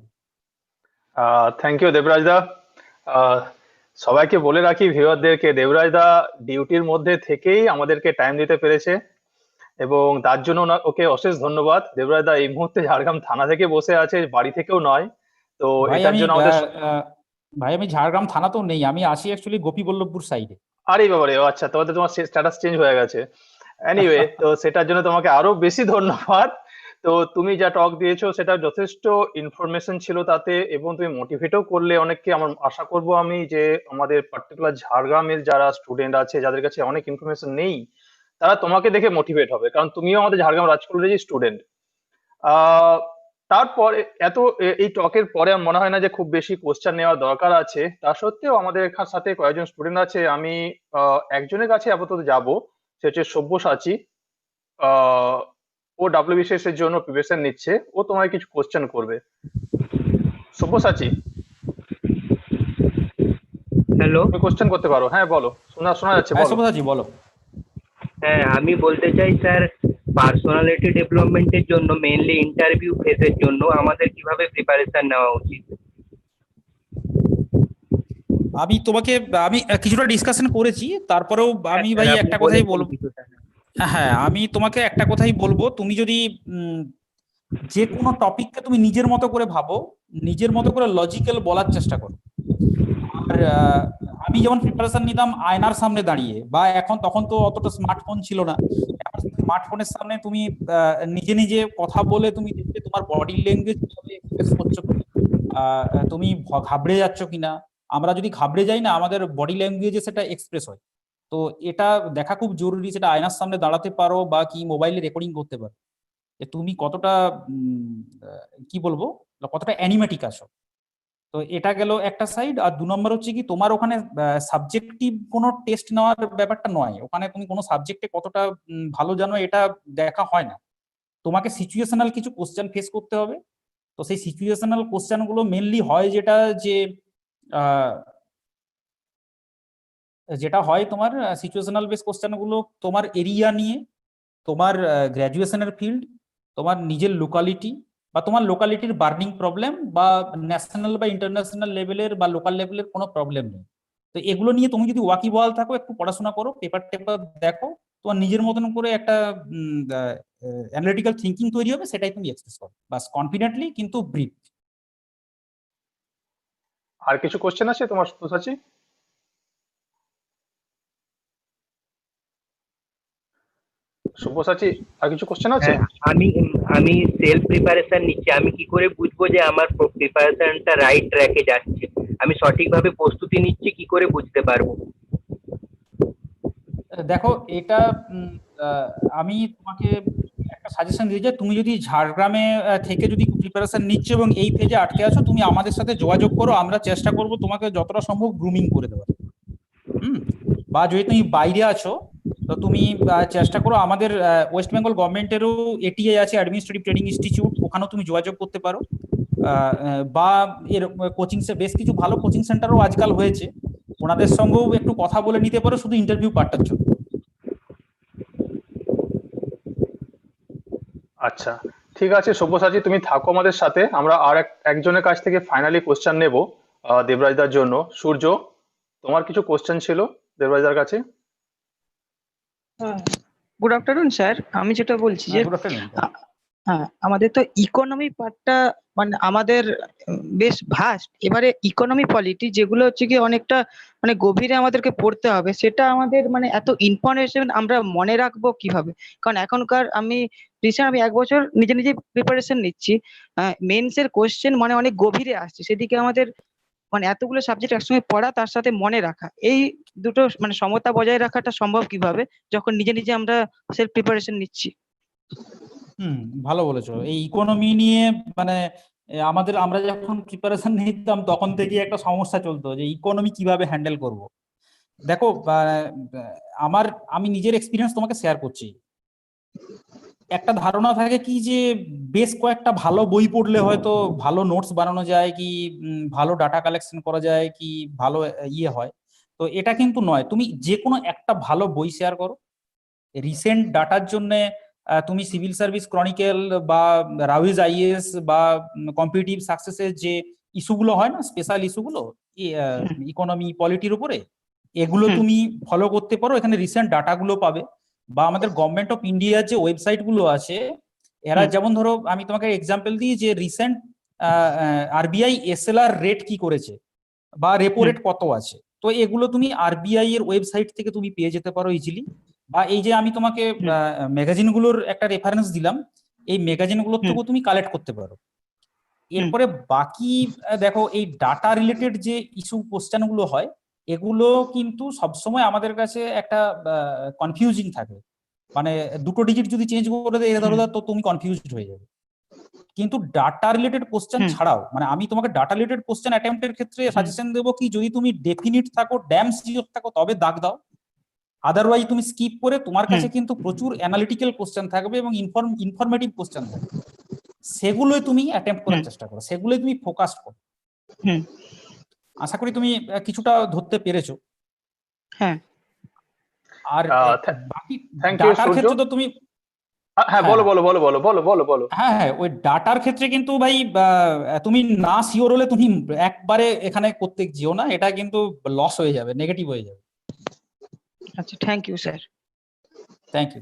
Thank you Debraj da. সবাইকে বলে রাখি, ভিউয়ারদেরকে, দেবরাজ দা ডিউটির মধ্যে থেকেই আমাদেরকে টাইম দিতে পেরেছে এবং তার জন্য ওকে অশেষ ধন্যবাদ। দেবরাজ দা এই মুহূর্তে ঝাড়গ্রাম থানা থেকে বসে আছে, বাড়ি থেকেও নয়। তো এটার জন্য আমাদের ভাই আমি ঝাড়গ্রাম থানাতেও নেই, আমি আছি অ্যাকচুয়ালি গোপীবল্লভপুর সাইডে। আরে বাবারে, ও আচ্ছা, তোমার স্ট্যাটাস চেঞ্জ হয়ে গেছে। এনিওয়ে, তো সেটার জন্য তোমাকে আরো বেশি ধন্যবাদ। তো তুমি যা টক দিয়েছো সেটা যথেষ্ট ইনফরমেশন ছিল তাতে, এবং তুমি মোটিভেটও করলে অনেককে। আমার আশা করব আমি যে আমাদের পার্টিকুলার ঝাড়গ্রামের যারা স্টুডেন্ট আছে, যাদের কাছে অনেক ইনফরমেশন নেই, তারা তোমাকে দেখে মোটিভেট হবে, কারণ তুমিও আমাদের ঝাড়গ্রাম রাজ কলেজের স্টুডেন্ট। তারপরে এই টকের পরে আমার মনে হয় না যে খুব বেশি কোশ্চেন নেওয়ার দরকার আছে। তা সত্ত্বেও আমাদের সাথে কয়েকজন স্টুডেন্ট আছে, আমি একজনের কাছে আপাতত যাব, সে হচ্ছে সব্যসাচী। ও WBCS এর জন্য প্রিপারেশন নিচ্ছে, ও তোমায় কিছু কোশ্চেন করবে। সব্যসাচী, হ্যালো, তুমি কোশ্চেন করতে পারো। হ্যাঁ বলো, শোনা যাচ্ছে, বলো। সব্যসাচী বলো। হ্যাঁ আমি বলতে চাই স্যার, পার্সোনালিটি ডেভেলপমেন্টের জন্য মেইনলি ইন্টারভিউ ফেজের জন্য আমাদের কিভাবে প্রিপারেশন নেওয়া উচিত? আমি কিছুটা ডিসকাশন করেছি, তারপরেও আমি ভাই একটা কথাই বলবো। হ্যাঁ, আমি তোমাকে একটা কথাই বলবো, তুমি যদি যে কোনো টপিককে তুমি নিজের মতো করে ভাবো, নিজের মতো করে লজিক্যাল বলার চেষ্টা করো। আর আমি যেমন প্রিপারেশন নিতাম আয়নার সামনে দাঁড়িয়ে, বা তখন তো অতটা স্মার্টফোন ছিল না, স্মার্টফোনের সামনে তুমি নিজে নিজে কথা বলে তুমি দেখবে তোমার বডি ল্যাঙ্গুয়েজ কিভাবে এক্সপ্রেস করছো, তুমি ঘাবড়ে যাচ্ছ কিনা। আমরা যদি ঘাবড়ে যাই না, আমাদের বডি ল্যাঙ্গুয়েজে সেটা এক্সপ্রেস হয়। তো এটা দেখা খুব জরুরি, সেটা আয়নার সামনে দাঁড়াতে পারো বা কি মোবাইলে রেকর্ডিং করতে পারো, যে তুমি কতটা কি বলবো, কতটা অ্যানিমেটিক আছো। তো এটা গেল একটা সাইড। আর 2 নম্বর হচ্ছে কি, তোমার ওখানে সাবজেক্টিভ কোনো টেস্ট নেওয়ার ব্যাপারটা নয়। ওখানে তুমি কোনো সাবজেক্টে কতটা ভালো জানো এটা দেখা হয় না। তোমাকে সিচুয়েশনাল কিছু কোশ্চেন ফেস করতে হবে। তো সেই সিচুয়েশনাল কোশ্চেন গুলো মেনলি হয় যেটা হয় তোমার সিচুয়েশনাল বেস কোশ্চেন গুলো তোমার এরিয়া নিয়ে, তোমার গ্র্যাজুয়েশনের ফিল্ড, তোমার নিজের লোকালিটি বা তোমার লোকালিটির বার্নিং প্রবলেম, বা ন্যাশনাল বা ইন্টারন্যাশনাল লেভেলের বা লোকাল লেভেলের কোনো প্রবলেম নেই। তো এগুলো নিয়ে তুমি যদি ওয়াকিবহাল থাকো, একটু পড়াশোনা করো, পেপার টেপার দেখো, তোমার নিজের মতন করে একটা অ্যানালিটিক্যাল থিঙ্কিং তৈরি হবে, সেটাই তুমি এক্সপ্রেস করো, বাস কনফিডেন্টলি কিন্তু ব্রিফ। আর কিছু কোশ্চেন আছে তোমার, সব্যসাচী? সব্যসাচী, আর কিছু কোশ্চেন আছে? আমি আমি সেলফ প্রিপারেশন নিচ্ছি, আমি কি করে বুঝবো যে আমার প্রিপারেশনটা রাইট ট্র্যাকে যাচ্ছে? আমি সঠিকভাবে প্রস্তুতি নিচ্ছি, কি করে বুঝতে পারবো? দেখো, এটা আমি তোমাকে একটা সাজেশন দিই, যে তুমি যদি ঝাড়গ্রামে থেকে যদি প্রিপারেশন নিচ্ছ এবং এই ফেজে আটকে আছো, তুমি আমাদের সাথে যোগাযোগ করো, আমরা চেষ্টা করব তোমাকে যতটা সম্ভব গ্রুমিং করে দেওয়ার। বা যদি তুমি বাইরে আছো, তো তুমি চেষ্টা করো, আমাদের ওয়েস্ট বেঙ্গল গভর্নমেন্টেরও ATA আছে, অ্যাডমিনিস্ট্রেটিভ ট্রেনিং ইনস্টিটিউট, ওখানেও তুমি যোগাযোগ করতে পারো। বা এর কোচিং বেশ কিছু ভালো কোচিং সেন্টারও আজকাল হয়েছে, ওনাদের সঙ্গেও একটু কথা বলে নিতে পারো, শুধু ইন্টারভিউ পার্টটার জন্য। আচ্ছা, ঠিক আছে সব্যসাচী, তুমি থাকো আমাদের সাথে। আমরা আর একজনের কাছ থেকে ফাইনালি কোশ্চেন নেব, দেবরাজদার জন্য। সূর্য, তোমার কিছু কোশ্চেন ছিল দেবরাজদার কাছে। গুড আফটারনুন স্যার, আমি যেটা বলছি যে হ্যাঁ, আমাদের তো ইকোনমি পার্টটা মানে আমাদের বেশ ভাস্ট। এবারে ইকোনমি পলিটি যেগুলো হচ্ছে কি অনেকটা মানে গভীরে আমাদেরকে পড়তে হবে, সেটা আমাদের মানে এত ইনফরমেশন আমরা মনে রাখবো কিভাবে? কারণ এখনকার আমি রিসেন্ট 1 বছর নিজে নিজে প্রিপারেশন নিচ্ছি, মেন্সের কোশ্চেন মানে অনেক গভীরে আসছে, সেদিকে আমাদের মানে এতগুলো সাবজেক্ট একসঙ্গে পড়া, তার সাথে মনে রাখা, এই দুটো মানে সমতা বজায় রাখাটা সম্ভব কিভাবে যখন নিজে নিজে আমরা সেলফ প্রিপারেশন নিচ্ছি? ভালো বলেছো। এই ইকোনমি নিয়ে মানে আমরা যখন প্রিপারেশন নিতাম তখন থেকে একটা সমস্যা চলতো, যে ইকোনমি কিভাবে হ্যান্ডেল করব। দেখো, আমি নিজের এক্সপিরিয়েন্স তোমাকে শেয়ার করছি। একটা ধারণা থাকে কি, যে বেশ কয়েকটা ভালো বই পড়লে হয়তো ভালো নোটস বানানো যায়, কি ভালো ডাটা কালেকশন করা যায়, কি ভালো হয়। তো এটা কিন্তু নয়। তুমি যে কোনো একটা ভালো বই শেয়ার করো। রিসেন্ট ডাটার জন্য তুমি সিভিল সার্ভিস ক্রনিকেল বা রাউজ IAS বা কম্পিটিটিভ সাকসেসের যে ইস্যুগুলো হয় না, স্পেশাল ইস্যুগুলো ইকোনমি পলিটির উপরে, এগুলো তুমি ফলো করতে পারো, এখানে রিসেন্ট ডাটাগুলো পাবে। বা আমাদের গভর্নমেন্ট অফ ইন্ডিয়ার যে ওয়েবসাইট গুলো আছে, এরা যেমন ধরো আমি তোমাকে এক্সাম্পল দিই, যে রিসেন্ট RBI SLR রেট কি করেছে বা রেপো রেট কত আছে, তো এগুলো তুমি আরবিআই এর ওয়েবসাইট থেকে তুমি পেয়ে যেতে পারো ইজিলি, বা এই যে আমি তোমাকে ম্যাগাজিনগুলোর একটা রেফারেন্স দিলাম, এই ম্যাগাজিনগুলোর থেকেও তুমি কালেক্ট করতে পারো। এরপরে বাকি দেখো এই ডাটা রিলেটেড যে ইস্যু কোশ্চেন গুলো হয়, এগুলো কিন্তু সবসময় আমাদের কাছে একটা কনফিউজিং থাকে, মানে দুটো ডিজিট যদি চেঞ্জ করে দেয় এধার ওধার তো তুমি কনফিউজড হয়ে যাবে। কিন্তু ডাটা রিলেটেড কোশ্চেন ছাড়াও, মানে আমি তোমাকে ডাটা রিলেটেড কোশ্চেন অ্যাটেম্পটের ক্ষেত্রে সাজেশন দেবো কি, যদি তুমি ডেফিনিট থাকো, ড্যাম সিওর থাকো, তবে দাগ দাও। আদারওয়াইজ তুমি স্কিপ করে, তোমার কাছে কিন্তু প্রচুর অ্যানালিটিক্যাল কোশ্চেন থাকবে এবং ইনফরমেটিভ কোশ্চেন থাকবে, সেগুলোই তুমি অ্যাটেম্প্ট করার চেষ্টা করো, সেগুলোই তুমি ফোকাস করো। আশা করি তুমি কিছুটা ধরতে পেরেছো। হ্যাঁ। আর বাকি ডাটার ক্ষেত্রে তো তুমি হ্যাঁ বলো বলো বলো বলো বলো বলো বলো। হ্যাঁ হ্যাঁ, ওই ডাটার ক্ষেত্রে কিন্তু ভাই তুমি না শিওর হলে তুমি একবারে এখানে করতে যেও না, এটা কিন্তু লস হয়ে যাবে, নেগেটিভ হয়ে যাবে। আচ্ছা, thank you sir. Thank you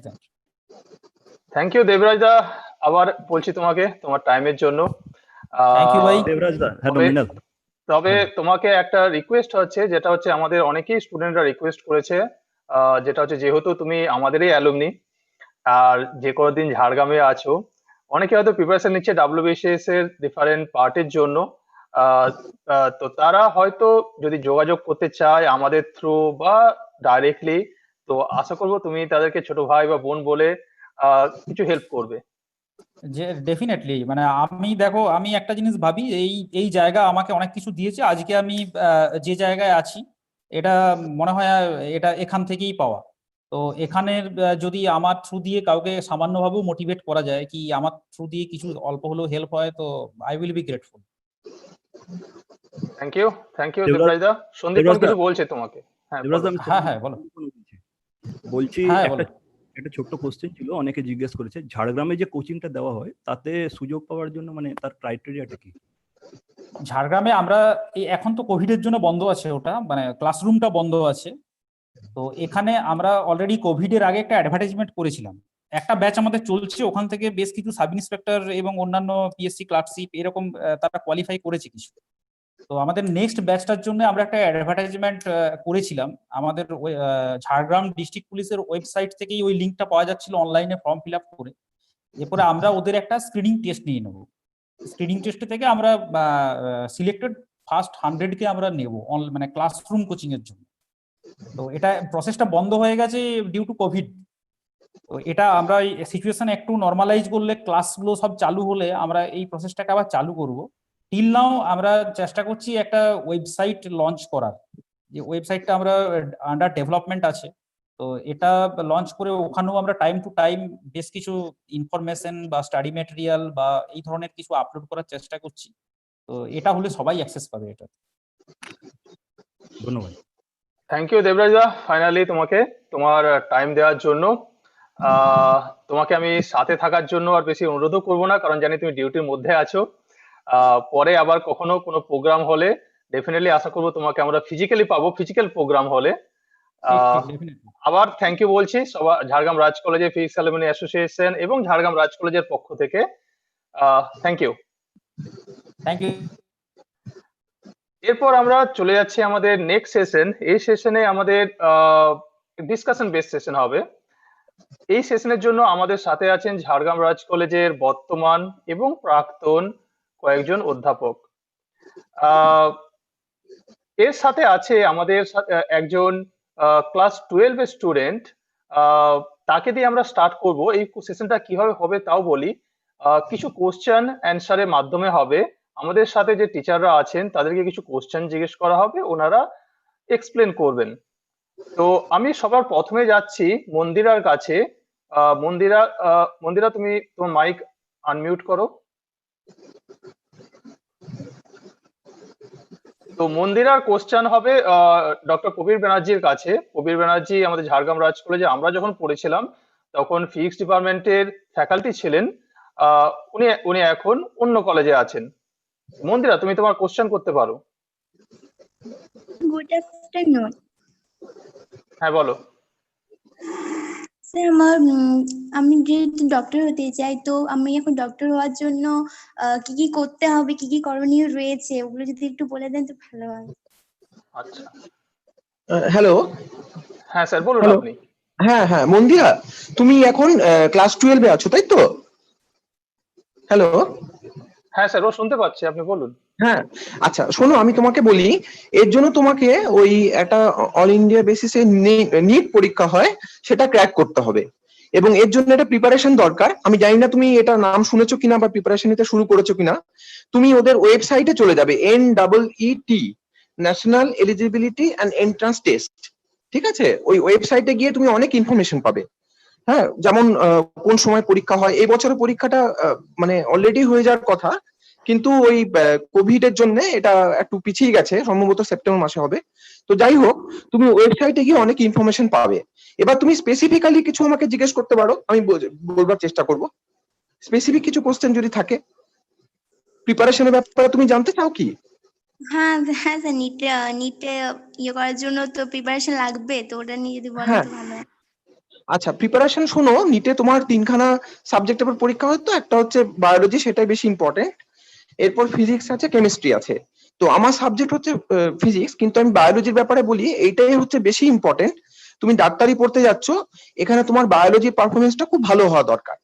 thank you Debraj da, আবার বলছি তোমাকে তোমার টাইমের জন্য। থ্যাংক ইউ ভাই। দেবরাজ দা, তবে তোমাকে একটা রিকোয়েস্ট হচ্ছে, যেটা হচ্ছে আমাদের অনেকেই স্টুডেন্টরা রিকোয়েস্ট করেছে, যেটা হচ্ছে যেহেতু তুমি আমাদেরই অ্যালুমনি আর যে কোনো দিন ঝাড়গ্রামে আছো, অনেকে হয়তো প্রিপারেশন নিচ্ছে WBPS এর ডিফারেন্ট পার্টের জন্য, তো তারা হয়তো যদি যোগাযোগ করতে চায় আমাদের থ্রু বা ডাইরেক্টলি, তো আশা করবো তুমি তাদেরকে ছোট ভাই বা বোন বলে কিছু হেল্প করবে। যে ডেফিনেটলি, মানে আমি দেখো, আমি একটা জিনিস ভাবি, এই জায়গা আমাকে অনেক কিছু দিয়েছে, আজকে আমি যে জায়গায় আছি এটা মনে হয় এটা এখান থেকেই পাওয়া। তো এখানের যদি আমার থ্রু দিয়ে কাউকে সামান্যভাবেও মোটিভেট করা যায়, কি আমার থ্রু দিয়ে কিছু অল্প হলেও হেল্প হয়, তো I will be grateful. Thank you Debraj da. Sandeep কিছু বলছে তোমাকে। হ্যাঁ হ্যাঁ বলো। বলছি একটা ছোট্ট কোশ্চেন ছিল, অনেকে জিজ্ঞেস করেছে ঝাড়গ্রামে যে কোচিংটা দেওয়া হয় তাতে সুযোগ পাওয়ার জন্য মানে তার ক্রাইটেরিয়াটা কি? ঝাড়গ্রামে আমরা এখন তো কোভিডের জন্য বন্ধ আছে, ওটা মানে ক্লাসরুমটা বন্ধ আছে। তো এখানে আমরা অলরেডি কোভিডের আগে একটা অ্যাডভার্টাইজমেন্ট করেছিলাম, একটা ব্যাচ আমাদের চলছে, ওখান থেকে বেশ কিছু সাব ইন্সপেক্টর এবং অন্যান্য পিএসসি ক্লার্কশিপ এরকম তারা কোয়ালিফাই করেছে কিছু। তো আমাদের নেক্সট ব্যাচটার জন্য আমরা একটা অ্যাডভার্টাইজমেন্ট করেছিলাম, আমাদের ঝাড়গ্রাম ডিস্ট্রিক্ট পুলিশের ওয়েবসাইট থেকেই ওই লিঙ্কটা পাওয়া যাচ্ছিল, অনলাইনে ফর্ম ফিল আপ করে। এরপরে আমরা ওদের একটা স্ক্রিনিং টেস্ট নিয়ে নেবো, স্ক্রিনিং টেস্ট থেকে আমরা সিলেক্টেড ফার্স্ট 100-কে আমরা নেব মানে ক্লাসরুম কোচিং এর জন্য। তো এটা প্রসেসটা বন্ধ হয়ে গেছে ডিউ টু কোভিড। তো এটা আমরা এই সিচুয়েশন একটু নর্মালাইজ করলে, ক্লাসগুলো সব চালু হলে আমরা এই প্রসেসটাকে আবার চালু করব। টিল নাও আমরা চেষ্টা করছি একটা ওয়েবসাইট লঞ্চ করার, যে ওয়েবসাইটটা আমরা আন্ডার ডেভেলপমেন্ট আছে। তো এটা লঞ্চ করে ওখানেও আমরা টাইম টু টাইম বেশ কিছু ইনফরমেশন বা স্টাডি ম্যাটেরিয়াল বা এই ধরনের কিছু আপলোড করার চেষ্টা করছি। তো এটা হলে সবাই অ্যাক্সেস পাবে এটা। ধন্যবাদ। Thank you Debraj da, finally তোমাকে তোমার টাইম দেওয়ার জন্য। তোমাকে আমি সাথে থাকার জন্য আর বেশি অনুরোধও করবো না, কারণ জানি তুমি ডিউটির মধ্যে আছো। পরে আবার কখনো কোনো প্রোগ্রাম হলে ডেফিনেটলি আশা করবো তোমাকে আমরা ফিজিক্যালি পাবো, ফিজিক্যাল প্রোগ্রাম হলে। আবার থ্যাংক ইউ বলছি সবার, ঝাড়গ্রাম রাজ কলেজের ফিজিক্স অ্যালুমনি অ্যাসোসিয়েশন এবং ঝাড়গ্রাম রাজ কলেজের পক্ষ থেকে থ্যাংক ইউ। এরপর আমরা চলে যাচ্ছি আমাদের নেক্সট সেশন। এই সেশনে আমাদের ডিসকাশন বেস সেশন হবে। এই সেশনের জন্য আমাদের সাথে আছেন ঝাড়গ্রাম রাজ কলেজের বর্তমান এবং প্রাক্তন কয়েকজন অধ্যাপক। এর সাথে আছে আমাদের একজন ক্লাস 12 এর স্টুডেন্ট, তাকে দিয়ে আমরা স্টার্ট করব। এই সেশনটা কিভাবে হবে তাও বলি, কিছু কোশ্চেন অ্যান্সারের মাধ্যমে হবে। আমাদের সাথে যে টিচাররা আছেন তাদেরকে কিছু কোশ্চেন জিজ্ঞেস করা হবে, ওনারা এক্সপ্লেন করবেন। তো আমি সবার প্রথমে যাচ্ছি মন্দিরার কাছে। মন্দিরা তুমি তোমার মাইক আনমিউট করো। তো মন্দিরার কোশ্চেন হবে ডক্টর প্রবীর ব্যানার্জির কাছে। প্রবীর ব্যানার্জি আমাদের ঝাড়গ্রাম রাজ কলেজে আমরা যখন পড়েছিলাম তখন ফিজিক্স ডিপার্টমেন্টের ফ্যাকাল্টি ছিলেন, উনি এখন অন্য কলেজে আছেন। মন্দিরা তুমি তোমার কোশ্চেন করতে পারো। Good afternoon. হ্যাঁ বলো। স্যার আমি যেহেতু ডক্টর হতে চাই, তো আমি এখন ডক্টর হওয়ার জন্য কি কি করতে হবে, কি কি করণীয় রয়েছে, ওগুলো যদি একটু বলে দেন তো ভালো হয়। আচ্ছা, হ্যালো। হ্যাঁ স্যার বলুন হ্যালো। আপনি। হ্যাঁ হ্যাঁ মন্দিরা, তুমি এখন ক্লাস 12-এ আছো তাই তো? হ্যালো। হ্যাঁ স্যার ও শুনতে পাচ্ছি, আপনি বলুন। হ্যাঁ আচ্ছা শোনো, আমি তোমাকে বলি, এর জন্য তোমাকে ওই একটা অল ইন্ডিয়া বেসিসে নিট পরীক্ষা হয়, সেটা ক্র্যাক করতে হবে এবং এর জন্য একটা প্রিপারেশন দরকার। আমি জানি না তুমি এটা নাম শুনেছো কিনা বা প্রিপারেশন নিতে শুরু করেছো কিনা। তুমি ওদের ওয়েবসাইটে চলে যাবে, NEET, national eligibility and entrance test. ঠিক আছে, ওই ওয়েবসাইটে গিয়ে তুমি অনেক ইনফরমেশন পাবে। হ্যাঁ, যেমন কোন সময় পরীক্ষা হয়। এই বছরের পরীক্ষাটা মানে অলরেডি হয়ে যাওয়ার কথা, কিন্তু ওই কোভিড এর জন্য এটা একটু পিছিয়ে গেছে, সম্ভবত সেপ্টেম্বর মাসে হবে। তো যাই হোক, তুমি ওয়েবসাইটে গিয়ে অনেক ইনফরমেশন পাবে। এবার তুমি স্পেসিফিক্যালি কিছু আমাকে জিজ্ঞেস করতে পারো, আমি বলবার চেষ্টা করব। স্পেসিফিক কিছু কোশ্চেন যদি থাকে প্রিপারেশনের ব্যাপারে তুমি জানতে চাও কি? হ্যাঁ হ্যাঁ স্যার, নিটে ইয়ে করার জন্য তো প্রিপারেশন লাগবে, তো ওটা নিয়ে যদি বলেন হ্যাঁ তো ভালো হয়। আচ্ছা, প্রিপারেশন শোনো, নিটে তোমার 3খানা সাবজেক্টের উপর পরীক্ষা হয়। তো একটা হচ্ছে বায়োলজি, সেটাই বেশি ইম্পর্টেন্ট। এরপর ফিজিক্স আছে, কেমিস্ট্রি আছে। তো আমার সাবজেক্ট হচ্ছে ফিজিক্স, কিন্তু আমি বায়োলজির ব্যাপারে বলি, এইটাই হচ্ছে বেশি ইম্পর্টেন্ট। তুমি ডাক্তারি পড়তে যাচ্ছ, এখানে তোমার বায়োলজির পারফরমেন্সটা খুব ভালো হওয়া দরকার।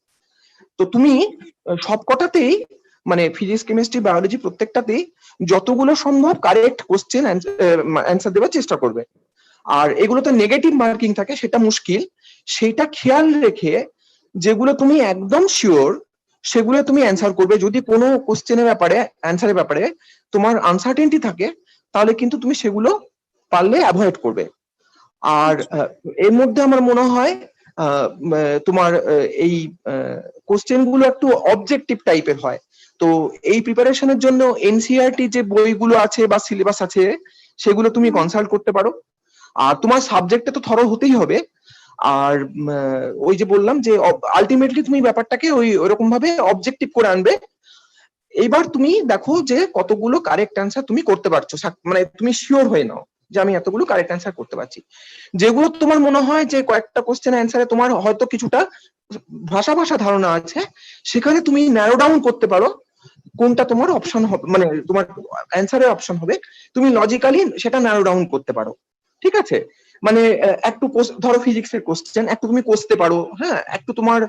তো তুমি সবকটাতেই মানে ফিজিক্স, কেমিস্ট্রি, বায়োলজি প্রত্যেকটাতেই যতগুলো সম্ভব কারেক্ট কোশ্চেন অ্যান্সার দেওয়ার চেষ্টা করবে। আর এগুলোতে নেগেটিভ মার্কিং থাকে, সেটা মুশকিল। সেইটা খেয়াল রেখে যেগুলো তুমি একদম শিওর সেগুলো তুমি অ্যান্সার করবে। যদি কোনো কোশ্চেনের ব্যাপারে, অ্যান্সারের ব্যাপারে তোমার আনসার্টেনটি থাকে, তাহলে কিন্তু তুমি সেগুলো পারলে অ্যাভয়েড করবে। আর এর মধ্যে আমার মনে হয় তোমার এই কোশ্চেন গুলো একটু অবজেক্টিভ টাইপের হয়। তো এই প্রিপারেশনের জন্য এনসিইআরটি যে বইগুলো আছে বা সিলেবাস আছে, সেগুলো তুমি কনসাল্ট করতে পারো। আর তোমার সাবজেক্টে তো থরো হতেই হবে। আর ওই যে বললাম যে আলটিমেটলি তুমি ব্যাপারটাকে ওইরকম ভাবে অবজেক্টিভ করে আনবে। এইবার তুমি দেখো যে কতগুলো কারেক্ট অ্যান্সার তুমি করতে পারছো, মানে তুমি শিওর হয়ে নাও যে আমি এতগুলো কারেক্ট অ্যান্সার করতে পারছি। যেগুলো তোমার মনে হয় যে কয়েকটা কোশ্চেন অ্যান্সারে তোমার হয়তো কিছুটা ভাষা ভাষা ধারণা আছে, সেখানে তুমি ন্যারো ডাউন করতে পারো কোনটা তোমার অপশন হবে, মানে তোমার অ্যান্সারের অপশন হবে। তুমি লজিক্যালি সেটা ন্যারো ডাউন করতে পারো। ঠিক আছে, মানে একটু ধরো ফিজিক্সের কোশ্চেন একটু তুমি কষতে পারো। হ্যাঁ, একটু তোমার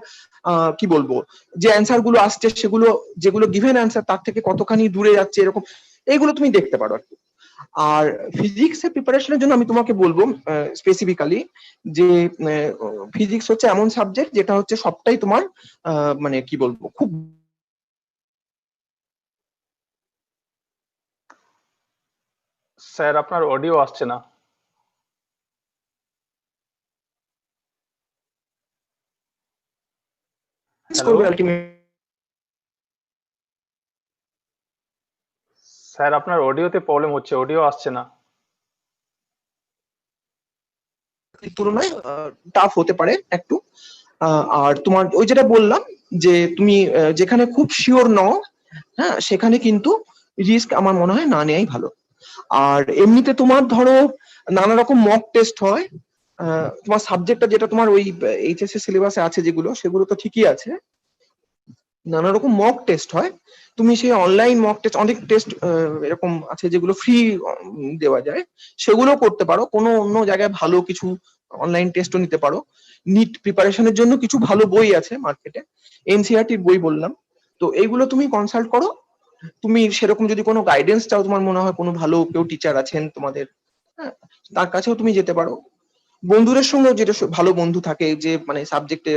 কি বলবো, যে অ্যান্সার গুলো আসছে সেগুলো, যেগুলো গিভেন অ্যান্সার তার থেকে কতখানি দূরে যাচ্ছে, এরকম এইগুলো তুমি দেখতে পারো আর কি। আর ফিজিক্সের প্রিপারেশনের জন্য আমি তোমাকে বলবো স্পেসিফিক্যালি যে ফিজিক্স হচ্ছে এমন সাবজেক্ট যেটা হচ্ছে সবটাই তোমার মানে কি বলবো খুব। স্যার আপনার অডিও আসছে না। হ্যালো স্যার, আপনার অডিওতে প্রবলেম হচ্ছে, অডিও আসছে না। তুলনায় টাফ হতে পারে একটু। আর তোমার ওই যেটা বললাম যে তুমি যেখানে খুব শিওর নও, হ্যাঁ, সেখানে কিন্তু রিস্ক আমার মনে হয় না নেওয়াই ভালো। আর এমনিতে তোমার ধরো নানা রকম মক টেস্ট হয়। তোমার সাবজেক্টটা যেটা তোমার ওই এইচএসসি সিলেবাসে আছে যেগুলো, সেগুলো তো ঠিকই আছে। নানা রকম মক টেস্ট হয়, তুমি সেই অনলাইন মক টেস্ট, অনেক টেস্ট এরকম আছে যেগুলো ফ্রি দেওয়া যায়, সেগুলো করতে পারো। কোনো অন্য জায়গায় ভালো কিছু অনলাইন টেস্টও নিতে পারো। নিট প্রিপারেশনের জন্য কিছু ভালো বই আছে মার্কেটে, এনসিইআরটির বই বললাম, তো এইগুলো তুমি কনসাল্ট করো। তুমি সেরকম যদি কোনো গাইডেন্স চাও, তোমার মনে হয় কোনো ভালো কেউ টিচার আছেন তোমাদের, হ্যাঁ, তার কাছেও তুমি যেতে পারো। বন্ধুদের সঙ্গেও, যেটা ভালো বন্ধু থাকে যে মানে সাবজেক্টে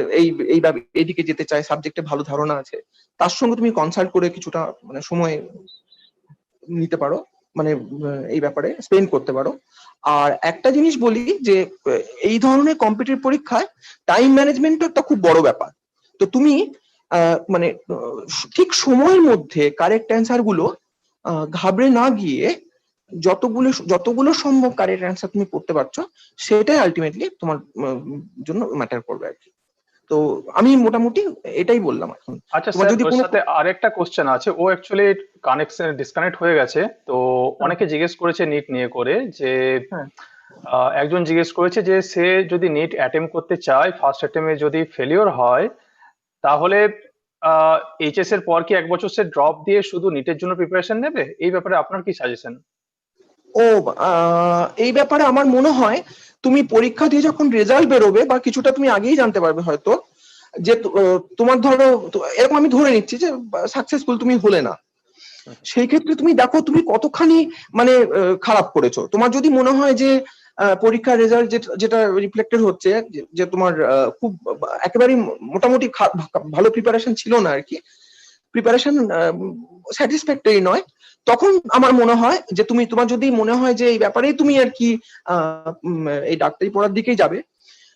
এইভাবে এইদিকে যেতে চায়, সাবজেক্টে ভালো ধারণা আছে, তার সঙ্গে তুমি কনসাল্ট করে কিছুটা মানে সময় নিতে পারো, মানে এই ব্যাপারে স্পেন্ড করতে পারো। আর একটা জিনিস বলি যে এই ধরনের কম্পিটিটিভ পরীক্ষায় টাইম ম্যানেজমেন্টও একটা খুব বড় ব্যাপার। তো তুমি মানে ঠিক সময়ের মধ্যে কারেক্ট অ্যান্সার গুলো ঘাবড়ে না গিয়ে যতগুলো সম্ভব কারেক্ট অ্যান্সার তুমি করতে পারছো, সেটাই আলটিমেটলি তোমার জন্য ম্যাটার করবে আর কি। তো আমি মোটামুটি এটাই বললাম এখন। আচ্ছা তোমার স্যার, যদি ওর কোনো সাথে আরেকটা কোশ্চেন আছে, ও অ্যাকচুয়ালি কানেকশন ডিসকানেক্ট হয়ে গেছে। তো অনেকে জিজ্ঞেস করেছে নিট নিয়ে করে যে একজন জিজ্ঞেস করেছে যে সে যদি নিট অ্যাটেম্প করতে চায়, ফার্স্ট অ্যাটেম্পে যদি ফেলিওর হয়, তাহলে এইচএস এর পর কি 1 বছর সে ড্রপ দিয়ে শুধু নিটের জন্য প্রিপারেশন নেবে? এই ব্যাপারে আপনার কি সাজেশন? ও এই ব্যাপারে আমার মনে হয় তুমি পরীক্ষা দিয়ে যখন রেজাল্ট বেরোবে বা কিছুটা তুমি আগেই জানতে পারবে হয়তো, যে তোমার ধরো এরকম আমি ধরে নিচ্ছি যে সাকসেসফুল তুমি হলে না, সেই ক্ষেত্রে তুমি দেখো তুমি কতখানি মানে খারাপ করেছো। তোমার যদি মনে হয় যে পরীক্ষার রেজাল্ট যেটা রিফ্লেক্টেড হচ্ছে যে তোমার খুব একেবারে মোটামুটি ভালো প্রিপারেশন ছিল না আর কি, প্রিপারেশন স্যাটিসফ্যাক্টরি নয়, তখন আমার মনে হয় যে তোমার যদি মনে হয় যে এই ব্যাপারেই তুমি আর কি এই ডাক্তারি পড়ার দিকেই যাবে,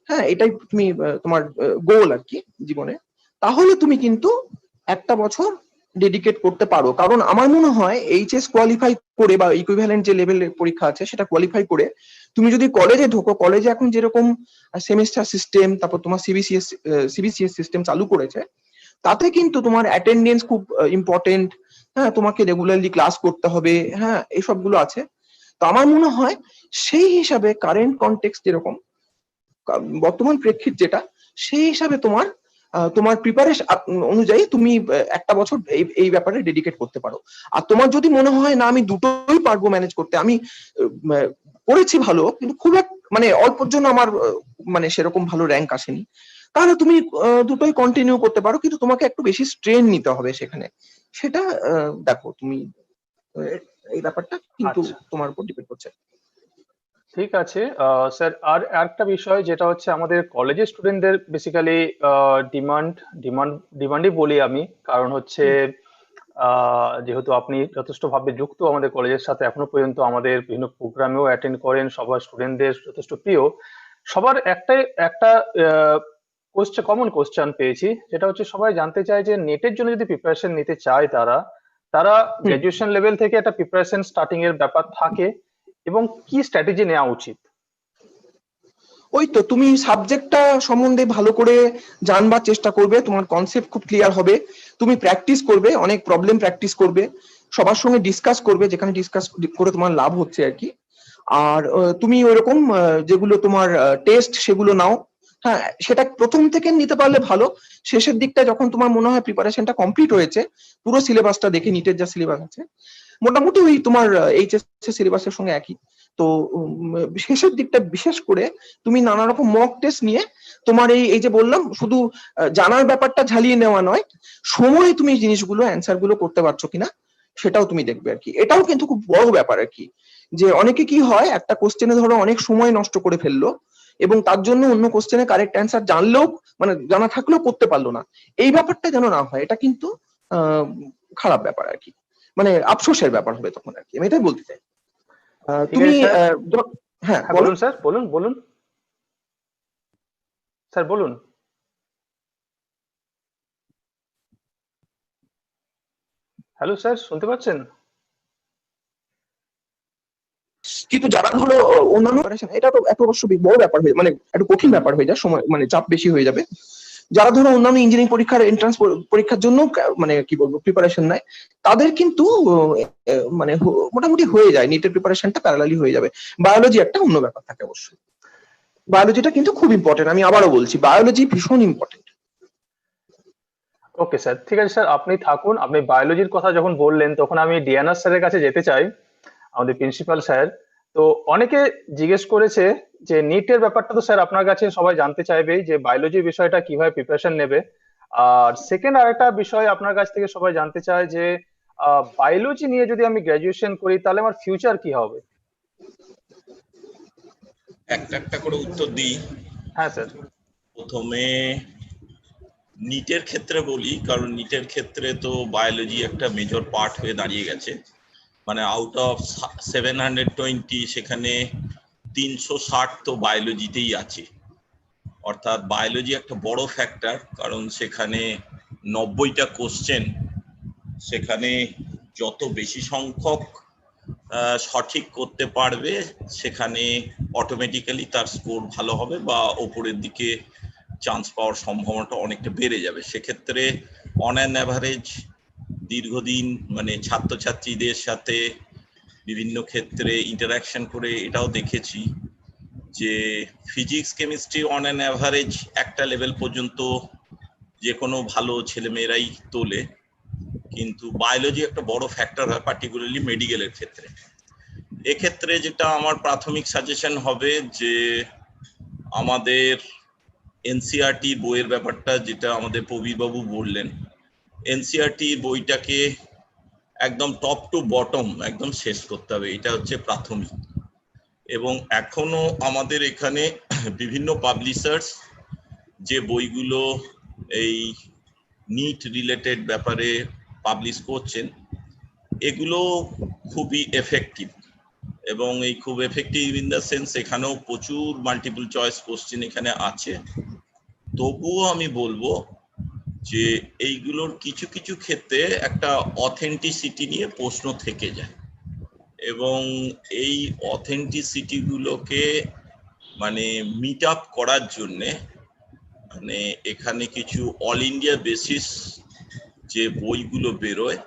হ্যাঁ এটাই তুমি তোমার গোল আর কি জীবনে, তাহলে তুমি কিন্তু একটা বছর ডেডিকেট করতে পারো। কারণ আমার মনে হয় এইচএস কোয়ালিফাই করে বা ইকুইভ্যালেন্ট যে লেভেলের পরীক্ষা আছে সেটা কোয়ালিফাই করে তুমি যদি কলেজে ঢোকো, কলেজে এখন যেরকম সেমিস্টার সিস্টেম, তারপর তোমার সিবিসিএস সিস্টেম চালু করেছে, তাতে কিন্তু তোমার অ্যাটেন্ডেন্স খুব ইম্পর্টেন্ট, হ্যাঁ তোমাকে রেগুলারলি ক্লাস করতে হবে, হ্যাঁ এইসব গুলো আছে। তো আমার মনে হয় সেই হিসাবে কারেন্ট কনটেক্সট যেরকম বর্তমান প্রেক্ষিত যেটা, সেই হিসাবে তোমার প্রিপারেশন অনুযায়ী তুমি একটা বছর এই ব্যাপারে ডেডিকেট করতে পারো। আর তোমার যদি মনে হয় না আমি দুটোই পারবো ম্যানেজ করতে, আমি করেছি ভালো কিন্তু খুব মানে অল্পর জন্য আমার মানে সেরকম ভালো র্যাঙ্ক আসেনি, তাহলে তুমি দুটোই কন্টিনিউ করতে পারো, কিন্তু তোমাকে একটু বেশি স্ট্রেন নিতে হবে সেখানে, সেটা দেখো তুমি এই ব্যাপারটা কিন্তু তোমার উপর ডিপেন্ড করছে। ঠিক আছে স্যার, আর একটা বিষয় যেটা হচ্ছে আমাদের কলেজের স্টুডেন্টদের বেসিক্যালি ডিমান্ডই বলি আমি, কারণ হচ্ছে যেহেতু আপনি যথেষ্টভাবে যুক্ত আমাদের কলেজের সাথে, এখনো পর্যন্ত আমাদের বিভিন্ন প্রোগ্রামেও অ্যাটেন্ড করেন, সবার স্টুডেন্টদের যথেষ্ট প্রিয়, সবার একটা কমন কোশ্চেন পেয়েছি, যেটা হচ্ছে সবাই জানতে চায় যে নেটের জন্য যদি প্রিপারেশন নিতে চায় তারা গ্রাজুয়েশন লেভেল থেকে একটা প্রিপারেশন স্টার্টিং এর ব্যাপার থাকে, এবং কি স্ট্র্যাটেজি নেওয়া উচিত? ওই তো তুমি সাবজেক্টটা সম্বন্ধে ভালো করে জানবার চেষ্টা করবে, তোমার কনসেপ্ট খুব ক্লিয়ার হবে, তুমি প্র্যাকটিস করবে, অনেক প্রবলেম প্র্যাকটিস করবে, সবার সঙ্গে ডিসকাস করবে যেখানে ডিসকাস করে তোমার লাভ হচ্ছে আর কি। আর তুমি ওইরকম যেগুলো তোমার টেস্ট সেগুলো নাও, হ্যাঁ সেটা প্রথম থেকে নিতে পারলে ভালো। শেষের দিকটা যখন তোমার মনে হয় প্রিপারেশনটা কমপ্লিট হয়েছে, পুরো সিলেবাসটা দেখে, নিটের যা সিলেবাস আছে মোটামুটি ওই তোমার এইচএস সিলেবাসের সঙ্গে একই, তো শেষের দিকটা বিশেষ করে তুমি নানা রকম মক টেস্ট নিয়ে তোমার এই যে বললাম শুধু জানার ব্যাপারটা ঝালিয়ে নেওয়া নয়, সময় তুমি জিনিসগুলো অ্যান্সার গুলো করতে পারছো কিনা সেটাও তুমি দেখবে আর কি। এটাও কিন্তু খুব বড় ব্যাপার আর কি, যে অনেকে কি হয় একটা কোশ্চেনে ধরো অনেক সময় নষ্ট করে ফেললো এবং তার জন্য অন্য কোশ্চেনে কারেক্ট অ্যান্সার জানলেও মানে জানা থাকলেও করতে পারলো না, এই ব্যাপারটা যেন না হয়, এটা কিন্তু খারাপ ব্যাপার আর কি, মানে আফসোসের ব্যাপার হবে তখন আর কি, আমি এটাই বলতে চাই। তুমি হ্যাঁ বলুন স্যার, বলুন স্যার, বলুন। হ্যালো স্যার, শুনতে পাচ্ছেন? কিন্তু যারা ধরো অন্যান্য এটা তো এত অবশ্য বড় ব্যাপার হয়ে মানে একটু কঠিন ব্যাপার হয়ে যায়, সময় মানে চাপ বেশি হয়ে যাবে। যারা ধরো অন্যান্য ইঞ্জিনিয়ারিং পরীক্ষার এন্ট্রান্স পরীক্ষার জন্য মানে কি বলবো প্রিপারেশন নেয়, তাদের কিন্তু মানে মোটামুটি হয়ে যায়, নিটের প্রিপারেশনটা প্যারালালি হয়ে যাবে। বায়োলজি একটা অন্য ব্যাপার থাকে অবশ্যই, বায়োলজিটা কিন্তু খুব ইম্পর্টেন্ট, আমি আবারও বলছি বায়োলজি ভীষণ ইম্পর্টেন্ট। ওকে স্যার, ঠিক আছে স্যার, আপনি থাকুন। আপনি বায়োলজির কথা যখন বললেন তখন আমি ডিএনআর স্যারের কাছে যেতে চাই, আমাদের প্রিন্সিপাল স্যার। তো অনেকে জিজ্ঞেস করেছে যে নিটের ব্যাপারটা তো স্যার আপনার কাছে সবাই জানতে চাইবেই, যে বায়োলজির বিষয়টা কিভাবে প্রিপারেশন নেবে। আর সেকেন্ড আরেকটা বিষয় আপনার কাছ থেকে সবাই জানতে চায় যে বায়োলজি নিয়ে যদি আমি গ্রাজুয়েশন করি তাহলে আমার ফিউচার কি হবে? একটা করে উত্তর দিই। হ্যাঁ স্যার। প্রথমে নিটের ক্ষেত্রে বলি, কারণ নিটের ক্ষেত্রে তো বায়োলজি একটা মেজর পার্ট হয়ে দাঁড়িয়ে গেছে, মানে আউট অফ 720 সেখানে 360 তো বায়োলজিতেই আছে, অর্থাৎ বায়োলজি একটা বড় ফ্যাক্টর, কারণ সেখানে 90টা কোশ্চেন, সেখানে যত বেশি সংখ্যক সঠিক করতে পারবে সেখানে অটোমেটিক্যালি তার স্কোর ভালো হবে বা ওপরের দিকে চান্স পাওয়ার সম্ভাবনাটা অনেকটা বেড়ে যাবে। সেক্ষেত্রে অন অ্যান অ্যাভারেজ দীর্ঘদিন মানে ছাত্রছাত্রীদের সাথে বিভিন্ন ক্ষেত্রে ইন্টারাকশন করে এটাও দেখেছি যে physics chemistry on an average একটা লেভেল পর্যন্ত যে কোনো ভালো ছেলেমেয়েরাই তোলে, কিন্তু বায়োলজি একটা বড় ফ্যাক্টর হয় পার্টিকুলারলি মেডিকেলের ক্ষেত্রে। এক্ষেত্রে যেটা আমার প্রাথমিক সাজেশন হবে যে আমাদের এনসিইআরটি বইয়ের ব্যাপারটা যেটা আমাদের প্রবীরবাবু বললেন, এনসিইআরটি বইটাকে একদম টপ টু বটম একদম শেষ করতে হবে, এটা হচ্ছে প্রাথমিক। এবং এখনো আমাদের এখানে বিভিন্ন পাবলিশার্স যে বইগুলো এই নিট রিলেটেড ব্যাপারে পাবলিশ করছেন এগুলো খুবই এফেক্টিভ, এবং এই খুব এফেক্টিভ ইন দ্য সেন্স এখানেও প্রচুর মাল্টিপল চয়েস কোশ্চেন এখানে আছে। তবুও আমি বলবো যে এইগুলোর কিছু কিছু ক্ষেত্রে একটা অথেন্টিসিটি নিয়ে প্রশ্ন থেকে যায়, এবং এই অথেন্টিসিটি গুলোকে মানে মিট আপ করার জন্যে মানে এখানে কিছু অল ইন্ডিয়া বেসিস যে বইগুলো বেরোয়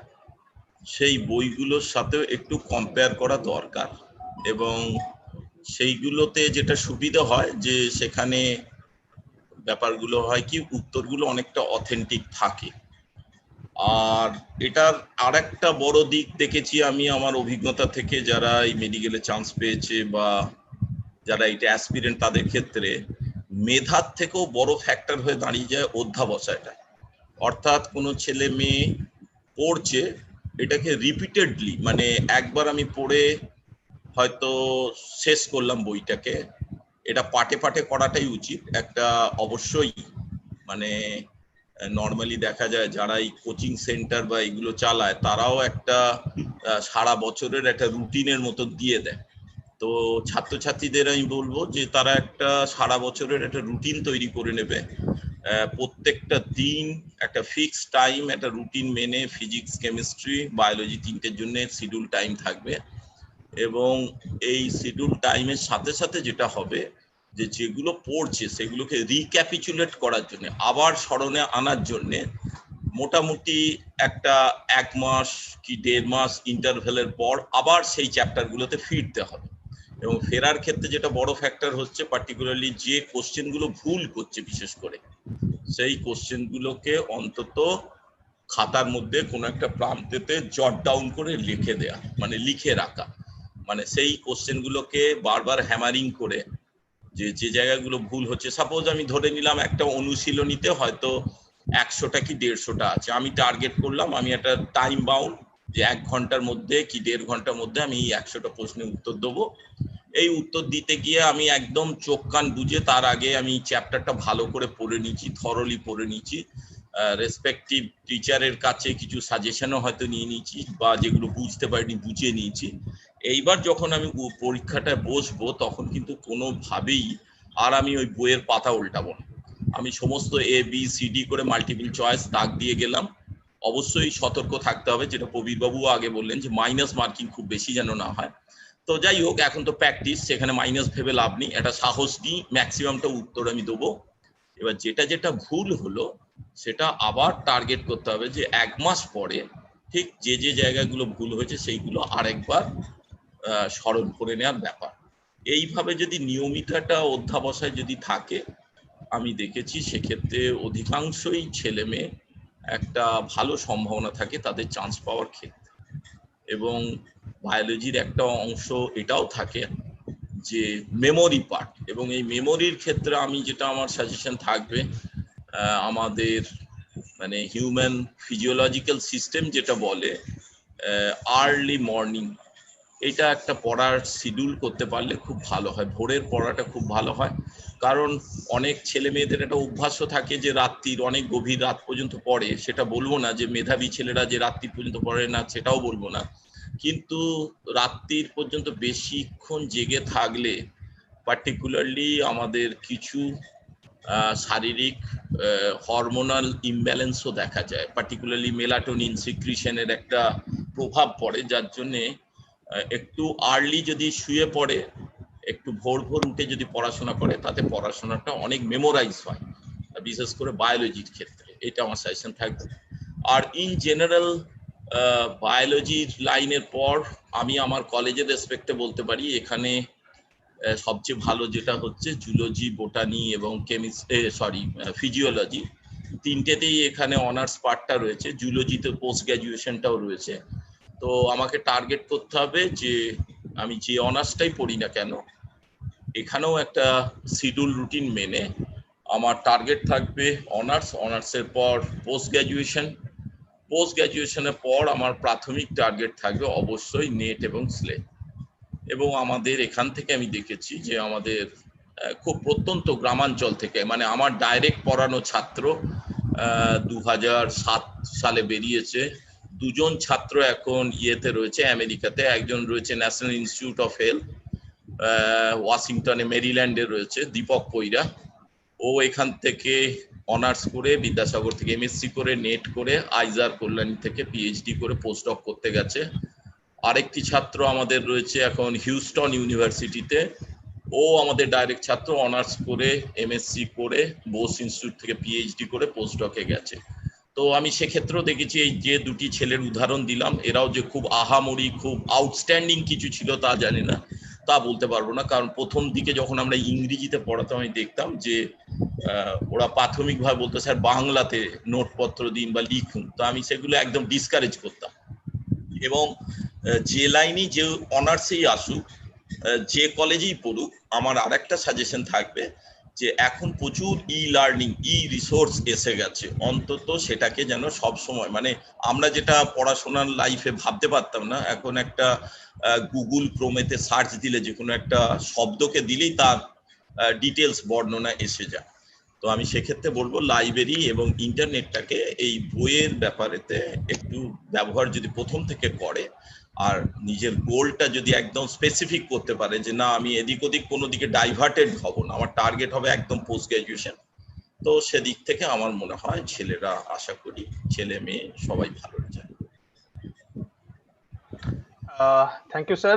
সেই বইগুলোর সাথেও একটু কম্পেয়ার করা দরকার। এবং সেইগুলোতে যেটা সুবিধা হয় যে সেখানে ব্যাপারগুলো হয় কি উত্তরগুলো অনেকটা অথেন্টিক থাকে। আর এটার আরেকটা বড় দিক দেখেছি আমি আমার অভিজ্ঞতা থেকে, যারা এই মেডিকেলে চান্স পেয়েছে বা যারা এটা অ্যাসপিরেন্ট তাদের ক্ষেত্রে মেধার থেকেও বড় ফ্যাক্টর হয়ে দাঁড়িয়ে যায় অধ্যাবসায়টা। অর্থাৎ কোনো ছেলে মেয়ে পড়ছে এটাকে রিপিটেডলি, মানে একবার আমি পড়ে হয়তো শেষ করলাম বইটাকে, এটা পাটে পাটে করাটাই উচিত। একটা অবশ্যই মানে নর্মালি দেখা যায় যারা এই কোচিং সেন্টার বা এগুলো চালায় তারাও একটা সারা বছরের একটা রুটিনের মতো দিয়ে দেয়। তো ছাত্রছাত্রীদের আমি বলবো যে তারা একটা সারা বছরের একটা রুটিন তৈরি করে নেবে, প্রত্যেকটা দিন একটা ফিক্সড টাইম একটা রুটিন মেনে ফিজিক্স কেমিস্ট্রি বায়োলজি তিনটের জন্য শিডিউল টাইম থাকবে। এবং এই শিডিউল টাইমের সাথে সাথে যেটা হবে যে যেগুলো পড়ছে সেগুলোকে রিক্যাপিচুলেট করার জন্য আবার স্মরণে আনার জন্য মোটামুটি একটা 1 মাস কি 1.5 মাস ইন্টারভেলের পর আবার সেই চ্যাপ্টারগুলোতে ফিরতে হবে। এবং ফেরার ক্ষেত্রে যেটা বড় ফ্যাক্টর হচ্ছে পার্টিকুলারলি যে কোশ্চেনগুলো ভুল করছে বিশেষ করে সেই কোশ্চেনগুলোকে অন্তত খাতার মধ্যে কোনো একটা প্রান্তেতে জট ডাউন করে লিখে দেয়া, মানে লিখে রাখা, মানে সেই কোশ্চেনগুলোকে বারবার হ্যামারিং করে যে যে জায়গাগুলো ভুল হচ্ছে। সাপোজ আমি ধরে নিলাম একটা অনুশীলনীতে হয়তো 100টা কি 150টা আছে, আমি টার্গেট করলাম আমি একটা টাইম বাউন্ড যে 1 ঘন্টার মধ্যে কি 1.5 ঘন্টার মধ্যে আমি 100টা প্রশ্নের উত্তর দেবো। এই উত্তর দিতে গিয়ে আমি একদম চোখ কান বুঝে তার আগে আমি চ্যাপ্টারটা ভালো করে পড়ে নিচ্ছি, থরলি পড়ে নিচ্ছি, রেসপেক্টিভ টিচারের কাছে কিছু সাজেশনও হয়তো নিয়ে নিয়েছি বা যেগুলো বুঝতে পারিনি বুঝিয়ে নিয়েছি। এইবার যখন আমি পরীক্ষাটায় বসবো তখন কিন্তু কোনোভাবেই আর আমি ওই বইয়ের পাতা উল্টাবো না, আমি সমস্ত ABCD করে মাল্টিপল চয়েস দাগ দিয়ে গেলাম। অবশ্যই সতর্ক থাকতে হবে, যেটা প্রবীরবাবু আগে বললেন যে মাইনাস মার্কিং খুব বেশি যেন না হয়। তো যাই হোক, এখন তো প্র্যাকটিস, সেখানে মাইনাস ভেবে লাভ নেই, একটা সাহস নিই ম্যাক্সিমামটা উত্তর আমি দেবো। এবার যেটা যেটা ভুল হলো সেটা আবার টার্গেট করতে হবে যে 1 মাস পরে ঠিক যে যে জায়গাগুলো ভুল হয়েছে সেইগুলো আরেকবার স্মরণ করে নেওয়ার ব্যাপার। এইভাবে যদি নিয়মিত একটা অধ্যাবসায় যদি থাকে আমি দেখেছি সেক্ষেত্রে অধিকাংশই ছেলে মেয়ে একটা ভালো সম্ভাবনা থাকে তাদের চান্স পাওয়ার ক্ষেত্রে। এবং বায়োলজির একটা অংশ এটাও থাকে যে মেমোরি পার্ট, এবং এই মেমোরির ক্ষেত্রে আমি যেটা আমার সাজেশন থাকবে আমাদের মানে হিউম্যান ফিজিওলজিক্যাল সিস্টেম যেটা বলে আর্লি মর্নিং, এটা একটা পড়ার শিডিউল করতে পারলে খুব ভালো হয়। ভোরের পড়াটা খুব ভালো হয়, কারণ অনেক ছেলে মেয়েদের একটা অভ্যাসও থাকে যে রাত্রির অনেক গভীর রাত পর্যন্ত পড়ে। সেটা বলবো না যে মেধাবী ছেলেরা যে রাত্রি পর্যন্ত পড়ে না, সেটাও বলবো না, কিন্তু রাত্রির পর্যন্ত বেশিক্ষণ জেগে থাকলে পার্টিকুলারলি আমাদের কিছু শারীরিক হরমোনাল ইমব্যালেন্সও দেখা যায়, পার্টিকুলারলি মেলাটোনিন সিক্রিশনের একটা প্রভাব পড়ে, যার জন্যে একটু আর্লি যদি শুয়ে পড়ে একটু ভোর ভোর উঠে যদি পড়াশোনা করে তাতে পড়াশোনাটা অনেক মেমোরাইজ হয়, বিশেষ করে বায়োলজির ক্ষেত্রে। এটা আমার সাজেশন থাকবে। আর ইন জেনারেল বায়োলজির লাইনের পর আমি আমার কলেজের রেসপেক্টে বলতে পারি এখানে সবচেয়ে ভালো যেটা হচ্ছে জুলজি, বোটানি এবং ফিজিওলজি, তিনটেতেই এখানে অনার্স পার্টটা রয়েছে, জুলজিতে পোস্ট গ্র্যাজুয়েশনটাও রয়েছে। তো আমাকে টার্গেট করতে হবে যে আমি যে অনার্সটাই পড়ি না কেন, এখানেও একটা শিডিউল রুটিন মেনে আমার টার্গেট থাকবে অনার্সের পর পোস্ট গ্র্যাজুয়েশনের পর আমার প্রাথমিক টার্গেট থাকবে অবশ্যই নেট এবং স্লেট। এবং আমাদের এখান থেকে আমি দেখেছি যে আমাদের খুব প্রত্যন্ত গ্রামাঞ্চল থেকে, মানে আমার ডাইরেক্ট পড়ানো ছাত্র 2007 সালে বেরিয়েছে, 2 জন ছাত্র এখন ইয়েতে রয়েছে, আমেরিকাতে। একজন রয়েছে ন্যাশনাল ইনস্টিটিউট অফ হেলথ ওয়াশিংটনে মেরিল্যান্ডে রয়েছে, দীপক পৈরা। ও এখান থেকে অনার্স করে, বিদ্যাসাগর থেকে এমএসসি করে, নেট করে, আইজার কল্যাণী থেকে পিএইচডি করে পোস্ট ডক করতে গেছে। আরেকটি ছাত্র আমাদের রয়েছে এখন হিউস্টন ইউনিভার্সিটিতে, ও আমাদের ডাইরেক্ট ছাত্র, অনার্স করে এমএসসি করে বোস ইনস্টিটিউট থেকে পিএইচডি করে পোস্ট ডকে গেছে। তো আমি সেক্ষেত্রেও দেখেছি এই যে দুটি ছেলের উদাহরণ দিলাম, এরাও যে খুব আহামরি খুব আউটস্ট্যান্ডিং কিছু ছিল তা জানি না, তা বলতে পারবো না। কারণ প্রথম দিকে যখন আমরা ইংরেজিতে পড়াতাম আমি দেখতাম যে ওরা প্রাথমিকভাবে বলতো স্যার বাংলাতে নোটপত্র দিন বা লিখুন, তো আমি সেগুলো একদম ডিসকারেজ করতাম। এবং যে লাইনই যে অনার্সেই আসুক, যে কলেজেই পড়ুক, আমার আরেকটা সাজেশন থাকবে যে এখন প্রচুর লার্নিং রিসোর্স এসে গেছে, অন্তত সেটাকে যেন সব সময়, মানে আমরা যেটা পড়াশোনার লাইফে ভাবতে পারতাম না, এখন একটা গুগল ক্রোমেতে সার্চ দিলে যে কোনো একটা শব্দকে দিলেই তার ডিটেলস বর্ণনা এসে যায়। তো আমি সেক্ষেত্রে বলবো লাইব্রেরি এবং ইন্টারনেটটাকে এই বইয়ের ব্যাপারেতে একটু ব্যবহার যদি প্রথম থেকে করে, আর নিজের গোলটা যদি একদম স্পেসিফিক করতে পারে যে না আমি এদিক ওদিক কোনো দিকে ডাইভার্টেড হব না, আমার টার্গেট হবে একদম পোস্ট গ্র্যাজুয়েশন, তো সেদিক থেকে আমার মনে হয় ছেলেরা, আশা করি ছেলে মেয়ে সবাই ভালো result. Thank you, sir.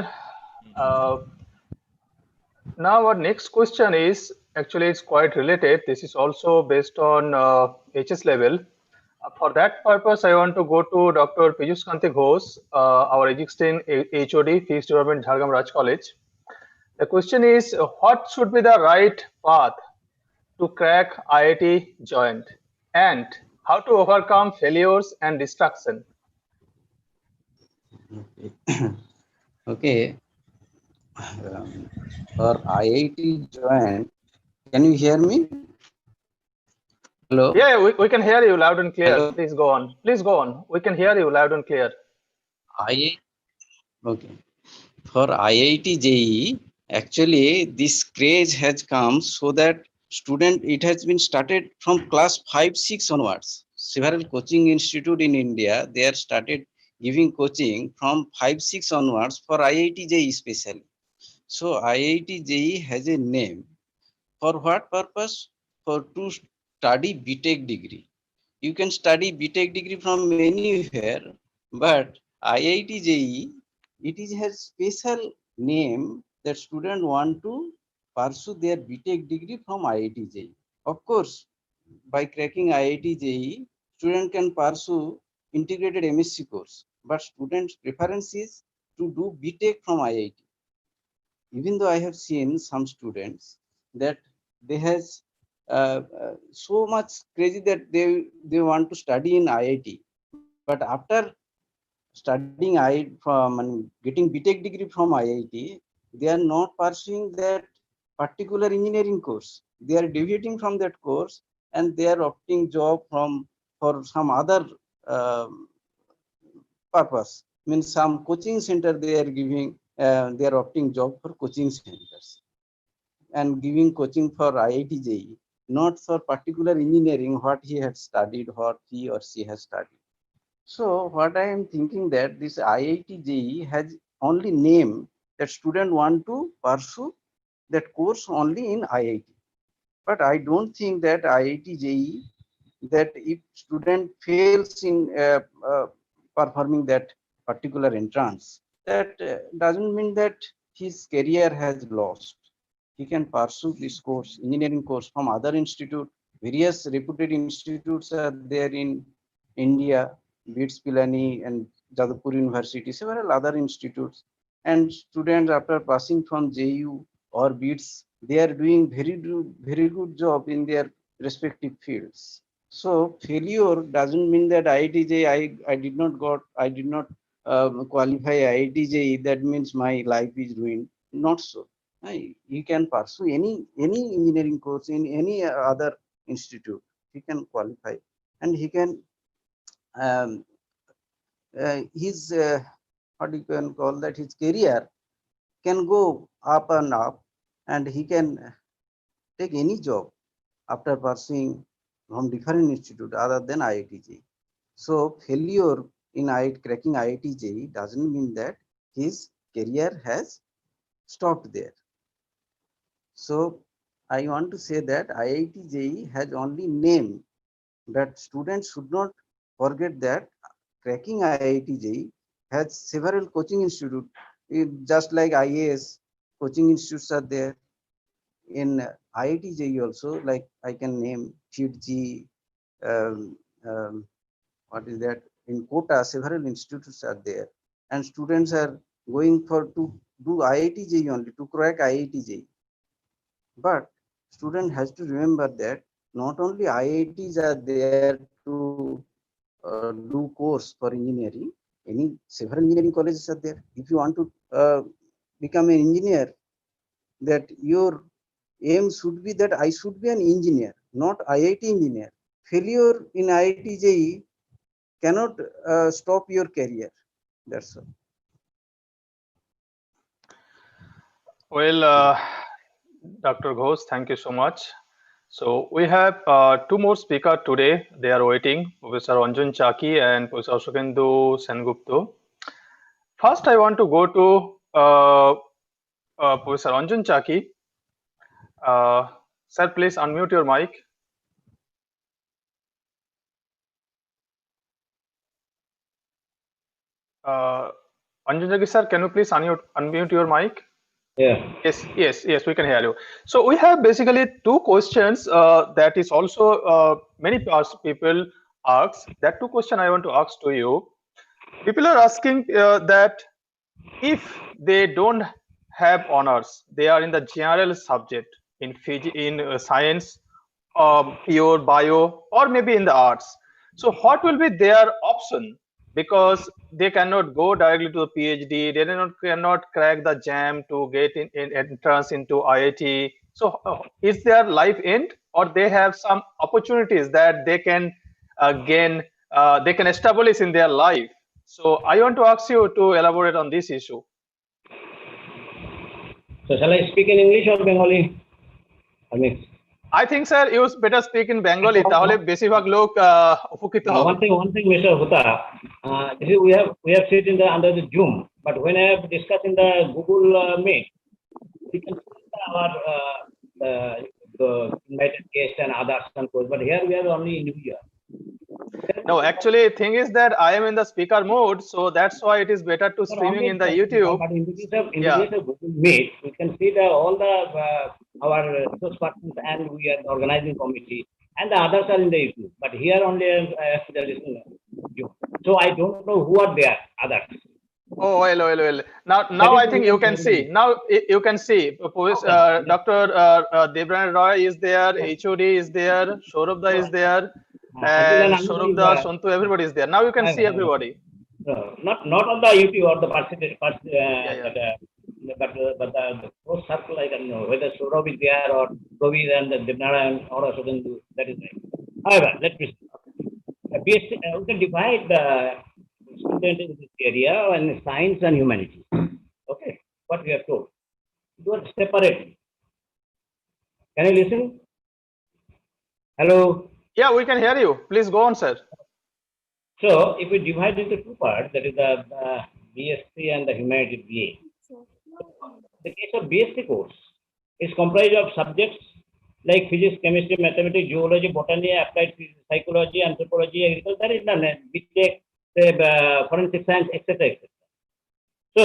Now our next question is, actually it's quite related. This is also based on HS level. For that purpose, I want to go to Dr. Piyush Kanti Ghosh, our existing HOD, Physics Department, Jhargram Raj College. The question is, what should be the right path to crack IIT joint, and how to overcome failures and distraction? Okay. For IIT joint, can you hear me? Hello? Yeah, we can hear you loud and clear. Hello? Please go on. Please go on. We can hear you loud and clear. Okay. For IIT JEE, actually this craze has come so that it has been started from class 5-6 onwards. Several coaching institute in India, they are started giving coaching from 5-6 onwards for IIT JEE especially. So IIT JEE has a name. For what purpose? For to study BTech degree. You can study BTech degree from anywhere, but IIT JEE, it has special name that students want to pursue their BTech degree from IIT JEE. Of course, by cracking IIT JEE, student can pursue integrated MSc course, but students' preference is to do BTech from IIT. Even though I have seen some students that they has so much crazy that they want to study in IIT, but after studying getting BTech degree from IIT, they are not pursuing that particular engineering course. They are deviating from that course and they are opting job for some other purpose. Means some coaching center they are giving, they are opting job for coaching centers and giving coaching for IIT JEE, not for particular engineering what he had studied, what he or she has studied. So what I am thinking that this IIT JEE has only name that student want to pursue that course only in IIT. But I don't think that IIT JEE, that if student fails in performing that particular entrance, that doesn't mean that his career has lost. He can pursue this course, engineering course from other institute. Various reputed institutes are there in India, BITS Pilani and Jadavpur University, several other institutes. And students after passing from JU or BITS, they are doing very good job in their respective fields. So failure doesn't mean that IIT JEE, I did not qualify IIT JEE, that means my life is ruined. Not so. He can pursue any engineering course in any other institute. He can qualify, and he can his what you can call that, his career can go up and up, and he can take any job after pursuing from different institute other than IIT JEE. So failure in cracking IIT JEE doesn't mean that his career has stopped there. So I want to say that IIT JEE has only name, but students should not forget that cracking IIT JEE has several coaching institutes, just like IAS coaching institutes are there. In IIT JEE also, like I can name FIIT, what is that? In Kota, several institutes are there, and students are going to do IIT JEE only, to crack IIT JEE. But student has to remember that not only IITs are there to do course for engineering, several engineering colleges are there. If you want to become an engineer, that your aim should be that I should be an engineer, not IIT engineer. Failure in IIT JEE cannot stop your career. That's all. Well, Dr. Ghosh, thank you so much. So we have two more speakers today. They are waiting, Professor Anjan Chaki and Professor Sukhendu Sengupta. First, I want to go to Professor Anjan Chaki. Sir, please unmute your mic. Anjan Chaki, sir, can you please unmute your mic? Yeah. Yes, we can hear you. So we have basically two questions that is also many people ask. That two questions I want to ask to you. People are asking that if they don't have honors, they are in the general subject in science, pure bio, or maybe in the arts. So what will be their option? Because they cannot go directly to the PhD, they cannot crack the jam to get in entrance into IIT. So is their life end, or they have some opportunities that they can gain, they can establish in their life? So I want to ask you to elaborate on this issue. So shall I speak in English or Bengali? I think, sir, you better speak in Bengali. তাহলে বেশিরভাগ লোক উপকৃত হবে। One thing, Mr. Huta, we have sit in the under the Zoom, but when I have discussed in the Google Meet, we can see our the invited guests and others and course, but here we are only individual. No, actually, thing is that I am in the speaker mode, so that's why it is better to streaming in the YouTube. But in the case of Google Meet, we can see all the our resource partners, and we are the organizing committee, and the others are in the YouTube. But here only the listener. So I don't know who are there others. Oh, well. Now I think you can see. Now you can see. Dr. Debraj is there. HOD is there. Saurabh is there. And Saurabh, Sontu, everybody is there. Now you can see everybody. Not on the YouTube or the but the post circle, I don't know whether Saurabh is there or Provi and the Debraj or Sukhendu. That is right. However, let me see. We can divide the student in this area and science and humanities. Okay, what we are told. Do it separately. Can you listen? Hello. Yeah, we can hear you. Please go on, sir. So, if we divide into two parts, that is the BSc and the humanities BA. The case of BSc course is comprised of subjects like physics, chemistry, mathematics, geology, botany, applied physics, psychology, anthropology, agriculture. That is done. BTech, forensic science, etc., etc. So,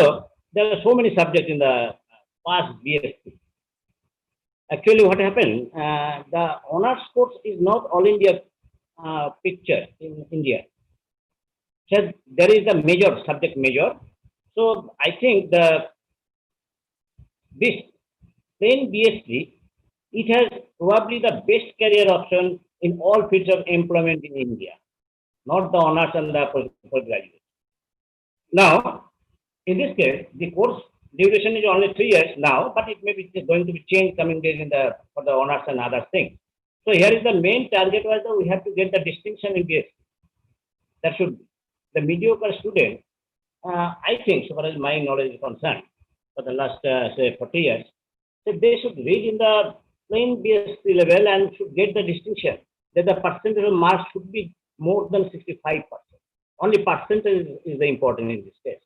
there are so many subjects in the past BSc. Actually, what happened, the honors course is not all India picture in India. So there is a major subject major. So I think this plain BSc, it has probably the best career option in all fields of employment in India, not the honors and the postgraduate. Now, in this case, the course duration is only 3 years now, but it may be going to be changed coming days for the honors and other things. So here is the main target was that we have to get the distinction in BSc. That should be. The mediocre student, I think, so far as my knowledge is concerned, for the last say 40 years, so they should read in the plain BSc level and should get the distinction that the percentage of marks should be more than 65%. Only percentage is the important in this case.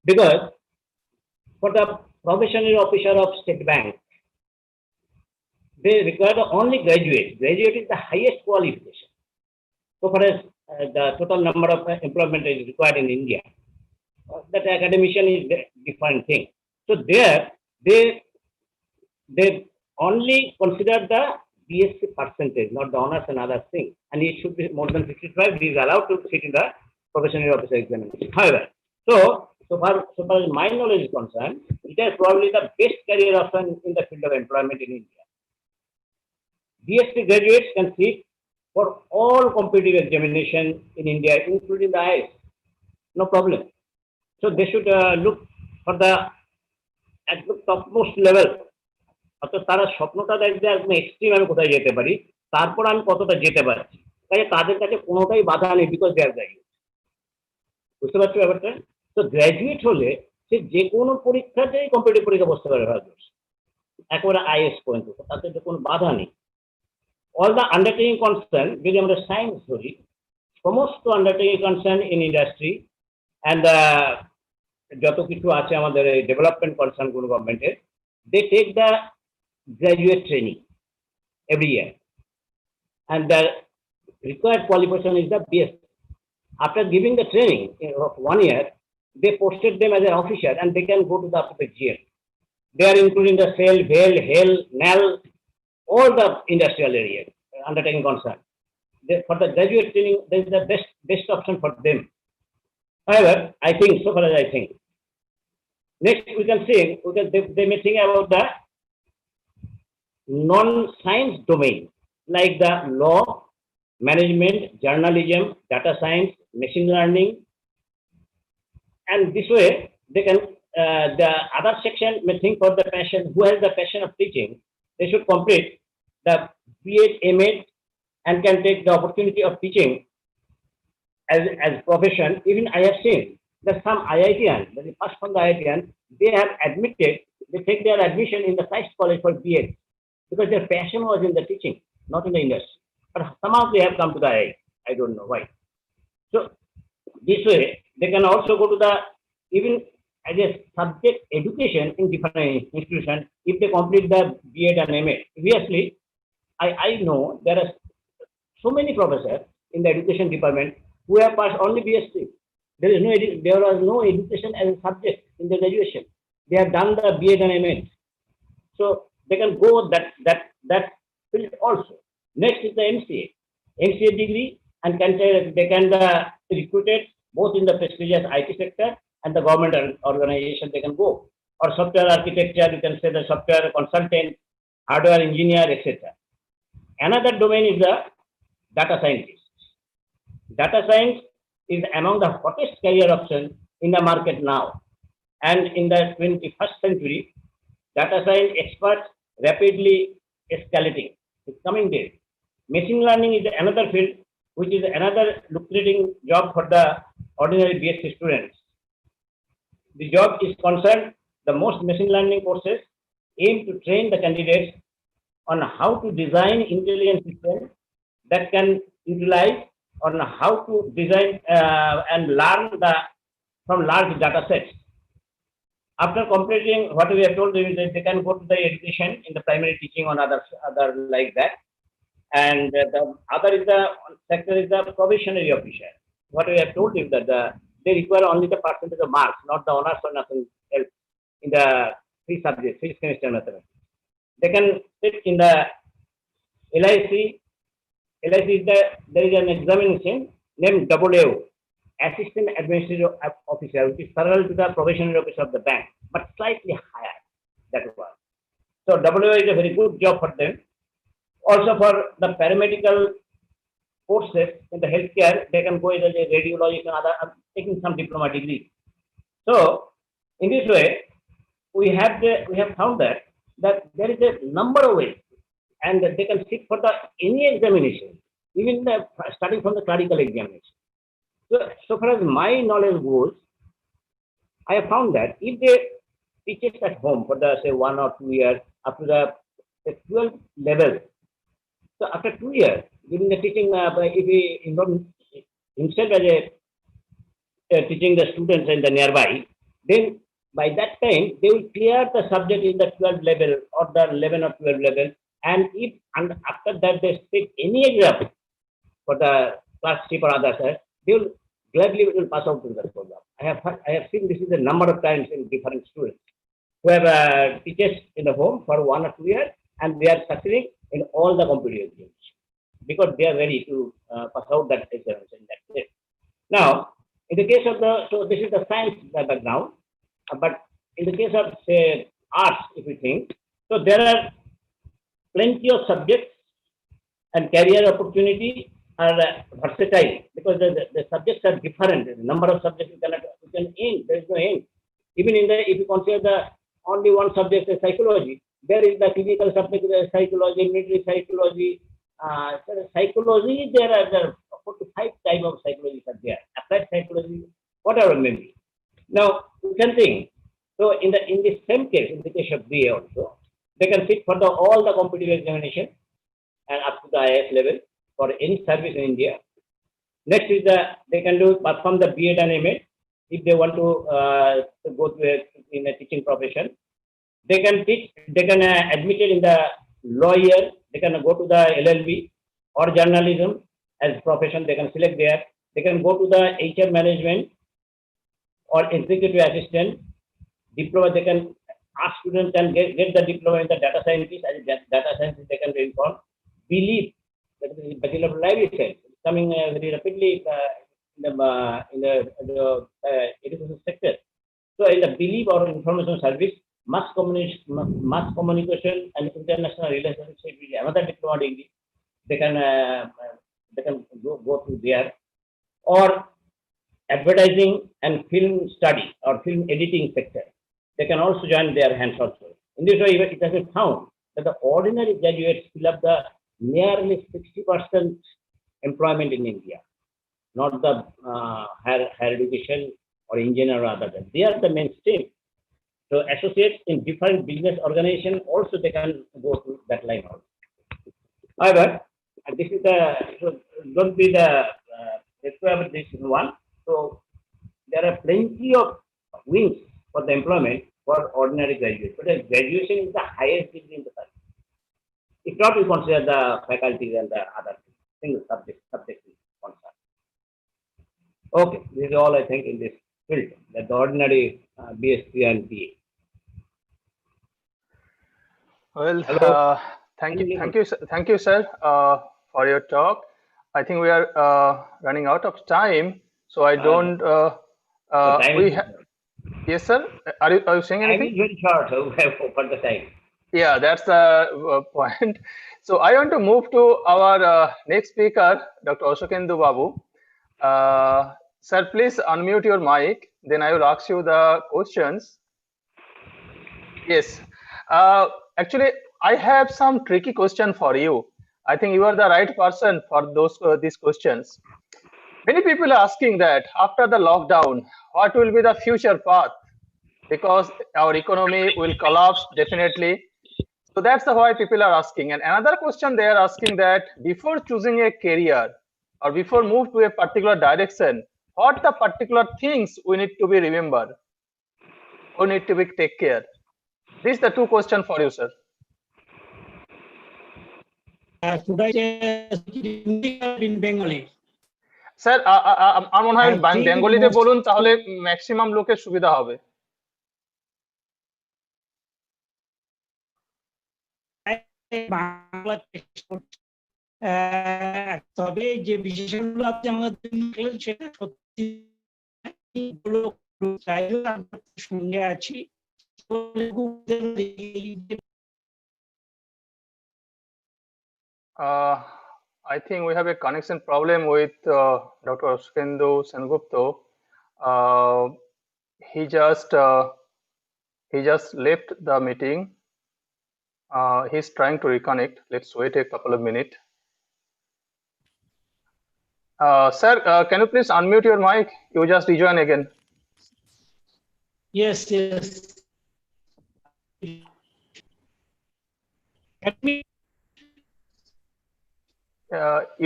Because for the probationary officer of State Bank, they require the only graduate. Graduate is the highest qualification. So far as the total number of employment is required in India, that academician is a different thing. So there, they only consider the BSc percentage, not the honors and other things. And it should be more than 55. He is allowed to sit in the probationary officer examination. However, so far as my knowledge is concerned, it is probably the best career option in the field of employment in India. BSc graduates can sit for all competitive examinations in India, including the IAS. No problem. So they should look for the at the topmost level. অর্থাৎ তারা স্বপ্নটা দেখবে একদম extreme আমি কোথায় যেতে পারি, তারপর আমি কতটা যেতে পারছি। তাই তাদের কাছে কোনোটাই বাধা নেই, বিকজ দে আর গ্র্যাজুয়েট। বুঝতে পারছো ব্যাপারটা? তো গ্র্যাজুয়েট হলে সে যে কোনো পরীক্ষাতেই কম্পিটিটিভ পরীক্ষা বসতে পারে ভারতবর্ষ, একেবারে আইএস পর্যন্ত, তাতে তো কোনো বাধা নেই। অল দ্য আন্ডারটেকিং কনসার্ন, যদি আমরা সায়েন্স ধরি, সমস্ত undertaking concern in industry and যত কিছু আছে আমাদের এই ডেভেলপমেন্ট কনসার্ন গুলো গভর্নমেন্টের, they take the graduate training every year, and the required qualification is the BSc. After giving the training of 1 year, they posted them as an officer, and they can go to the GL. They are including the cell, VEL, HEL, NEL, all the industrial areas undertaking concern. For the graduate training, this is the best option for them. However, I think, so far as I think, next we can see, they may think about the non-science domain, like the law, management, journalism, data science, machine learning, and this way they can, the other section may think for the passion, who has the passion of teaching, they should complete the B.Ed, M.Ed, and can take the opportunity of teaching as profession. Even I have seen that some IITian, that is first from the IITian, they have admitted, they take their admission in the Christ College for B.Ed, because their passion was in the teaching, not in the industry. But somehow they have come to the IIT. I don't know why. So this way, they can also go to the, even as a subject education in different institutions, if they complete the B.Ed and M.Ed. Obviously, I know there are so many professors in the education department who have passed only BSc. There was no education as a subject in the graduation. They have done the B.Ed and M.Ed. So they can go that field also. Next is the MCA degree, and they can recruited both in the prestigious IT sector and the government organization. They can go, or software architecture. You can say the software consultant, hardware engineer, etc. Another domain is the data scientist. Data science is among the hottest career options in the market now, and in the 21st century, data science experts rapidly escalating. It's coming days. Machine learning is another field, which is another lucrating job for the ordinary BSc students. The job is concerned, the most machine learning courses aim to train the candidates on how to design intelligent systems that can utilize, on how to design and learn from large data sets. After completing what we have told them, they can go to the education in the primary teaching on other like that. And the other is the sector is the probationary officer. What we have told you that they require only the percentage of marks, not the honors or nothing else in the 3 subjects, 3 semester mathematics. They can sit in the LIC. LIC is there is an examination named AAO, Assistant Administrative Officer, which is parallel to the probationary officer of the bank, but slightly higher. That was. So AAO is a very good job for them. Also for the paramedical courses in the healthcare, they can go as a radiologist and other, taking some diploma degree. So in this way, we have found that there is a number of ways, and they can sit for any examination, even starting from the clerical examination. So far as my knowledge goes, I have found that if they teach it at home for the say 1 or 2 years up to the 12th level, so after 2 years, during the teaching, if he involve himself as teaching the students in the nearby, then by that time they will clear the subject in the 12th level or the 11 or 12 level, and after that they take any exam for the clerkship or others, they will gladly pass out in the program. I have seen this is a number of times in different students who have teachers in the home for 1 or 2 years, and they are succeeding in all the competitive exams because they are ready to pass out that examination. That's it. Now, in the case of so this is the science background, but in the case of say arts, if we think, so there are plenty of subjects and career opportunity are versatile because the subjects are different. The number of subjects you can end. There is no end. Even if you consider the only one subject is psychology, there is the clinical subject, psychology, military psychology. Psychology, there are 4 to 5 types of psychology are there. Applied psychology, whatever it may be. Now you can think. So in the same case, in the case of BA also, they can sit for all the competitive examination and up to the IAS level for any service in India. Next is they can perform the B.Ed and M.Ed if they want to go in a teaching profession. They can teach. They can admit it in the lawyer. They can go to the LLB or journalism as profession. They can select there. They can go to the HR management or executive assistant. Diploma. They can ask students and get the diploma in the data scientist. As data scientist, they can be informed. Believe that is Bachelor of Life Science coming very rapidly in the education sector. So in the belief or information service, mass communication and international relations is another diploma degree. They can go through there, or advertising and film study or film editing sector. They can also join their hands also. In this way, it has been found that the ordinary graduates fill up the nearly 60% employment in India, not the higher education or engineer or other than. They are the mainstream. So associates in different business organizations also they can go to that line also. However, this is don't be the requirement this one. So there are plenty of wings for the employment for ordinary graduates. But the graduation is the highest degree in the country. If not, we consider the faculties and the other single subject concern. Okay, this is all I think in this field, that the ordinary BSc and BA. Well, thank you, sir, for your talk. I think we are running out of time, so I don't. Yes, sir. Are you saying anything? Time is very short, so we have for the time. Yeah, that's the point. So I want to move to our next speaker, Dr. Ashokendu Babu. Sir, please unmute your mic. Then I will ask you the questions. Yes. Actually, I have some tricky question for you. I think you are the right person for these questions. Many people are asking that after the lockdown, what will be the future path? Because our economy will collapse definitely. So that's why people are asking. And another question they are asking that before choosing a career or before move to a particular direction, what the particular things we need to be remember? We need to be take care. These are the two questions for you, sir. Should I say in Bengali? Sir, আমার মনে হয় বেঙ্গলিতে বলুন তাহলে maximum লোকের সুবিধা হবে। তবে যে বিশেষণগুলো আপনি আমাদের সেটা সত্যি সঙ্গে আছি। I think we have a connection problem with Dr. Ashokendu Sengupta. he just left the meeting. He's trying to reconnect. Let's wait a couple of minutes. Sir, can you please unmute your mic? You just rejoin again. Yes, yes.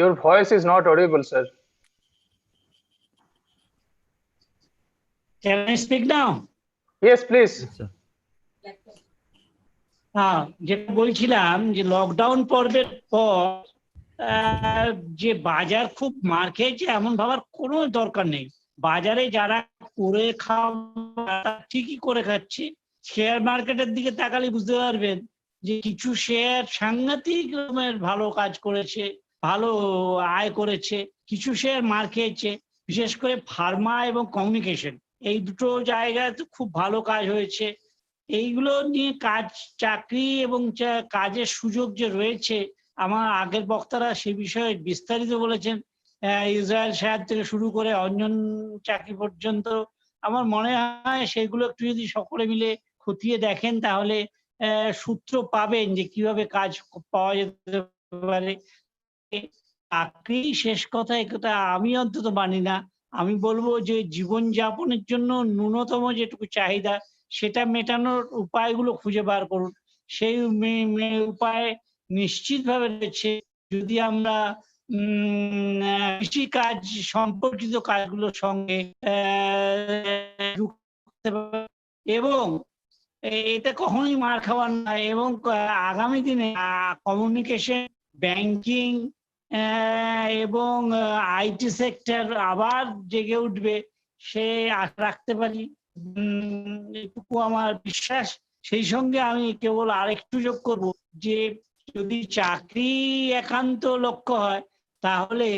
Your voice is not audible, sir. Can I speak now? Yes, please. Yes, sir. যেটা বলছিলাম যে lockdown পর্বের পর যে বাজার খুব মার খেয়েছে এমন ভাবার কোনো দরকার নেই। বাজারে যারা করে খাওয়া ঠিকই করে খাচ্ছে। শেয়ার মার্কেটের দিকে তাকালে বুঝতে পারবেন যে কিছু শেয়ার সাংঘাতিক রকমের ভালো কাজ করেছে, ভালো আয় করেছে, কিছু শেয়ার মার খেয়েছে। বিশেষ করে ফার্মা এবং কমিউনিকেশন এই দুটো জায়গায় তো খুব ভালো কাজ হয়েছে। এইগুলো নিয়ে কাজ, চাকরি এবং কাজের সুযোগ যে রয়েছে, আমার আগের বক্তারা সে বিষয়ে বিস্তারিত বলেছেন। ইসরায়েল সাহেব থেকে শুরু করে অঞ্জন চাকরি পর্যন্ত আমার মনে হয় সেগুলো একটু যদি সকলে মিলে খতিয়ে দেখেন তাহলে সূত্র পাবেন যে কিভাবে কাজ পাওয়া যেতে পারে। চাকরি শেষ কথা একথা আমি অন্তত মানি না। আমি বলবো যে জীবন যাপনের জন্য ন্যূনতম যেটুকু চাহিদা সেটা মেটানোর উপায়গুলো খুঁজে বার করুন। সেই উপায় নিশ্চিতভাবে রয়েছে যদি আমরা কৃষি কাজ সম্পর্কিত কাজগুলোর সঙ্গে এবং এটা কখনোই মার খাওয়ার নয়। এবং আগামী দিনে কমিউনিকেশন, ব্যাংকিং এবং আইটি সেক্টর আবার জেগে উঠবে সে আশা রাখতে পারি, এটুকু আমার বিশ্বাস। সেই সঙ্গে আমি কেবল আরেকটু যোগ করব যে যদি চাকরি একান্ত লক্ষ্য হয় তাহলে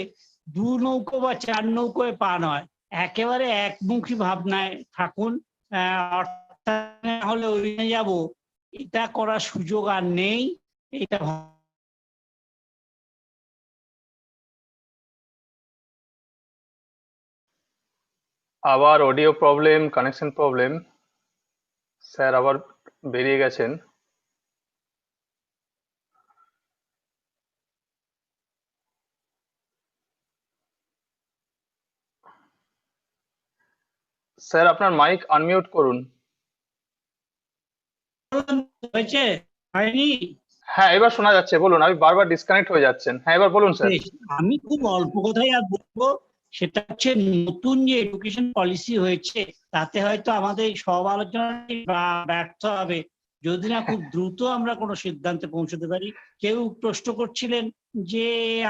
দু নৌকো বা চার নৌকোয় পা নয়, একেবারে একমুখী ভাবনায় থাকুন। অর্থাৎ হলে ওই যাব এটা করার সুযোগ আর নেই। এটা আবার audio problem, connection problem. Sir আবার বেরিয়ে গেছেন। স্যার আপনার মাইক আনমিউট করুন। হয়েছে? হয়নি? হ্যাঁ এবার শোনা যাচ্ছে, বলুন। আমি বারবার ডিসকানেক্ট হয়ে যাচ্ছেন। হ্যাঁ এবার বলুন স্যার। আমি খুব অল্প কথাই আর বলবো, সেটা হচ্ছে নতুন যে এডুকেশন পলিসি হয়েছে তাতে হয়তো আমাদের সব আলোচনায় ব্যর্থ হবে যদি না খুব দ্রুত আমরা কোনো সিদ্ধান্তে পৌঁছতে পারি। কেউ প্রশ্ন করছিলেন যে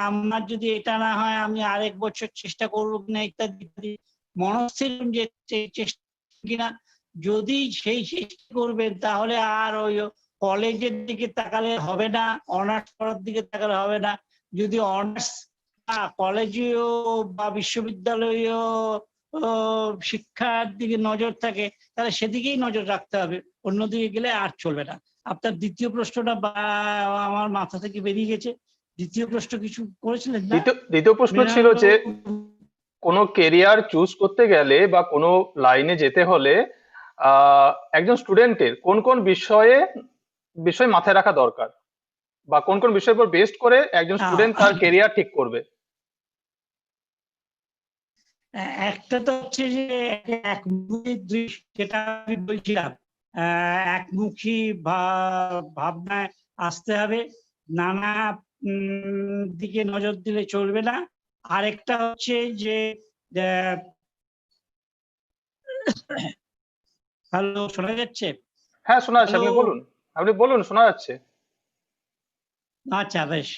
আমার যদি এটা না হয় আমি আরেক বছর চেষ্টা করবো কিনা ইত্যাদি। মনস্থির যে চেষ্টা কিনা, যদি সেই চেষ্টা করবেন তাহলে আর ওই কলেজের দিকে তাকালে হবে না, অনার্স পড়ার দিকে তাকালে হবে না। যদি অনার্স কলেজীয় বা বিশ্ববিদ্যালয়ীয় শিক্ষার দিকে নজর থাকে তাহলে সেদিকেই নজর রাখতে হবে, অন্যদিকে গেলে আর চলবে না। আপনার দ্বিতীয় প্রশ্নটা আমার মাথা থেকে বেরিয়ে গেছে। দ্বিতীয় প্রশ্ন কিছু করেছিলেন না? দ্বিতীয় প্রশ্ন ছিল যে কোনো কেরিয়ার চুজ করতে গেলে বা কোনো লাইনে যেতে হলে একজন স্টুডেন্টের কোন কোন বিষয় মাথায় রাখা দরকার, বা কোন কোন বিষয়ের উপর বেস্ট করে একজন স্টুডেন্ট তার কেরিয়ার ঠিক করবে। একটা তো হচ্ছে যে একমুখী দৃষ্টি, যেটা আমি বলছিলাম, একমুখী ভাবনায় আসতে হবে, নানা দিকে নজর দিলে চলবে না। আরেকটা হচ্ছে যে হ্যালো, শোনা যাচ্ছে? হ্যাঁ শোনা যাচ্ছে, আপনি বলুন, শোনা যাচ্ছে। আচ্ছা বেশ,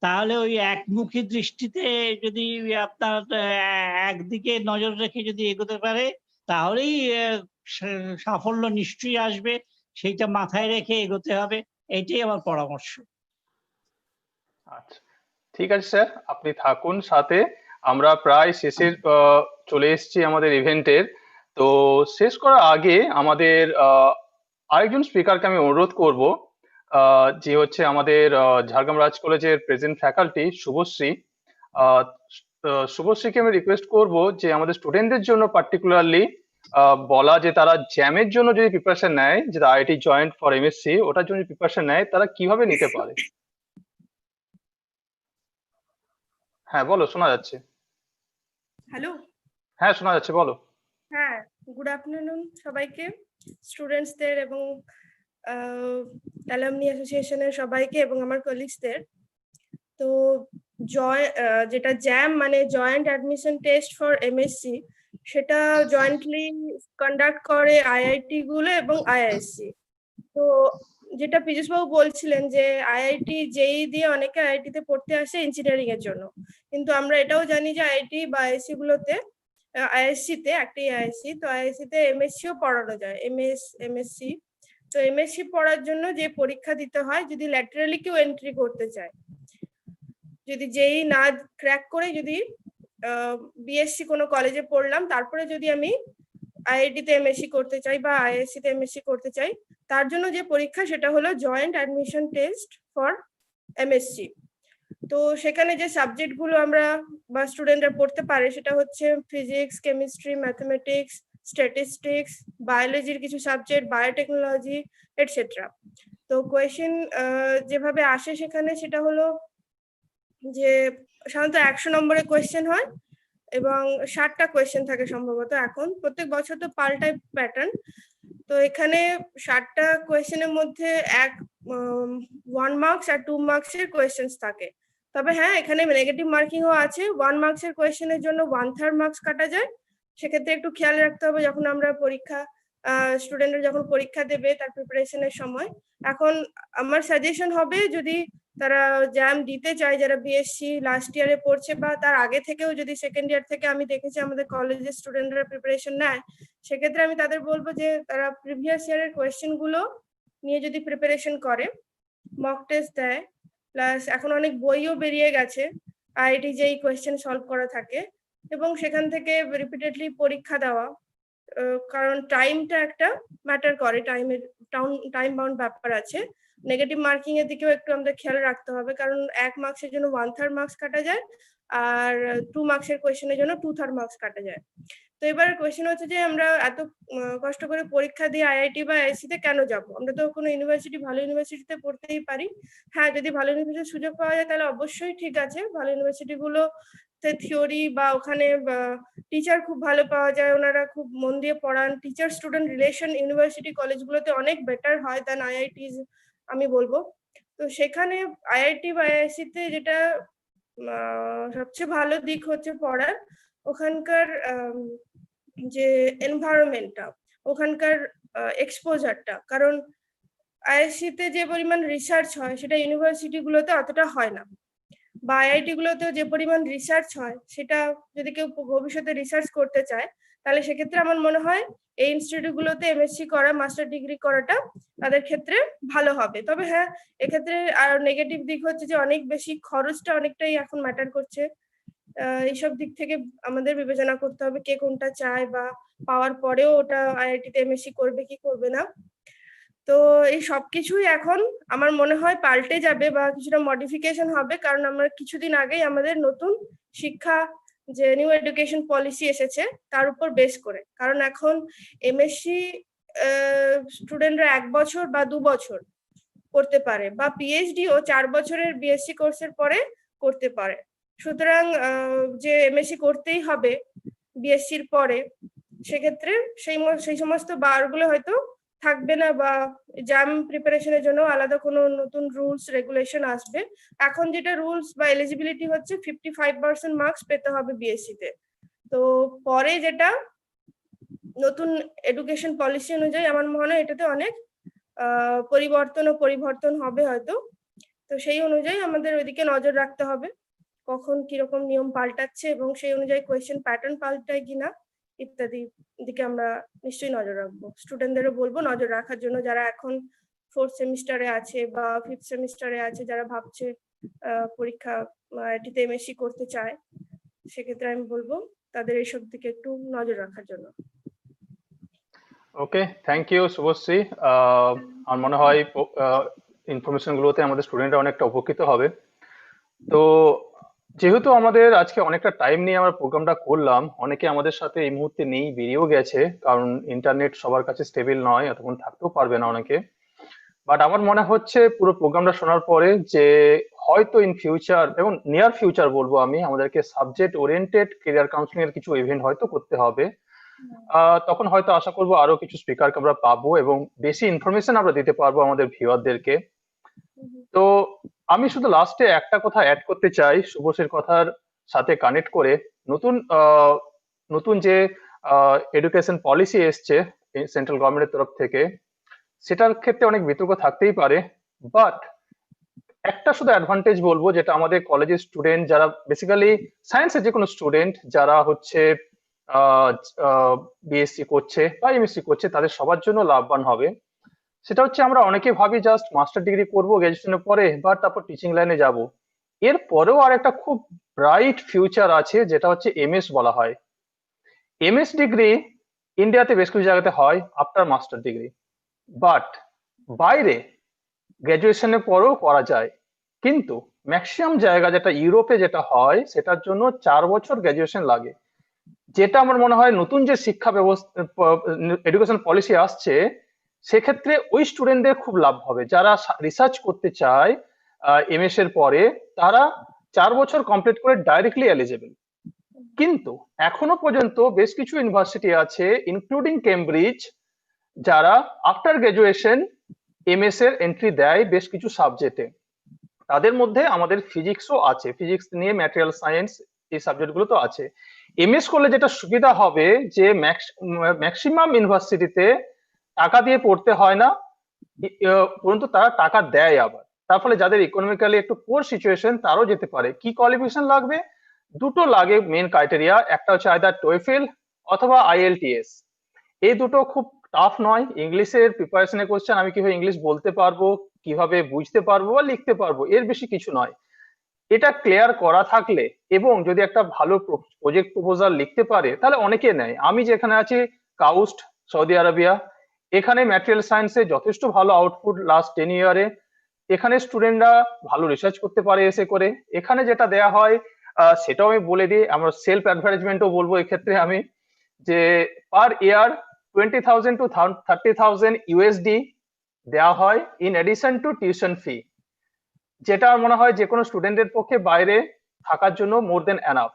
তাহলে ওই একমুখী দৃষ্টিতে যদি আপনার একদিকে নজর রেখে যদি এগোতে পারে তাহলেই সাফল্য নিশ্চয়ই আসবে। সেইটা মাথায় রেখে এগোতে হবে, এইটাই আমার পরামর্শ। আচ্ছা ঠিক আছে স্যার, আপনি থাকুন সাথে। আমরা প্রায় শেষের চলে এসেছি আমাদের ইভেন্টের। তো শেষ করার আগে আমাদের আরেকজন স্পিকারকে আমি অনুরোধ করব, যে হচ্ছে আমাদের ঝাড়গ্রাম রাজ কলেজের প্রেজেন্ট ফ্যাকাল্টি শুভশ্রী। শুভশ্রীকে আমি রিকোয়েস্ট করব যে আমাদের স্টুডেন্টদের জন্য পার্টিকুলারলি বলা যে তারা জ্যামের জন্য যদি প্রিপারেশন নেয়, যেটা আইআইটি জয়েন্ট ফর এমএসসি, ওটার জন্য প্রিপারেশন নেয়, তারা কিভাবে নিতে পারে? হ্যাঁ বলো, শোনা যাচ্ছে। হ্যালো। হ্যাঁ শোনা যাচ্ছে, বলো। হ্যাঁ, গুড আফটারনুন সবাইকে, স্টুডেন্টসদের এবং অ্যালামনি অ্যাসোসিয়েশনের সবাইকে এবং আমার কলিগসদের। তো যেটা জ্যাম মানে joint admission test for MSc, সেটা জয়েন্টলি কন্ডাক্ট করে আইআইটি গুলো এবং আইআইএসসি। তো যেটা পীযূষবাবু বলছিলেন যে আইআইটি জেই দিয়ে অনেকে আইআইটি তে পড়তে আসে ইঞ্জিনিয়ারিং এর জন্য, কিন্তু আমরা এটাও জানি যে আইআইটি বা আইআইএসসি গুলোতে, আইআইএসসি তে একটাই আইআইএসসি, তো আইআইএসসি তে এমএসসিও পড়ানো যায়, এমএসসি। তো এমএসসি পড়ার জন্য যে পরীক্ষা দিতে হয়, যদি ল্যাটারালি কেউ এন্ট্রি করতে চায়, যদি যেই না ক্র্যাক করে যদি বিএসসি কোনো কলেজে পড়লাম, তারপরে যদি আমি আইআইটি তে এমএসসি করতে চাই বা আইআইএসসি তে এমএসসি করতে চাই, তার জন্য যে পরীক্ষা সেটা হলো joint admission test for MSc. তো সেখানে যে সাবজেক্ট গুলো আমরা বা স্টুডেন্টরা পড়তে পারে সেটা হচ্ছে ফিজিক্স, কেমিস্ট্রি, ম্যাথমেটিক্স, স্ট্যাটিস্টিক্স, বায়োলজির কিছু সাবজেক্ট, বায়োটেকনোলজি এটসেট্রা। তো কোয়েশ্চেন যেভাবে আসে সেখানে সেটা হলো যে সাধারণত 100 নম্বরের কোয়েশ্চেন হয় এবং 60টা কোয়েশ্চেন থাকে সম্ভবত। এখন প্রত্যেক বছর তো পাল্টায় প্যাটার্ন। তো এখানে 60টা কোয়েশ্চেনের মধ্যে 1 মার্কস আর 2 মার্কসের কোয়েশ্চেন্স থাকে। তবে হ্যাঁ, এখানে নেগেটিভ মার্কিংও আছে। 1 মার্কসের কোয়েশ্চেনের জন্য 1/3 মার্কস কাটা যায়। সেক্ষেত্রে একটু খেয়াল রাখতে হবে যখন আমরা স্টুডেন্টরা যখন পরীক্ষা দেবে তার প্রিপারেশনের সময়। এখন আমার সাজেশন হবে, যদি তারা জ্যাম দিতে চায়, যারা বিএসসি লাস্ট ইয়ারে পড়ছে বা তার আগে থেকেও যদি সেকেন্ড ইয়ার থেকে আমি দেখেছি আমাদের কলেজের স্টুডেন্টরা প্রিপারেশন নেয়, সেক্ষেত্রে আমি তাদের বলবো যে তারা প্রিভিয়াস ইয়ারের কোয়েশ্চেন গুলো নিয়ে যদি প্রিপারেশন করে, মক টেস্ট দেয়, প্লাস এখন অনেক বইও বেরিয়ে গেছে আইআইটি যেই কোয়েশ্চেন সলভ করা থাকে, এবং সেখান থেকে রিপিটেডলি পরীক্ষা দেওয়া। কারণ টাইমটা একটা ম্যাটার করে, টাইম বাউন্ড ব্যাপার আছে। নেগেটিভ মার্কিং এর দিকেও একটু আমাদের খেয়াল রাখতে হবে, কারণ 1 মার্কসের জন্য 1/3 মার্কস কাটা যায় আর 2 মার্কসের কোয়েশ্চেনের জন্য 2/3 মার্কস কাটা যায়। তো এবার কোয়েশ্চেন হচ্ছে যে আমরা এত কষ্ট করে পরীক্ষা দিয়ে আইআইটি বা আইআইএসসি তে কেন যাব? আমরা তো কোনো ইউনিভার্সিটি, ভালো ইউনিভার্সিটিতে পড়তেই পারি। হ্যাঁ, যদি ভালো ইউনিভার্সিটির সুযোগ পাওয়া যায় তাহলে অবশ্যই ঠিক আছে। ভালো ইউনিভার্সিটি গুলোতে থিওরি বা ওখানে টিচার খুব ভালো পাওয়া যায়, ওনারা খুব মন দিয়ে পড়ান। টিচার স্টুডেন্ট রিলেশন ইউনিভার্সিটি কলেজগুলোতে অনেক বেটার হয় দ্যান আইআইটিস আমি বলবো। তো সেখানে আইআইটি বা আইআইএসসি তে যেটা সবচেয়ে ভালো দিক হচ্ছে পড়ার, ওখানকার যে এনভায়রনমেন্টটা, ওখানকার এক্সপোজারটা। কারণ আইআইএসসি তে যে পরিমাণ রিসার্চ হয় সেটা ইউনিভার্সিটি গুলোতে অতটা হয় না, বা আইআইটি গুলোতেও যে পরিমাণ রিসার্চ হয় সেটা যদি কেউ ভবিষ্যতে রিসার্চ করতে চায়, তাহলে সেক্ষেত্রে আমার মনে হয় এই ইনস্টিটিউট গুলোতে এমএসসি করা, মাস্টার ডিগ্রি করাটা তাদের ক্ষেত্রে ভালো হবে। তবে হ্যাঁ, এক্ষেত্রে আর নেগেটিভ দিক হচ্ছে যে অনেক বেশি খরচটা অনেকটাই এখন ম্যাটার করছে। এইসব দিক থেকে আমাদের বিবেচনা করতে হবে কে কোনটা চায়, বা পাওয়ার পরেও ওটা আইআইটি তে এমএসসি করবে কি করবে না। তো এই সবকিছুই এখন আমার মনে হয় পাল্টে যাবে বা কিছুটা মডিফিকেশন হবে, কারণ আমরা কিছুদিন আগেই আমাদের নতুন শিক্ষা যে নিউ এডুকেশন পলিসি এসেছে তার উপর বেস করে। কারণ এখন এমএসসি স্টুডেন্টরা 1 বছর বা 2 বছর করতে পারে, বা পিএইচডিও 4 বছরের বিএসসি কোর্সের পরে করতে পারে। সুতরাং যে এমএসসি করতেই হবে বিএসসির পরে, সেক্ষেত্রে সেই সমস্ত বারগুলো হয়তো থাকবে না, বা জ্যাম প্রিপারেশনের জন্য আলাদা কোনো নতুন রুলস রেগুলেশন আসবে। এখন যেটা রুলস বা এলিজিবিলিটি হচ্ছে 55% মার্কস পেতে হবে বিএসসি তে। তো পরে যেটা নতুন এডুকেশন পলিসি অনুযায়ী আমার মনে হয় এটাতে অনেক পরিবর্তন হবে হয়তো। তো সেই অনুযায়ী আমাদের ওইদিকে নজর রাখতে হবে কখন কিরকম নিয়ম পাল্টাচ্ছে, এবং সেই অনুযায়ী কোয়েশ্চেন প্যাটার্ন পাল্টায় কিনা ইত্যাদি দিকে আমরা নিশ্চয়ই নজর রাখবো। স্টুডেন্টদেরও বলবো নজর রাখার জন্য, যারা এখন 4th সেমিস্টারে আছে বা 5th সেমিস্টারে আছে, যারা ভাবছে পরীক্ষা আইআইটিতে এমএসসি করতে চায়, সেক্ষেত্রে আমি বলবো তাদের এইসব দিকে একটু নজর রাখার জন্য। ওকে, থ্যাংক ইউ শুভশ্রী। আমার মনে হয় ইনফরমেশন গুলোতে আমাদের স্টুডেন্টরা অনেকটা উপকৃত হবে। তো যেহেতু আমাদের আজকে অনেকটা টাইম নিয়ে আমরা প্রোগ্রামটা করলাম, অনেকে আমাদের সাথে এই মুহূর্তে নেই, বেরিয়েও গেছে, কারণ ইন্টারনেট সবার কাছে স্টেবল নয়, এতক্ষণ থাকতেও পারবে না অনেকে। বাট আমার মনে হচ্ছে পুরো প্রোগ্রামটা শোনার পরে যে হয়তো ইন ফিউচার এবং নিয়ার ফিউচার বলবো আমি, আমাদেরকে সাবজেক্ট ওরিয়েন্টেড কেরিয়ার কাউন্সিলিং এর কিছু ইভেন্ট হয়তো করতে হবে। তখন হয়তো আশা করবো আরো কিছু স্পিকারকে আমরা পাবো এবং বেশি ইনফরমেশন আমরা দিতে পারবো আমাদের ভিউয়ারদেরকে। তো আমি শুধু লাস্টে একটা কথা অ্যাড করতে চাই শুভশ্রীর কথার সাথে কানেক্ট করে। নতুন যে এডুকেশন পলিসি এসছে সেন্ট্রাল গভর্নমেন্টের তরফ থেকে, সেটার ক্ষেত্রে অনেক বিতর্ক থাকতেই পারে, বাট একটা শুধু অ্যাডভান্টেজ বলবো, যেটা আমাদের কলেজের স্টুডেন্ট যারা বেসিক্যালি সায়েন্সের যে কোনো স্টুডেন্ট যারা হচ্ছে বিএসসি করছে বা এমএসসি করছে, তাদের সবার জন্য লাভবান হবে। সেটা হচ্ছে আমরা অনেকে ভাবি জাস্ট মাস্টার ডিগ্রি করবো গ্রাজুয়েশনের পরে বা তারপর টিচিং লাইনে যাব। এর পরেও আর একটা খুব ব্রাইট ফিউচার আছে, যেটা হচ্ছে এমএস বলা হয়। এমএস ডিগ্রি ইন্ডিয়াতে বেশ কিছু জায়গাতে হয় আফটার মাস্টার ডিগ্রি, বাট বাইরে গ্রাজুয়েশনের পরেও করা যায়। কিন্তু ম্যাক্সিমাম জায়গা যেটা ইউরোপে যেটা হয়, সেটার জন্য 4 বছর গ্রাজুয়েশন লাগে। যেটা আমার মনে হয় নতুন যে শিক্ষা ব্যবস্থা এডুকেশন পলিসি আসছে, সেক্ষেত্রে ওই স্টুডেন্টদের খুব লাভ হবে যারা রিসার্চ করতে চায় এমএস এর পরে, তারা 4 বছর কমপ্লিট করে ডাইরেক্টলি এলিজেবল। কিন্তু এখনো পর্যন্ত বেশ কিছু ইউনিভার্সিটি আছে ইনক্লুডিং কেমব্রিজ, যারা আফটার গ্রাজুয়েশন এমএস এর এন্ট্রি দেয় বেশ কিছু সাবজেক্টে। তাদের মধ্যে আমাদের ফিজিক্সও আছে, ফিজিক্স নিয়ে ম্যাটেরিয়াল সায়েন্স এই সাবজেক্টগুলো তো আছে। এমএস করলে যেটা সুবিধা হবে যে ম্যাক্সিমাম ইউনিভার্সিটিতে টাকা দিয়ে পড়তে হয় না, পর্যন্ত তারা টাকা দেয় আবার। তার ফলে যাদের ইকোনমিক্যালি একটু পোর সিচুয়েশন, তারাও যেতে পারে। কি কোয়ালিফিকেশন লাগবে? দুটো লাগে মেন ক্রাইটেরিয়া, একটা হচ্ছে আইদার টোয়েফেল অথবা আইএলটিএস। এই দুটো খুব টাফ নয়। ইংলিশের প্রিপারেশনের কোশ্চেন, আমি কিভাবে ইংলিশ বলতে পারবো, কিভাবে বুঝতে পারবো বা লিখতে পারবো, এর বেশি কিছু নয়। এটা ক্লিয়ার করা থাকলে এবং যদি একটা ভালো প্রজেক্ট প্রপোজাল লিখতে পারে, তাহলে অনেকে নেয়। আমি যেখানে আছি কাউস্ট, সৌদি আরবিয়া, এখানে ম্যাটেরিয়াল সায়েন্সে যথেষ্ট ভালো আউটপুট লাস্ট 10 ইয়ারে। এখানে স্টুডেন্টরা ভালো রিসার্চ করতে পারে এসে করে। এখানে যেটা দেয়া হয় সেটাও আমি বলে দিই, আমরা সেলফ অ্যাডভার্টাইজমেন্টও বলবো এক্ষেত্রে আমি, যে পার ইয়ার 20,000 to 30,000 ইউএসডি দেওয়া হয় in addition to tuition fee, যেটা মনে হয় যে কোনো স্টুডেন্টের পক্ষে বাইরে থাকার জন্য more than enough,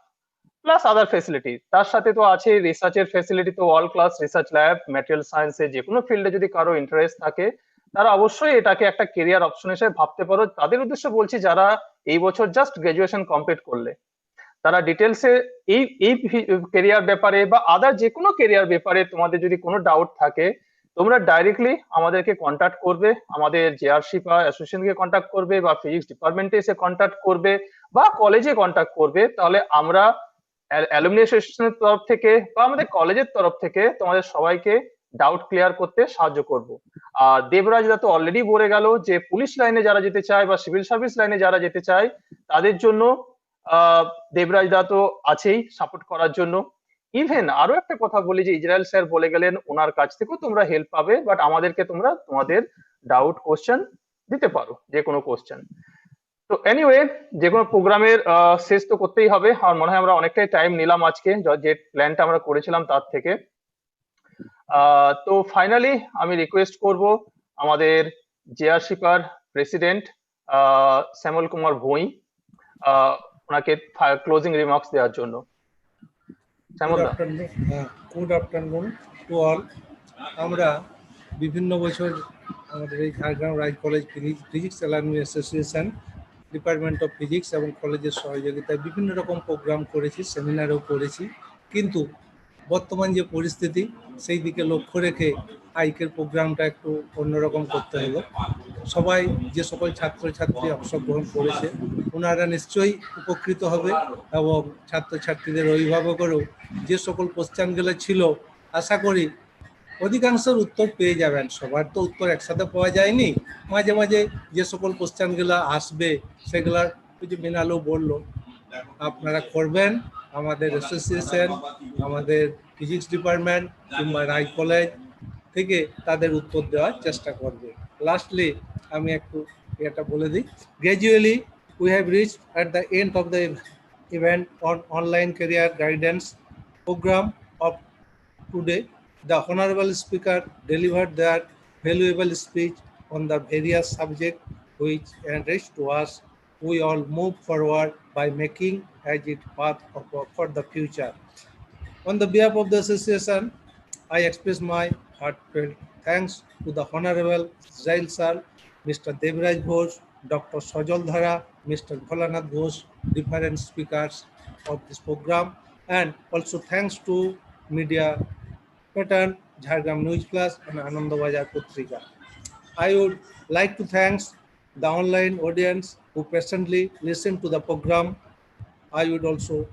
plus other facility. তার সাথে তো আছে রিসার্চের ফেসিলিটি, তো all class research lab, material সায়েন্সে যে কোনো ফিল্ডে যদি কারো ইন্টারেস্ট থাকে, তারা অবশ্যই এটাকে একটা কেরিয়ার অপশন হিসেবে ভাবতে পারো। তাদের উদ্দেশ্যে বলছি যারা এই বছর জাস্ট গ্রাজুয়েশন কমপ্লিট করলে, তারা ডিটেলসে এই এই কেরিয়ার ব্যাপারে বা আদার যে কোনো কেরিয়ার ব্যাপারে তোমাদের যদি কোনো ডাউট থাকে, তোমরা ডাইরেক্টলি আমাদেরকে কন্ট্যাক্ট করবে, আমাদের জেআরসিপা অ্যাসোসিয়েশনকে কন্ট্যাক্ট করবে বা ফিজিক্স ডিপার্টমেন্টে এসে কন্ট্যাক্ট করবে বা কলেজে কন্ট্যাক্ট করবে। তাহলে আমরা অ্যালুমনি অ্যাসোসিয়েশনের তরফ থেকে বা আমাদের কলেজের তরফ থেকে তোমাদের সবাইকে ডাউট ক্লিয়ার করতে সাহায্য করব। আর দেবরাজ দা তো অলরেডি বলে গেল যে পুলিশ লাইনে যারা যেতে চায় বা সিভিল সার্ভিস লাইনে যারা যেতে চায়, তাদের জন্য দেবরাজ দা তো আছেই সাপোর্ট করার জন্য। ইভেন আরো একটা কথা বলি, যে ইসরায়েল স্যার বলে গেলেন ওনার কাছ থেকেও তোমরা হেল্প পাবে, বাট আমাদেরকে তোমরা তোমাদের ডাউট কোশ্চেন দিতে পারো, যে কোনো কোশ্চেন। তো এনিওয়ে, যে কোনো প্রোগ্রামের শেষ তো করতেই হবে। আর মনে হয় আমরা অনেকটাই টাইম নিলাম আজকে যে প্ল্যানটা আমরা করেছিলাম তার থেকে। তো ফাইনালি আমি রিকোয়েস্ট করব আমাদের জেআরসিপার প্রেসিডেন্ট শ্যামল কুমার ভুঁই, ওনাকে ক্লোজিং রিমার্কস দেওয়ার জন্য। Good afternoon to all. আমরা বিভিন্ন বছর আমাদের এই Jhargram Raj college physics alumni association, department of physics এবং কলেজের সহযোগিতায় বিভিন্ন রকম প্রোগ্রাম করেছি, সেমিনারও করেছি। কিন্তু বর্তমান যে পরিস্থিতি, সেই দিকে লক্ষ্য রেখে আজকের প্রোগ্রামটা একটু অন্যরকম করতে হলো। সবাই যে সকল ছাত্রছাত্রী অংশগ্রহণ করেছে, ওনারা নিশ্চয়ই উপকৃত হবে এবং ছাত্রছাত্রীদের অভিভাবকেরও যে সকল কোশ্চেনগুলো ছিল, আশা করি অধিকাংশের উত্তর পেয়ে যাবেন। সবার তো উত্তর একসাথে পাওয়া যায়নি, মাঝে মাঝে যে সকল কোশ্চেনগুলো আসবে সেগুলার কিছু মিনালও বললো, আপনারা করবেন। আমাদের অ্যাসোসিয়েশন, আমাদের ফিজিক্স ডিপার্টমেন্ট কিংবা রাজ কলেজ থেকে তাদের উত্তর দেওয়ার চেষ্টা করবে। লাস্টলি আমি একটু এটা বলে দিই, gradually we have reached at the end of the event on online career guidance program of today. The Honorable Speaker delivered their valuable speech on the various subjects which enriched to us. We all move forward by making as it path for the future. On the behalf of the association, I express my heartfelt thanks to the Honorable Israel Sir, Mr. Debraj Ghosh, Dr. Sajal Dhara, Mr. Bholanath Bose, different speakers of this program, and also thanks to media pattern, Jhargram News Plus, and Anandabazar Putrika. I would like to thank the online audience who patiently listened to the program. I would also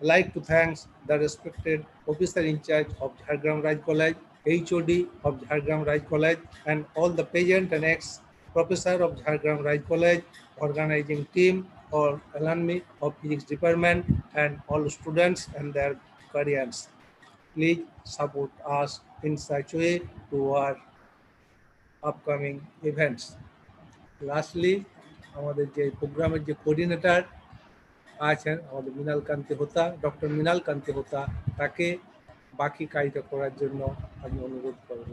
like to thank the respected officer in charge of Jhargram Raj College, HOD of Jhargram Raj College, and all the present and ex-professor of Jhargram Raj College, organizing team or alumni of physics department, and all students and their guardians. Please support us in such a way to our upcoming events. Lastly, আমাদের যে প্রোগ্রামের যে coordinator আছেন আমাদের মৃণাল কান্তি হোতা, doctor Mrinal কান্তি হোতা, তাকে বাকি কাজটা করার জন্য আমি অনুরোধ করব।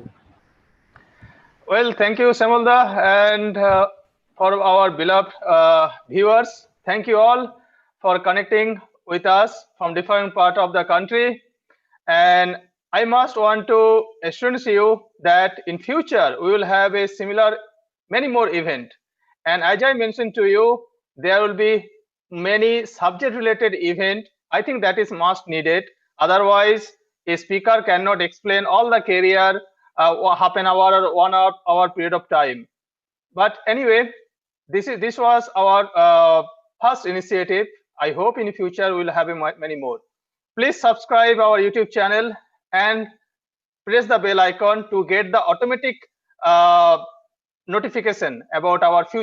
Well, thank you, Samulda, and for our beloved viewers, thank you all for connecting with us from different part of the country. And I must want to assure you that in future we will have a similar many more event. And as I mentioned to you, there will be many subject related event. I think that is must needed. Otherwise, a speaker cannot explain all the career half an hour or 1 hour period of time. But anyway, this was our first initiative. I hope in the future we will have many more. Please subscribe our YouTube channel and press the bell icon to get the automatic notification about our future